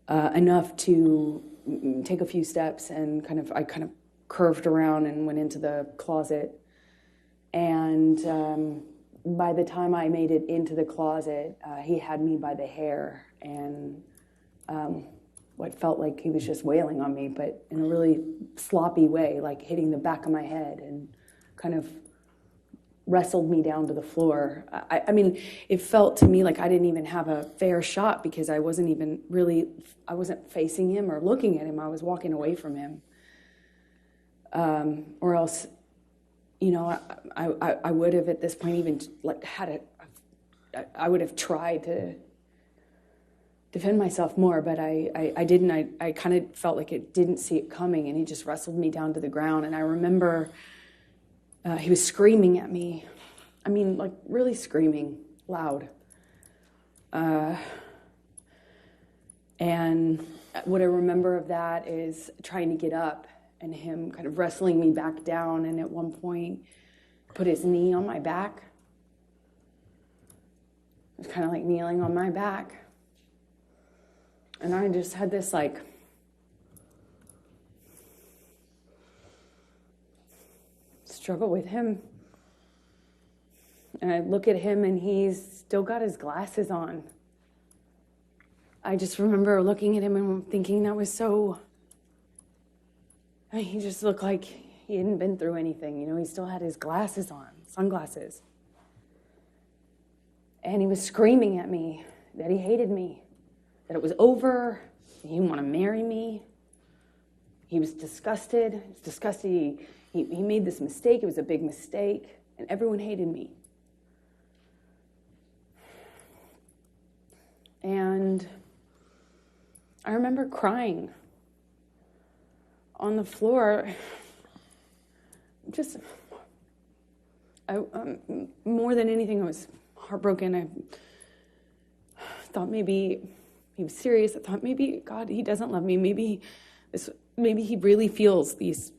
enough to take a few steps, and I kind of curved around and went into the closet. And by the time I made it into the closet, he had me by the hair, and what felt like he was just wailing on me, but in a really sloppy way, like hitting the back of my head, and kind of wrestled me down to the floor. I mean, it felt to me like I didn't even have a fair shot, because I wasn't facing him or looking at him. I was walking away from him. Or else, I would have at this point even I would have tried to defend myself more, but I didn't. I kind of felt like it didn't see it coming, and he just wrestled me down to the ground. And I remember he was screaming at me. I mean, like really screaming loud. And what I remember of that is trying to get up and him kind of wrestling me back down, and at one point put his knee on my back. It was kind of like kneeling on my back. And I just had this struggle with him. And I look at him, and he's still got his glasses on. I just remember looking at him and thinking that was so... he just looked like he hadn't been through anything. He still had his glasses on, sunglasses. And he was screaming at me that he hated me, that it was over, that he didn't want to marry me. He was disgusted. He was disgusted. He made this mistake. It was a big mistake, and everyone hated me. And I remember crying on the floor. Just, more than anything, I was heartbroken. I thought maybe he was serious. I thought maybe, God, he doesn't love me. Maybe he really feels this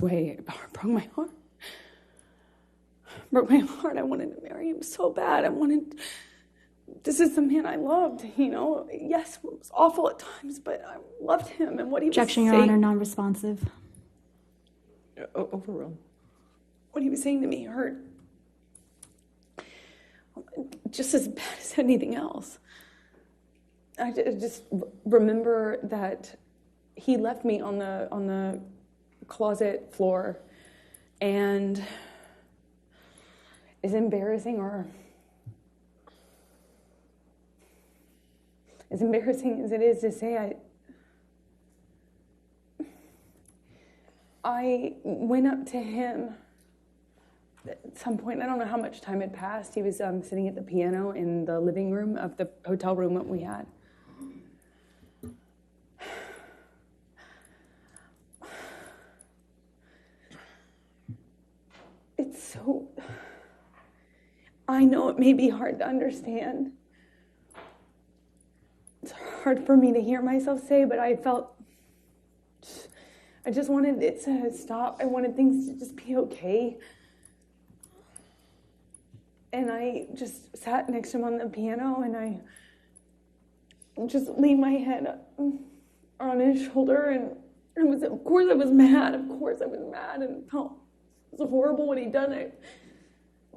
way. It broke my heart. Broke my heart. I wanted to marry him so bad. This is the man I loved, Yes, it was awful at times, but I loved him and what he was saying. Objection, Your Honor, non-responsive. Overruled. What he was saying to me hurt just as bad as anything else. I just remember that he left me on the closet floor, and as embarrassing as it is to say, I went up to him at some point. I don't know how much time had passed. He was sitting at the piano in the living room of the hotel room that we had. I know it may be hard to understand. It's hard for me to hear myself say, but I just wanted it to stop. I wanted things to just be okay. And I just sat next to him on the piano, and I just leaned my head on his shoulder, and of course I was mad, and felt it was horrible what he'd done.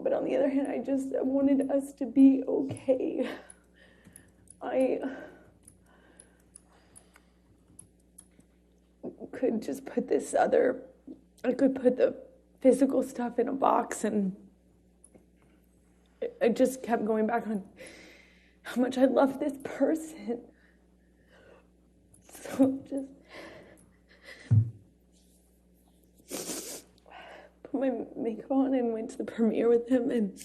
But on the other hand, I wanted us to be okay. I could just put I could put the physical stuff in a box, and I just kept going back on how much I love this person. So just put my makeup on and went to the premiere with him and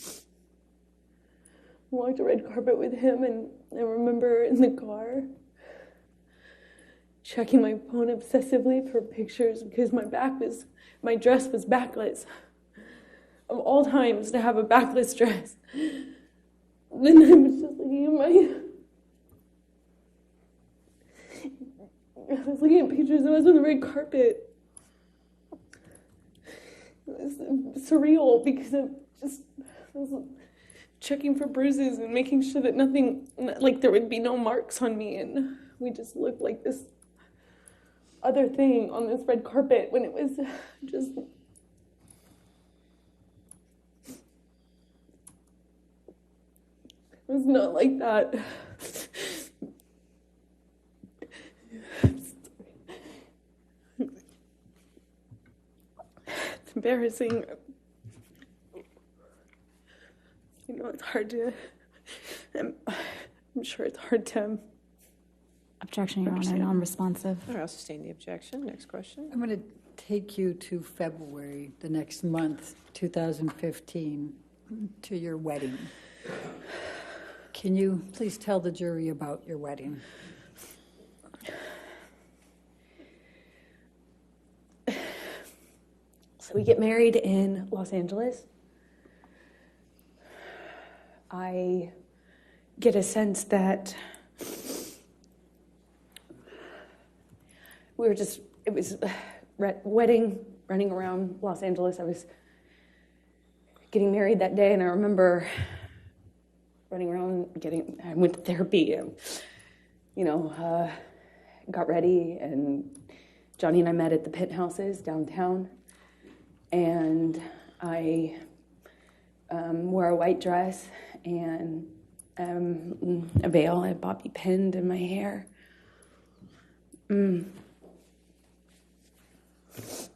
walked a red carpet with him. And I remember in the car checking my phone obsessively for pictures because my dress was backless. Of all times to have a backless dress. Then I was just looking at pictures of us on the red carpet. It was surreal because I was checking for bruises and making sure that there would be no marks on me, and we just looked like this other thing on this red carpet when it was just... It was not like that. It's embarrassing. It's hard to... I'm sure it's hard to... Objection, Your Honor, non-responsive. All right, I'll sustain the objection. Next question. I'm going to take you to February, the next month, 2015, to your wedding. Can you please tell the jury about your wedding? So we get married in Los Angeles. I get a sense that it was a wedding, running around Los Angeles. I was getting married that day, and I remember running around, I went to therapy, and, got ready, and Johnny and I met at the penthouses downtown, and I wore a white dress and a veil. I had bobby pinned in my hair.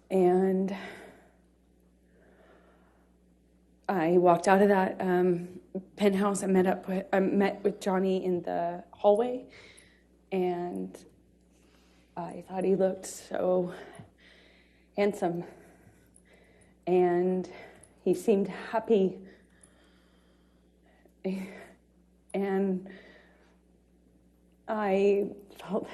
And I walked out of that penthouse. I met with Johnny in the hallway, and I thought he looked so handsome, and he seemed happy, and I felt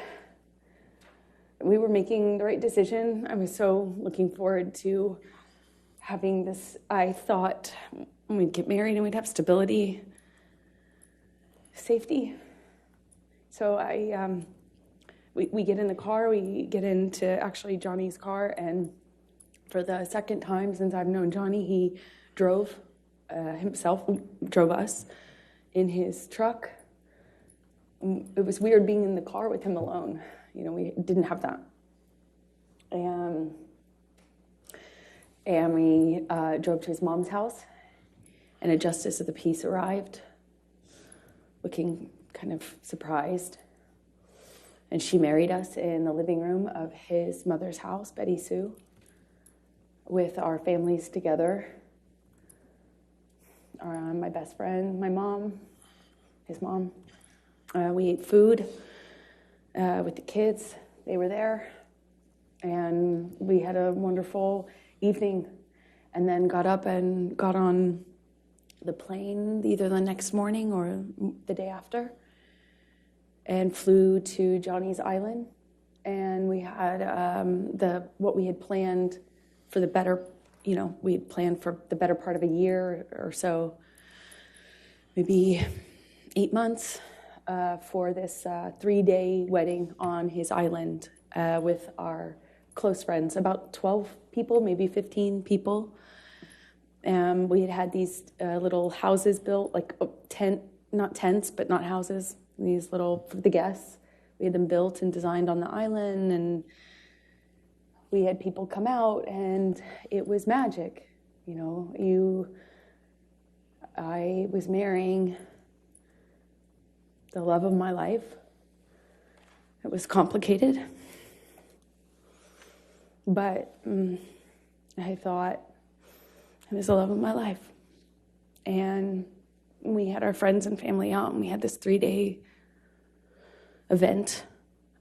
we were making the right decision. I was so looking forward to having this. I thought we'd get married and we'd have stability. Safety. So we get in the car, we get into actually Johnny's car, and for the second time since I've known Johnny, he drove drove us in his truck. It was weird being in the car with him alone. You know, we didn't have that. And we drove to his mom's house, and a justice of the peace arrived, looking kind of surprised. And she married us in the living room of his mother's house, Betty Sue, with our families together. My best friend, my mom, his mom. We ate food with the kids. They were there. And we had a wonderful evening, and then got up and got on the plane either the next morning or the day after, and flew to Johnny's Island. And we had what we had planned for the better, we had planned for the better part of a year or so, maybe 8 months, for this 3-day wedding on his island with our close friends, about 12 people, maybe 15 people. We had these little houses built, like not tents, but not houses, these little, for the guests. We had them built and designed on the island, and we had people come out, and it was magic. I was marrying the love of my life. It was complicated. But I thought, it was the love of my life. And we had our friends and family out, and we had this 3-day event.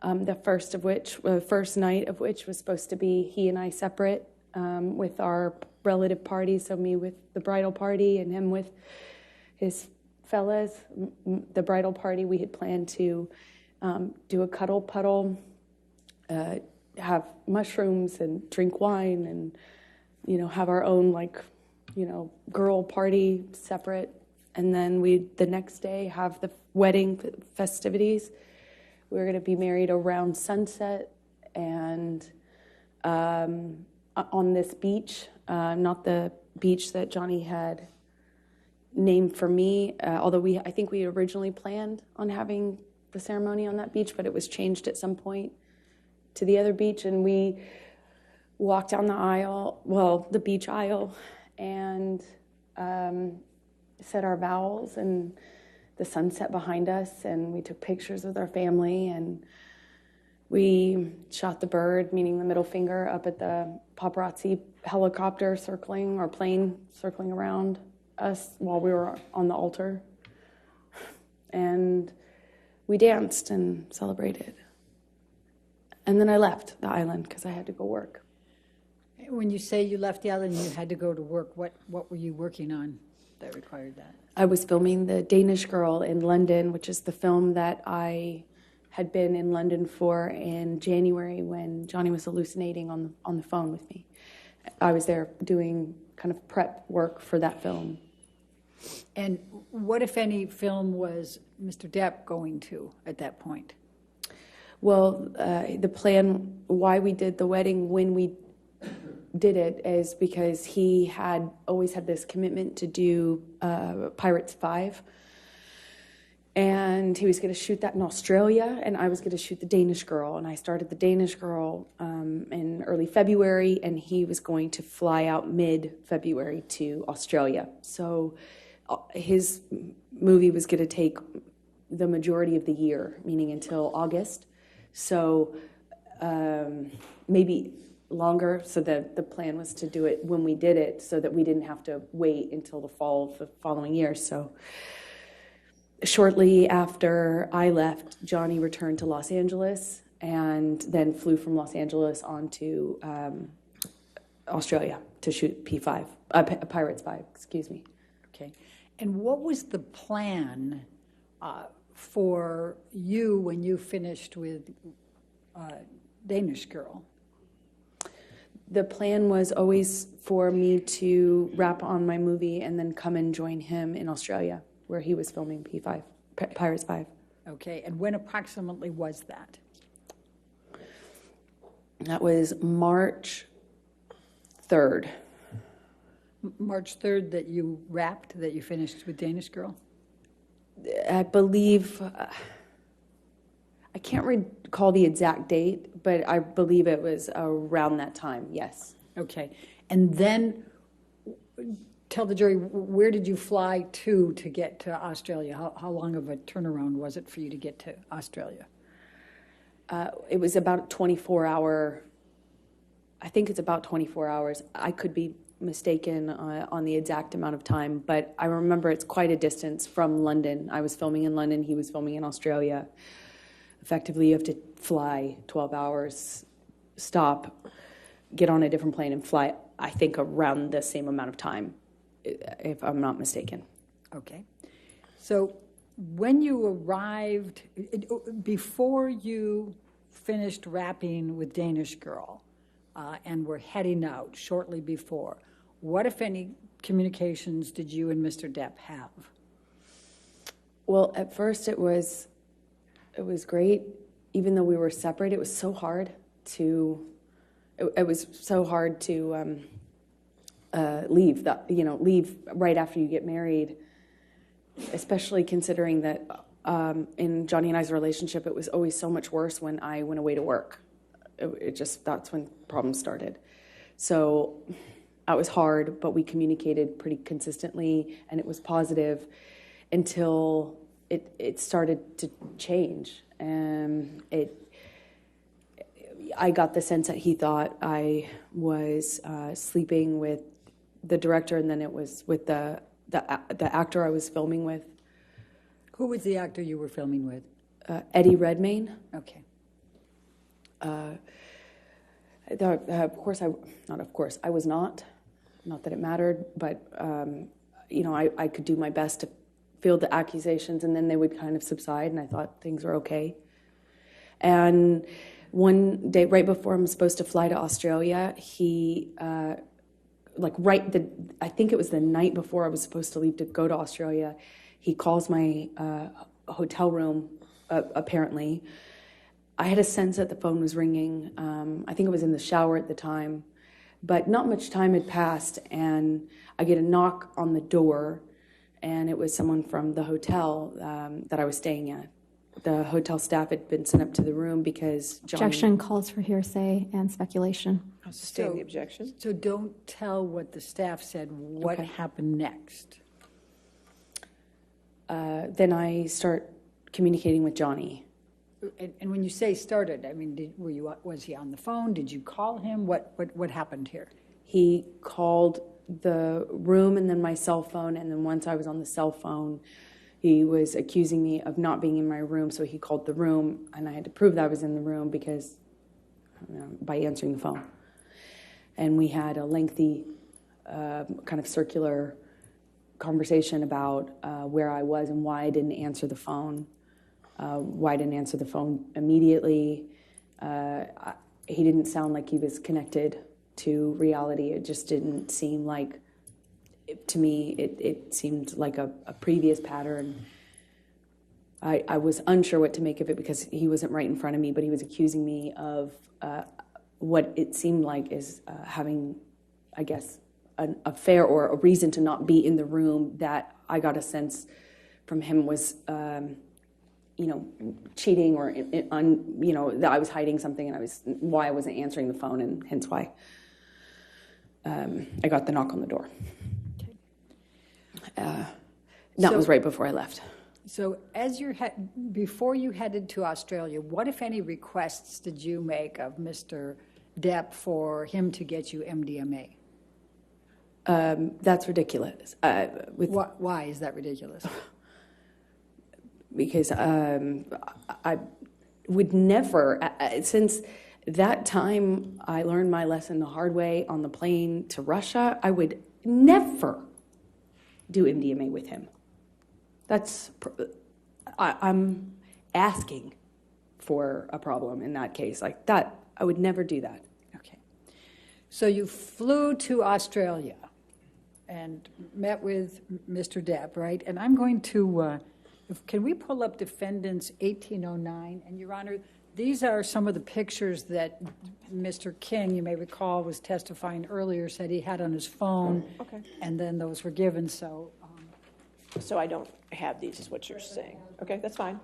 The first night of which was supposed to be he and I separate with our relative parties, so me with the bridal party and him with his fellas. The bridal party, we had planned to do a cuddle puddle, have mushrooms and drink wine and, have our own girl party separate. And then the next day have the wedding festivities. We were going to be married around sunset and on this beach, not the beach that Johnny had named for me, although I think we originally planned on having the ceremony on that beach, but it was changed at some point to the other beach, and we walked down the beach aisle, and said our vows, and the sunset behind us, and we took pictures with our family, and we shot the bird, meaning the middle finger, up at the paparazzi helicopter plane circling around us while we were on the altar. And we danced and celebrated. And then I left the island because I had to go work. When you say you left the island and you had to go to work, what were you working on that required that? I was filming The Danish Girl in London, which is the film that I had been in London for in January when Johnny was hallucinating on the phone with me. I was there doing kind of prep work for that film. And what, if any, film was Mr. Depp going to at that point? Well, the plan, why we did the wedding when we did it, is because he had always had this commitment to do Pirates 5. And he was going to shoot that in Australia, and I was going to shoot The Danish Girl. And I started The Danish Girl in early February, and he was going to fly out mid-February to Australia. So his movie was going to take the majority of the year, meaning until August. So maybe longer, so that the plan was to do it when we did it so that we didn't have to wait until the fall of the following year. So shortly after I left, Johnny returned to Los Angeles and then flew from Los Angeles on to Australia to shoot Pirates 5, excuse me. Okay. And what was the plan for you when you finished with Danish Girl? The plan was always for me to wrap on my movie and then come and join him in Australia, where he was filming P5. Pirates 5. Okay, and when approximately was that? That was March 3rd. March 3rd that you wrapped, that you finished with Danish Girl? I believe, I can't recall the exact date, but I believe it was around that time, yes. Okay, and then tell the jury, where did you fly to get to Australia? How long of a turnaround was it for you to get to Australia? It was about 24-hour, I think it's about 24 hours. I could be mistaken on the exact amount of time, but I remember it's quite a distance from London. I was filming in London, he was filming in Australia. Effectively, you have to fly 12 hours, stop, get on a different plane and fly, I think, around the same amount of time, if I'm not mistaken. Okay. So when you arrived, before you finished wrapping with Danish Girl and were heading out shortly before, what, if any, communications did you and Mr. Depp have? Well, at first it was great. Even though we were separated, it was so hard to leave leave right after you get married, especially considering that in Johnny and I's relationship, it was always so much worse when I went away to work. That's when problems started. So that was hard, but we communicated pretty consistently, and it was positive until it started to change. And I got the sense that he thought I was sleeping with the director, and then it was with the actor I was filming with. Who was the actor you were filming with? Eddie Redmayne. Okay. I was not that it mattered, but I could do my best to field the accusations, and then they would kind of subside, and I thought things were okay. And one day, right before I'm supposed to fly to Australia, he, I think it was the night before I was supposed to leave to go to Australia, he calls my hotel room, apparently. I had a sense that the phone was ringing. I think I was in the shower at the time, but not much time had passed, and I get a knock on the door, and it was someone from the hotel that I was staying at. The hotel staff had been sent up to the room because Johnny... Objection calls for hearsay and speculation. I'll sustain the objection. So don't tell what the staff said. What happened next? Then I start communicating with Johnny. And when you say started, I mean, was he on the phone? Did you call him? What happened here? He called the room and then my cell phone, and then once I was on the cell phone, he was accusing me of not being in my room, so he called the room, and I had to prove that I was in the room because by answering the phone. And we had a lengthy kind of circular conversation about where I was and why I didn't answer the phone. Why I didn't answer the phone immediately. He didn't sound like he was connected to reality. It just didn't seem like, to me, it seemed like a previous pattern. I was unsure what to make of it because he wasn't right in front of me, but he was accusing me of what it seemed like is having, I guess, an affair or a reason to not be in the room that I got a sense from him was... cheating or that I was hiding something, and why I wasn't answering the phone, and hence why I got the knock on the door. That was right before I left. So before you headed to Australia, what, if any, requests did you make of Mr. Depp for him to get you MDMA? That's ridiculous. Why is that ridiculous? Because I would never, since that time I learned my lesson the hard way on the plane to Russia, I would never do MDMA with him. I'm asking for a problem in that case. Like that, I would never do that. Okay. So you flew to Australia and met with Mr. Depp, right? And I'm going to... Can we pull up defendants 1809? And Your Honor, these are some of the pictures that Mr. King, you may recall, was testifying earlier, said he had on his phone. Okay. And then those were given, so. So I don't have these, is what you're saying. Okay, that's fine.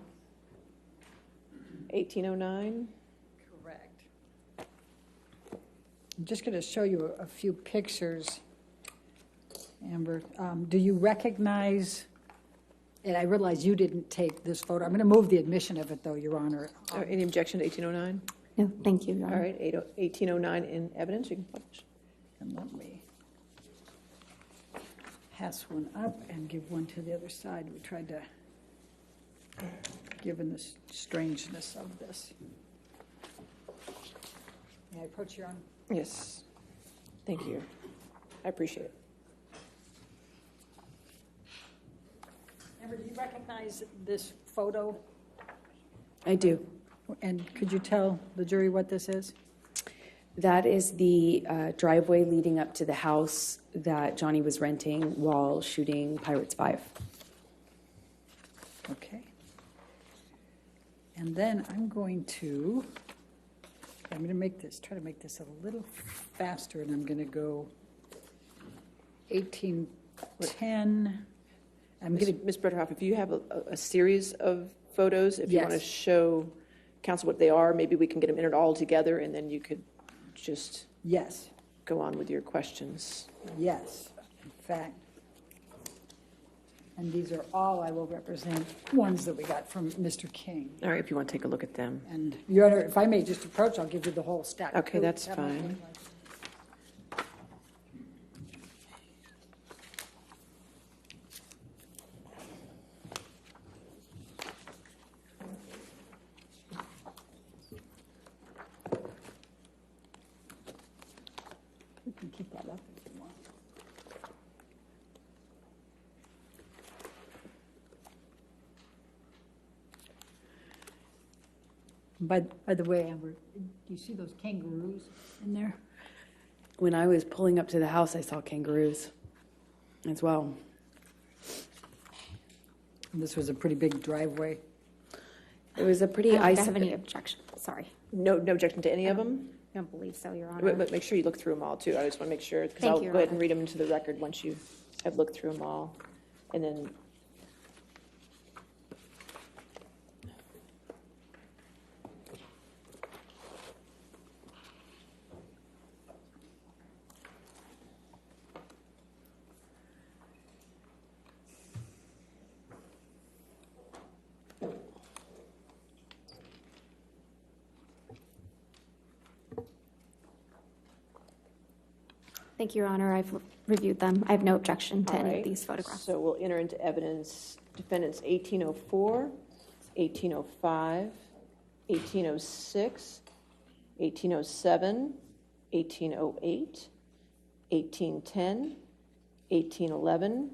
1809. Correct. I'm just going to show you a few pictures, Amber. Do you recognize, and I realize you didn't take this photo. I'm going to move the admission of it, though, Your Honor. Any objection to 1809? No, thank you, Your All Honor. right, 1809 in evidence, you can publish. And let me pass one up and give one to the other side. We tried to, given the strangeness of this. May I approach, Your Honor? Yes. Thank you. I appreciate it. Amber, do you recognize this photo? I do. And could you tell the jury what this is? That is the driveway leading up to the house that Johnny was renting while shooting Pirates 5. Okay. And then I'm going to make this, try to make this a little faster, and I'm going to go 1810. I'm going to, Ms. Bretterhoff, if you have a series of photos, if you want to Yes. show council what they are, maybe we can get them entered all together, and then you could just yes, go on with your questions. yes, in fact. And these are all, I will represent, ones that we got from Mr. King. All right, if you want to take a look at them. And, Your Honor, if I may just approach, I'll give you the whole stack. Okay, that's fine. We can keep that up if you want. By the way, Amber, do you see those kangaroos in there? When I was pulling up to the house, I saw kangaroos as well. And this was a pretty big driveway. It was a I pretty don't think I ice. have any objection. Sorry. No objection to any of them? I don't believe so, Your Honor. But make sure you look through them all, too. I just want to make sure, because Thank I'll you, go ahead Your and read them into the record once you have looked through them all. And then Thank you, Your Honor. I've reviewed them. I have no objection to All any right. of these photographs. So we'll enter into evidence defendants 1804, 1805, 1806, 1807, 1808, 1810, 1811,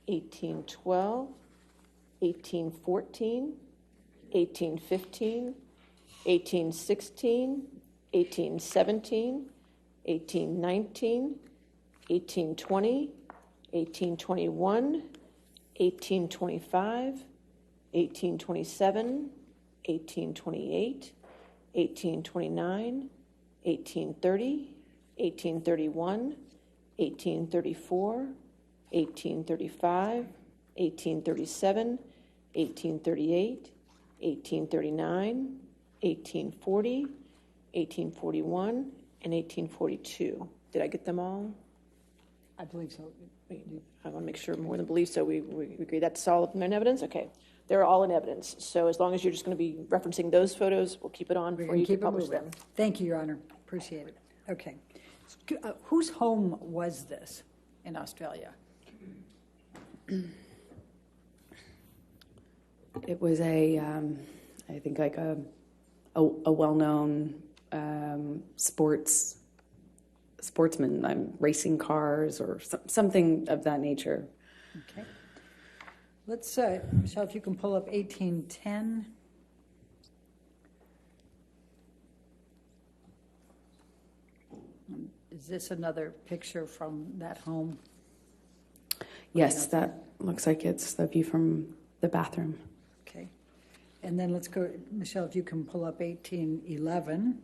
1812, 1814, 1815, 1816, 1817, 1819, 1820, 1821, 1825, 1827, 1828, 1829, 1830, 1831, 1834, 1835, 1837, 1838, 1839, 1840, 1841, and 1842. Did I get them all? I believe so. I want to make sure more than believe, so we agree that's all of them in evidence? Okay. They're all in evidence. So as long as you're just going to be referencing those photos, we'll keep it on We're for going you to to keep it publish moving. them. Thank you, Your Honor. Appreciate it. Okay. Whose home was this in Australia? It was I think like a well-known sportsman, racing cars or something of that nature. Okay. Let's, Michelle, if you can pull up 1810. Is this another picture from that home? Yes, that looks like it's the view from the bathroom. Okay. And then let's go, Michelle, if you can pull up 1811.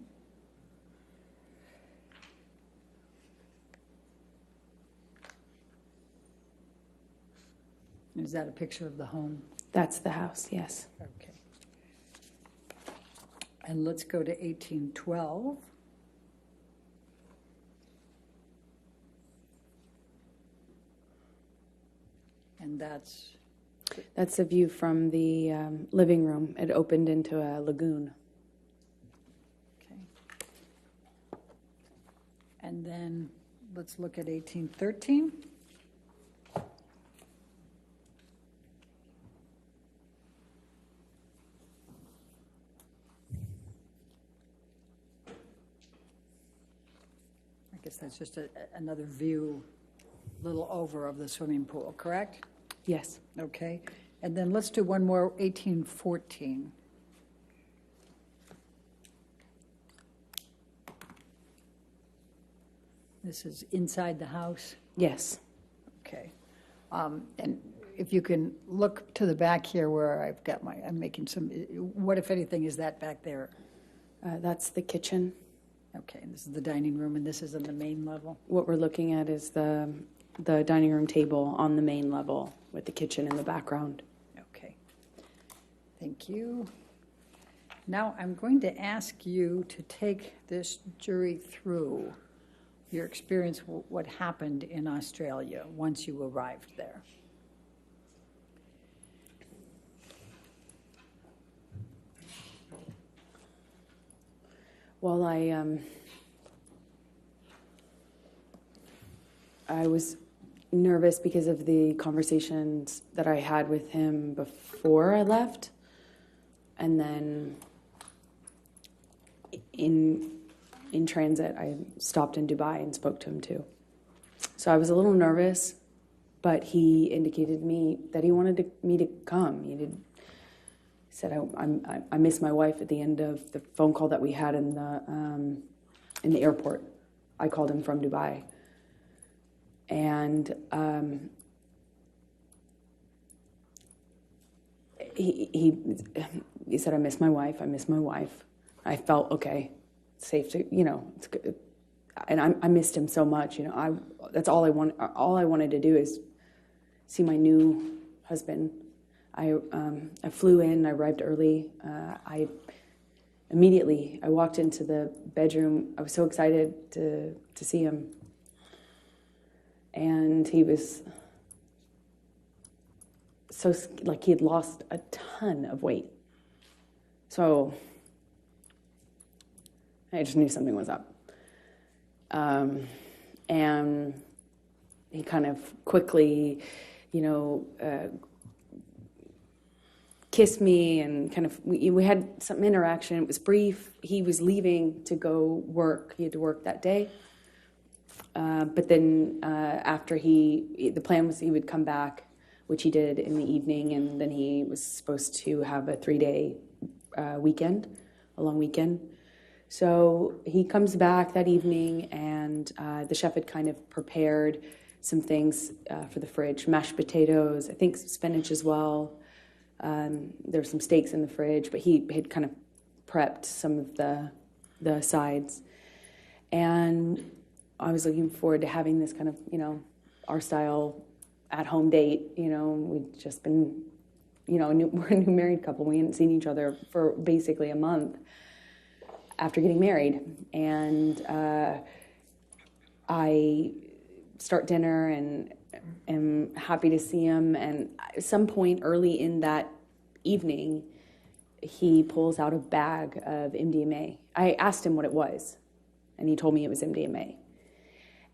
Is that a picture of the home? That's the house, yes. Okay. And let's go to 1812. And that's, That's a view from the living room. It opened into a lagoon. okay. And then let's look at 1813. I guess that's just another view, little over of the swimming pool, correct? Yes. Okay, and then let's do one more, 1814. This is inside the house? Yes. Okay. And if you can look to the back here where I've got I'm making some, what if anything is that back there? That's the kitchen. Okay, and this is the dining room, and this is on the main level? What we're looking at is the dining room table on the main level with the kitchen in the background. Okay. Thank you. Now, I'm going to ask you to take this jury through your experience, what happened in Australia once you arrived there. Well, I was nervous because of the conversations that I had with him before I left, and then in transit, I stopped in Dubai and spoke to him too. So I was a little nervous, but he indicated to me that he wanted me to come. He said, I miss my wife at the end of the phone call that we had in the airport. I called him from Dubai. And he said, I miss my wife. I felt, okay, safe to, it's good. And I missed him so much, that's all I wanted to do is see my new husband. I flew in, I arrived early. I walked into the bedroom. I was so excited to see him. And he was so, he had lost a ton of weight. So I just knew something was up. And he kind of quickly, kissed me and kind of, we had some interaction. It was brief. He was leaving to go work. He had to work that day. But then after the plan was he would come back, which he did in the evening, and then he was supposed to have a 3-day weekend, a long weekend. So he comes back that evening, and the chef had kind of prepared some things for the fridge, mashed potatoes, I think spinach as well. There were some steaks in the fridge, but he had kind of prepped some of the sides. And I was looking forward to having this kind of, our style at-home date. We'd just been, we're a new married couple. We hadn't seen each other for basically a month after getting married. And I start dinner and am happy to see him. And at some point early in that evening, he pulls out a bag of MDMA. I asked him what it was, and he told me it was MDMA.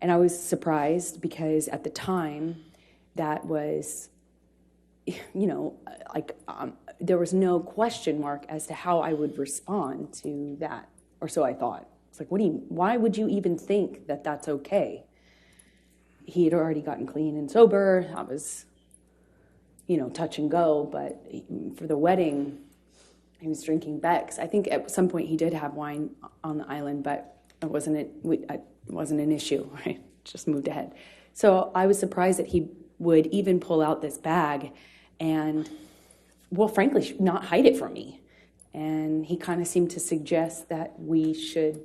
And I was surprised because at the time, that was, there was no question mark as to how I would respond to that, or so I thought. It's like, why would you even think that that's okay? He had already gotten clean and sober. I was, touch and go. But for the wedding, he was drinking Beck's. I think at some point he did have wine on the island, but it wasn't an issue, right? Just moved ahead. So I was surprised that he would even pull out this bag and well, frankly, not hide it from me. And he kind of seemed to suggest that we should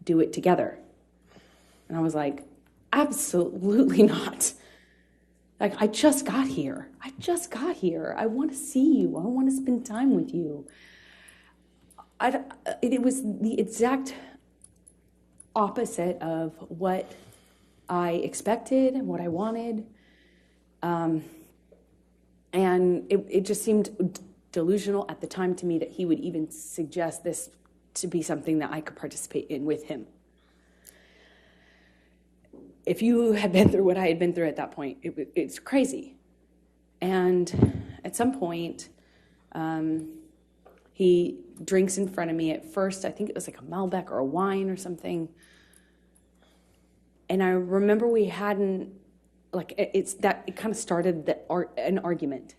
do it together. And I was like, absolutely not. Like, I just got here. I want to see you. I want to spend time with you. It was the exact opposite of what I expected and what I wanted. And it just seemed delusional at the time to me that he would even suggest this to be something that I could participate in with him. If you had been through what I had been through at that point, it's crazy. And at some point, he drinks in front of me. At first, I think it was like a Malbec or a wine or something. And I remember we hadn't, like, it kind of started an argument.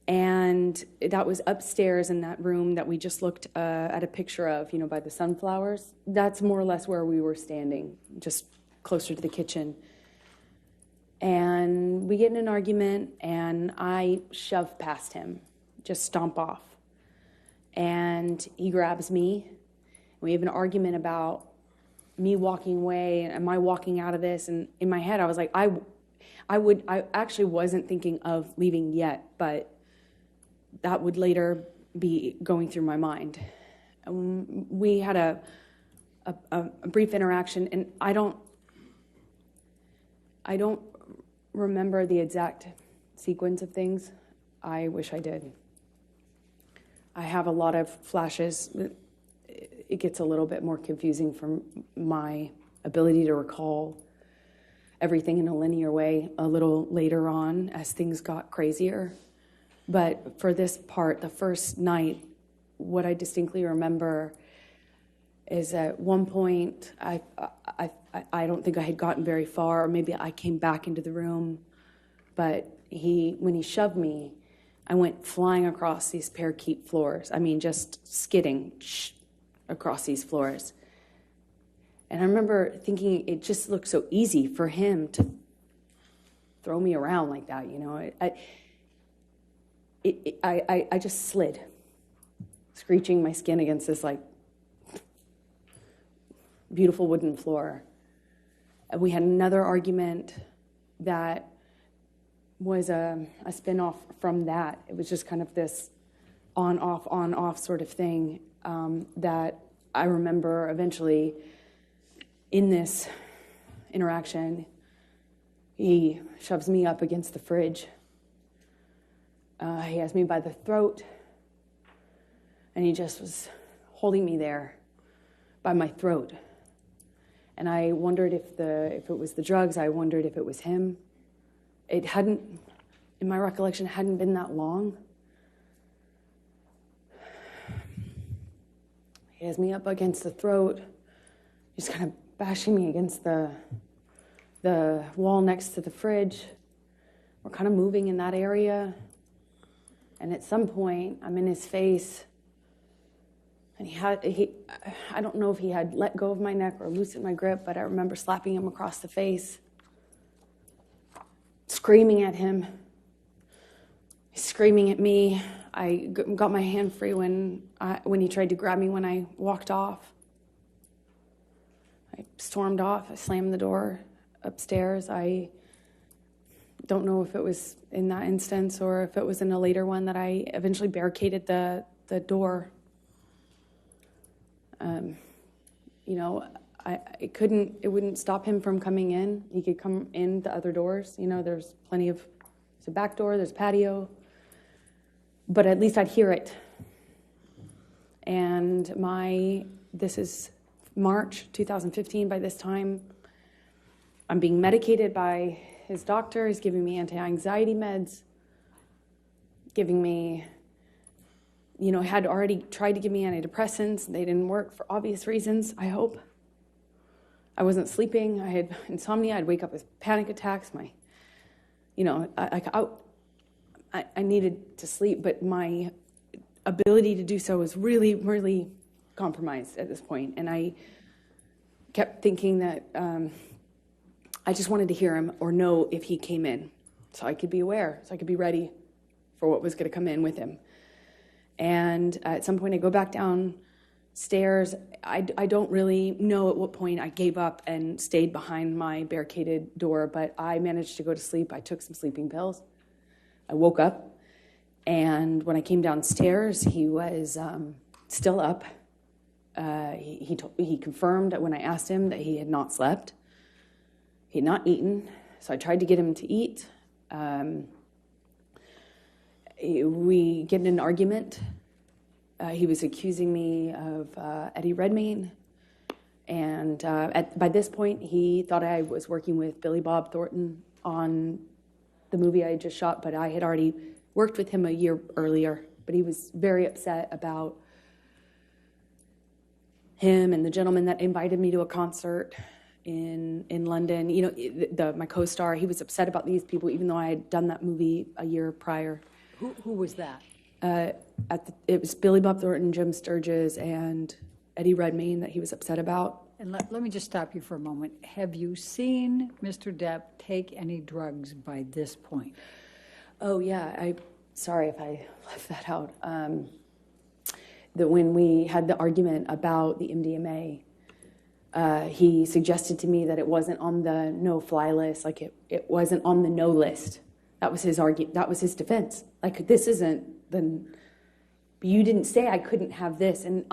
And that was upstairs in that room that we just looked at a picture of, by the sunflowers. That's more or less where we were standing, just closer to the kitchen. And we get in an argument, and I shove past him, just stomp off. And he grabs me. We have an argument about me walking away, and am I walking out of this? And in my head, I was like, I actually wasn't thinking of leaving yet, but that would later be going through my mind. We had a brief interaction, and I don't remember the exact sequence of things. I wish I did. I have a lot of flashes. It gets a little bit more confusing from my ability to recall everything in a linear way a little later on as things got crazier. But for this part, the first night, what I distinctly remember is at one point, I don't think I had gotten very far, or maybe I came back into the room, but when he shoved me, I went flying across these parakeet floors. I mean, just skidding across these floors. And I remember thinking it just looked so easy for him to throw me around like that, I just slid, screeching my skin against this beautiful wooden floor. And we had another argument that was a spin-off from that. It was just kind of this on-off sort of thing that I remember eventually in this interaction, he shoves me up against the fridge. He has me by the throat, and he just was holding me there by my throat. And I wondered if it was the drugs. I wondered if it was him. It hadn't, in my recollection, hadn't been that long. He has me up against the throat, just kind of bashing me against the wall next to the fridge. We're kind of moving in that area. And at some point, I'm in his face. And I don't know if he had let go of my neck or loosened my grip, but I remember slapping him across the face, screaming at him. He's screaming at me. I got my hand free when he tried to grab me when I walked off. I stormed off. I slammed the door upstairs. I don't know if it was in that instance or if it was in a later one that I eventually barricaded the door. It wouldn't stop him from coming in. He could come in the other doors. There's there's a back door, there's patio, but at least I'd hear it. And this is March 2015. By this time, I'm being medicated by his doctor. He's giving me anti-anxiety meds, giving me, had already tried to give me antidepressants. They didn't work for obvious reasons, I hope. I wasn't sleeping. I had insomnia. I'd wake up with panic attacks. I needed to sleep, but my ability to do so was really, really compromised at this point. And I kept thinking that I just wanted to hear him or know if he came in so I could be aware, so I could be ready for what was going to come in with him. And at some point I go back downstairs. I don't really know at what point I gave up and stayed behind my barricaded door, but I managed to go to sleep. I took some sleeping pills. I woke up, and when I came downstairs, he was still up. He confirmed that when I asked him that he had not slept. He had not eaten, so I tried to get him to eat. We get in an argument. He was accusing me of Eddie Redmayne, and by this point, he thought I was working with Billy Bob Thornton on the movie I had just shot, but I had already worked with him a year earlier. But he was very upset about him and the gentleman that invited me to a concert in London. You know, my co-star, he was upset about these people, even though I had done that movie a year prior. Who was that? It was Billy Bob Thornton, Jim Sturgis, and Eddie Redmayne that he was upset about. And let me just stop you for a moment. Have you seen Mr. Depp take any drugs by this point? Oh, yeah. Sorry if I left that out. That when we had the argument about the MDMA, he suggested to me that it wasn't on the no-fly list, like it wasn't on the no list. That was his argument. That was his defense. Like, this isn't the. You didn't say I couldn't have this, and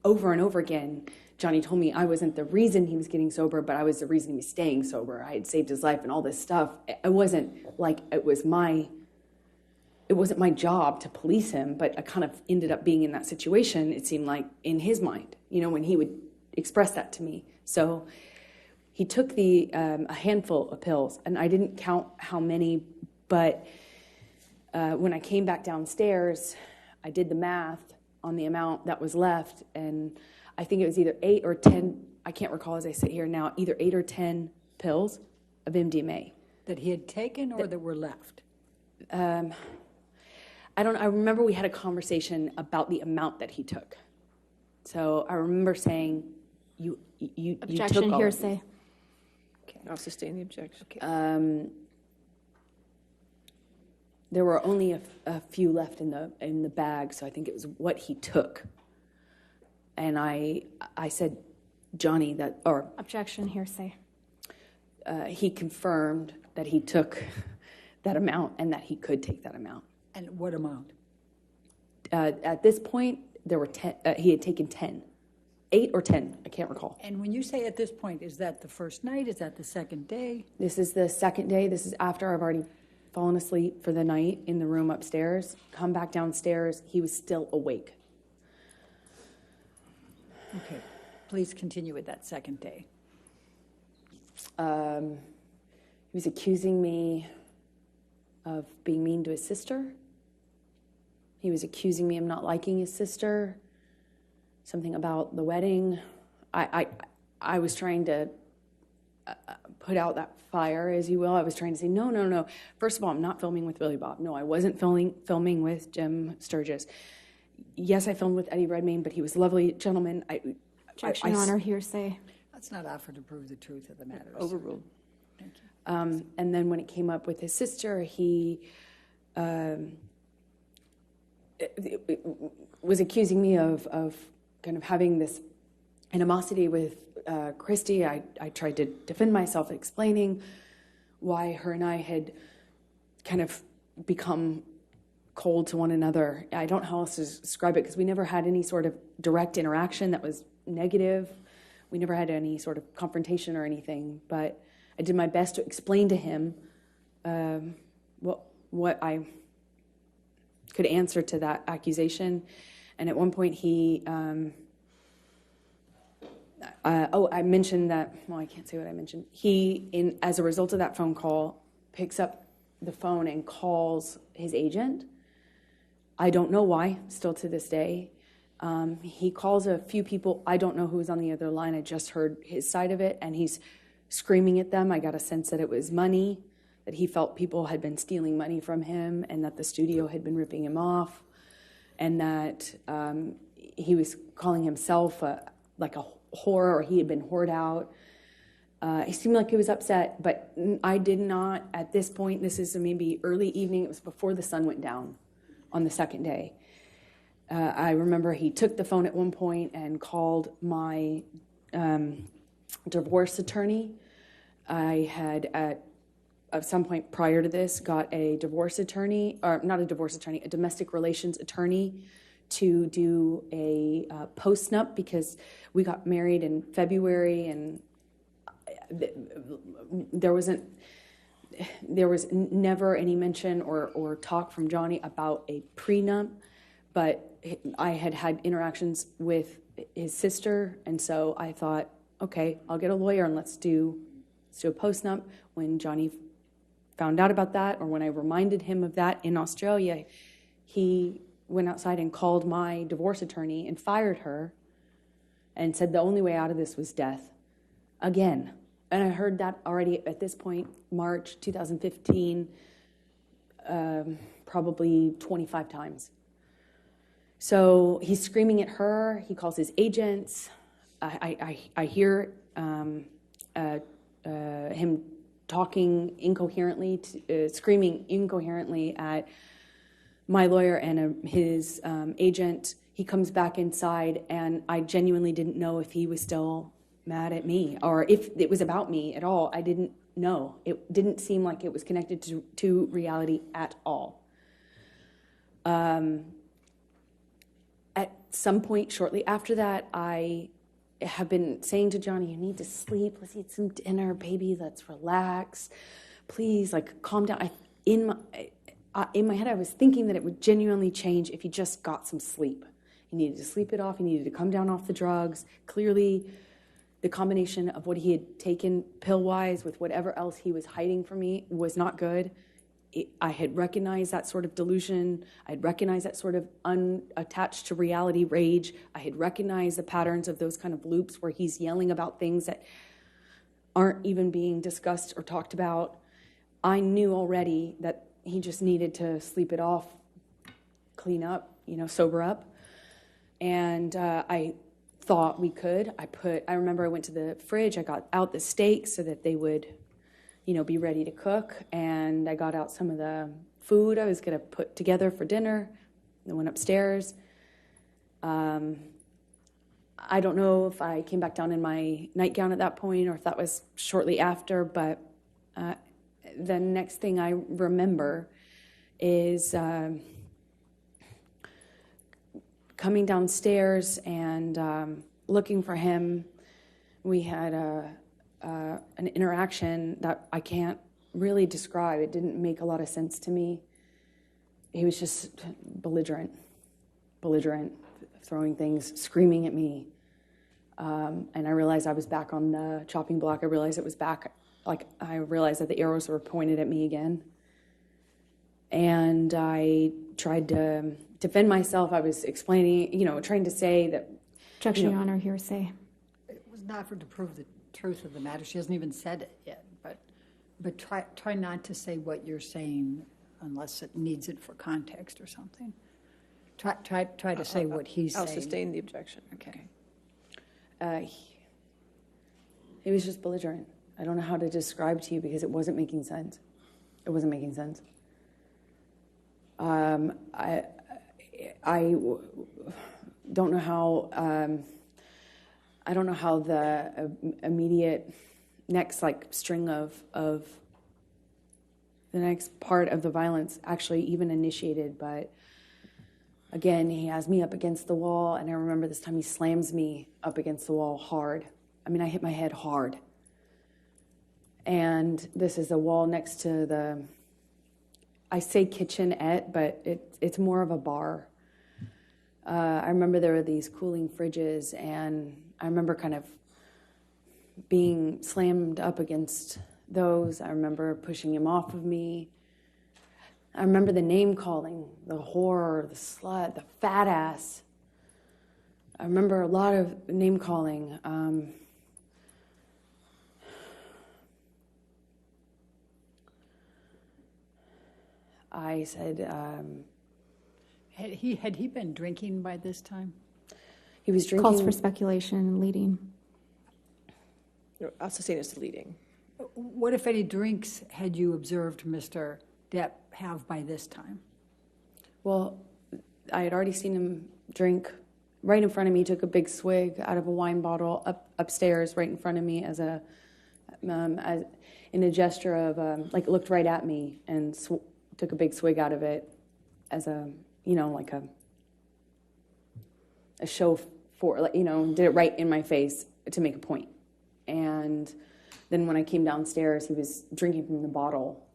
over and over again, Johnny told me I wasn't the reason he was getting sober, but I was the reason he was staying sober. I had saved his life and all this stuff. It wasn't like it wasn't my job to police him, but I kind of ended up being in that situation, it seemed like, in his mind, when he would express that to me. So he took a handful of pills, and I didn't count how many, but when I came back downstairs, I did the math on the amount that was left, and I think it was either 8 or 10, I can't recall as I sit here now, either 8 or 10 pills of MDMA. That he had taken or that were left? I don't know. I remember we had a conversation about the amount that he took. So I remember saying, you Objection, took all hearsay. Okay, I'll sustain the objection. Okay. There were only a few left in the bag, so I think it was what he took. And I said, Johnny, Objection, hearsay. He confirmed that he took that amount and that he could take that amount. And what amount? At this point, there were 10. He had taken 10, 8 or 10. I can't recall. And when you say at this point, is that the first night? Is that the second day? This is the second day. This is after I've already fallen asleep for the night in the room upstairs. Come back downstairs. He was still awake. Okay. Please continue with that second day. He was accusing me of being mean to his sister. He was accusing me of not liking his sister. Something about the wedding. I was trying to put out that fire, as you will. I was trying to say, no. First of all, I'm not filming with Billy Bob. No, I wasn't filming with Jim Sturgis. Yes, I filmed with Eddie Redmayne, but he was a lovely gentleman. Objection, Your Honor, hearsay. Let's not offer to prove the truth of the matter. Overruled. Thank you. And then when it came up with his sister, he was accusing me of kind of having this animosity with Christy. I tried to defend myself, explaining why her and I had kind of become cold to one another. I don't know how else to describe it, because we never had any sort of direct interaction that was negative. We never had any sort of confrontation or anything, but I did my best to explain to him what I could answer to that accusation. And at one point he, I mentioned that, well, I can't say what I mentioned. He, as a result of that phone call, picks up the phone and calls his agent. I don't know why, still to this day. He calls a few people. I don't know who's on the other line. I just heard his side of it, and he's screaming at them. I got a sense that it was money, that he felt people had been stealing money from him, and that the studio had been ripping him off, and that he was calling himself like a whore, or he had been whored out. He seemed like he was upset, but I did not, at this point, this is maybe early evening, it was before the sun went down on the second day. I remember he took the phone at one point and called my divorce attorney. I had, at some point prior to this, got a divorce attorney, or not a divorce attorney, a domestic relations attorney to do a post-nup, because we got married in February, and there was never any mention or talk from Johnny about a prenup, but I had had interactions with his sister, and so I thought, okay, I'll get a lawyer and let's do a post-nup. When Johnny found out about that, or when I reminded him of that in Australia, he went outside and called my divorce attorney and fired her and said the only way out of this was death. Again. And I heard that already at this point, March 2015, probably 25 times. So he's screaming at her. He calls his agents. I hear him talking incoherently, screaming incoherently at my lawyer and his agent. He comes back inside, and I genuinely didn't know if he was still mad at me or if it was about me at all. I didn't know. It didn't seem like it was connected to reality at all. At some point shortly after that, I have been saying to Johnny, you need to sleep. Let's eat some dinner, baby. Let's relax. Please, like, calm down. In my head, I was thinking that it would genuinely change if he just got some sleep. He needed to sleep it off. He needed to come down off the drugs. Clearly, the combination of what he had taken pill-wise with whatever else he was hiding from me was not good. I had recognized that sort of delusion. I had recognized that sort of unattached to reality rage. I had recognized the patterns of those kind of loops where he's yelling about things that aren't even being discussed or talked about. I knew already that he just needed to sleep it off, clean up, sober up. And I thought we could. I remember I went to the fridge. I got out the steaks so that they would, be ready to cook. And I got out some of the food I was going to put together for dinner. I went upstairs. I don't know if I came back down in my nightgown at that point or if that was shortly after, but the next thing I remember is coming downstairs and looking for him. We had an interaction that I can't really describe. It didn't make a lot of sense to me. He was just belligerent, throwing things, screaming at me. And I realized I was back on the chopping block. I realized it was back, I realized that the arrows were pointed at me again. And I tried to defend myself. I was explaining, trying to say that... Objection, Your Honor, hearsay. It was not for to prove the truth of the matter. She hasn't even said it yet, but try not to say what you're saying unless it needs it for context or something. Try to say what he's saying. I'll sustain the objection. Okay. He was just belligerent. I don't know how to describe to you because it wasn't making sense. It wasn't making sense. I don't know how. I don't know how the immediate next string of the next part of the violence actually even initiated, but again, he has me up against the wall, and I remember this time he slams me up against the wall hard. I mean, I hit my head hard. And this is a wall next to the, I say kitchenette, but it's more of a bar. I remember there were these cooling fridges, and I remember kind of being slammed up against those. I remember pushing him off of me. I remember the name calling, the whore, the slut, the fat ass. I remember a lot of name calling. I said... Had he been drinking by this time? He was drinking... Calls for speculation and leading. I'll sustain as to leading. What, if any, drinks had you observed Mr. Depp have by this time? Well, I had already seen him drink right in front of me, took a big swig out of a wine bottle upstairs right in front of me as in a gesture of, like, looked right at me and took a big swig out of it as a, like a show for, like, did it right in my face to make a point. And then when I came downstairs, he was drinking from the bottle.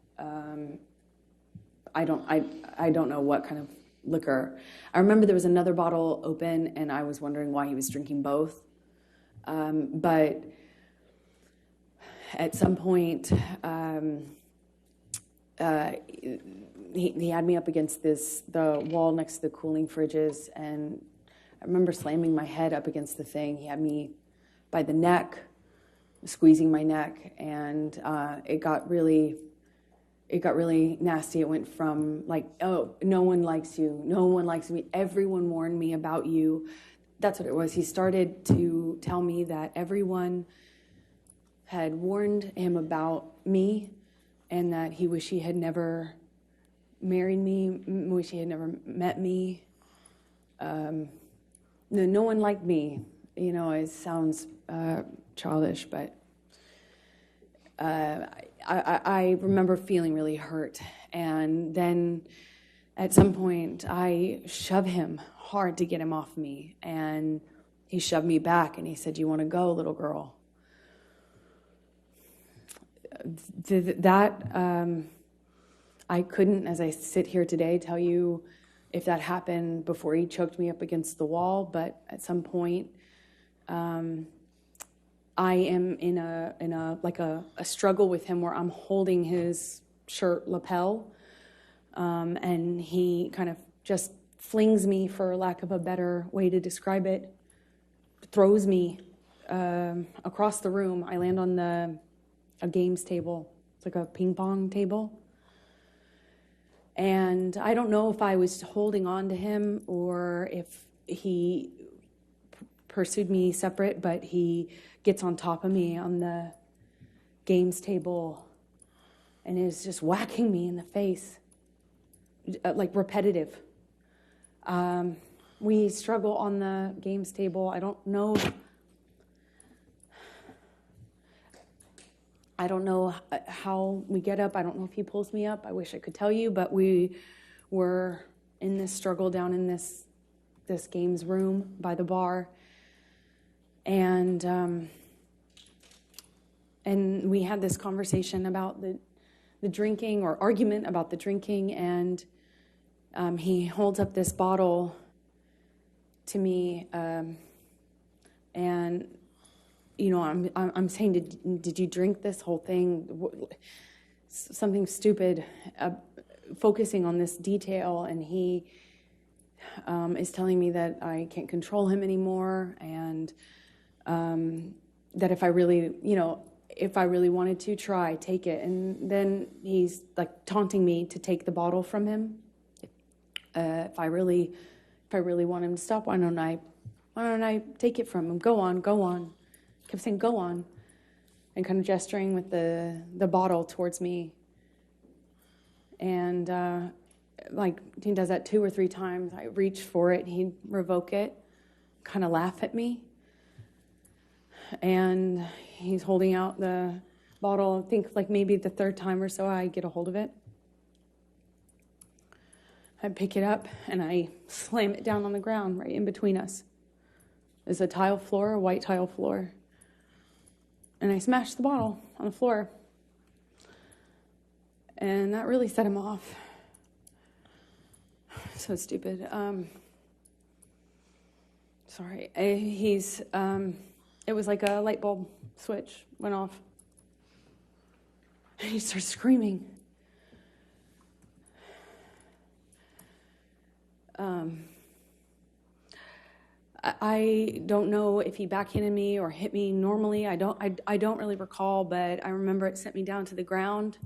I don't know what kind of liquor. I remember there was another bottle open, and I was wondering why he was drinking both. But at some point, he had me up against the wall next to the cooling fridges, and I remember slamming my head up against the thing. He had me by the neck, squeezing my neck, and it got really nasty. It went from like, oh, no one likes you, no one likes me, everyone warned me about you. That's what it was. He started to tell me that everyone had warned him about me, and that he wished he had never married me, wish he had never met me. No one liked me. It sounds childish, but I remember feeling really hurt. And then at some point, I shoved him hard to get him off me. And he shoved me back, and he said, "You want to go, little girl?" I couldn't, as I sit here today, tell you if that happened before he choked me up against the wall, but at some point, I am in a struggle with him where I'm holding his shirt lapel, and he kind of just flings me, for lack of a better way to describe it, throws me across the room. I land on a games table. It's like a ping pong table. And I don't know if I was holding on to him or if he pursued me separate, but he gets on top of me on the games table and is just whacking me in the face, like repetitive. We struggle on the games table. I don't know how we get up. I don't know if he pulls me up. I wish I could tell you, but we were in this struggle down in this games room by the bar. And we had this conversation about the drinking, or argument about the drinking, and he holds up this bottle to me, and I'm saying, did you drink this whole thing? Something stupid, focusing on this detail, and he is telling me that I can't control him anymore, and that if I really wanted to try, take it. And then he's like taunting me to take the bottle from him. If I really want him to stop, why don't I take it from him? Go on. Kept saying, "Go on," and kind of gesturing with the bottle towards me. And like he does that 2 or 3 times. I reach for it, he'd revoke it, kind of laugh at me. And he's holding out the bottle. I think like maybe the 3rd time or so I get a hold of it. I pick it up and I slam it down on the ground right in between us. There's a tile floor, a white tile floor. And I smashed the bottle on the floor. And that really set him off. So stupid. Sorry. It was like a light bulb switch went off. And he starts screaming. I don't know if he backhanded me or hit me normally. I don't really recall, but I remember it sent me down to the ground.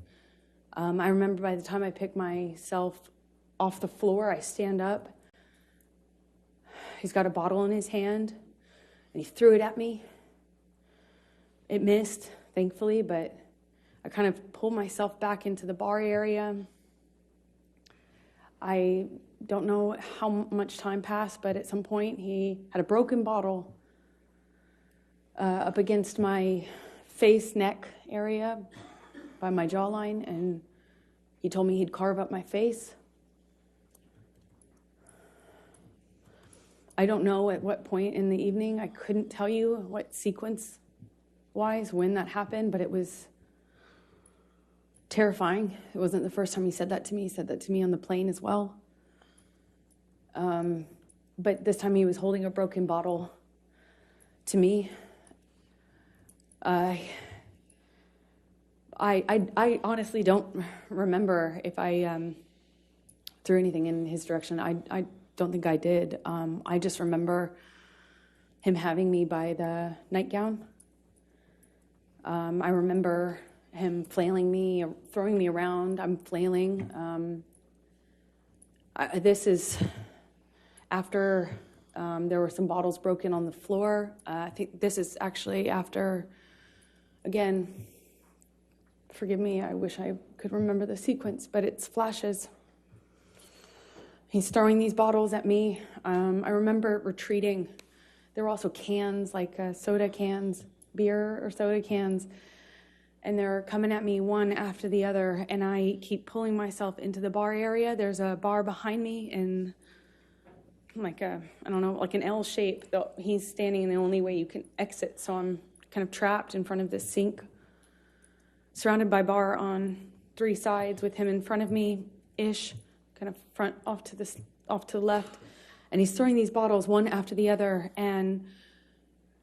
I remember by the time I picked myself off the floor, I stand up. He's got a bottle in his hand, and he threw it at me. It missed, thankfully, but I kind of pulled myself back into the bar area. I don't know how much time passed, but at some point he had a broken bottle up against my face, neck area by my jawline, and he told me he'd carve up my face. I don't know at what point in the evening. I couldn't tell you what sequence-wise when that happened, but it was terrifying. It wasn't the first time he said that to me. He said that to me on the plane as well. But this time he was holding a broken bottle to me. I honestly don't remember if I threw anything in his direction. I don't think I did. I just remember him having me by the nightgown. I remember him flailing me, throwing me around. I'm flailing. This is after there were some bottles broken on the floor. I think this is actually after, again, forgive me, I wish I could remember the sequence, but it's flashes. He's throwing these bottles at me. I remember retreating. There were also cans, like soda cans, beer or soda cans, and they're coming at me one after the other, and I keep pulling myself into the bar area. There's a bar behind me in like a, I don't know, like an L shape. He's standing in the only way you can exit, so I'm kind of trapped in front of this sink, surrounded by bar on 3 sides with him in front of me-ish, kind of front off to the left, and he's throwing these bottles one after the other, and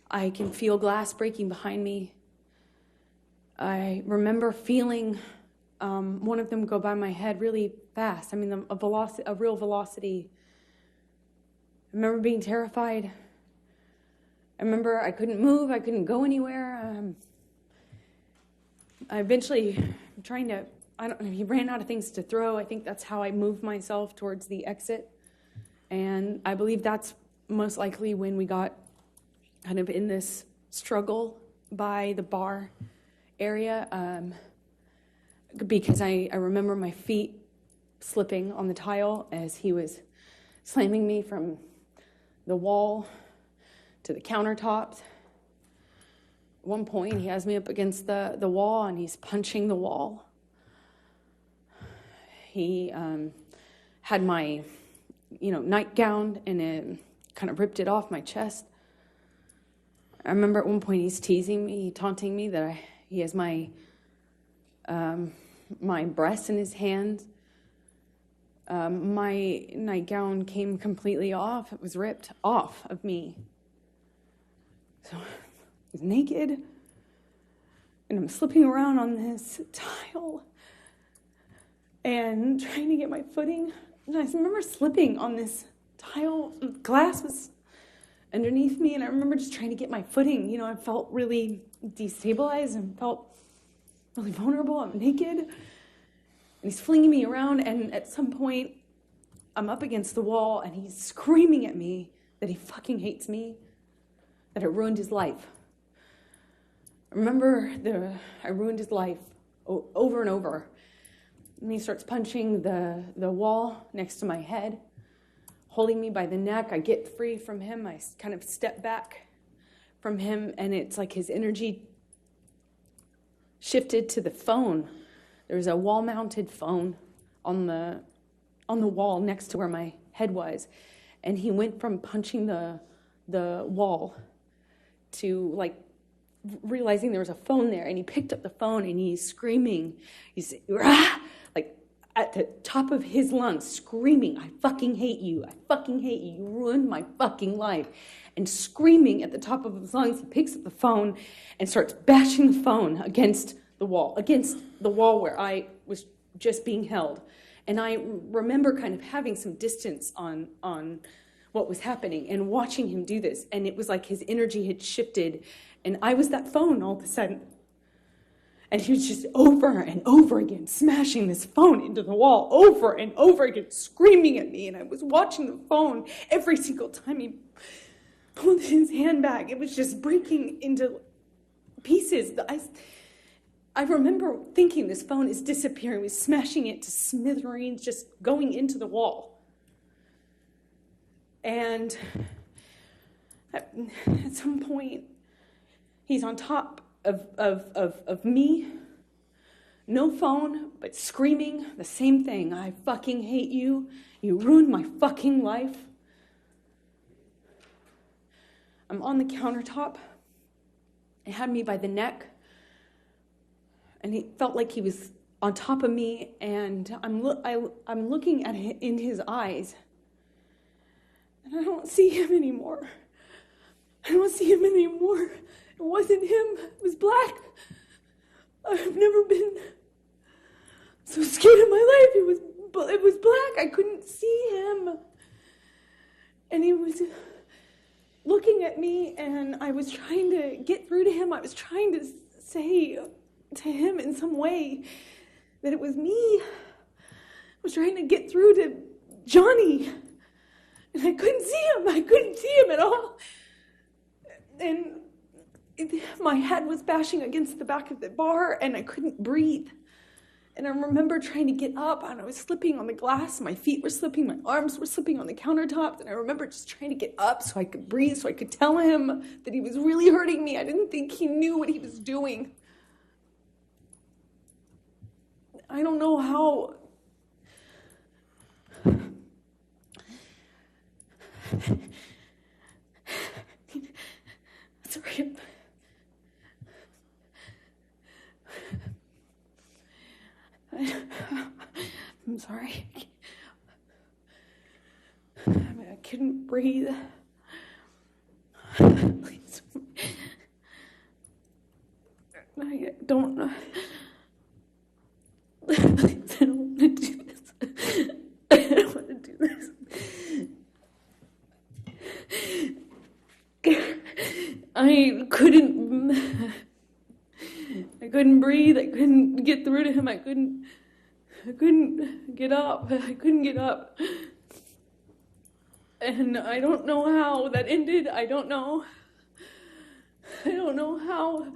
I can feel glass breaking behind me. I remember feeling one of them go by my head really fast. I mean, a real velocity. I remember being terrified. I remember I couldn't move. I couldn't go anywhere. I eventually, he ran out of things to throw. I think that's how I moved myself towards the exit. And I believe that's most likely when we got kind of in this struggle by the bar area, because I remember my feet slipping on the tile as he was slamming me from the wall to the countertops. At one point, he has me up against the wall, and he's punching the wall. He had my, nightgown, and it kind of ripped it off my chest. I remember at one point he's teasing me, taunting me that he has my breasts in his hand. My nightgown came completely off. It was ripped off of me. So I was naked, and I'm slipping around on this tile and trying to get my footing. And I remember slipping on this tile. Glass was underneath me, and I remember just trying to get my footing. I felt really destabilized and felt really vulnerable. I'm naked, and he's flinging me around, and at some point, I'm up against the wall, and he's screaming at me that he fucking hates me, that I ruined his life. I remember I ruined his life over and over. And he starts punching the wall next to my head, holding me by the neck. I get free from him. I kind of step back from him, and it's like his energy shifted to the phone. There's a wall-mounted phone on the wall next to where my head was, and he went from punching the wall to like realizing there was a phone there, and he picked up the phone and he's screaming. He's like at the top of his lungs, screaming, "I fucking hate you! I fucking hate you! You ruined my fucking life!" And screaming at the top of his lungs, he picks up the phone and starts bashing the phone against the wall where I was just being held. And I remember kind of having some distance on what was happening and watching him do this. And it was like his energy had shifted, and I was that phone all of a sudden. And he was just over and over again smashing this phone into the wall, over and over again, screaming at me. And I was watching the phone every single time he pulled his hand back. It was just breaking into pieces. I remember thinking this phone is disappearing. We was smashing it to smithereens, just going into the wall. And at some point, he's on top of me. No phone, but screaming the same thing. I fucking hate you. You ruined my fucking life. I'm on the countertop. He had me by the neck. And he felt like he was on top of me. And I'm looking at him in his eyes. And I don't see him anymore. I don't see him anymore. It wasn't him. It was black. I've never been so scared in my life. It was black. I couldn't see him. And he was looking at me, and I was trying to get through to him. I was trying to say to him in some way that it was me. I was trying to get through to Johnny, and I couldn't see him. I couldn't see him at all. And my head was bashing against the back of the bar, and I couldn't breathe. And I remember trying to get up, and I was slipping on the glass. My feet were slipping, my arms were slipping on the countertops, and I remember just trying to get up so I could breathe, so I could tell him that he was really hurting me. I didn't think he knew what he was doing. I don't know how. Sorry. I'm sorry. I couldn't breathe. Please. I don't know. Please, I don't want to do this. I don't want to do this. I couldn't breathe. I couldn't get through to him. I couldn't get up. I couldn't get up. And I don't know how that ended. I don't know how.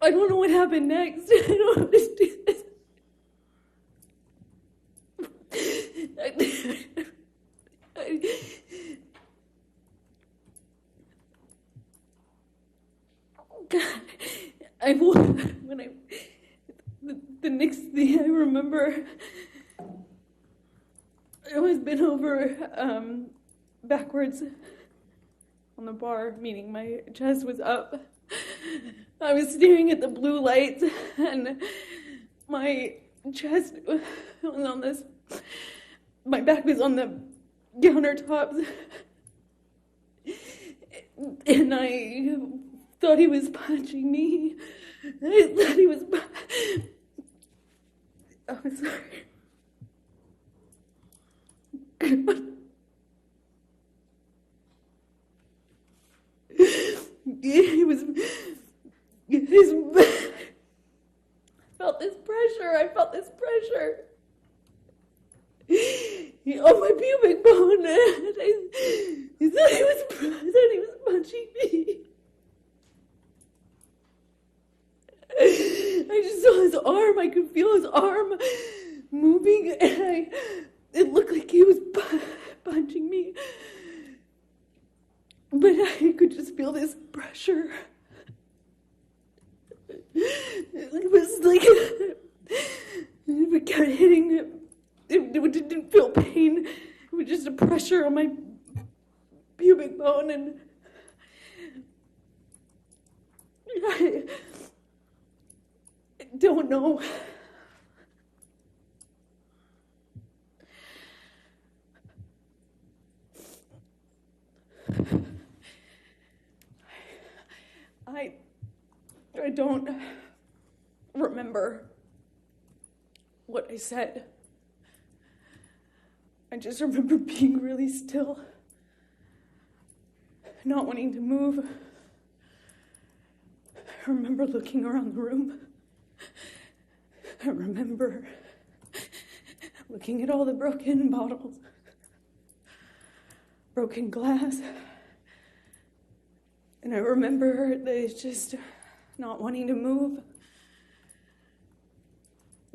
I don't know what happened next. I don't want to do this. The next thing I remember, I was bent over backwards on the bar, meaning my chest was up. I was staring at the blue lights, and my chest was on this, my back was on the countertops, and I thought he was punching me. I thought he was. Oh, sorry. He was. I felt this pressure. On my pubic bone. He thought he was punching me. I just saw his arm. I could feel his arm moving, and it looked like he was punching me. But I could just feel this pressure. It was like it kept hitting him. It didn't feel pain. It was just a pressure on my pubic bone, and I don't know. I don't remember what I said. I just remember being really still, not wanting to move. I remember looking around the room. I remember looking at all the broken bottles, broken glass. And I remember just not wanting to move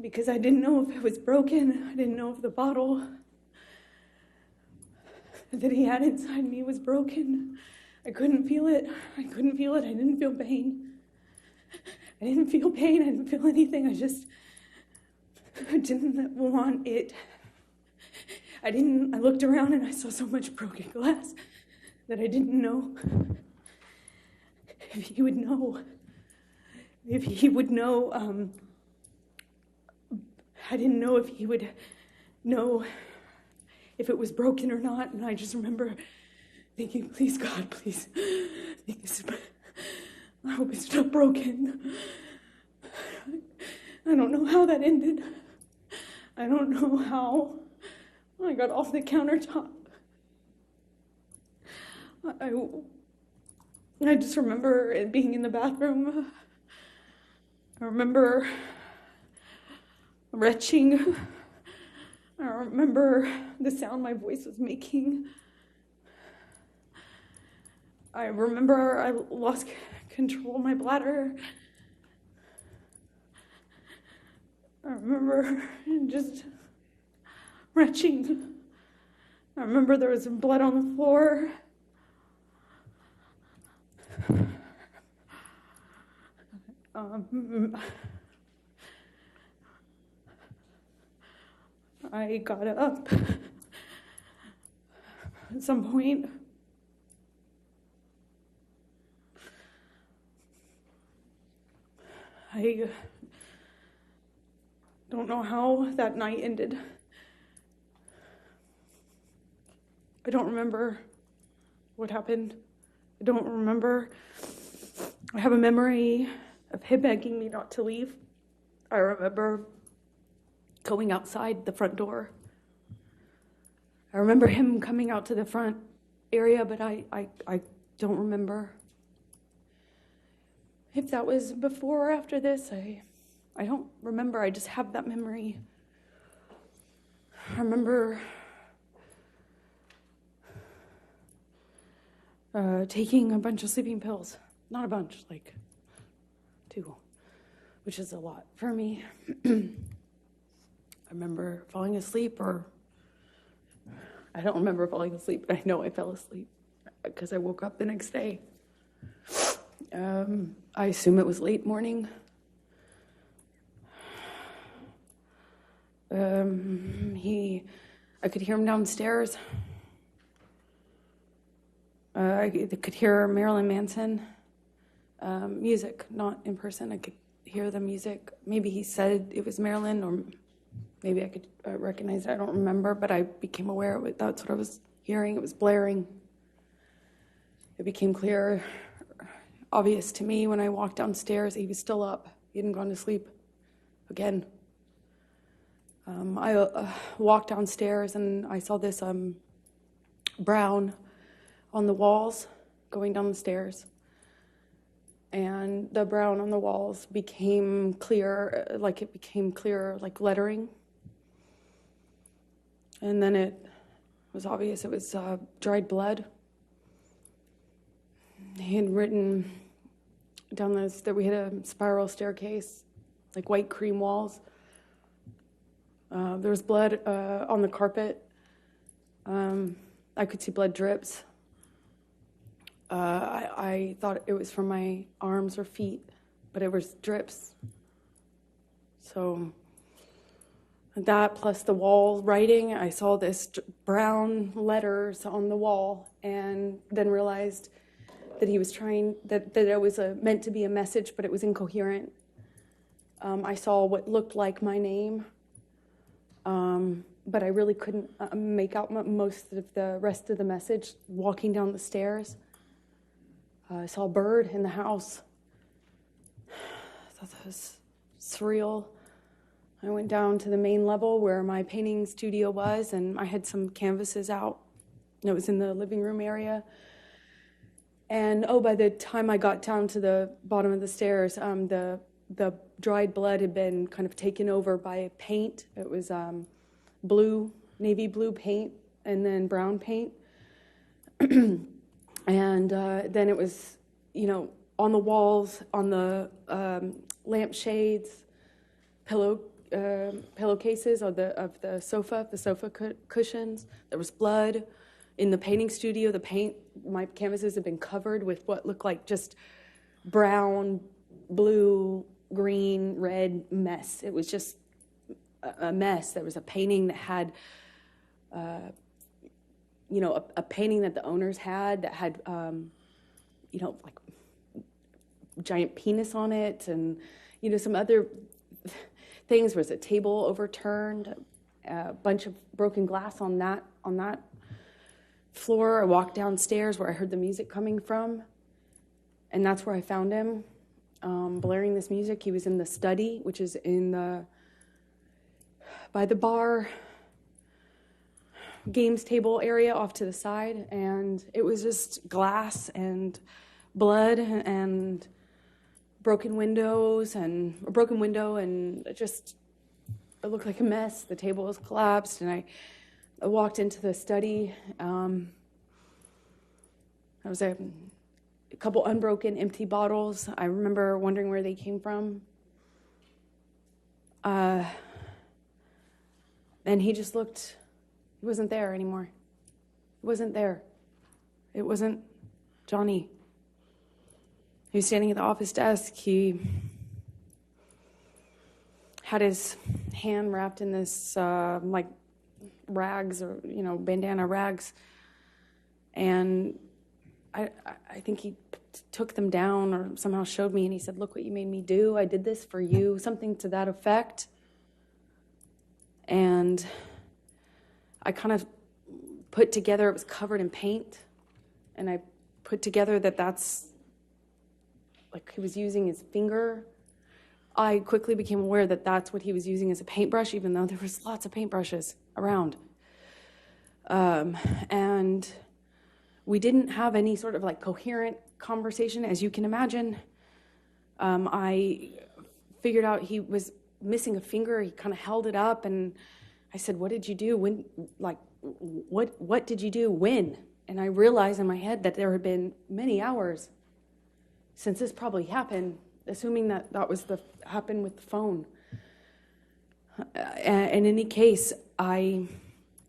because I didn't know if it was broken. I didn't know if the bottle that he had inside me was broken. I couldn't feel it. I couldn't feel it. I didn't feel pain. I didn't feel pain. I didn't feel anything. I didn't want it. I looked around and I saw so much broken glass that I didn't know if he would know. If he would know, I didn't know if he would know if it was broken or not. And I just remember thinking, please, God, please, I hope it's not broken. I don't know how that ended. I don't know how I got off the countertop. I just remember it being in the bathroom. I remember retching. I remember the sound my voice was making. I remember I lost control of my bladder. I remember just retching. I remember there was blood on the floor. I got up at some point. I don't know how that night ended. I don't remember what happened. I don't remember. I have a memory of him begging me not to leave. I remember going outside the front door. I remember him coming out to the front area, but I don't remember. If that was before or after this, I don't remember. I just have that memory. I remember taking a bunch of sleeping pills. Not a bunch, like 2, which is a lot for me. I remember falling asleep, or I don't remember falling asleep, but I know I fell asleep because I woke up the next day. I assume it was late morning. I could hear him downstairs. I could hear Marilyn Manson music, not in person. I could hear the music. Maybe he said it was Marilyn, or maybe I could recognize it. I don't remember, but I became aware of it. That's what I was hearing. It was blaring. It became clear, obvious to me when I walked downstairs. He was still up. He hadn't gone to sleep again. I walked downstairs and I saw this brown on the walls going down the stairs. And the brown on the walls became clear, like lettering. And then it was obvious it was dried blood. He had written down that we had a spiral staircase, like white cream walls. There was blood on the carpet. I could see blood drips. I thought it was from my arms or feet, but it was drips. So that plus the wall writing, I saw this brown letters on the wall, and then realized that he was trying, that it was meant to be a message, but it was incoherent. I saw what looked like my name, but I really couldn't make out most of the rest of the message walking down the stairs. I saw a bird in the house. I thought that was surreal. I went down to the main level where my painting studio was, and I had some canvases out. It was in the living room area. And by the time I got down to the bottom of the stairs, the dried blood had been kind of taken over by paint. It was blue, navy blue paint, and then brown paint. And then it was on the walls, on the lampshades, pillowcases of the sofa cushions. There was blood. In the painting studio, my canvases had been covered with what looked like just brown, blue, green, red mess. It was just a mess. There was a painting that had, a painting that the owners had that had, like giant penis on it, and some other things. There was a table overturned, a bunch of broken glass on that floor. I walked downstairs where I heard the music coming from, and that's where I found him, blaring this music. He was in the study, which is by the bar games table area off to the side, and it was just glass and blood and a broken window, and just it looked like a mess. The table was collapsed, and I walked into the study. There was a couple unbroken empty bottles. I remember wondering where they came from. And he just looked, he wasn't there anymore. He wasn't there. It wasn't Johnny. He was standing at the office desk. He had his hand wrapped in this rags, or bandana rags, and I think he took them down or somehow showed me, and he said, "Look what you made me do. I did this for you," something to that effect. And I kind of put together, it was covered in paint, and I put together that's like he was using his finger. I quickly became aware that that's what he was using as a paintbrush, even though there was lots of paintbrushes around. And we didn't have any sort of coherent conversation, as you can imagine. I figured out he was missing a finger. He kind of held it up, and I said, "What did you do? When? What did you do? When?" And I realized in my head that there had been many hours since this probably happened, assuming that was happened with the phone. In any case, I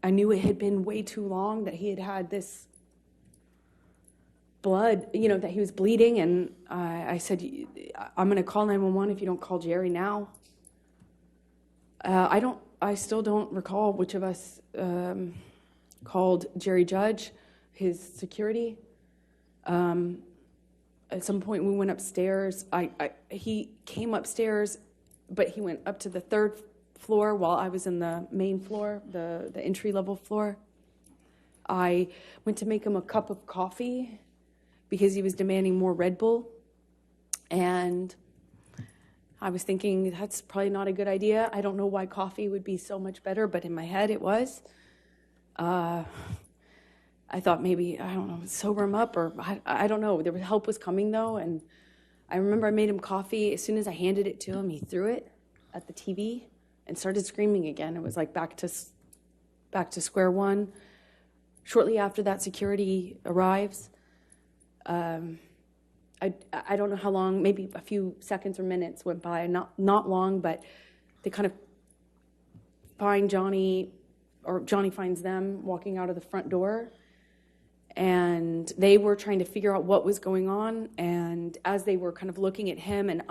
knew it had been way too long, that he had this blood, that he was bleeding, and I said, "I'm going to call 911 if you don't call Jerry now." I still don't recall which of us called Jerry Judge, his security. At some point we went upstairs. He came upstairs, but he went up to the third floor while I was in the main floor, the entry-level floor. I went to make him a cup of coffee because he was demanding more Red Bull. And I was thinking, that's probably not a good idea. I don't know why coffee would be so much better, but in my head it was. I thought maybe, I don't know, sober him up, or I don't know. Help was coming, though, and I remember I made him coffee. As soon as I handed it to him, he threw it at the TV and started screaming again. It was like back to square one. Shortly after that, security arrives. I don't know how long, maybe a few seconds or minutes went by, not long, but they kind of find Johnny, or Johnny finds them walking out of the front door. And they were trying to figure out what was going on. And as they were kind of looking at him and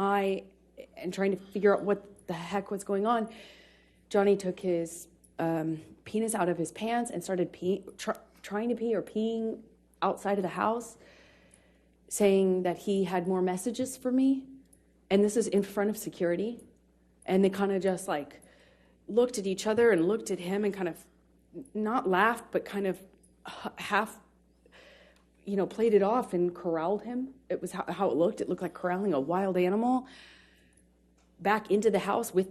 trying to figure out what the heck was going on, Johnny took his penis out of his pants and started trying to pee or peeing outside of the house, saying that he had more messages for me. And this is in front of security. And they kind of just looked at each other and looked at him and kind of not laughed, but kind of half, played it off and corralled him. It was how it looked. It looked like corralling a wild animal back into the house with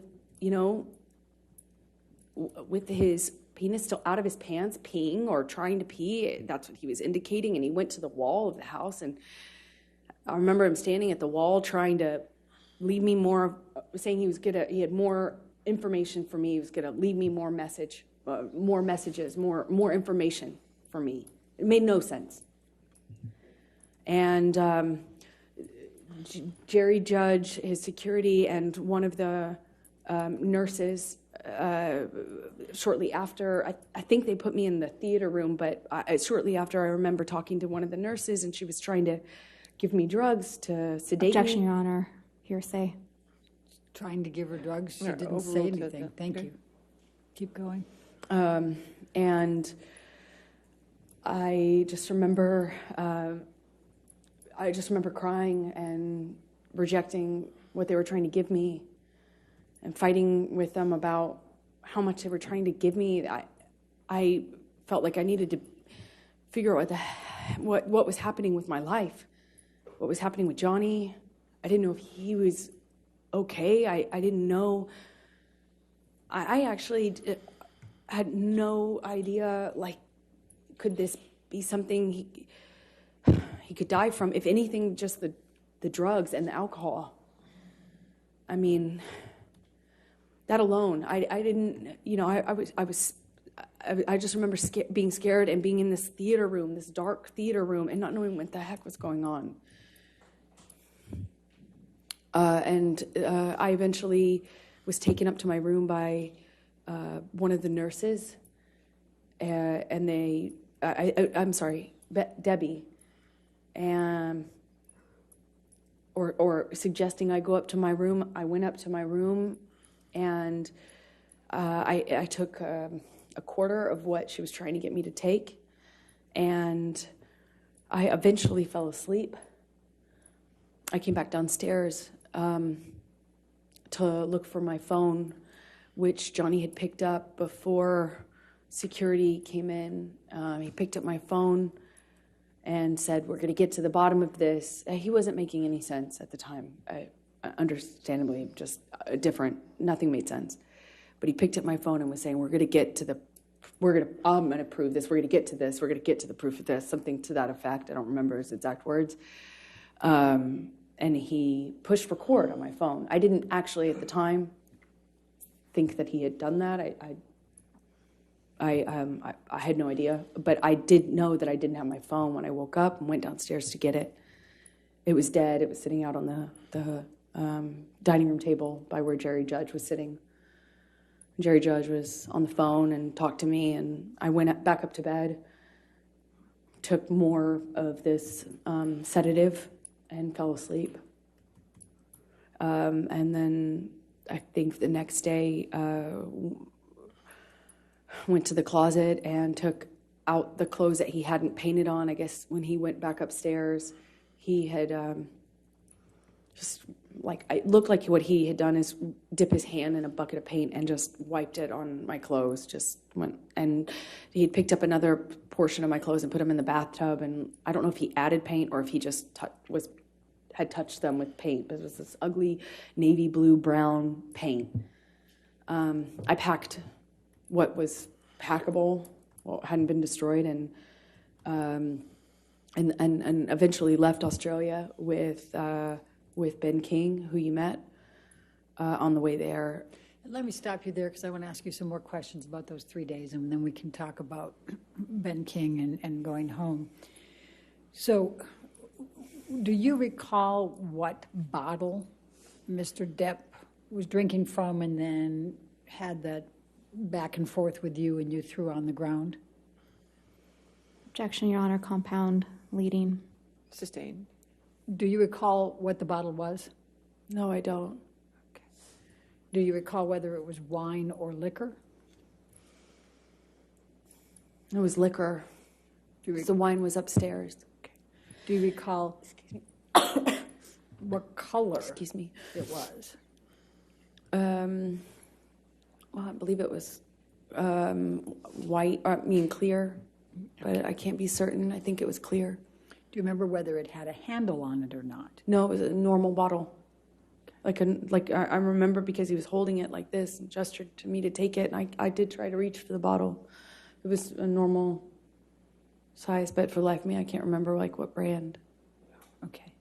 his penis still out of his pants, peeing or trying to pee. That's what he was indicating. And he went to the wall of the house. And I remember him standing at the wall trying to leave me more, saying he had more information for me. He was going to leave me more messages, more information for me. It made no sense. And Jerry Judge, his security, and one of the nurses shortly after, I think they put me in the theater room, but shortly after I remember talking to one of the nurses, and she was trying to give me drugs to sedate Objection, me. Your Honor. Hearsay. Trying to give her drugs. She Yeah, didn't say overruled anything. that. Thank Okay. you. Keep going. And I just remember crying and rejecting what they were trying to give me and fighting with them about how much they were trying to give me. I felt like I needed to figure out what was happening with my life, what was happening with Johnny. I didn't know if he was okay. I didn't know. I actually had no idea, like, could this be something he could die from? If anything, just the drugs and the alcohol. I mean, that alone, I didn't, I just remember being scared and being in this theater room, this dark theater room, and not knowing what the heck was going on. I eventually was taken up to my room by one of the nurses, and I'm sorry, Debbie, and or suggesting I go up to my room. I went up to my room, and I took a quarter of what she was trying to get me to take, and I eventually fell asleep. I came back downstairs to look for my phone, which Johnny had picked up before security came in. He picked up my phone and said, "We're going to get to the bottom of this." He wasn't making any sense at the time. Understandably, just different. Nothing made sense. But he picked up my phone and was saying, I'm going to prove this. We're going to get to this. We're going to get to the proof of this. Something to that effect. I don't remember his exact words. And he pushed record on my phone. I didn't actually at the time think that he had done that. I had no idea, but I did know that I didn't have my phone when I woke up and went downstairs to get it. It was dead. It was sitting out on the dining room table by where Jerry Judge was sitting. Jerry Judge was on the phone and talked to me, and I went back up to bed, took more of this sedative, and fell asleep. And then I think the next day, went to the closet and took out the clothes that he hadn't painted on. I guess when he went back upstairs, he had it looked like what he had done is dip his hand in a bucket of paint and just wiped it on my clothes. Just went, and he had picked up another portion of my clothes and put them in the bathtub. And I don't know if he added paint or if he just had touched them with paint, but it was this ugly navy blue brown paint. I packed what was packable, what hadn't been destroyed, and eventually left Australia with Ben King, who you met on the way there. Let me stop you there because I want to ask you some more questions about those 3 days, and then we can talk about Ben King and going home. So, do you recall what bottle Mr. Depp was drinking from and then had that back and forth with you and you threw on the ground? Objection, Your Honor. Compound leading. Sustained. Do you recall what the bottle was? No, I don't. Okay. Do you recall whether it was wine or liquor? It was liquor. The wine was upstairs. Okay. Do you recall what color Excuse me. it was? Well, I believe it was white, clear, but I can't be certain. I think it was clear. Do you remember whether it had a handle on it or not? No, it was a normal bottle. I remember because he was holding it like this and gestured to me to take it, and I did try to reach for the bottle. It was a normal size, but for the life of me, I can't remember what brand. Okay.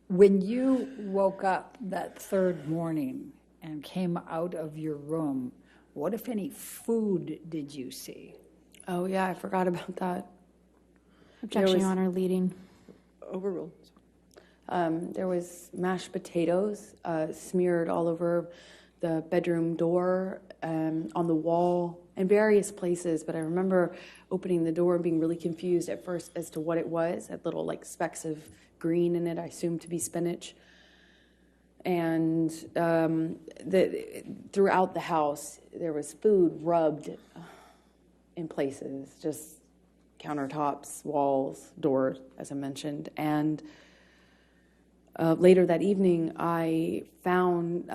When you woke up that third morning and came out of your room, what, if any, food did you see? Oh, yeah, I forgot about that. Objection, was- Your Honor. Leading. Overruled. There was mashed potatoes smeared all over the bedroom door, on the wall, and various places. But I remember opening the door and being really confused at first as to what it was. Had little like specks of green in it, I assumed to be spinach. And throughout the house, there was food rubbed in places, just countertops, walls, doors, as I mentioned. And later that evening, I found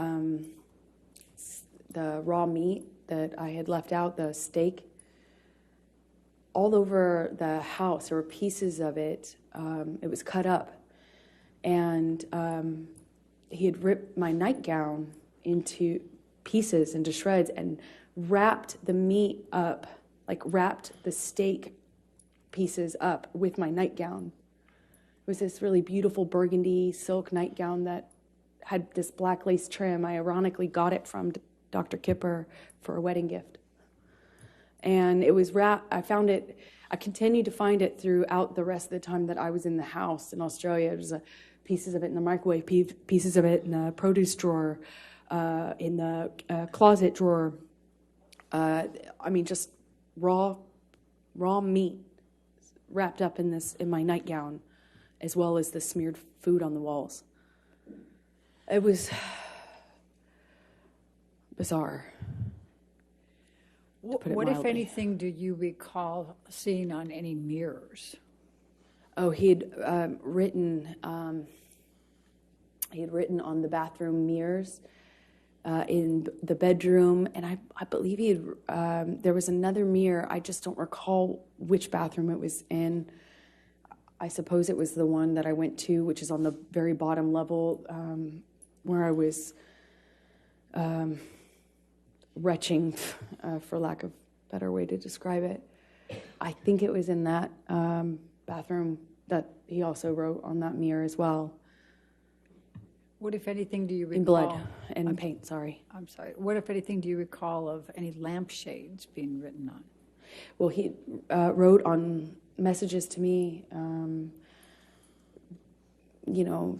the raw meat that I had left out, the steak, all over the house. There were pieces of it. It was cut up. And he had ripped my nightgown into pieces, into shreds, and wrapped the meat up, like wrapped the steak pieces up with my nightgown. It was this really beautiful burgundy silk nightgown that had this black lace trim. I ironically got it from Dr. Kipper for a wedding gift. And it was wrapped, I found it, I continued to find it throughout the rest of the time that I was in the house in Australia. There's pieces of it in the microwave, pieces of it in the produce drawer, in the closet drawer. I mean, just raw meat wrapped up in my nightgown, as well as the smeared food on the walls. It was bizarre. What, if anything, do you recall seeing on any mirrors? Oh, he had written on the bathroom mirrors in the bedroom, and I believe he had, there was another mirror. I just don't recall which bathroom it was in. I suppose it was the one that I went to, which is on the very bottom level, where I was retching, for lack of a better way to describe it. I think it was in that bathroom that he also wrote on that mirror as well. What, if anything, do you recall? In blood and paint, sorry. I'm sorry. What, if anything, do you recall of any lampshades being written on? Well, he wrote on messages to me,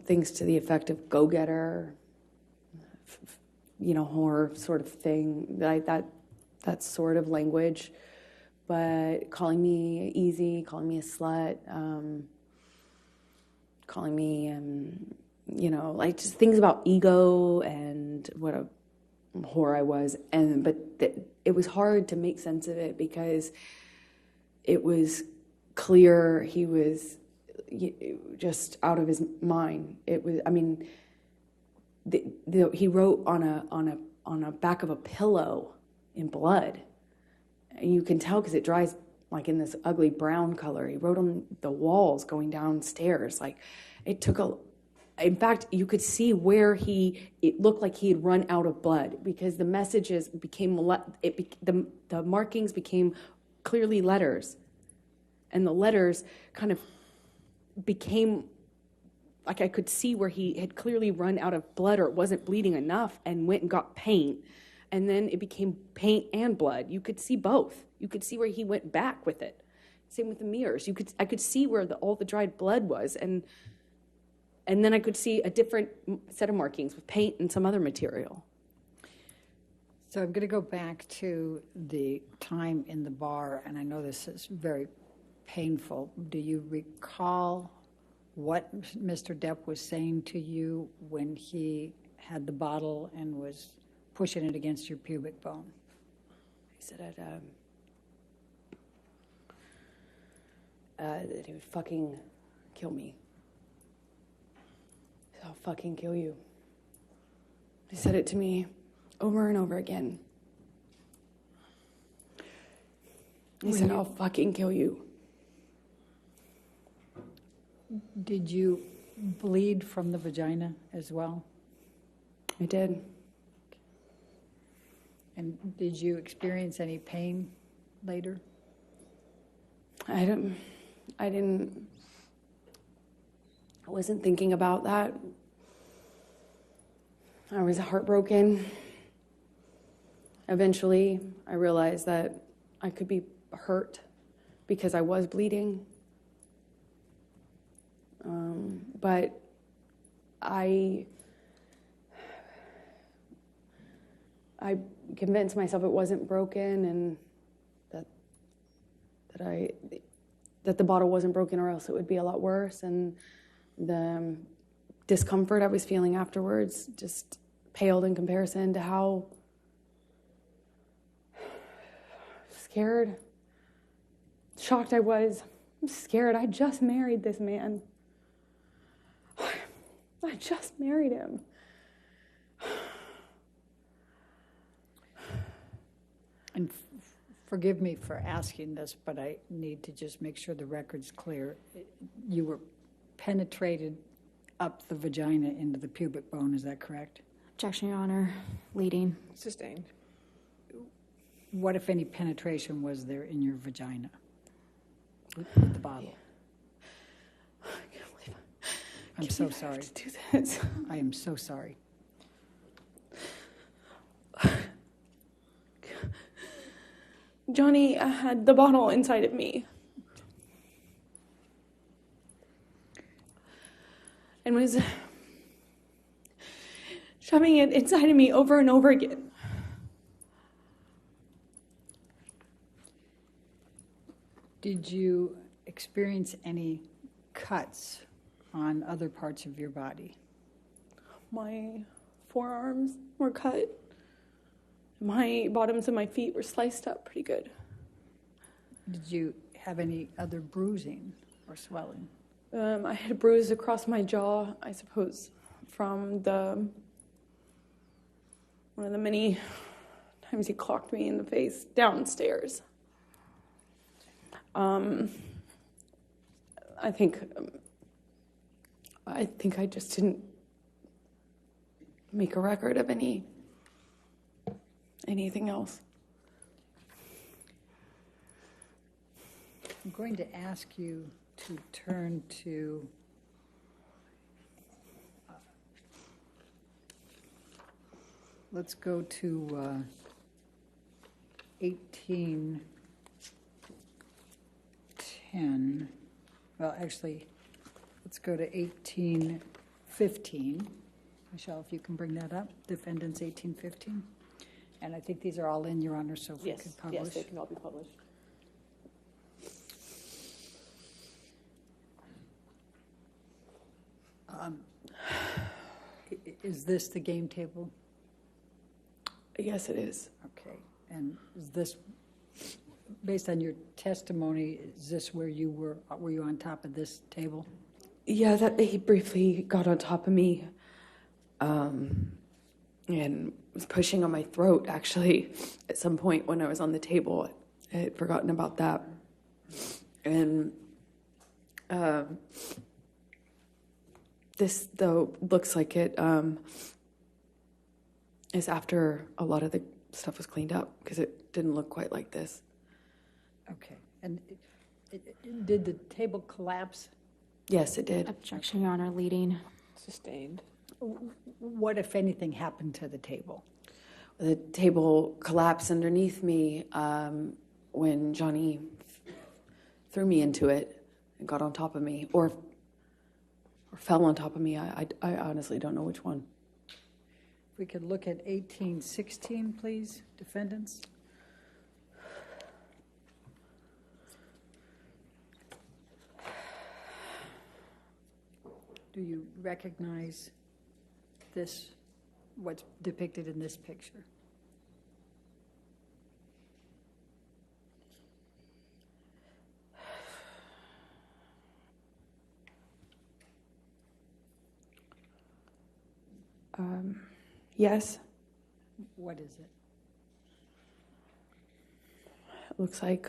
things to the effect of go-getter, horror sort of thing, that sort of language. But calling me easy, calling me a slut, calling me, like just things about ego and what a whore I was. But it was hard to make sense of it because it was clear he was just out of his mind. It was, he wrote on a back of a pillow in blood. And you can tell because it dries like in this ugly brown color. He wrote on the walls going downstairs. Like it took in fact, you could see where it looked like he had run out of blood because the messages became, the markings became clearly letters. And the letters kind of became, like I could see where he had clearly run out of blood or it wasn't bleeding enough and went and got paint. And then it became paint and blood. You could see both. You could see where he went back with it. Same with the mirrors. I could see where all the dried blood was. And then I could see a different set of markings with paint and some other material. So I'm going to go back to the time in the bar, and I know this is very painful. Do you recall what Mr. Depp was saying to you when he had the bottle and was pushing it against your pubic bone? He said that he would fucking kill me. I'll fucking kill you. He said it to me over and over again. He said, I'll fucking kill you. Did you bleed from the vagina as well? I did. And did you experience any pain later? I wasn't thinking about that. I was heartbroken. Eventually, I realized that I could be hurt because I was bleeding. But I convinced myself it wasn't broken and that the bottle wasn't broken, or else it would be a lot worse. And the discomfort I was feeling afterwards just paled in comparison to how scared, shocked I was. I'm scared. I just married this man. I just married him. And forgive me for asking this, but I need to just make sure the record's clear. You were penetrated up the vagina into the pubic bone, is that correct? Objection, Your Honor. Leading. Sustained. What, if any, penetration was there in your vagina with the bottle? I can't believe I'm so sorry. to do this. I am so sorry. Johnny had the bottle inside of me and was shoving it inside of me over and over again. Did you experience any cuts on other parts of your body? My forearms were cut. My bottoms of my feet were sliced up pretty good. Did you have any other bruising or swelling? I had a bruise across my jaw, I suppose, from one of the many times he clocked me in the face downstairs. I think I just didn't make a record of anything else. I'm going to ask you to turn to let's go to 1810. Well, actually, let's go to 1815. Michelle, if you can bring that up. Defendants 1815. And I think these are all in, Your Honor, so if we could publish. Yes, they can all be published. Is this the game table? Yes, it is. Okay. And is this, based on your testimony, is this where you were you on top of this table? Yeah, that he briefly got on top of me and was pushing on my throat, actually, at some point when I was on the table. I had forgotten about that. And this, though, looks like it is after a lot of the stuff was cleaned up, because it didn't look quite like this. Okay. And did the table collapse? Yes, it did. Objection, Your Honor. Leading. Sustained. What, if anything, happened to the table? The table collapsed underneath me when Johnny threw me into it and got on top of me, or fell on top of me. I honestly don't know which one. If we could look at 1816, please, defendants. Do you recognize this, what's depicted in this picture? Yes, What is it? it looks like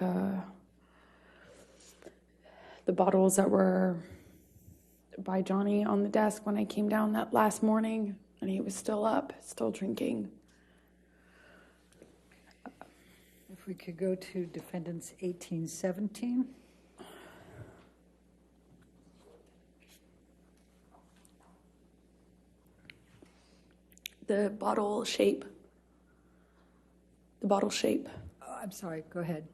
the bottles that were by Johnny on the desk when I came down that last morning, and he was still up, still drinking. If we could go to defendants 1817. The bottle shape. Oh, I'm sorry, go ahead.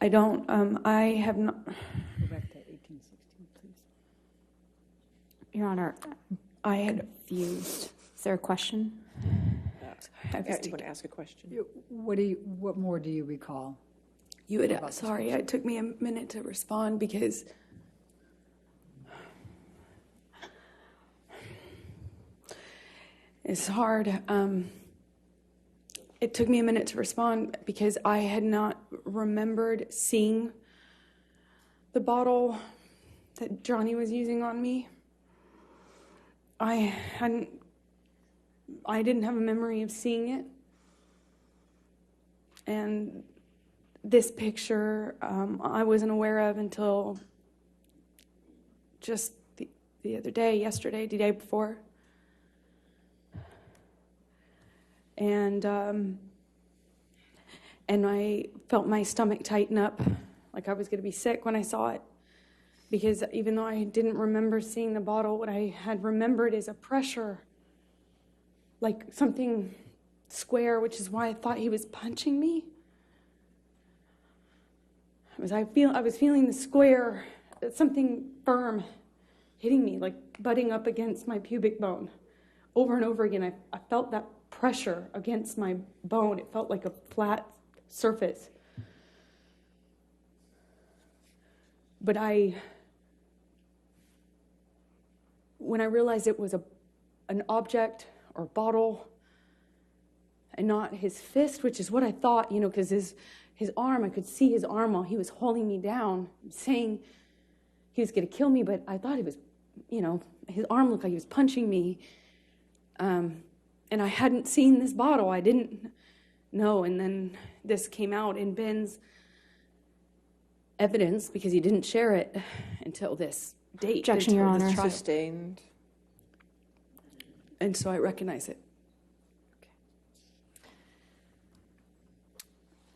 I don't, I have not, Go back to 1816, please. Your Honor, I had confused. Is there a question? I was You want to ask a question? What more do you recall? You had, sorry, it took me a minute to respond because it's hard. It took me a minute to respond because I had not remembered seeing the bottle that Johnny was using on me. I didn't have a memory of seeing it. And this picture, I wasn't aware of until just the other day, yesterday, the day before. And I felt my stomach tighten up, like I was going to be sick when I saw it. Because even though I didn't remember seeing the bottle, what I had remembered is a pressure, like something square, which is why I thought he was punching me. I was feeling the square, something firm hitting me, like butting up against my pubic bone. Over and over again, I felt that pressure against my bone. It felt like a flat surface. But when I realized it was an object or bottle and not his fist, which is what I thought, because his arm, I could see his arm while he was holding me down, saying he was going to kill me, but I thought he was, his arm looked like he was punching me. And I hadn't seen this bottle. I didn't know. And then this came out in Ben's evidence because he didn't share it until this date. Objection, Your Honor. Sustained. And so I recognize it.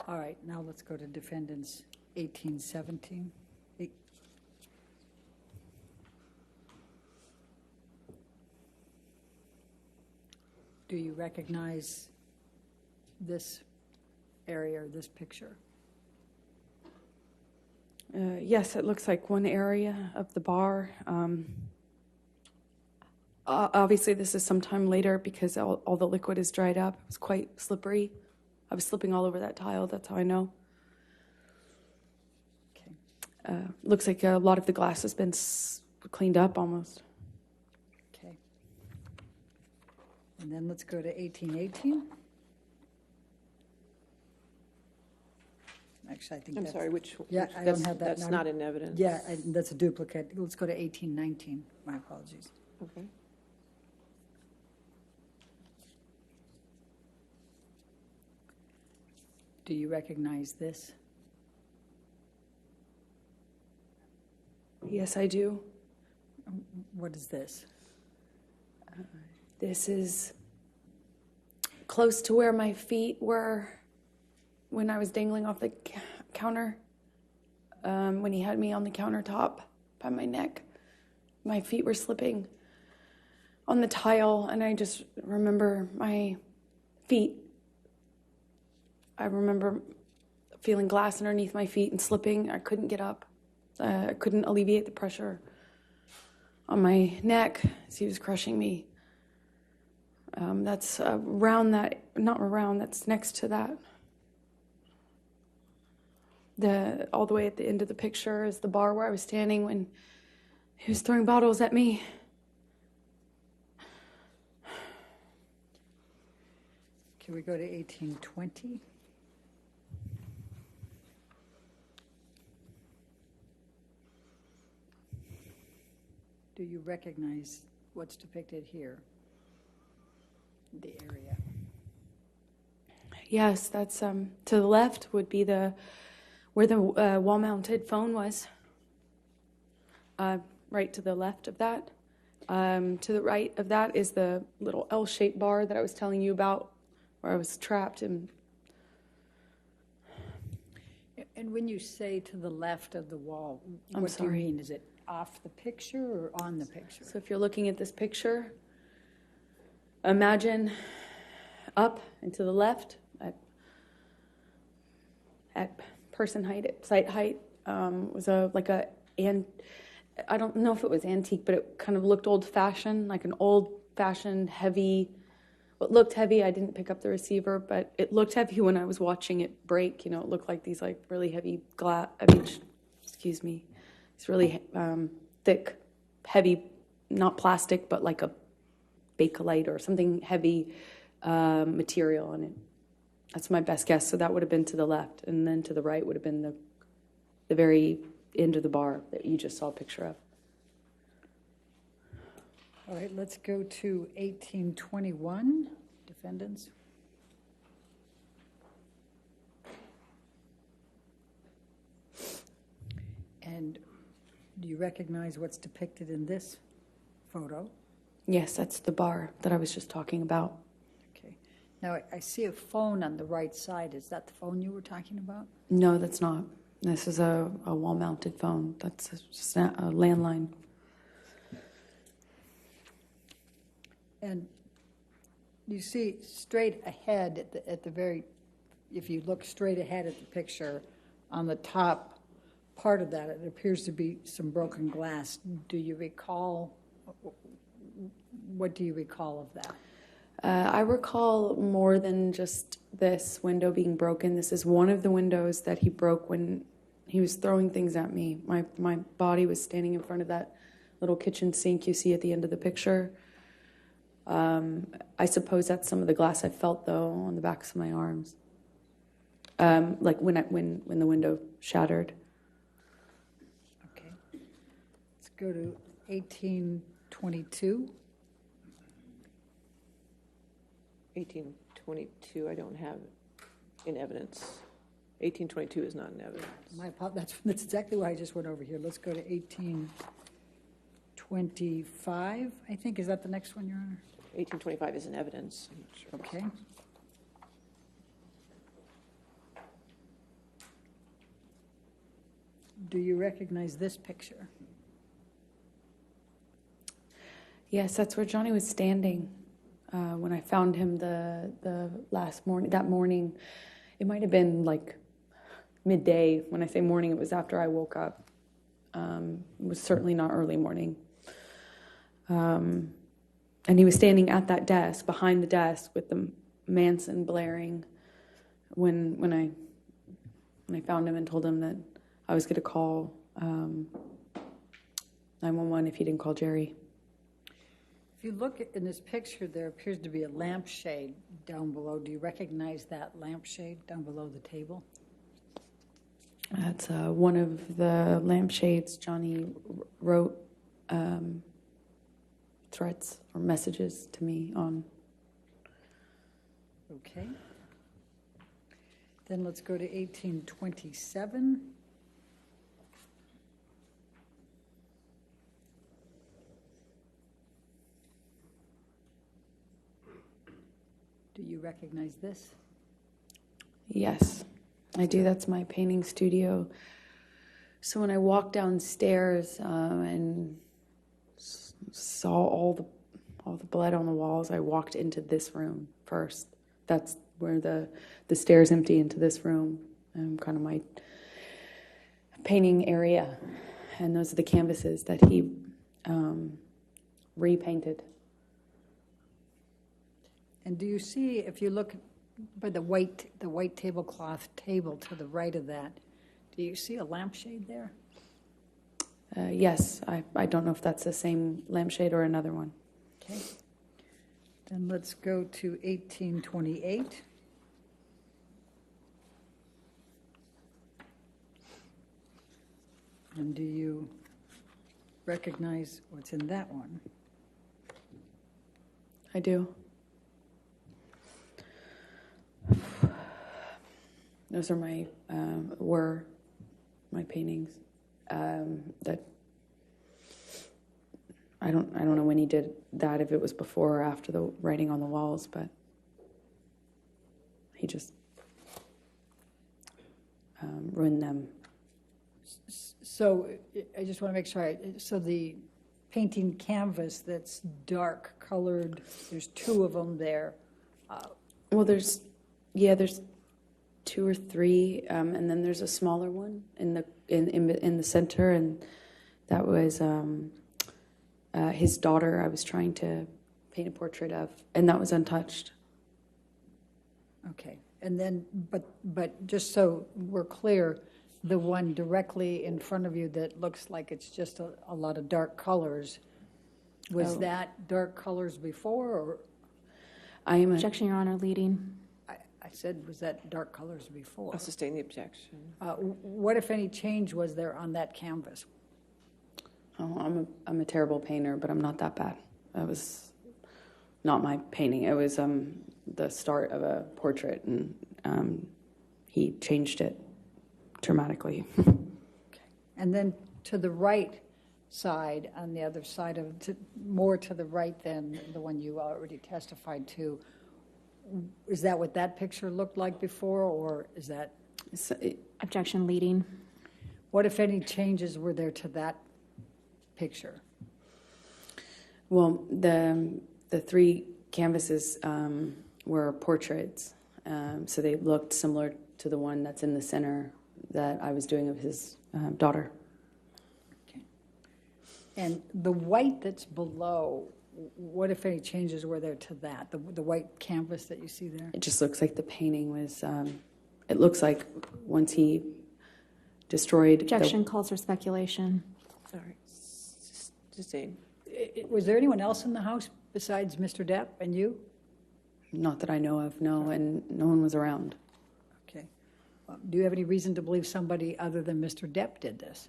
All right, now let's go to defendants 1817. Do you recognize this area or this picture? Yes, it looks like one area of the bar. Obviously, this is sometime later because all the liquid is dried up. It was quite slippery. I was slipping all over that tile. That's how I know. Okay. Looks like a lot of the glass has been cleaned up almost. Okay. And then let's go to 1818. Actually, I think I'm that's... sorry, which? Yeah, I don't have that. That's not in evidence. Yeah, that's a duplicate. Let's go to 1819. My apologies. Okay. Do you recognize this? Yes, I do. What is this? This is close to where my feet were when I was dangling off the counter, when he had me on the countertop by my neck. My feet were slipping on the tile, and I just remember my feet. I remember feeling glass underneath my feet and slipping. I couldn't get up. I couldn't alleviate the pressure on my neck as he was crushing me. That's that's next to that. All the way at the end of the picture is the bar where I was standing when he was throwing bottles at me. Can we go to 1820? Do you recognize what's depicted here? The area. Yes, that's to the left would be where the wall-mounted phone was. Right to the left of that. To the right of that is the little L-shaped bar that I was telling you about, where I was trapped. And when you say to the left of the wall, I'm what do you sorry. mean? Is it off the picture or on the picture? so if you're looking at this picture, imagine up and to the left at person height, at site height, was I don't know if it was antique, but it kind of looked old-fashioned, like an old-fashioned heavy. It looked heavy. I didn't pick up the receiver, but it looked heavy when I was watching it break. You know, it looked like these like really heavy glass. Excuse me, it's really thick, heavy, not plastic, but like a Bakelite or something heavy material on it. That's my best guess. So that would have been to the left, and then to the right would have been the very end of the bar that you just saw a picture of. All right, let's go to 1821, defendants. And do you recognize what's depicted in this photo? Yes, that's the bar that I was just talking about. Okay. Now, I see a phone on the right side. Is that the phone you were talking about? No, that's not. This is a wall-mounted phone. That's just a landline. And you see straight ahead at the very, if you look straight ahead at the picture, on the top part of that, it appears to be some broken glass. Do you recall, what do you recall of that? I recall more than just this window being broken. This is one of the windows that he broke when he was throwing things at me. My body was standing in front of that little kitchen sink you see at the end of the picture. I suppose that's some of the glass I felt, though, on the backs of my arms. Like when the window shattered. Okay. Let's go to 1822. 1822, I don't have in evidence. 1822 is not in evidence. That's exactly why I just went over here. Let's go to 1825, I think. Is that the next one, Your Honor? 1825 is in evidence. I'm not sure. Okay. Do you recognize this picture? Yes, that's where Johnny was standing when I found him the last morning. That morning, it might have been like midday. When I say morning, it was after I woke up. It was certainly not early morning. And he was standing at that desk, behind the desk, with the Manson blaring. When I found him and told him that I was going to call 911 if he didn't call Jerry. If you look in this picture, there appears to be a lampshade down below. Do you recognize that lampshade down below the table? That's one of the lampshades Johnny wrote threats or messages to me on. Okay. Then let's go to 1827. Do you recognize this? Yes, I do. That's my painting studio. So when I walked downstairs and saw all the blood on the walls, I walked into this room first. That's where the stairs empty into this room, kind of my painting area. And those are the canvases that he repainted. And do you see, if you look by the white tablecloth table to the right of that, do you see a lampshade there? Yes, I don't know if that's the same lampshade or another one. Okay. Then let's go to 1828. And do you recognize what's in that one? I do. Those are were my paintings. That I don't know when he did that, if it was before or after the writing on the walls, but he just ruined them. So I just want to make sure. So the painting canvas that's dark colored, there's two of them there. Well, there's two or three, and then there's a smaller one in the center, and That was his daughter I was trying to paint a portrait of, and that was untouched. Okay, and then, but just so we're clear, the one directly in front of you that looks like it's just a lot of dark colors, was that dark colors before, or? I am Objection, Your Honor, leading. I said, was that dark colors before? I'll sustain the objection. What, if any, change was there on that canvas? I'm a terrible painter, but I'm not that bad. That was not my painting. It was the start of a portrait, and he changed it dramatically. And then to the right side, on the other side of, more to the right than the one you already testified to, is that what that picture looked like before, or is that? Objection, leading. What, if any, changes were there to that picture? Well, the three canvases were portraits, so they looked similar to the one that's in the center that I was doing of his daughter. Okay. And the white that's below, what, if any, changes were there to that, the white canvas that you see there? It just looks like the painting was, it looks like once he destroyed... Objection calls for speculation. Sorry. Sustain. Was there anyone else in the house besides Mr. Depp and you? Not that I know of, no, and no one was around. Okay. Do you have any reason to believe somebody other than Mr. Depp did this?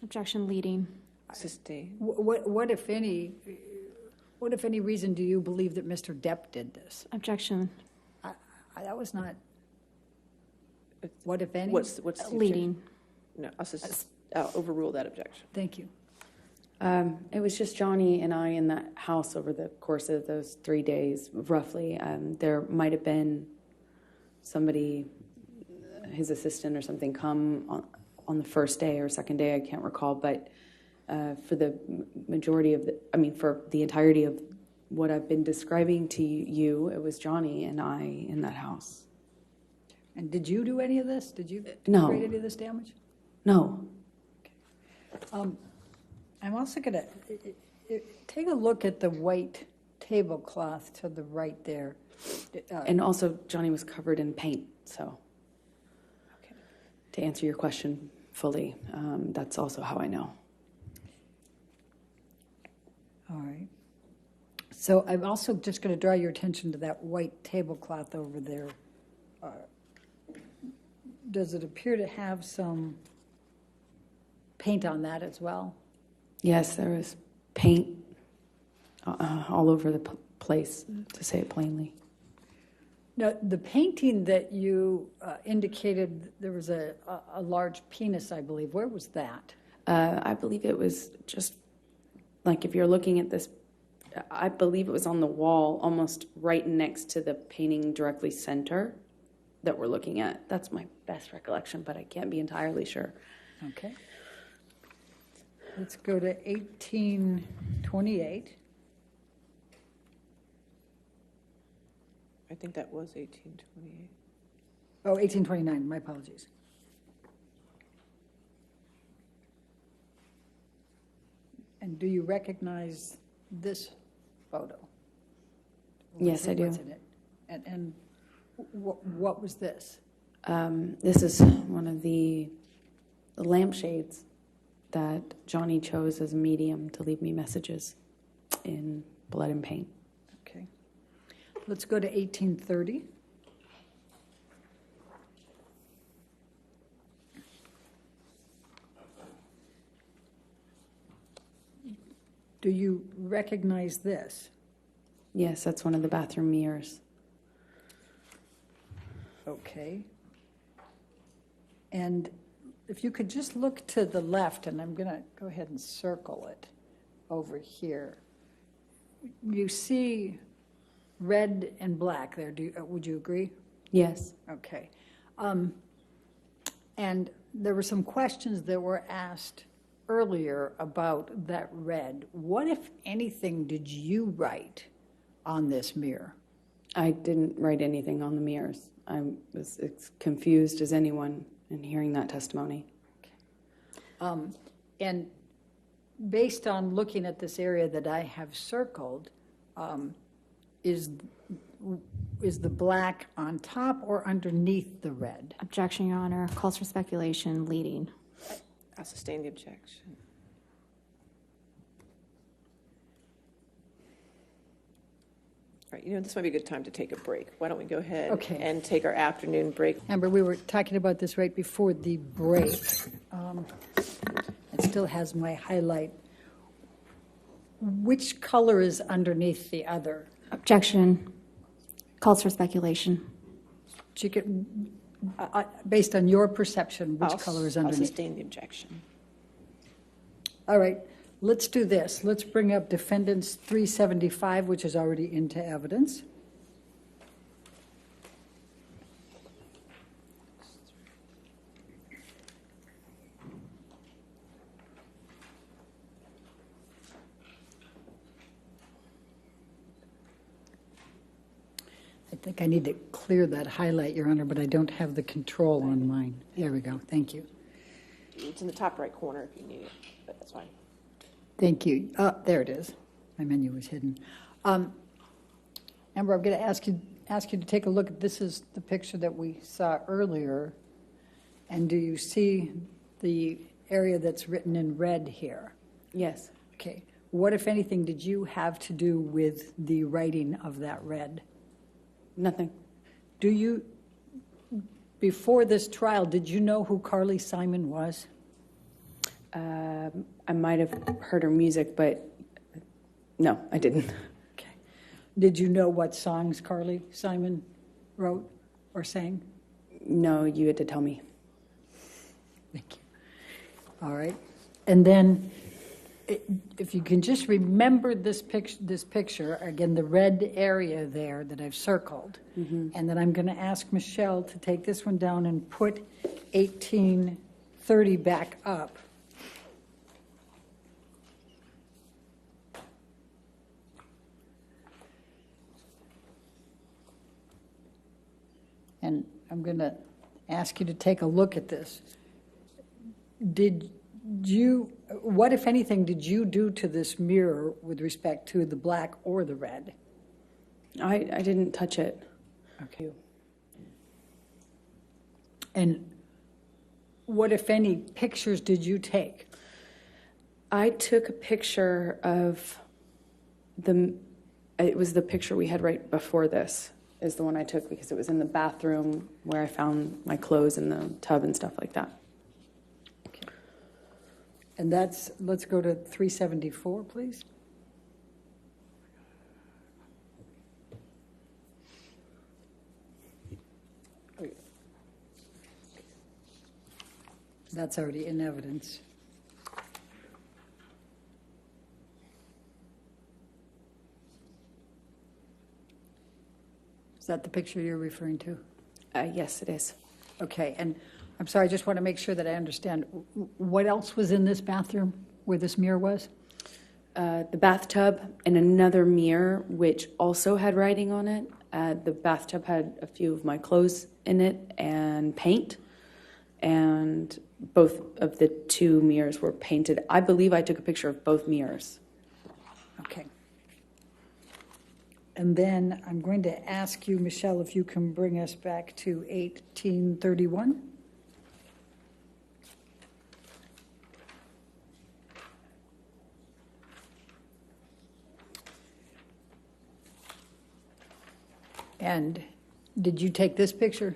Objection, leading. Sustain. What, if any reason do you believe that Mr. Depp did this? Objection, That was not, what, if any? What's the leading. No, I'll overrule that objection. Thank you. It was just Johnny and I in that house over the course of those 3 days, roughly. There might have been somebody, his assistant or something, come on the first day or second day, I can't recall, but for the majority of for the entirety of what I've been describing to you, it was Johnny and I in that house. And did you do any of this? Did you No. create any of this damage? No. I'm also going to take a look at the white tablecloth to the right there. And also, Johnny was covered in paint, so to answer your question fully, that's also how I know. All right. So I'm also just going to draw your attention to that white tablecloth over there. Does it appear to have some paint on that as well? Yes, there was paint all over the place, to say it plainly. Now, the painting that you indicated, there was a large penis, I believe. Where was that? I believe it was just, like if you're looking at this, I believe it was on the wall almost right next to the painting directly center that we're looking at. That's my best recollection, but I can't be entirely sure. Okay. Let's go to 1828. I think that was 1828. Oh, 1829, my apologies. And do you recognize this photo? Yes, I do. What's in it? And what was this? This is one of the lampshades that Johnny chose as a medium to leave me messages in blood and paint. Okay. Let's go to 1830. Do you recognize this? Yes, that's one of the bathroom mirrors. Okay. And if you could just look to the left, and I'm going to go ahead and circle it over here. You see red and black there. Would you agree? Yes. Okay. And there were some questions that were asked earlier about that red. What, if anything, did you write on this mirror? I didn't write anything on the mirrors. I was as confused as anyone in hearing that testimony. And based on looking at this area that I have circled, is the black on top or underneath the red? Objection, Your Honor. Calls for speculation, leading. I'll sustain the objection. All right, this might be a good time to take a break. Why don't we go ahead Okay. and take our afternoon break? Amber, we were talking about this right before the break. It still has my highlight. Which color is underneath the other? Objection. Calls for speculation. Based on your perception, which color is I'll underneath? sustain the objection. All right, let's do this. Let's bring up defendant's 375, which is already into evidence. I think I need to clear that highlight, Your Honor, but I don't have the control on mine. There we go. Thank you. It's in the top right corner if you need it, but that's fine. Thank you. There it is. My menu was hidden. Amber, I'm going to ask you to take a look. This is the picture that we saw earlier. And do you see the area that's written in red here? Yes. Okay. What, if anything, did you have to do with the writing of that red? Nothing. Do you, before this trial, did you know who Carly Simon was? I might have heard her music, but no, I didn't. Okay. Did you know what songs Carly Simon wrote or sang? No, you had to tell me. Thank you. All right. And then if you can just remember this picture, again, the red area there that I've circled, and then I'm going to ask Michelle to take this one down and put 1830 back up. And I'm going to ask you to take a look at this. What, if anything, did you do to this mirror with respect to the black or the red? I didn't touch it. Okay. And what, if any, pictures did you take? I took a picture of it was the picture we had right before this, is the one I took because it was in the bathroom where I found my clothes in the tub and stuff like that. Okay. And let's go to 374, please. That's already in evidence. Is that the picture you're referring to? Yes, it is. Okay, and I'm sorry, I just want to make sure that I understand. What else was in this bathroom where this mirror was? The bathtub and another mirror, which also had writing on it. The bathtub had a few of my clothes in it and paint, and both of the two mirrors were painted. I believe I took a picture of both mirrors. Okay. And then I'm going to ask you, Michelle, if you can bring us back to 1831. And did you take this picture?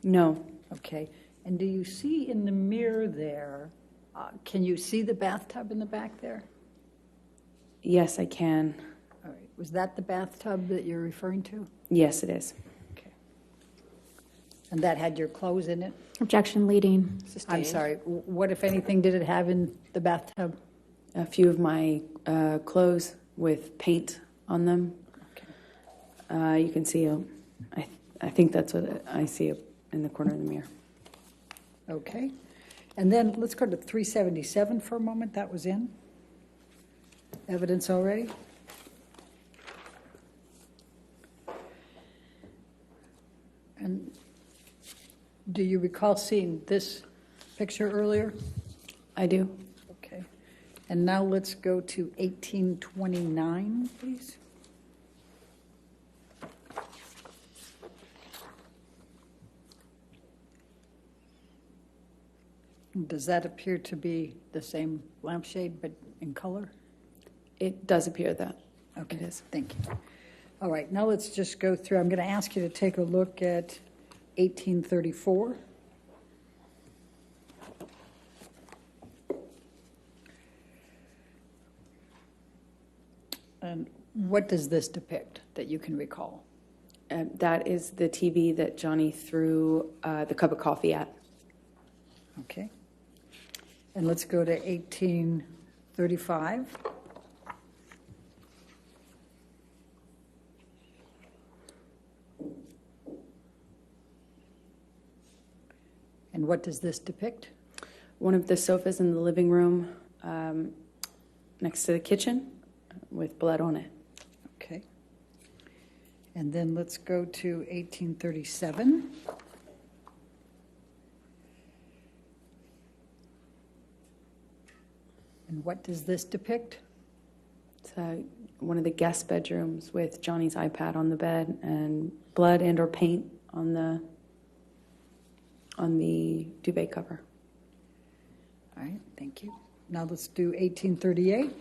No. Okay. And do you see in the mirror there, can you see the bathtub in the back there? Yes, I can. All right. Was that the bathtub that you're referring to? Yes, it is. Okay. And that had your clothes in it? Objection, leading. Sustained. I'm sorry. What, if anything, did it have in the bathtub? A few of my clothes with paint on them. Okay. You can see I think that's what I see in the corner of the mirror. Okay. And then let's go to 377 for a moment. That was in evidence already. And do you recall seeing this picture earlier? I do. Okay. And now let's go to 1829, please. Does that appear to be the same lampshade, but in color? It does appear that. Okay, It is. thank you. All right, now let's just go through. I'm going to ask you to take a look at 1834. And what does this depict that you can recall? That is the TV that Johnny threw the cup of coffee at. Okay. And let's go to 1835. And what does this depict? One of the sofas in the living room next to the kitchen with blood on it. Okay. And then let's go to 1837. And what does this depict? It's one of the guest bedrooms with Johnny's iPad on the bed and blood and or paint on the duvet cover. All right, thank you. Now let's do 1838.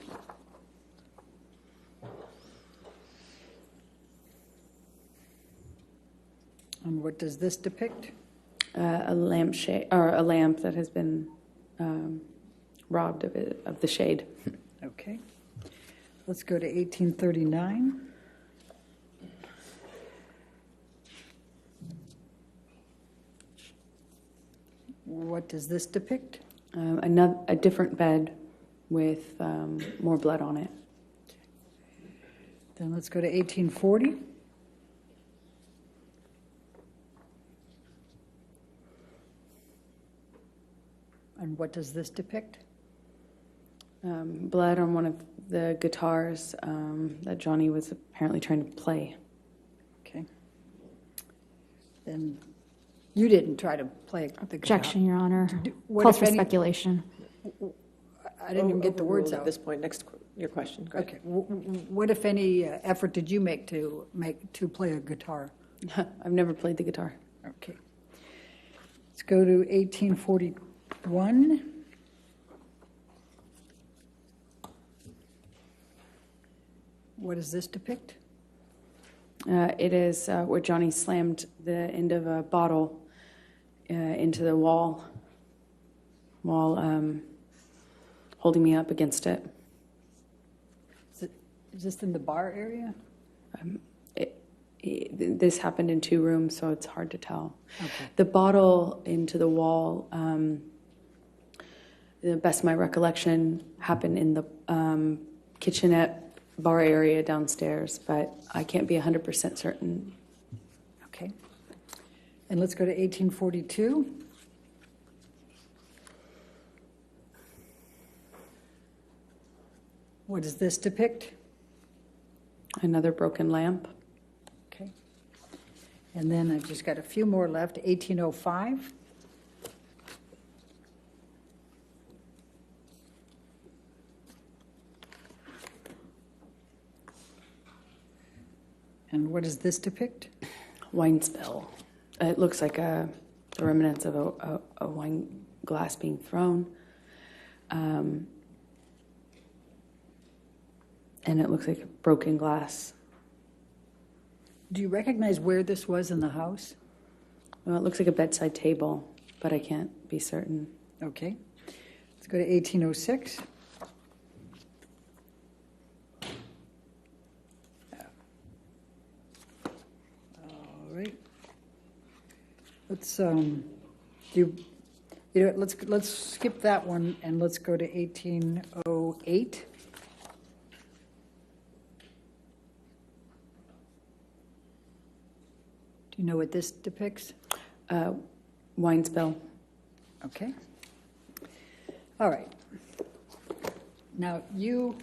And what does this depict? A lampshade or a lamp that has been robbed of the shade. Okay. Let's go to 1839. What does this depict? A different bed with more blood on it. Then let's go to 1840. And what does this depict? Blood on one of the guitars that Johnny was apparently trying to play. Okay. Then you didn't try to play the guitar. Objection, Your Honor. What Calls if for any- speculation. I didn't even get the words Overruled out. At this point, your question. Go ahead. Okay. What, if any, effort did you make to play a guitar? I've never played the guitar. Okay. Let's go to 1841. What does this depict? It is where Johnny slammed the end of a bottle into the wall while holding me up against it. Is this in the bar area? This happened in 2 rooms, so it's hard to tell. Okay. The bottle into the wall, the best of my recollection, happened in the kitchenette bar area downstairs, but I can't be 100% certain. Okay. And let's go to 1842. What does this depict? Another broken lamp. Okay. And then I've just got a few more left. 1805. And what does this depict? Wine spill. It looks like the remnants of a wine glass being thrown. And it looks like broken glass. Do you recognize where this was in the house? Well, it looks like a bedside table, but I can't be certain. Okay. Let's go to 1806. All right. Let's let's skip that one and let's go to 1808. Do you know what this depicts? Wine spill. Okay. All right. Now, you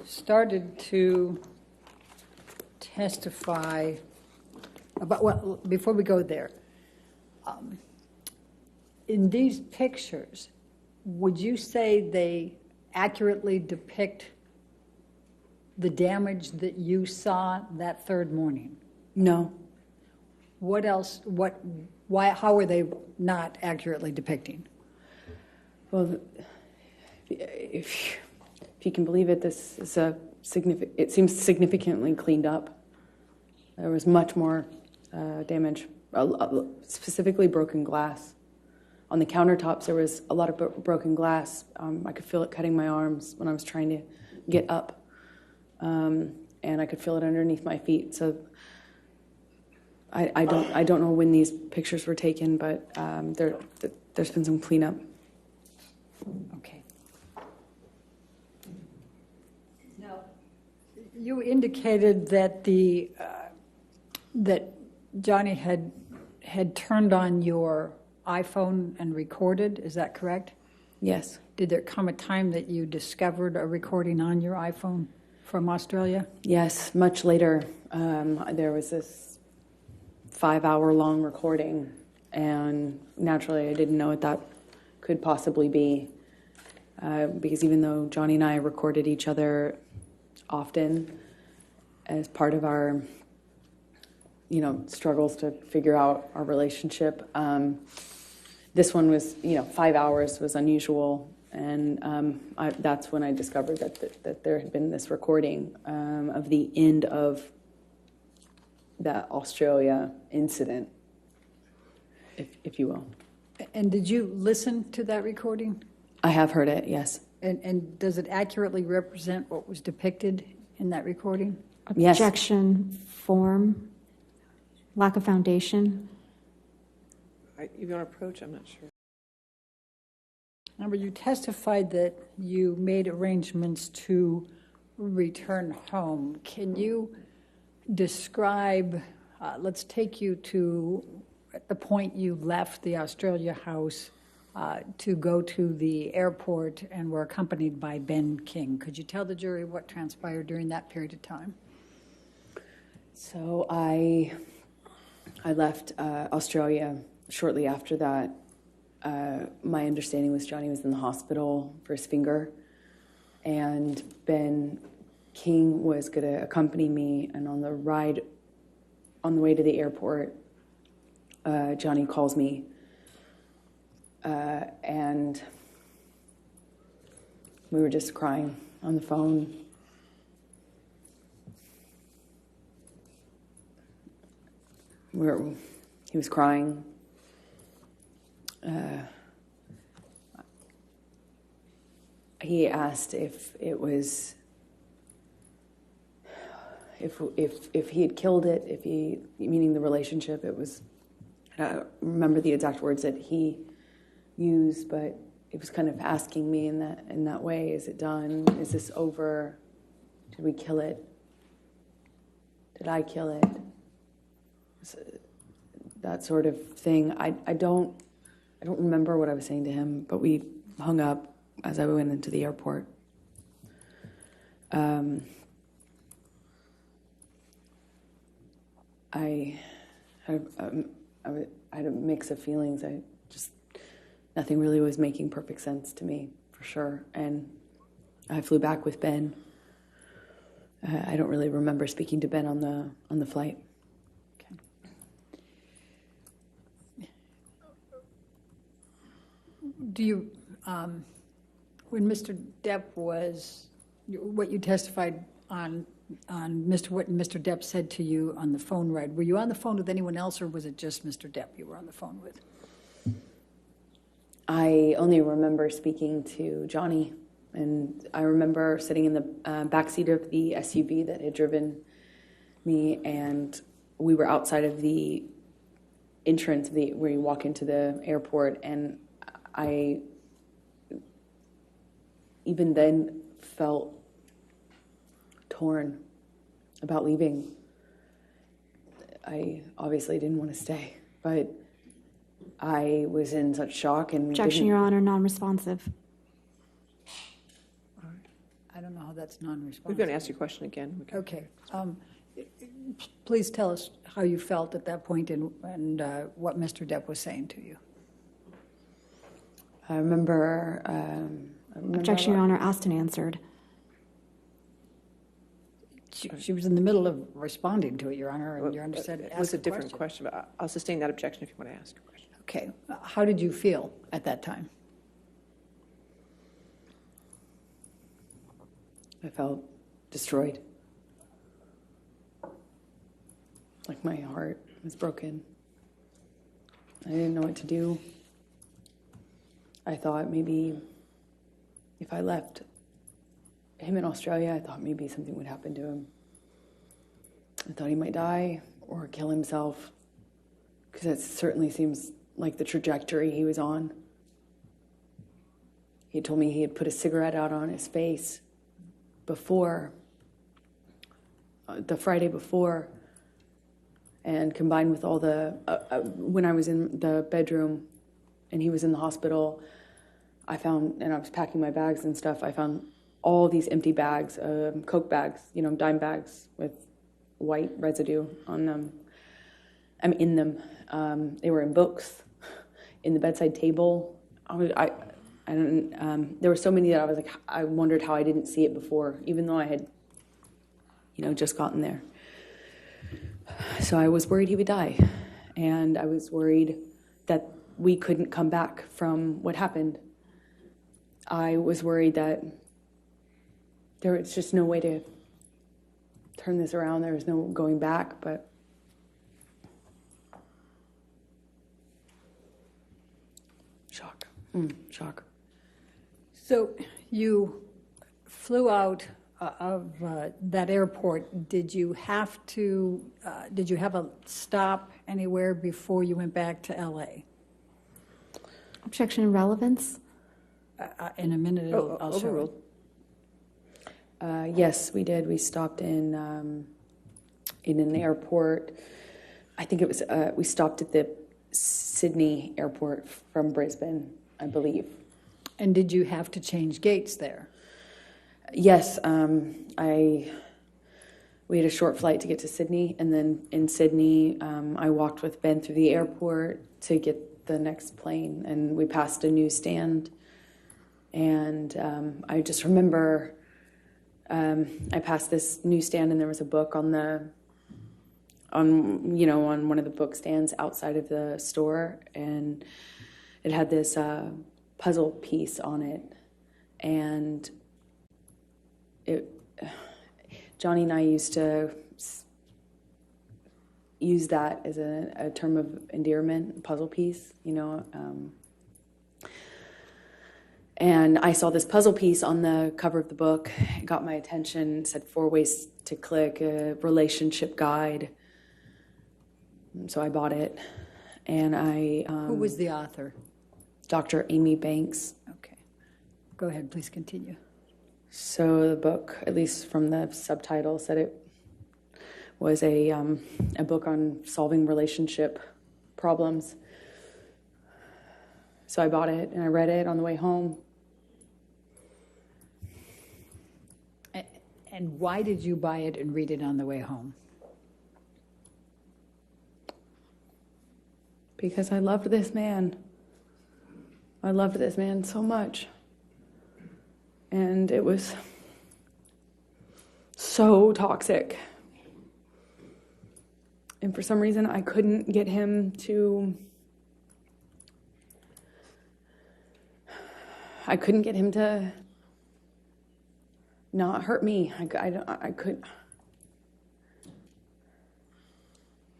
started to testify about, well, before we go there, in these pictures, would you say they accurately depict the damage that you saw that third morning? No. What else, how were they not accurately depicting? Well, if you can believe it, this is it seems significantly cleaned up. There was much more damage, specifically broken glass. On the countertops, there was a lot of broken glass. I could feel it cutting my arms when I was trying to get up, and I could feel it underneath my feet. So I don't know when these pictures were taken, but there's been some cleanup. Okay. Now, you indicated that that Johnny had turned on your iPhone and recorded. Is that correct? Yes. Did there come a time that you discovered a recording on your iPhone from Australia? Yes, much later. There was this 5-hour-long recording, and naturally I didn't know what that could possibly be, because even though Johnny and I recorded each other often as part of our, struggles to figure out our relationship, this one was, 5 hours was unusual, and that's when I discovered that there had been this recording of the end of that Australia incident, if you will. And did you listen to that recording? I have heard it, yes. And does it accurately represent what was depicted in that recording? Yes. Objection, form, lack of foundation. You want to approach? I'm not sure. Remember, you testified that you made arrangements to return home. Can you describe, let's take you to the point you left the Australia house to go to the airport and were accompanied by Ben King. Could you tell the jury what transpired during that period of time? So I left Australia shortly after that. My understanding was Johnny was in the hospital for his finger, and Ben King was going to accompany me, and on the way to the airport, Johnny calls me, and we were just crying on the phone. He was crying. He asked if it was, if he had killed it, meaning the relationship. It was, I don't remember the exact words that he used, but it was kind of asking me in that way: is it done? Is this over? Did we kill it? Did I kill it? That sort of thing. I don't remember what I was saying to him, but we hung up as I went into the airport. I had a mix of feelings. Nothing really was making perfect sense to me, for sure. And I flew back with Ben. I don't really remember speaking to Ben on the flight. Okay. Do you, when Mr. Depp was, what you testified on what Mr. Depp said to you on the phone ride, were you on the phone with anyone else, or was it just Mr. Depp you were on the phone with? I only remember speaking to Johnny, and I remember sitting in the backseat of the SUV that had driven me, and we were outside of the entrance where you walk into the airport, and I even then felt torn about leaving. I obviously didn't want to stay, but I was in such shock and Objection, Your Honor, non-responsive. I don't know how that's non-responsive. We're going to ask you a question again. Okay. Please tell us how you felt at that point and what Mr. Depp was saying to you. I remember Objection, Your Honor, asked and answered. She was in the middle of responding to it, Your Honor, and Your Honor said, It was ask a a different question, but I'll sustain that objection if you want to ask a question. Okay, how did you feel at that time? I felt destroyed. Like my heart was broken. I didn't know what to do. I thought maybe if I left him in Australia, I thought maybe something would happen to him. I thought he might die or kill himself, because that certainly seems like the trajectory he was on. He told me he had put a cigarette out on his face before, the Friday before, and combined with all the, when I was in the bedroom and he was in the hospital, I found, and I was packing my bags and stuff, I found all these empty bags, Coke bags, dime bags with white residue on them. In them. They were in books, in the bedside table. There were so many that I was like, I wondered how I didn't see it before, even though I had, just gotten there. So I was worried he would die, and I was worried that we couldn't come back from what happened. I was worried that there was just no way to turn this around. There was no going back, but shock. Shock. So you flew out of that airport. Did you have a stop anywhere before you went back to LA? Objection, relevance. In a minute, I'll show Overruled. Yes, we did. We stopped in an airport. I think it was, we stopped at the Sydney airport from Brisbane, I believe. And did you have to change gates there? Yes, we had a short flight to get to Sydney, and then in Sydney, I walked with Ben through the airport to get the next plane, and we passed a newsstand, and I just remember I passed this newsstand, and there was a book on one of the book stands outside of the store, and it had this puzzle piece on it, and Johnny and I used to use that as a term of endearment, puzzle piece, and I saw this puzzle piece on the cover of the book. It got my attention. It said 4 ways to click, a relationship guide. So I bought it, and I... Who was the author? Dr. Amy Banks. Okay. Go ahead, please continue. So the book, at least from the subtitle, said it was a book on solving relationship problems. So I bought it, and I read it on the way home. And why did you buy it and read it on the way home? Because I loved this man. I loved this man so much. And it was so toxic. And for some reason, I couldn't get him to... not hurt me. I could...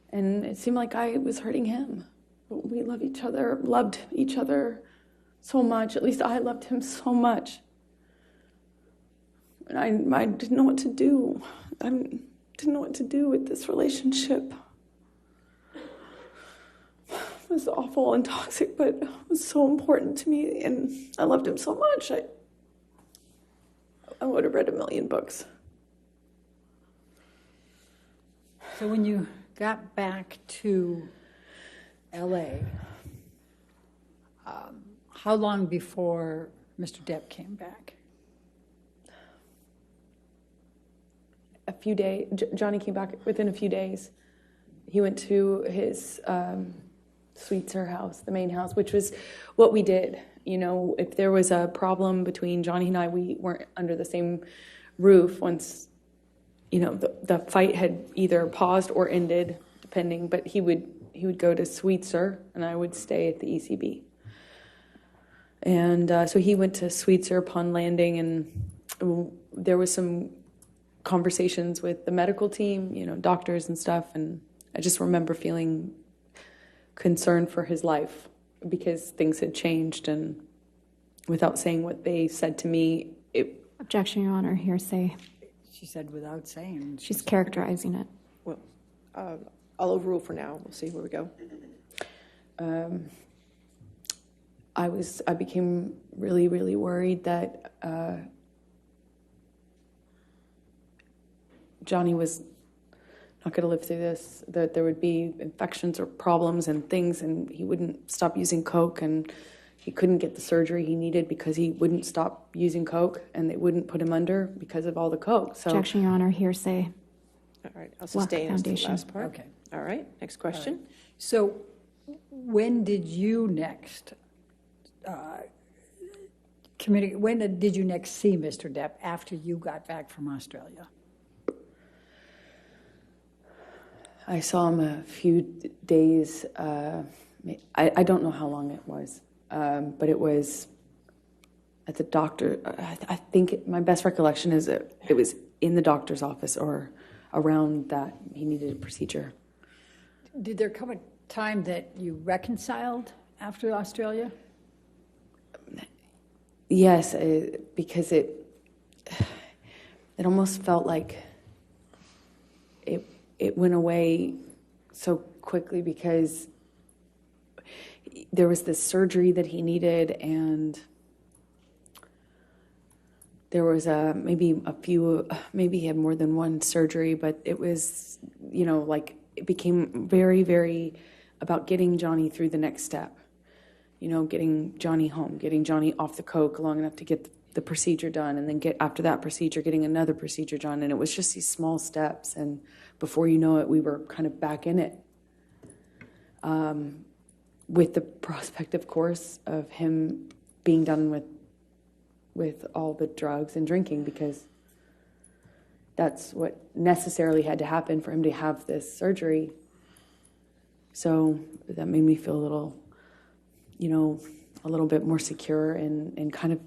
And it seemed like I was hurting him. But we loved each other so much. At least I loved him so much. And I didn't know what to do. I didn't know what to do with this relationship. It was awful and toxic, but it was so important to me, and I loved him so much. I would have read 1,000,000 books. So when you got back to LA, how long before Mr. Depp came back? A few days. Johnny came back within a few days. He went to his Sweetser house, the main house, which was what we did. You know, if there was a problem between Johnny and I, we weren't under the same roof once, you know, the fight had either paused or ended, depending, but he would go to Sweetser and I would stay at the ECB. And so he went to Sweetser upon landing, and there was some conversations with the medical team, you know, doctors and stuff, and I just remember feeling concerned for his life because things had changed, and without saying what they said to me, Objection, Your Honor, hearsay. She said without saying. She's characterizing it. Well, I'll overrule for now. We'll see where we go. I became really, really worried that Johnny was not going to live through this, that there would be infections or problems and things, and he wouldn't stop using coke, and he couldn't get the surgery he needed because he wouldn't stop using coke, and they wouldn't put him under because of all the coke. So, Objection, Your Honor, hearsay. All right, I'll sustain as the Foundation. last part. Okay. All right, next question. So when did you next when did you next see Mr. Depp after you got back from Australia? I saw him a few days. I don't know how long it was, but it was at the doctor. I think my best recollection is it was in the doctor's office or around that he needed a procedure. Did there come a time that you reconciled after Australia? Yes, because it almost felt like it went away so quickly because there was this surgery that he needed, and there was maybe he had more than one surgery, but it was, you know, like it became very, very about getting Johnny through the next step. You know, getting Johnny home, getting Johnny off the coke long enough to get the procedure done, and then after that procedure, getting another procedure done. And it was just these small steps, and before you know it, we were kind of back in it. With the prospect, of course, of him being done with all the drugs and drinking, because that's what necessarily had to happen for him to have this surgery. So that made me feel a little, you know, a little bit more secure and kind of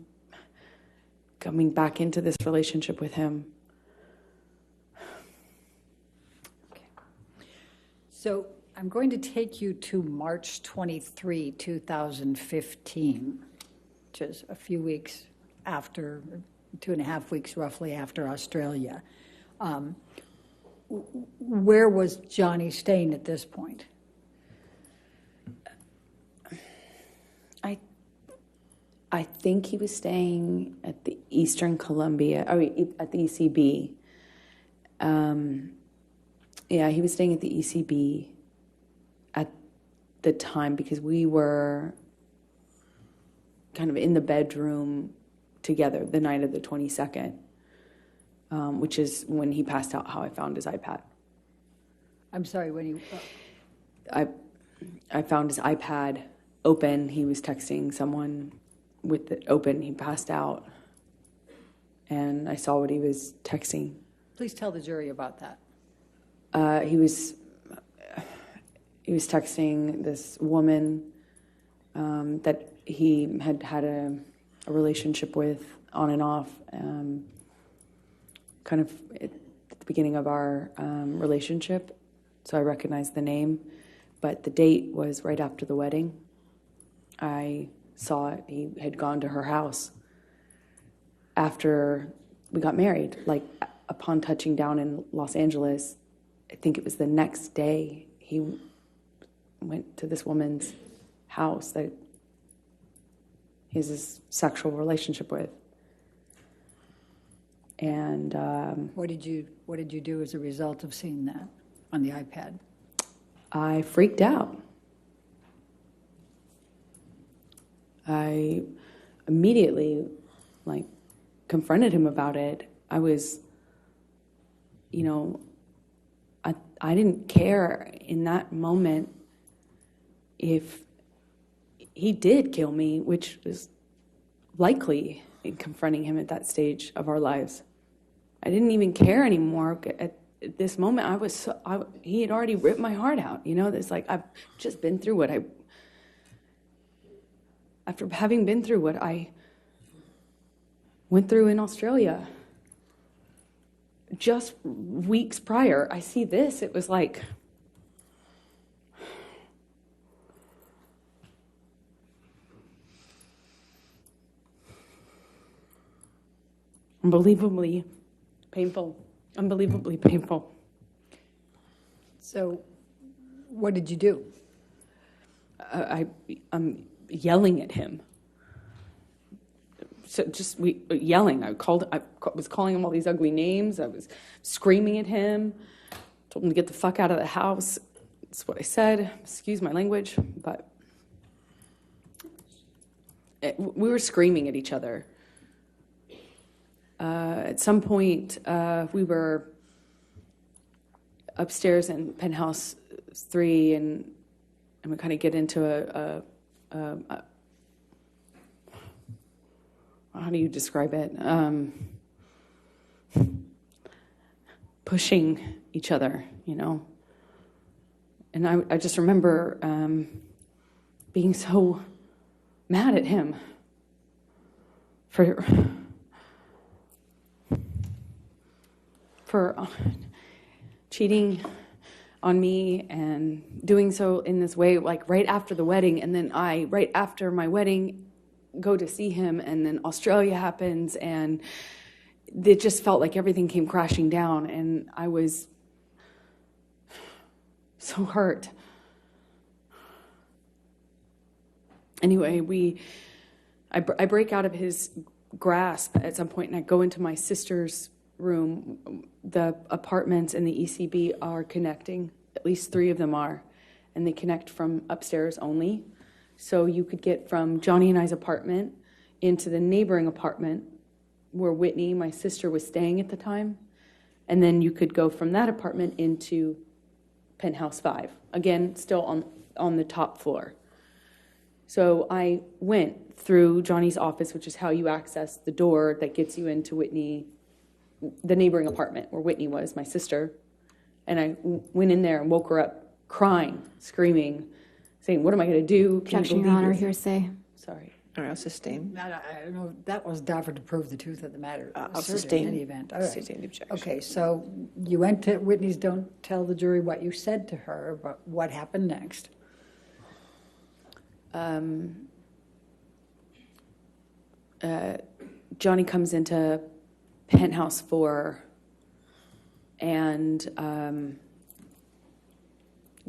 coming back into this relationship with him. Okay. So I'm going to take you to March 23, 2015, which is a few weeks after, 2.5 weeks roughly after Australia. Where was Johnny staying at this point? I think he was staying at the Eastern Columbia, at the ECB. Yeah, he was staying at the ECB at the time because we were kind of in the bedroom together the night of the 22nd, which is when he passed out, how I found his iPad. I'm sorry, when you... I found his iPad open. He was texting someone with it open. He passed out, and I saw what he was texting. Please tell the jury about that. He was texting this woman that he had had a relationship with on and off, kind of at the beginning of our relationship. So I recognized the name, but the date was right after the wedding. I saw it. He had gone to her house after we got married. Like, upon touching down in Los Angeles, I think it was the next day, he went to this woman's house that he has this sexual relationship with. And What did you do as a result of seeing that on the iPad? I freaked out. I immediately, confronted him about it. I was, you know, I didn't care in that moment if he did kill me, which is likely in confronting him at that stage of our lives. I didn't even care anymore. At this moment, he had already ripped my heart out. You know, it's like I've just been through after having been through what I went through in Australia. Just weeks prior, I see this. It was like, unbelievably painful. So what did you do? I'm yelling at him. So yelling. I was calling him all these ugly names. I was screaming at him. Told him to get the fuck out of the house. That's what I said. Excuse my language, but we were screaming at each other. At some point, we were upstairs in penthouse 3, and we kind of get into a how do you describe it? Pushing each other, you know. And I just remember being so mad at him for cheating on me and doing so in this way, like right after the wedding. And then right after my wedding, go to see him, and then Australia happens, and it just felt like everything came crashing down, and I was so hurt. Anyway, I break out of his grasp at some point, and I go into my sister's room. The apartments and the ECB are connecting. At least 3 of them are, and they connect from upstairs only. So you could get from Johnny and I's apartment into the neighboring apartment where Whitney, my sister, was staying at the time. And then you could go from that apartment into penthouse 5. Again, still on the top floor. So I went through Johnny's office, which is how you access the door that gets you into Whitney, the neighboring apartment where Whitney was, my sister. And I went in there and woke her up crying, screaming, saying, "What am I going to do? Can you Objection, Your believe Honor, this?" Hearsay. Sorry. All right, I'll sustain. I know that was Dafford to prove the truth of the matter. I'll Asserted sustain. In any event. All right. Sustain the objection. Okay, so you went to Whitney's. Don't tell the jury what you said to her, but what happened next? Johnny comes into penthouse 4 and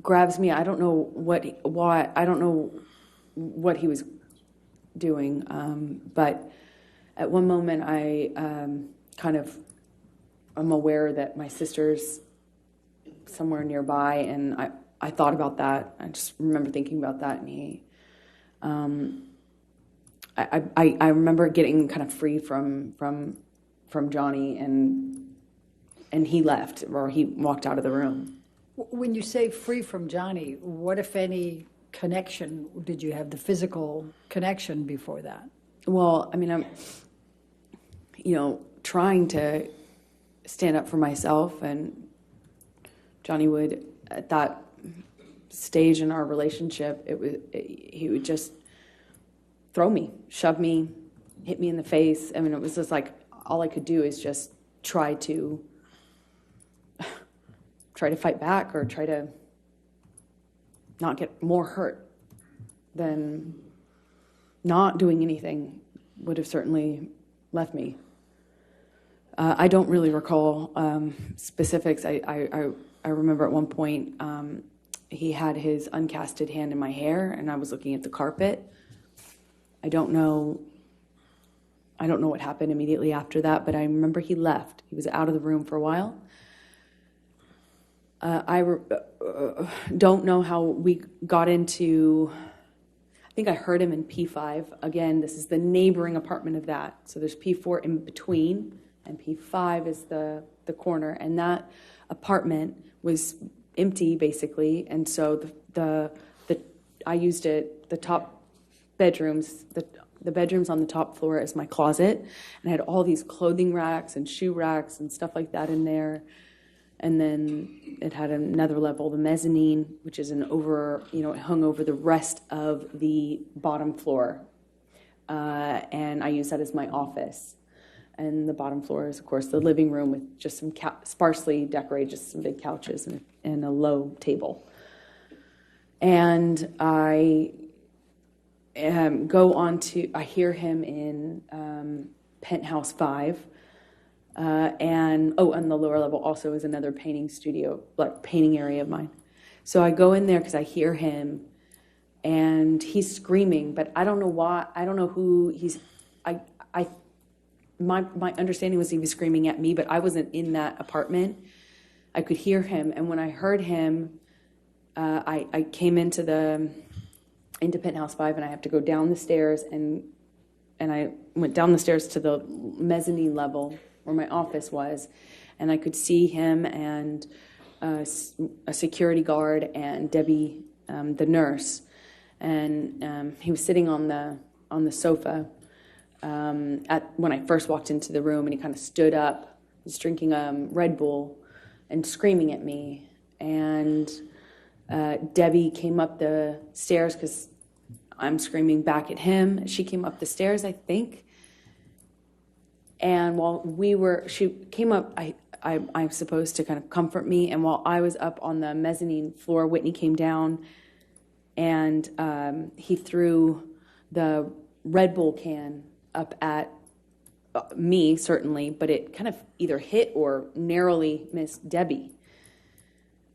grabs me. I don't know why. I don't know what he was doing, but at one moment I I'm aware that my sister's somewhere nearby, and I thought about that. I just remember thinking about that, and he, I remember getting kind of free from Johnny, and he left, or he walked out of the room. When you say free from Johnny, what, if any, connection did you have? The physical connection before that? Well, I mean, I'm, trying to stand up for myself, and Johnny would, at that stage in our relationship, he would just throw me, shove me, hit me in the face. I mean, it was just like all I could do is just try to fight back, or try to not get more hurt than not doing anything would have certainly left me. I don't really recall specifics. I remember at one point he had his uncasted hand in my hair, and I was looking at the carpet. I don't know what happened immediately after that, but I remember he left. He was out of the room for a while. I don't know how we got into, I think I heard him in P5. Again, this is the neighboring apartment of that. So there's P4 in between, and P5 is the corner. And that apartment was empty, basically. And so the I used it, the top bedrooms, the bedrooms on the top floor as my closet, and I had all these clothing racks and shoe racks and stuff like that in there. And then it had another level, the mezzanine, which is it hung over the rest of the bottom floor. And I use that as my office. And the bottom floor is, of course, the living room with just some sparsely decorated, just some big couches and a low table. And I I hear him in Penthouse 5. And on the lower level also is another painting studio, like painting area of mine. So I go in there because I hear him, and he's screaming, but I don't know why. I don't know who he's. My understanding was he was screaming at me, but I wasn't in that apartment. I could hear him, and when I heard him, I came into Penthouse 5, and I have to go down the stairs, and I went down the stairs to the mezzanine level where my office was, and I could see him and a security guard and Debbie, the nurse, and he was sitting on the sofa when I first walked into the room, and he kind of stood up, was drinking Red Bull and screaming at me, and Debbie came up the stairs because I'm screaming back at him. She came up the stairs, I think. And while she came up, I'm supposed to kind of comfort me. And while I was up on the mezzanine floor, Whitney came down, and he threw the Red Bull can up at me, certainly, but it kind of either hit or narrowly missed Debbie.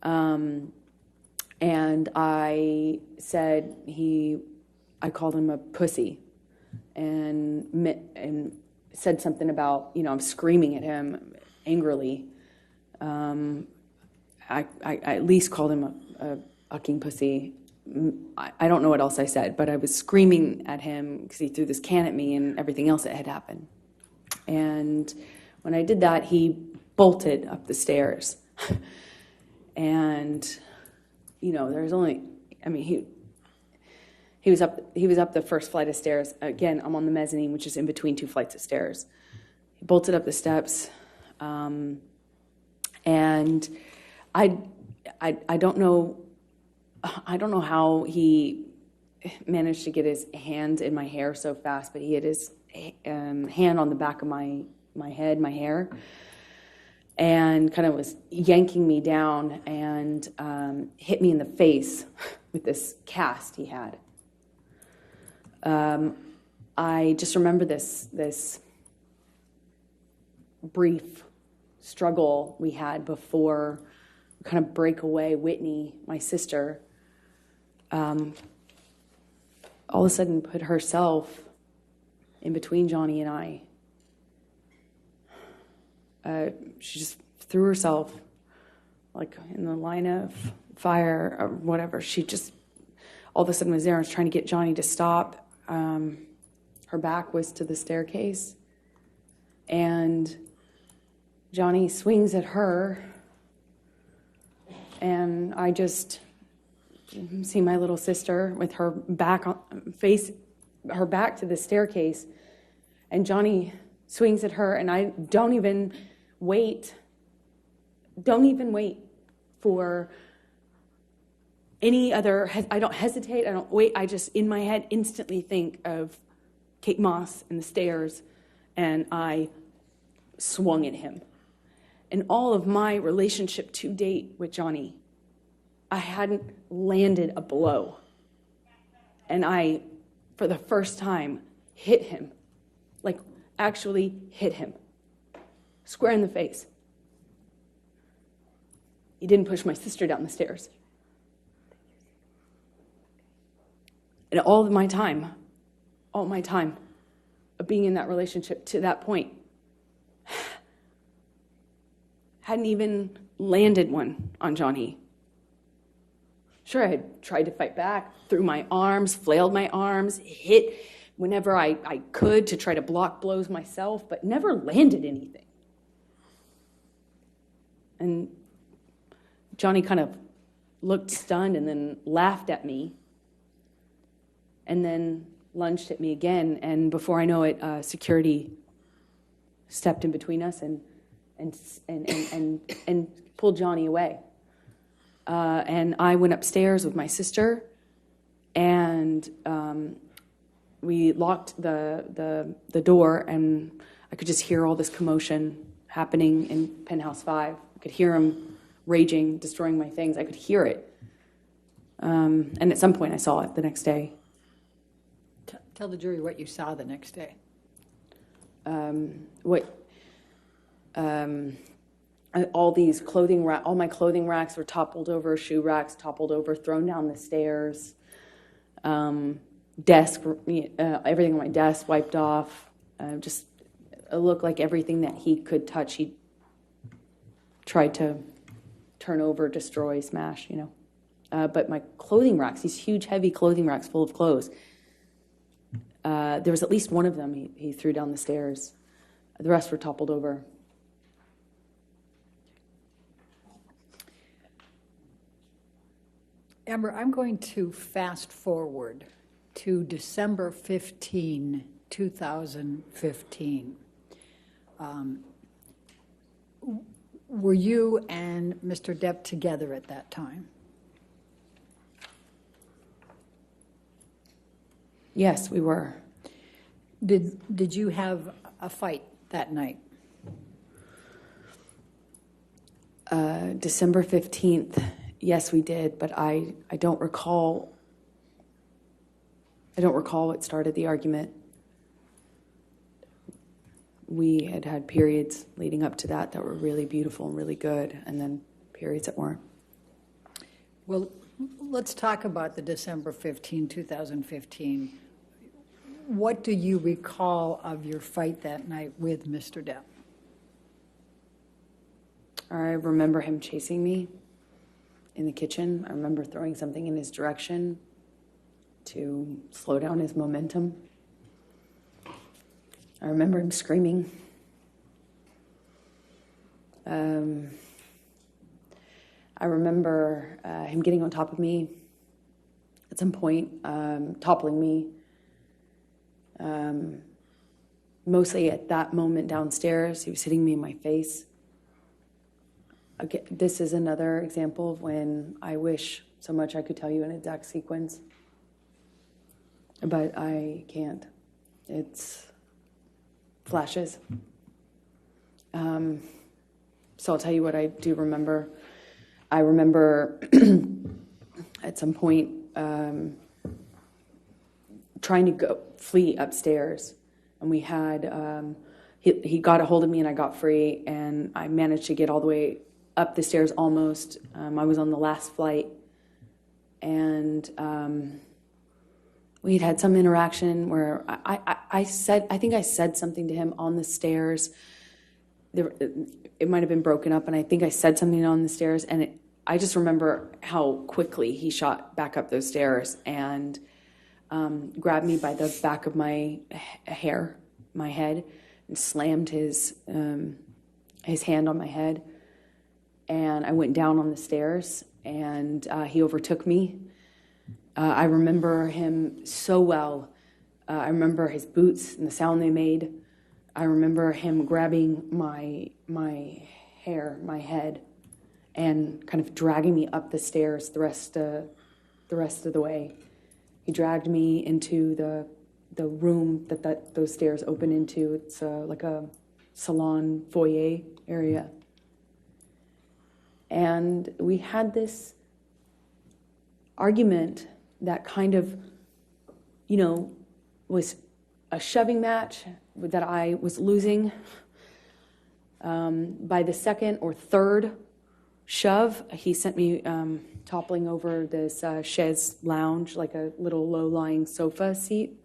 And I said I called him a pussy, and said something about, I'm screaming at him angrily. I at least called him a fucking pussy. I don't know what else I said, but I was screaming at him because he threw this can at me and everything else that had happened. And when I did that, he bolted up the stairs. And, there's only, he was up the first flight of stairs. Again, I'm on the mezzanine, which is in between two flights of stairs. He bolted up the steps, and I don't know how he managed to get his hand in my hair so fast, but he had his hand on the back of my head, my hair, and kind of was yanking me down and hit me in the face with this cast he had. I just remember this brief struggle we had before we kind of break away. Whitney, my sister, all of a sudden put herself in between Johnny and I. She just threw herself like in the line of fire or whatever. She just all of a sudden was there and was trying to get Johnny to stop. Her back was to the staircase, and Johnny swings at her, and I just see my little sister with her back to the staircase, and Johnny swings at her, and I don't even wait for any other, I don't hesitate, I don't wait, I just in my head instantly think of Kate Moss and the stairs, and I swung at him. In all of my relationship to date with Johnny, I hadn't landed a blow. And I, for the first time, hit him. Like, actually hit him. Square in the face. He didn't push my sister down the stairs. And all my time of being in that relationship to that point, hadn't even landed one on Johnny. Sure, I had tried to fight back, threw my arms, flailed my arms, hit whenever I could to try to block blows myself, but never landed anything. And Johnny kind of looked stunned and then laughed at me and then lunged at me again. And before I know it, security stepped in between us and pulled Johnny away. And I went upstairs with my sister, and we locked the door, and I could just hear all this commotion happening in Penthouse 5. I could hear him raging, destroying my things. I could hear it. And at some point I saw it the next day. Tell the jury what you saw the next day. All these all my clothing racks were toppled over, shoe racks toppled over, thrown down the stairs. Desk, everything on my desk wiped off. Just it looked like everything that he could touch, he tried to turn over, destroy, smash, But my clothing racks, these huge, heavy clothing racks full of clothes, there was at least one of them he threw down the stairs. The rest were toppled over. Amber, I'm going to fast forward to December 15, 2015. Were you and Mr. Depp together at that time? Yes, we were. Did you have a fight that night? December 15th, yes, we did, but I don't recall. I don't recall what started the argument. We had periods leading up to that were really beautiful and really good, and then periods that weren't. Well, let's talk about the December 15, 2015. What do you recall of your fight that night with Mr. Depp? I remember him chasing me in the kitchen. I remember throwing something in his direction to slow down his momentum. I remember him screaming. I remember him getting on top of me at some point, toppling me. Mostly at that moment downstairs, he was hitting me in my face. Again, this is another example of when I wish so much I could tell you an exact sequence, but I can't. It's flashes. So I'll tell you what I do remember. I remember at some point trying to flee upstairs, and we had he got a hold of me and I got free, and I managed to get all the way up the stairs almost. I was on the last flight, and we'd had some interaction where I think I said something to him on the stairs. It might have been broken up, and I think I said something on the stairs, and I just remember how quickly he shot back up those stairs and grabbed me by the back of my hair, my head, and slammed his hand on my head. And I went down on the stairs, and he overtook me. I remember him so well. I remember his boots and the sound they made. I remember him grabbing my hair, my head, and kind of dragging me up the stairs the rest of the way. He dragged me into the room that those stairs open into. It's like a salon foyer area. And we had this argument that kind of, was a shoving match that I was losing. By the second or third shove, he sent me toppling over this chaise lounge, like a little low-lying sofa seat.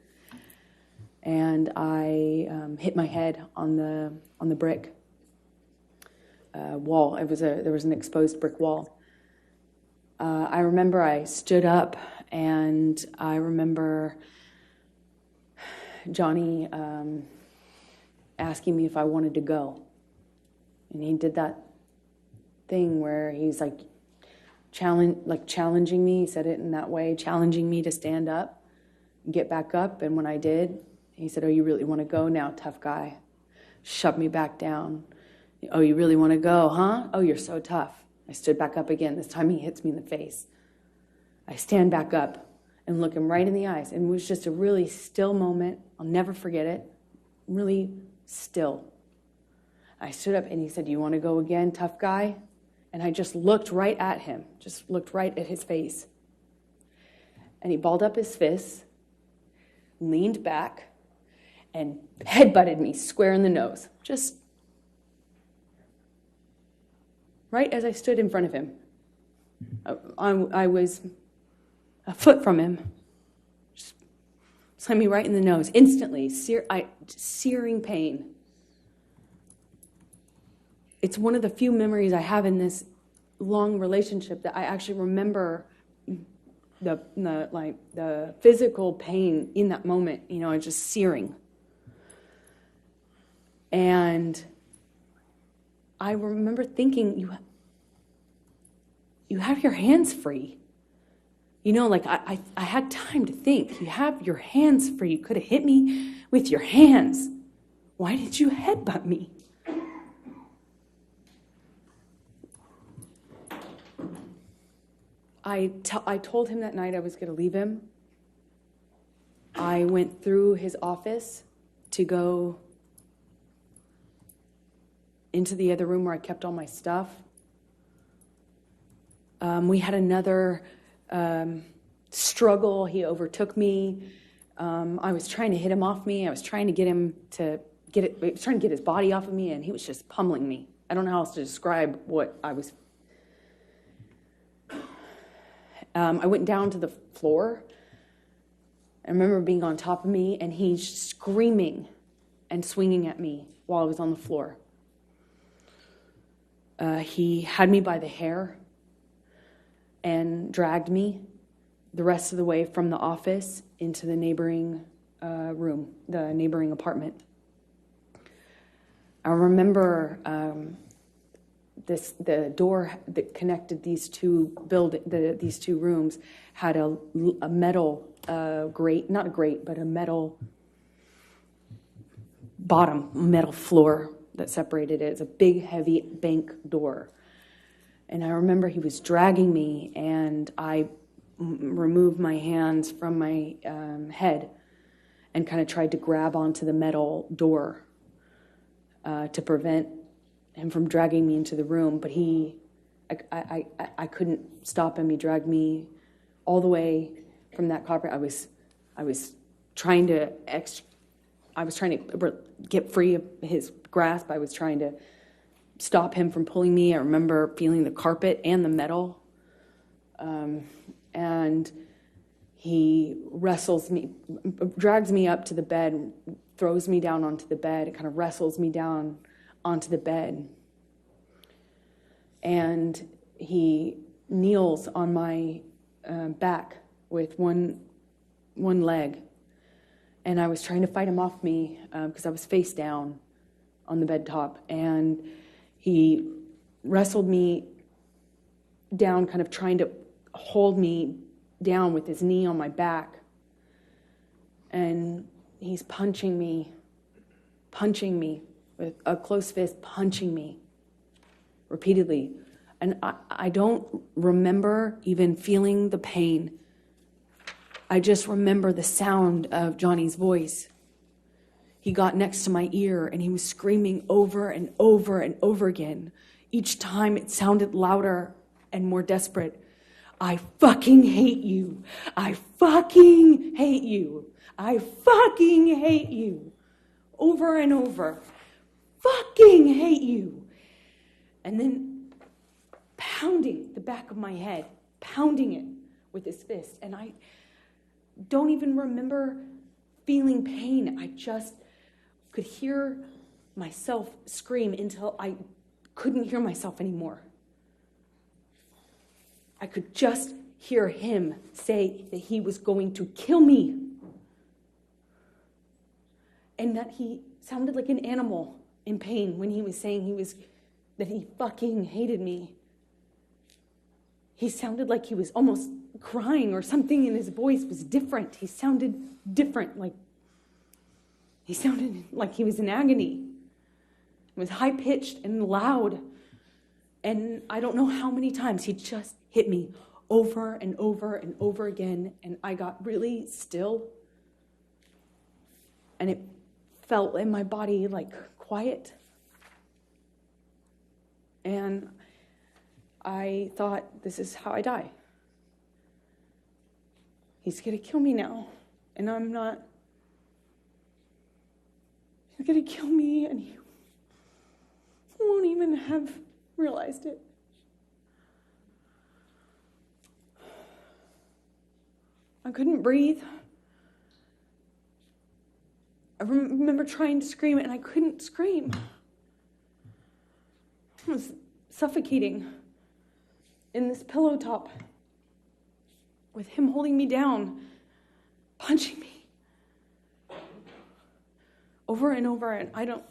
And I hit my head on the brick wall. There was an exposed brick wall. I remember I stood up, and I remember Johnny asking me if I wanted to go. And he did that thing where he's challenging me. He said it in that way, challenging me to stand up, get back up, and when I did, he said, "Oh, you really want to go now, tough guy?" Shoved me back down. "Oh, you really want to go, huh? Oh, you're so tough." I stood back up again. This time he hits me in the face. I stand back up and look him right in the eyes. And it was just a really still moment. I'll never forget it. Really still. I stood up and he said, "Do you want to go again, tough guy?" And I just looked right at him, just looked right at his face. And he balled up his fists, leaned back, and headbutted me square in the nose. Just right as I stood in front of him. I was a foot from him. Just slammed me right in the nose. Instantly, searing pain. It's one of the few memories I have in this long relationship that I actually remember the physical pain in that moment, just searing. And I remember thinking, you have your hands free. I had time to think. You have your hands free. You could have hit me with your hands. Why did you headbutt me? I told him that night I was going to leave him. I went through his office to go into the other room where I kept all my stuff. We had another struggle. He overtook me. I was trying to hit him off me. I was trying to get him to trying to get his body off of me, and he was just pummeling me. I don't know how else to describe what I was. I went down to the floor. I remember being on top of me, and he's screaming and swinging at me while I was on the floor. He had me by the hair and dragged me the rest of the way from the office into the neighboring room, the neighboring apartment. I remember the door that connected these two rooms had a metal grate, not a grate, but a metal bottom, metal floor that separated it. It's a big, heavy bank door. And I remember he was dragging me, and I removed my hands from my head and kind of tried to grab onto the metal door to prevent him from dragging me into the room. But I couldn't stop him. He dragged me all the way from that carpet. I was trying to get free of his grasp. I was trying to stop him from pulling me. I remember feeling the carpet and the metal. And he drags me up to the bed, throws me down onto the bed. It kind of wrestles me down onto the bed. And he kneels on my back with one leg. And I was trying to fight him off me because I was face down on the bed top. And he wrestled me down, kind of trying to hold me down with his knee on my back. And he's punching me with a closed fist, punching me repeatedly. And I don't remember even feeling the pain. I just remember the sound of Johnny's voice. He got next to my ear and he was screaming over and over and over again. Each time it sounded louder and more desperate. "I fucking hate you. I fucking hate you. I fucking hate you." Over and over. "Fucking hate you." And then pounding the back of my head, pounding it with his fist. And I don't even remember feeling pain. I just could hear myself scream until I couldn't hear myself anymore. I could just hear him say that he was going to kill me. And that he sounded like an animal in pain when he was saying that he fucking hated me. He sounded like he was almost crying, or something in his voice was different. He sounded different, like he sounded like he was in agony. It was high-pitched and loud. And I don't know how many times he just hit me over and over and over again, and I got really still. And it felt in my body like quiet. And I thought, this is how I die. He's going to kill me now, and I'm not. He's going to kill me, and he won't even have realized it. I couldn't breathe. I remember trying to scream, and I couldn't scream. I was suffocating in this pillow top with him holding me down, punching me over and over, and I don't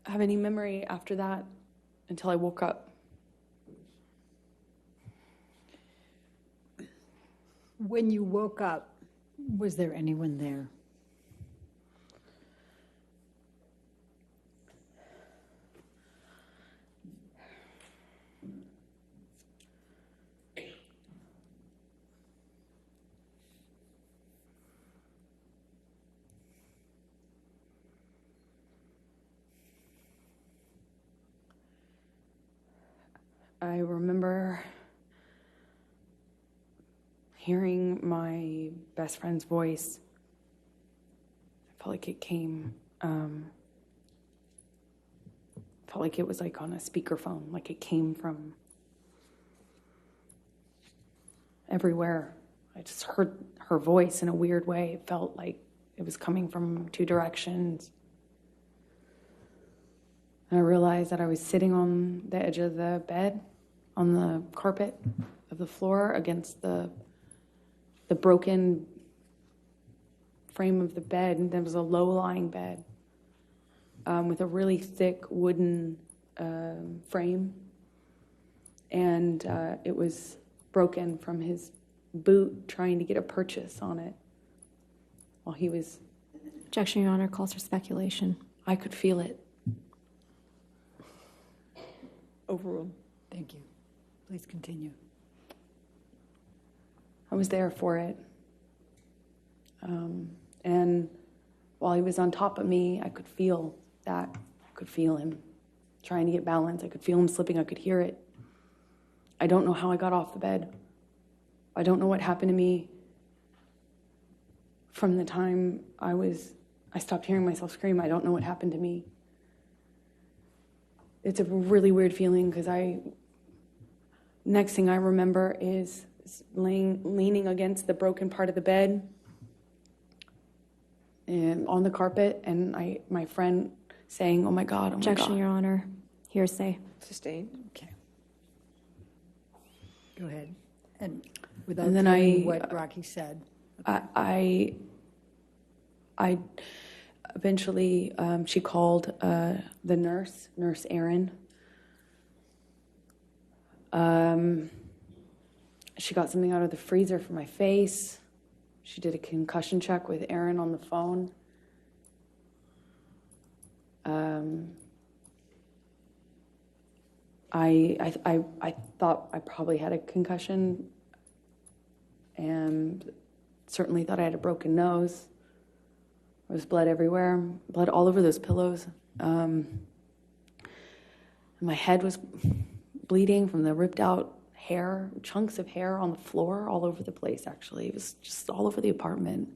have any memory after that until I woke up. When you woke up, was there anyone there? I remember hearing my best friend's voice. I felt like it came, felt like it was like on a speakerphone, like it came from everywhere. I just heard her voice in a weird way. It felt like it was coming from two directions. And I realized that I was sitting on the edge of the bed, on the carpet of the floor against the broken frame of the bed. And there was a low-lying bed with a really thick wooden frame. And it was broken from his boot trying to get a purchase on it while he was... Objection, Your Honor, calls for speculation. I could feel it. Overruled. Thank you. Please continue. I was there for it. And while he was on top of me, I could feel that. I could feel him trying to get balance. I could feel him slipping. I could hear it. I don't know how I got off the bed. I don't know what happened to me from the time I stopped hearing myself scream. I don't know what happened to me. It's a really weird feeling because next thing I remember is leaning against the broken part of the bed and on the carpet, and my friend saying, "Oh my God, oh my God." Objection, Your Honor. Hearsay. Sustained. Okay. Go ahead. And without And then telling what Rocky said. I eventually, she called the nurse Erin. She got something out of the freezer for my face. She did a concussion check with Erin on the phone. I thought I probably had a concussion, and certainly thought I had a broken nose. There was blood everywhere, blood all over those pillows. My head was bleeding from the ripped out hair, chunks of hair on the floor all over the place, actually. It was just all over the apartment.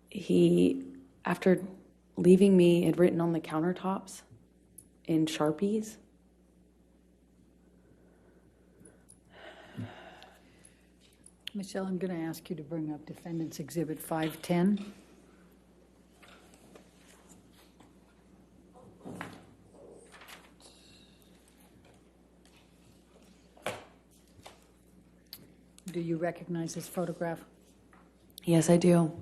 He after leaving me, had written on the countertops in Sharpies. Michelle, I'm going to ask you to bring up Defendant's Exhibit 510. Do you recognize this photograph? Yes, I do.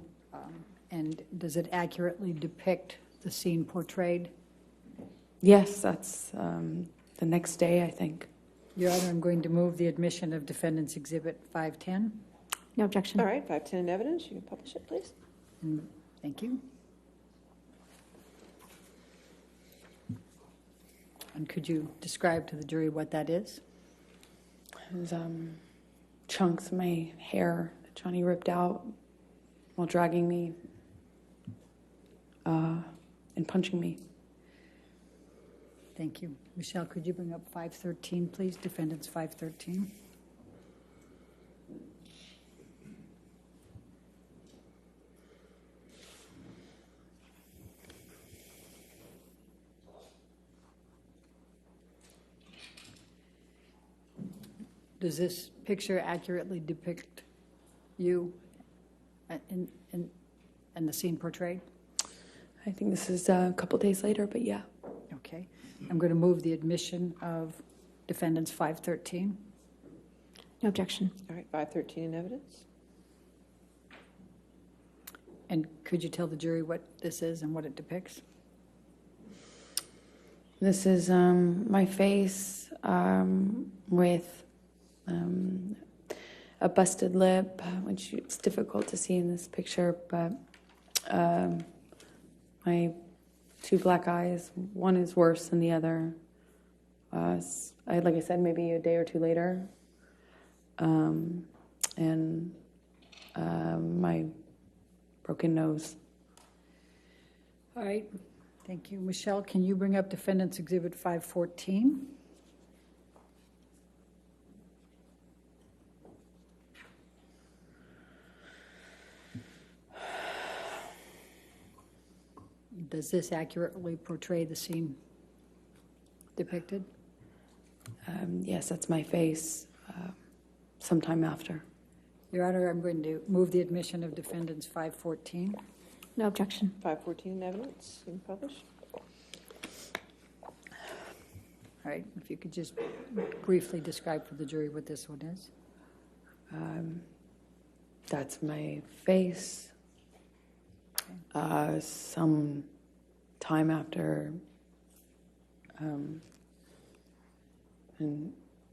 And does it accurately depict the scene portrayed? Yes, that's the next day, I think. Your Honor, I'm going to move the admission of Defendant's Exhibit 510. No objection. All right, 510 in evidence. You can publish it, please. Thank you. And could you describe to the jury what that is? It was chunks of my hair that Johnny ripped out while dragging me and punching me. Thank you. Michelle, could you bring up 513, please? Defendant's 513. Does this picture accurately depict you and the scene portrayed? I think this is a couple days later, but yeah. Okay. I'm going to move the admission of Defendant's 513. No objection. All right, 513 in evidence. And could you tell the jury what this is and what it depicts? This is my face with a busted lip, which it's difficult to see in this picture, but my two black eyes, one is worse than the other. Like I said, maybe a day or two later. And my broken nose. All right. Thank you. Michelle, can you bring up Defendant's Exhibit 514? Does this accurately portray the scene depicted? Yes, that's my face sometime after. Your Honor, I'm going to move the admission of Defendant's 514. No objection. 514 in evidence. You can publish. All right. If you could just briefly describe for the jury what this one is. That's my face. Some time after, and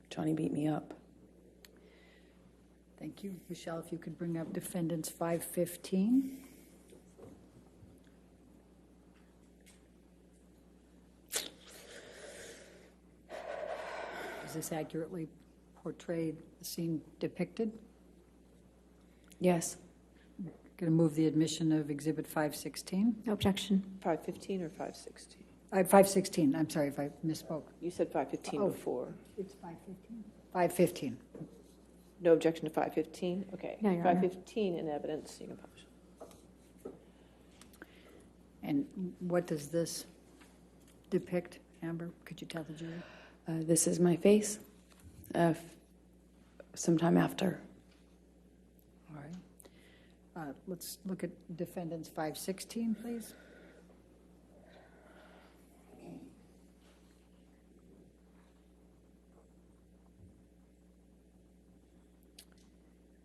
Johnny beat me up. Thank you. Michelle, if you could bring up Defendant's 515. Does this accurately portray the scene depicted? Yes. Going to move the admission of Exhibit 516. No objection. 515 or 516? 516. I'm sorry if I misspoke. You said 515 before. It's 515. 515. No objection to 515? Okay. No, Your Honor. 515 in evidence. You can publish. And what does this depict, Amber? Could you tell the jury? This is my face sometime after. All right. Let's look at Defendant's 516, please.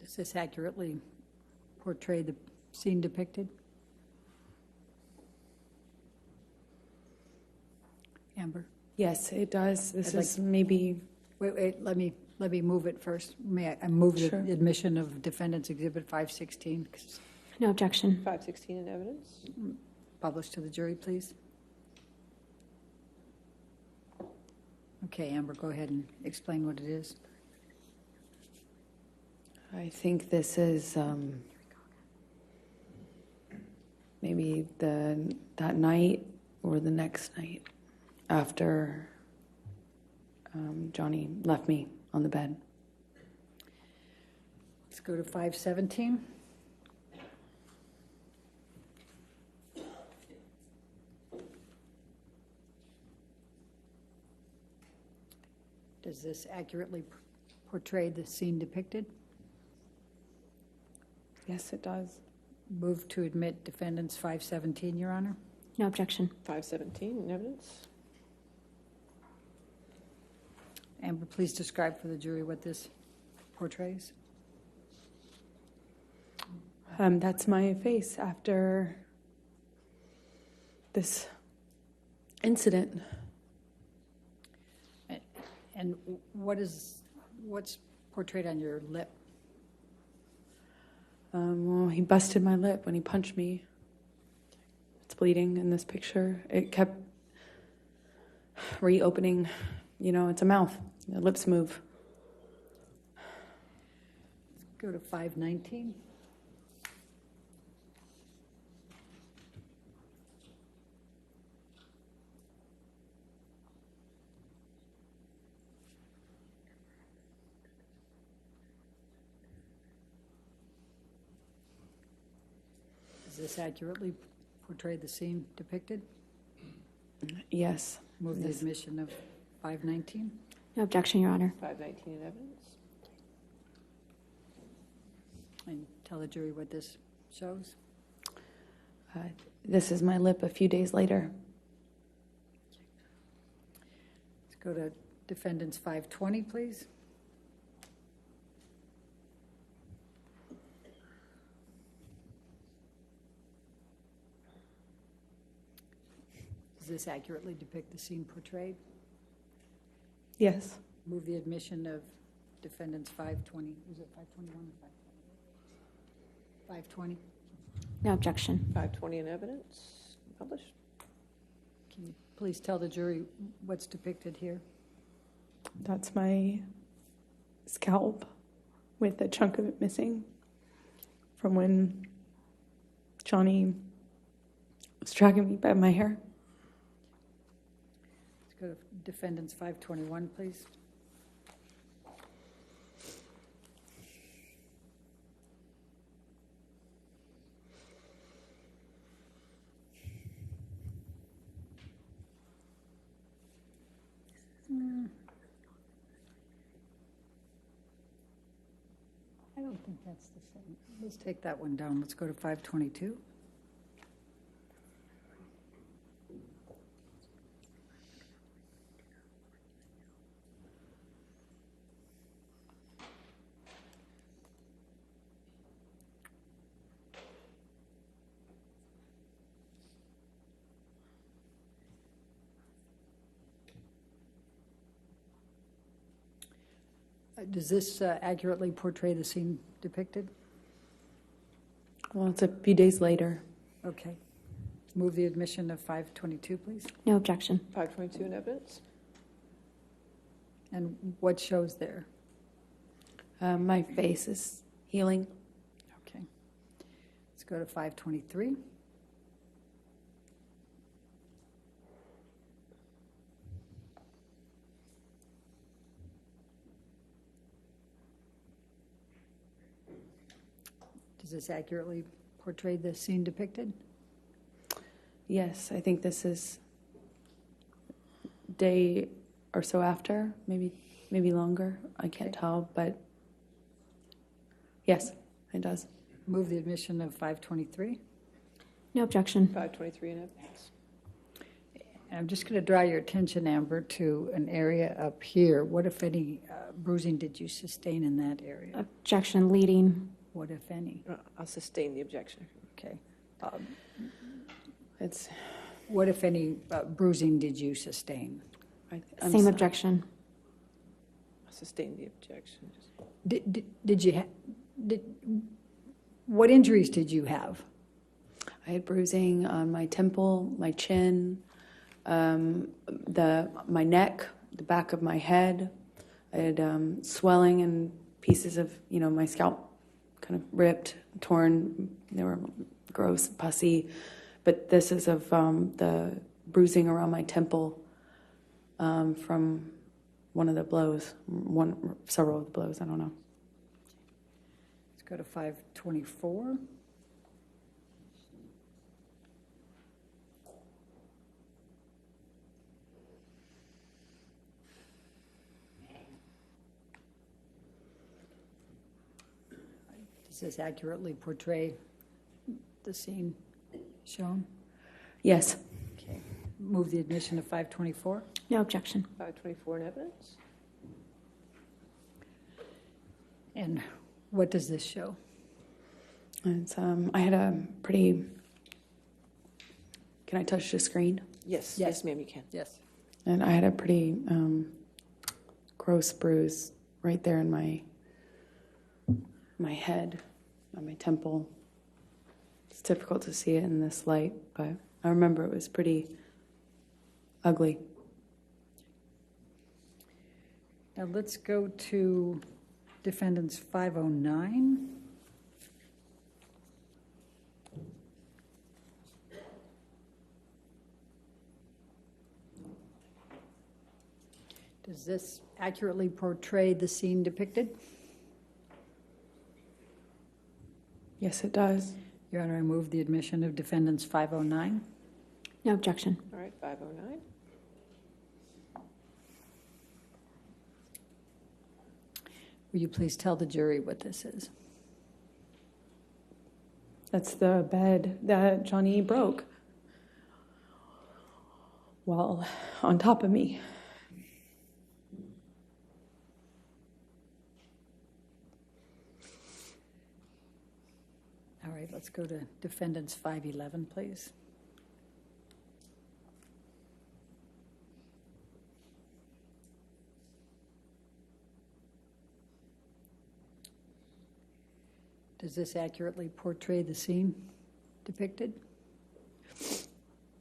Does this accurately portray the scene depicted? Amber? Yes, it does. This I'd is maybe. Wait, let me move it first. May I move Sure. the admission of Defendant's Exhibit 516, No objection. 516 in evidence. published to the jury, please? Okay, Amber, go ahead and explain what it is. I think this is maybe that night or the next night after Johnny left me on the bed. Let's go to 517. Does this accurately portray the scene depicted? Yes, it does. Move to admit Defendant's 517, Your Honor. No objection. 517 in evidence. Amber, please describe for the jury what this portrays. That's my face after this incident. And what's portrayed on your lip? Well, he busted my lip when he punched me. It's bleeding in this picture. It kept reopening. You know, it's a mouth. The lips move. Go to 519. Does this accurately portray the scene depicted? Yes. Move the Yes. admission of 519. No objection, Your Honor. 519 in evidence. And tell the jury what this shows. This is my lip a few days later. Let's go to defendants 520, please. Does this accurately depict the scene portrayed? Yes. Move the admission of defendants 520. Was it 521 or 520? 520. No objection. 520 in evidence. Published. Can you please tell the jury what's depicted here? That's my scalp with a chunk of it missing from when Johnny was dragging me by my hair. Let's go to defendants 521, please. I don't think that's the same. Let's take that one down. Let's go to 522. Does this accurately portray the scene depicted? Well, it's a few days later. Okay. Move the admission of 522, please. No objection. 522 in evidence. And what shows there? My face is healing. Okay. Let's go to 523. Does this accurately portray the scene depicted? Yes, I think this is day or so after, maybe longer. I can't tell, but yes, it does. Move the admission of 523. No objection. 523 in evidence. And I'm just going to draw your attention, Amber, to an area up here. What, if any, bruising did you sustain in that area? Objection leading. What, if any? I'll sustain the objection. Okay. It's What, if any, bruising did you sustain? I'm Same sorry. objection. I'll sustain the objection. Did you what injuries did you have? I had bruising on my temple, my chin, my neck, the back of my head. I had swelling and pieces of, my scalp kind of ripped, torn. They were gross, pussy. But this is of the bruising around my temple from one of the blows, several of the blows, I don't know. Let's go to 524. Does this accurately portray the scene shown? Yes. Okay. Move the admission of 524. No objection. 524 in evidence. And what does this show? It's, I had a pretty, can I touch the screen? Yes, Yes. yes, ma'am, you can. Yes. And I had a pretty gross bruise right there in my head, on my temple. It's difficult to see it in this light, but I remember it was pretty ugly. Now let's go to defendants 509. Does this accurately portray the scene depicted? Yes, it does. Your Honor, I move the admission of defendants 509. No objection. All right, 509. Will you please tell the jury what this is? That's the bed that Johnny broke. Well, on top of me. All right, let's go to defendants 511, please. Does this accurately portray the scene depicted?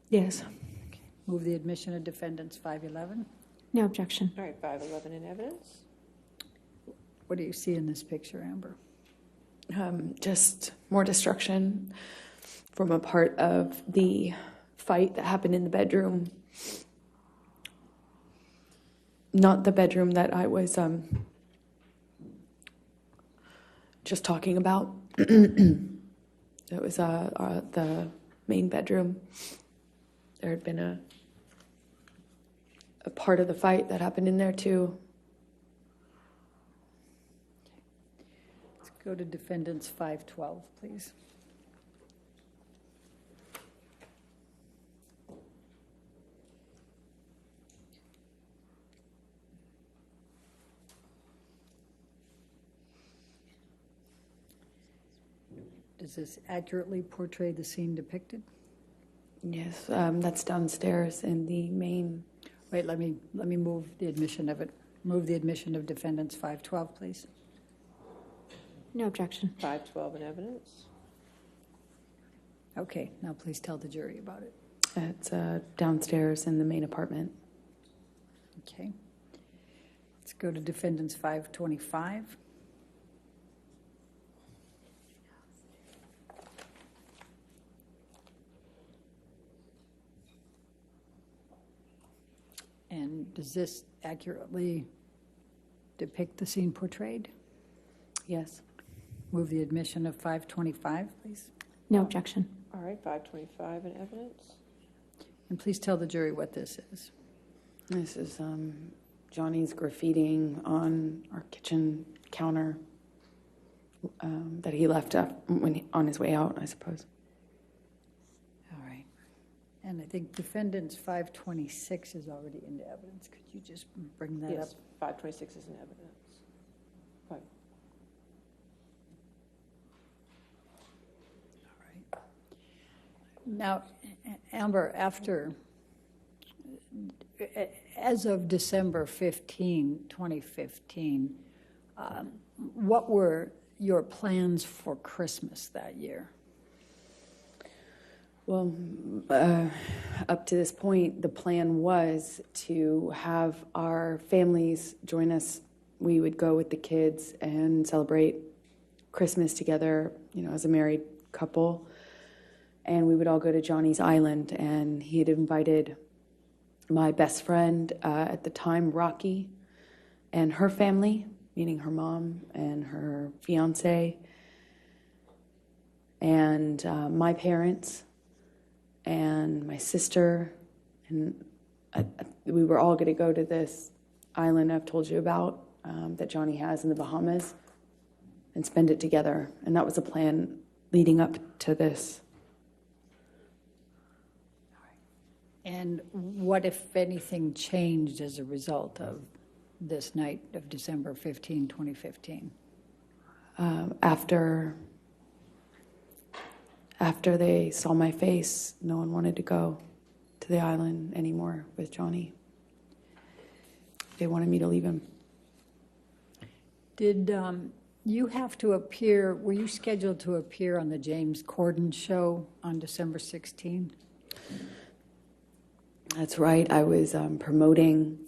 Yes. Move the admission of defendants 511. No objection. All right, 511 in evidence. What do you see in this picture, Amber? Just more destruction from a part of the fight that happened in the bedroom. Not the bedroom that I was just talking about. It was the main bedroom. There had been a part of the fight that happened in there too. Let's go to defendants 512, please. Does this accurately portray the scene depicted? Yes, that's downstairs in the main. Wait, let me move the admission of it. Move the admission of defendants 512, please. No objection. 512 in evidence. Okay, now please tell the jury about it. It's downstairs in the main apartment. Okay. Let's go to defendants 525. And does this accurately depict the scene portrayed? Yes. Move the admission of 525, please. No objection. All right, 525 in evidence. And please tell the jury what this is. This is Johnny's graffitiing on our kitchen counter that he left on his way out, I suppose. All right. And I think defendants 526 is already into evidence. Could you just bring that up? Yes, 526 is in evidence. Right. All right. Now, Amber, as of December 15, 2015, what were your plans for Christmas that year? Well, up to this point, the plan was to have our families join us. We would go with the kids and celebrate Christmas together, as a married couple. And we would all go to Johnny's Island. And he had invited my best friend at the time, Rocky, and her family, meaning her mom and her fiance, and my parents, and my sister, and we were all going to go to this island I've told you about that Johnny has in the Bahamas and spend it together. And that was the plan leading up to this. And what, if anything, changed as a result of this night of December 15, 2015? After they saw my face, no one wanted to go to the island anymore with Johnny. They wanted me to leave him. Did you have to appear, were you scheduled to appear on the James Corden show on December 16? That's right. I was promoting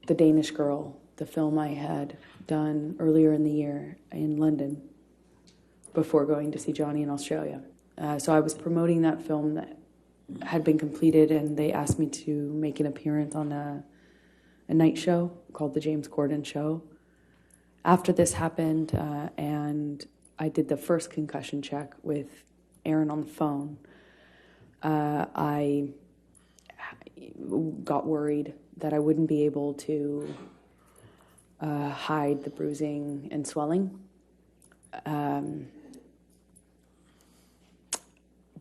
The Danish Girl, the film I had done earlier in the year in London before going to see Johnny in Australia. So I was promoting that film that had been completed, and they asked me to make an appearance on a night show called The James Corden Show. After this happened, and I did the first concussion check with Aaron on the phone, I got worried that I wouldn't be able to hide the bruising and swelling.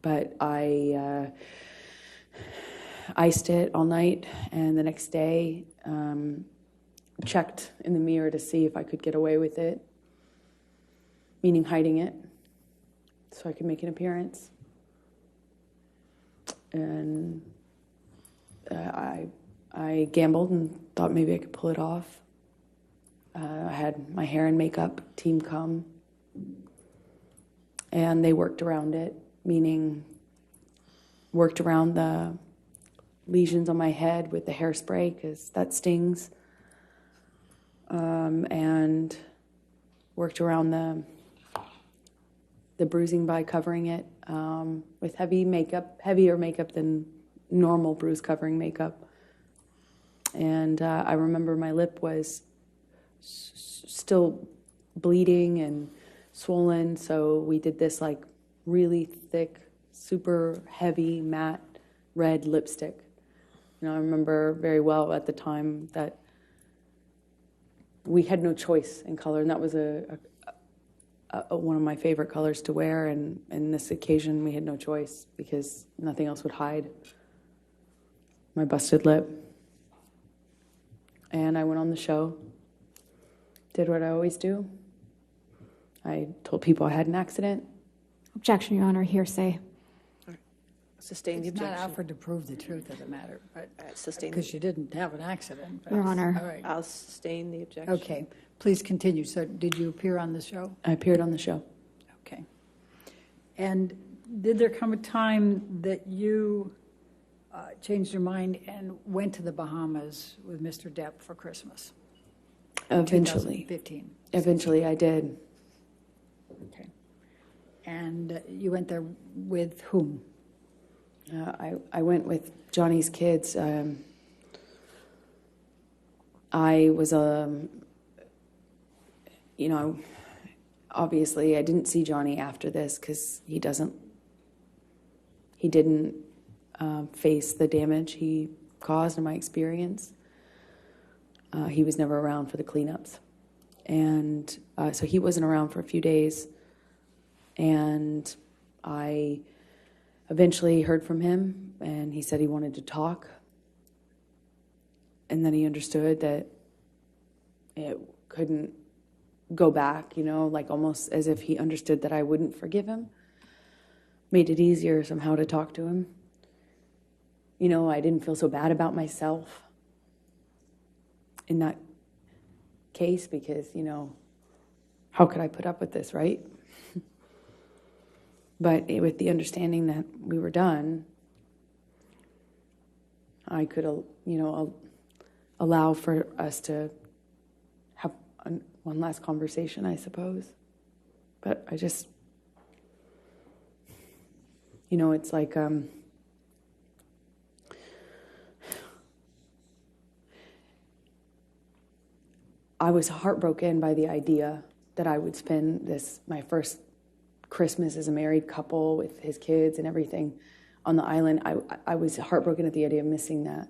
But I iced it all night, and the next day checked in the mirror to see if I could get away with it, meaning hiding it, so I could make an appearance. And I gambled and thought maybe I could pull it off. I had my hair and makeup team come, and they worked around it, meaning worked around the lesions on my head with the hairspray, because that stings, and worked around the bruising by covering it with heavier makeup than normal bruise covering makeup. And I remember my lip was still bleeding and swollen, so we did this like really thick, super heavy, matte red lipstick. You know, I remember very well at the time that we had no choice in color, and that was one of my favorite colors to wear, and in this occasion we had no choice because nothing else would hide my busted lip. And I went on the show, did what I always do. I told people I had an accident. Objection, Your Honor, hearsay. Sustain the It's not objection. offered to prove the truth of the matter, but Sustain. because you didn't have an accident. but- Your Honor. All right. I'll sustain the objection. Okay, please continue. So did you appear on the show? I appeared on the show. Okay. And did there come a time that you changed your mind and went to the Bahamas with Mr. Depp for Christmas? Eventually. 2015. Eventually I did. Okay. And you went there with whom? I went with Johnny's kids. I was, obviously I didn't see Johnny after this because he didn't face the damage he caused in my experience. He was never around for the cleanups. And so he wasn't around for a few days. And I eventually heard from him, and he said he wanted to talk. And then he understood that it couldn't go back, like almost as if he understood that I wouldn't forgive him. Made it easier somehow to talk to him. I didn't feel so bad about myself in that case because, how could I put up with this, right? But with the understanding that we were done, I could, allow for us to have one last conversation, I suppose. But I just, it's like, I was heartbroken by the idea that I would spend my first Christmas as a married couple with his kids and everything on the island. I was heartbroken at the idea of missing that.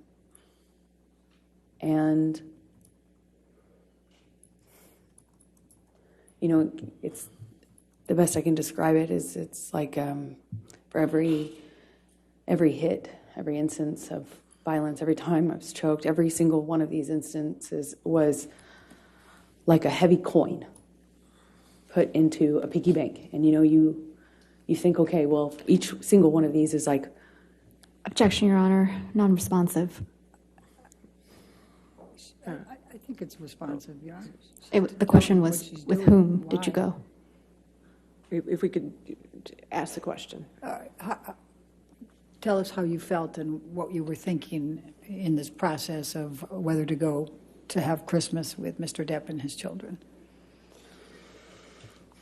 And, it's the best I can describe it is it's like for every hit, every instance of violence, every time I was choked, every single one of these instances was like a heavy coin put into a piggy bank. And you think, okay, well, each single one of these is like... Objection, Your Honor, non-responsive. I think think it's responsive, yeah. The question What was, she's with doing, whom did you why? go? If we could ask the question. Tell us how you felt and what you were thinking in this process of whether to go to have Christmas with Mr. Depp and his children.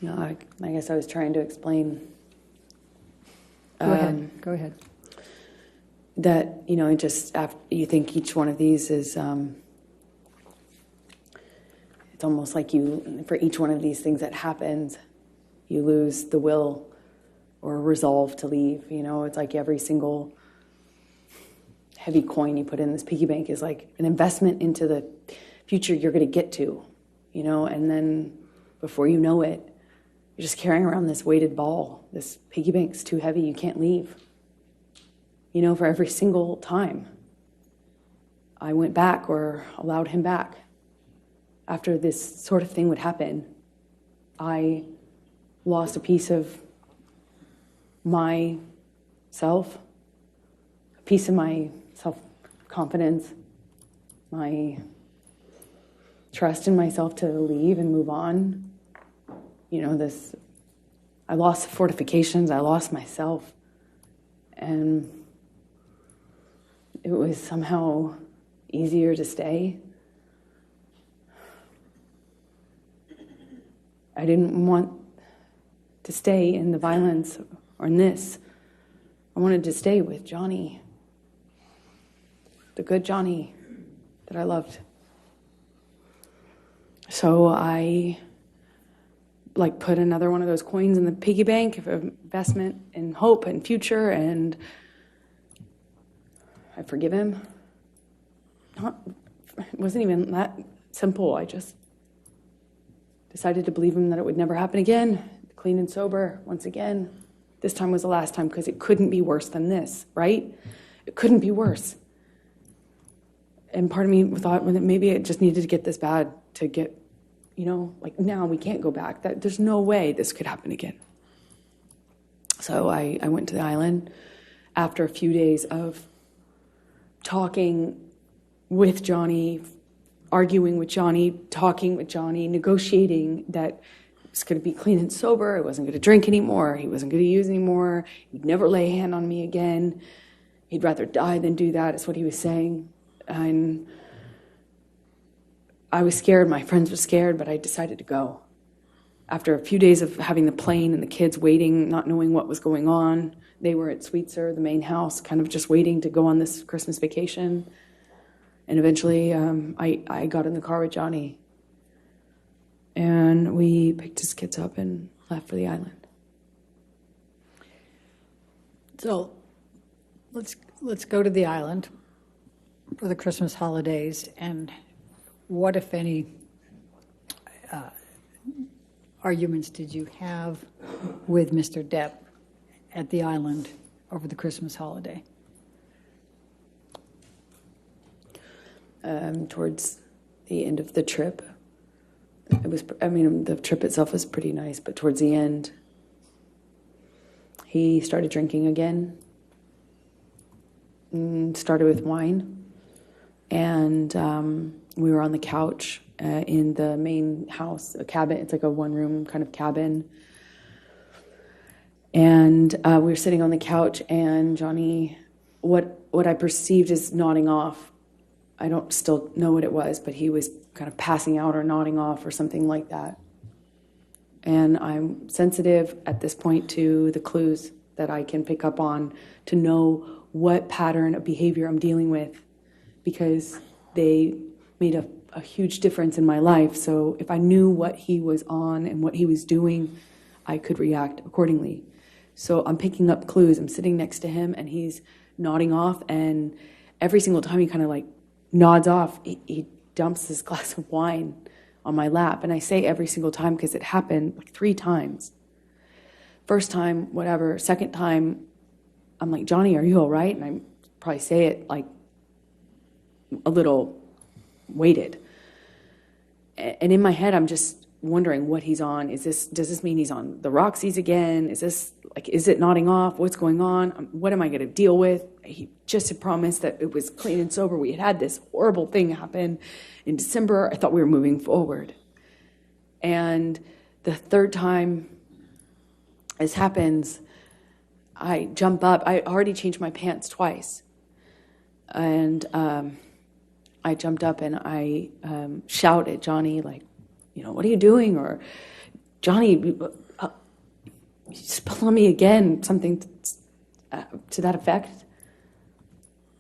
You know, I guess I was trying to explain Go ahead. that, you know, just after you think each one of these is, it's almost like for each one of these things that happens, you lose the will or resolve to leave. You know, it's like every single heavy coin you put in this piggy bank is like an investment into the future you're going to get to, you know, and then before you know it, you're just carrying around this weighted ball. This piggy bank's too heavy, you can't leave. You know, for every single time I went back or allowed him back, after this sort of thing would happen, I lost a piece of myself, a piece of my self-confidence, my trust in myself to leave and move on. You know, I lost the fortifications, I lost myself, and it was somehow easier to stay. I didn't want to stay in the violence or in this. I wanted to stay with Johnny, the good Johnny that I loved. So I put another one of those coins in the piggy bank of investment in hope and future, and I forgive him. It wasn't even that simple. I just decided to believe him that it would never happen again, clean and sober once again. This time was the last time because it couldn't be worse than this, right? It couldn't be worse. And part of me thought that maybe it just needed to get this bad to get, you know, like now we can't go back. There's no way this could happen again. So I went to the island after a few days of talking with Johnny, arguing with Johnny, talking with Johnny, negotiating that it was going to be clean and sober. I wasn't going to drink anymore. He wasn't going to use anymore. He'd never lay a hand on me again. He'd rather die than do that, is what he was saying. And I was scared. My friends were scared, but I decided to go. After a few days of having the plane and the kids waiting, not knowing what was going on, they were at Sweetser, the main house, kind of just waiting to go on this Christmas vacation. And eventually, I got in the car with Johnny, and we picked his kids up and left for the island. So let's go to the island for the Christmas holidays, and what, if any, arguments did you have with Mr. Depp at the island over the Christmas holiday? Towards the end of the trip, the trip itself was pretty nice, but towards the end, he started drinking again, started with wine, and we were on the couch in the main house, a cabin. It's like a one-room kind of cabin. And we were sitting on the couch, and Johnny, what I perceived as nodding off, I don't still know what it was, but he was kind of passing out or nodding off or something like that. And I'm sensitive at this point to the clues that I can pick up on to know what pattern of behavior I'm dealing with, because they made a huge difference in my life. So if I knew what he was on and what he was doing, I could react accordingly. So I'm picking up clues. I'm sitting next to him, and he's nodding off, and every single time he kind of like nods off, he dumps this glass of wine on my lap. And I say every single time because it happened like 3 times. First time, whatever. Second time, I'm like, Johnny, are you all right? And I probably say it like a little weighted. And in my head, I'm just wondering what he's on. Does this mean he's on the Roxy's again? Is it nodding off? What's going on? What am I going to deal with? He just had promised that it was clean and sober. We had this horrible thing happen in December. I thought we were moving forward. And the third time this happens, I jump up. I already changed my pants twice. And I jumped up and I shouted at Johnny, like, what are you doing? Or, Johnny, you spill on me again, something to that effect.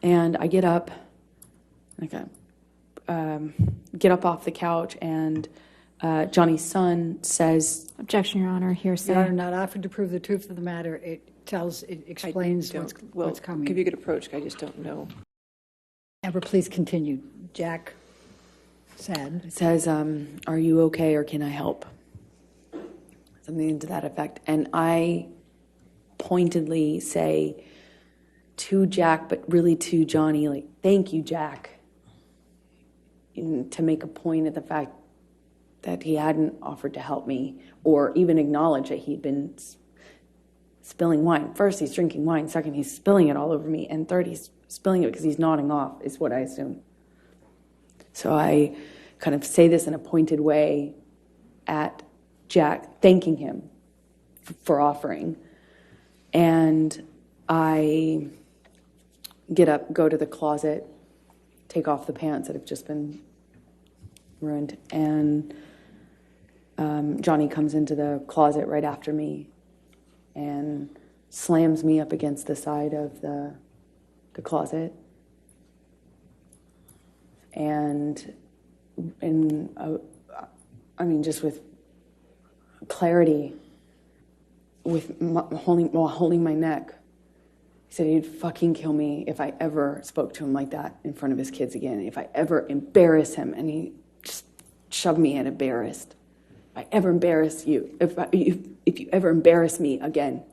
And I get up, get up off the couch, and Johnny's son says, Objection, Your Honor, hearsay. Your Honor, not offered to prove the truth of the matter. It explains what's coming. Give you a good approach, I just don't know. Amber, please continue. Jack says, are you okay or can I help? Something to that effect. And I pointedly say to Jack, but really to Johnny, like, thank you, Jack, to make a point of the fact that he hadn't offered to help me or even acknowledge that he'd been spilling wine. First, he's drinking wine. Second, he's spilling it all over me. And third, he's spilling it because he's nodding off, is what I assume. So I kind of say this in a pointed way at Jack, thanking him for offering. And I get up, go to the closet, take off the pants that have just been ruined. And Johnny comes into the closet right after me and slams me up against the side of the closet. And just with clarity, while holding my neck, he said he'd fucking kill me if I ever spoke to him like that in front of his kids again. If I ever embarrass him, and he just shoved me at embarrassed. If I ever embarrass you, if you ever embarrass me again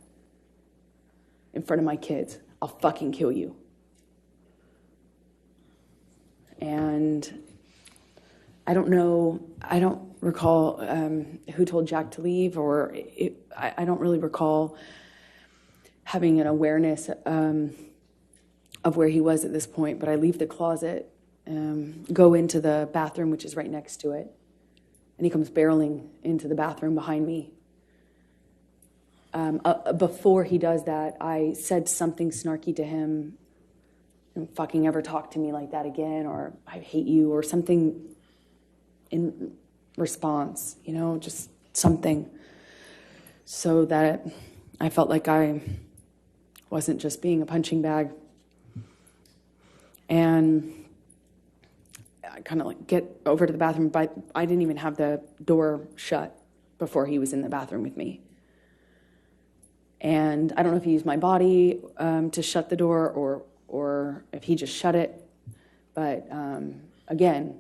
in front of my kids, I'll fucking kill you. And I don't recall who told Jack to leave, or I don't really recall having an awareness of where he was at this point, but I leave the closet, go into the bathroom, which is right next to it, and he comes barreling into the bathroom behind me. Before he does that, I said something snarky to him, don't fucking ever talk to me like that again, or I hate you, or something in response, just something, so that I felt like I wasn't just being a punching bag. And I kind of get over to the bathroom, but I didn't even have the door shut before he was in the bathroom with me. And I don't know if he used my body to shut the door or if he just shut it. But again,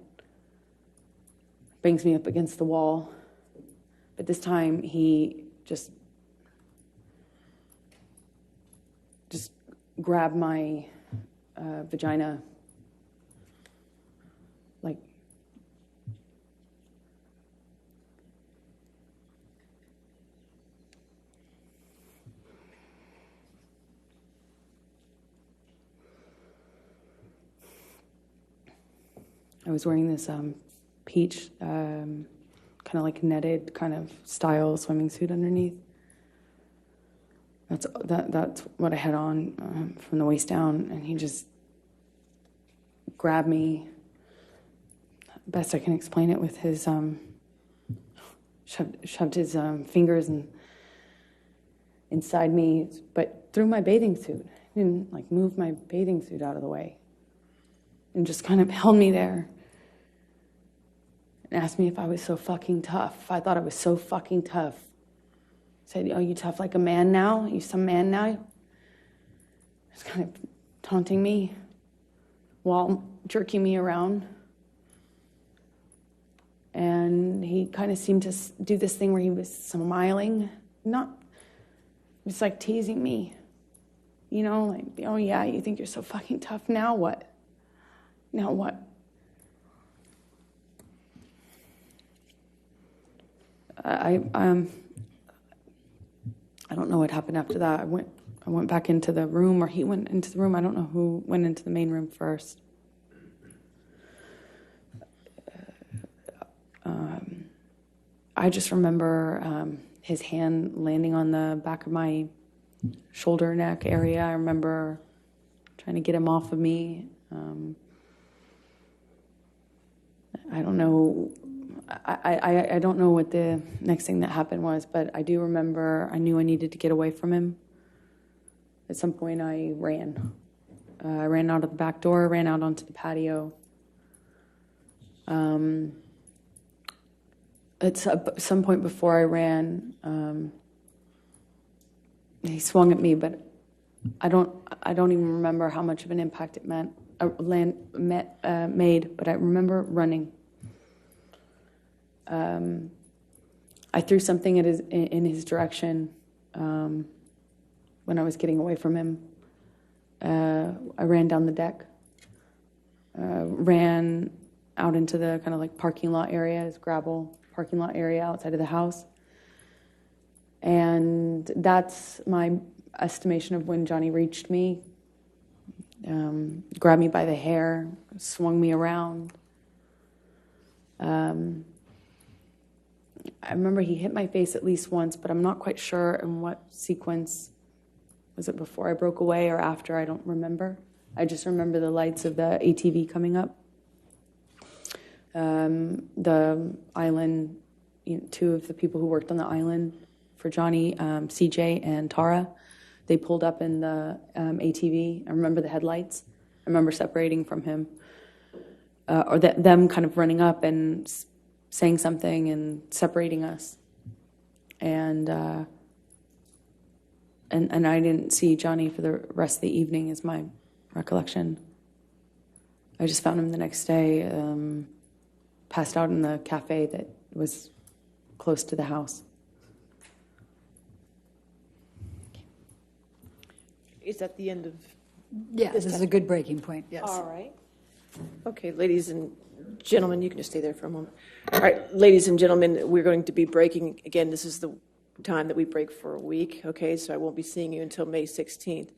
bangs me up against the wall. But this time he just grabbed my vagina, like, I was wearing this peach, kind of like netted kind of style swimming suit underneath. That's what I had on from the waist down, and he just grabbed me. Best I can explain it with his shoved his fingers inside me, but through my bathing suit. He didn't move my bathing suit out of the way, and just kind of held me there and asked me if I was so fucking tough. If I thought I was so fucking tough. Said, "Oh, you tough like a man now? You some man now?" Just kind of taunting me while jerking me around. And he kind of seemed to do this thing where he was smiling, just like teasing me. Like, "Oh yeah, you think you're so fucking tough, now what? Now what?" I don't know what happened after that. I went back into the room, or he went into the room. I don't know who went into the main room first. I just remember his hand landing on the back of my shoulder neck area. I remember trying to get him off of me. I don't know. I don't know what the next thing that happened was, but I do remember I knew I needed to get away from him. At some point, I ran. I ran out of the back door, ran out onto the patio. At some point before I ran, he swung at me, but I don't even remember how much of an impact it made. But I remember running. I threw something in his direction when I was getting away from him. I ran down the deck, ran out into the kind of like parking lot area, this gravel parking lot area outside of the house. And that's my estimation of when Johnny reached me, grabbed me by the hair, swung me around. I remember he hit my face at least once, but I'm not quite sure in what sequence. Was it before I broke away or after? I don't remember. I just remember the lights of the ATV coming up. The island, two of the people who worked on the island for Johnny, CJ and Tara, they pulled up in the ATV. I remember the headlights. I remember separating from him, or them kind of running up and saying something and separating us. And I didn't see Johnny for the rest of the evening, is my recollection. I just found him the next day, passed out in the cafe that was close to the house. Is that the end of? Yeah, this is a good breaking point, yes. All right. Okay, ladies and gentlemen, you can just stay there for a moment. All right, ladies and gentlemen, we're going to be breaking. Again, this is the time that we break for a week, okay? So I won't be seeing you until May 16th.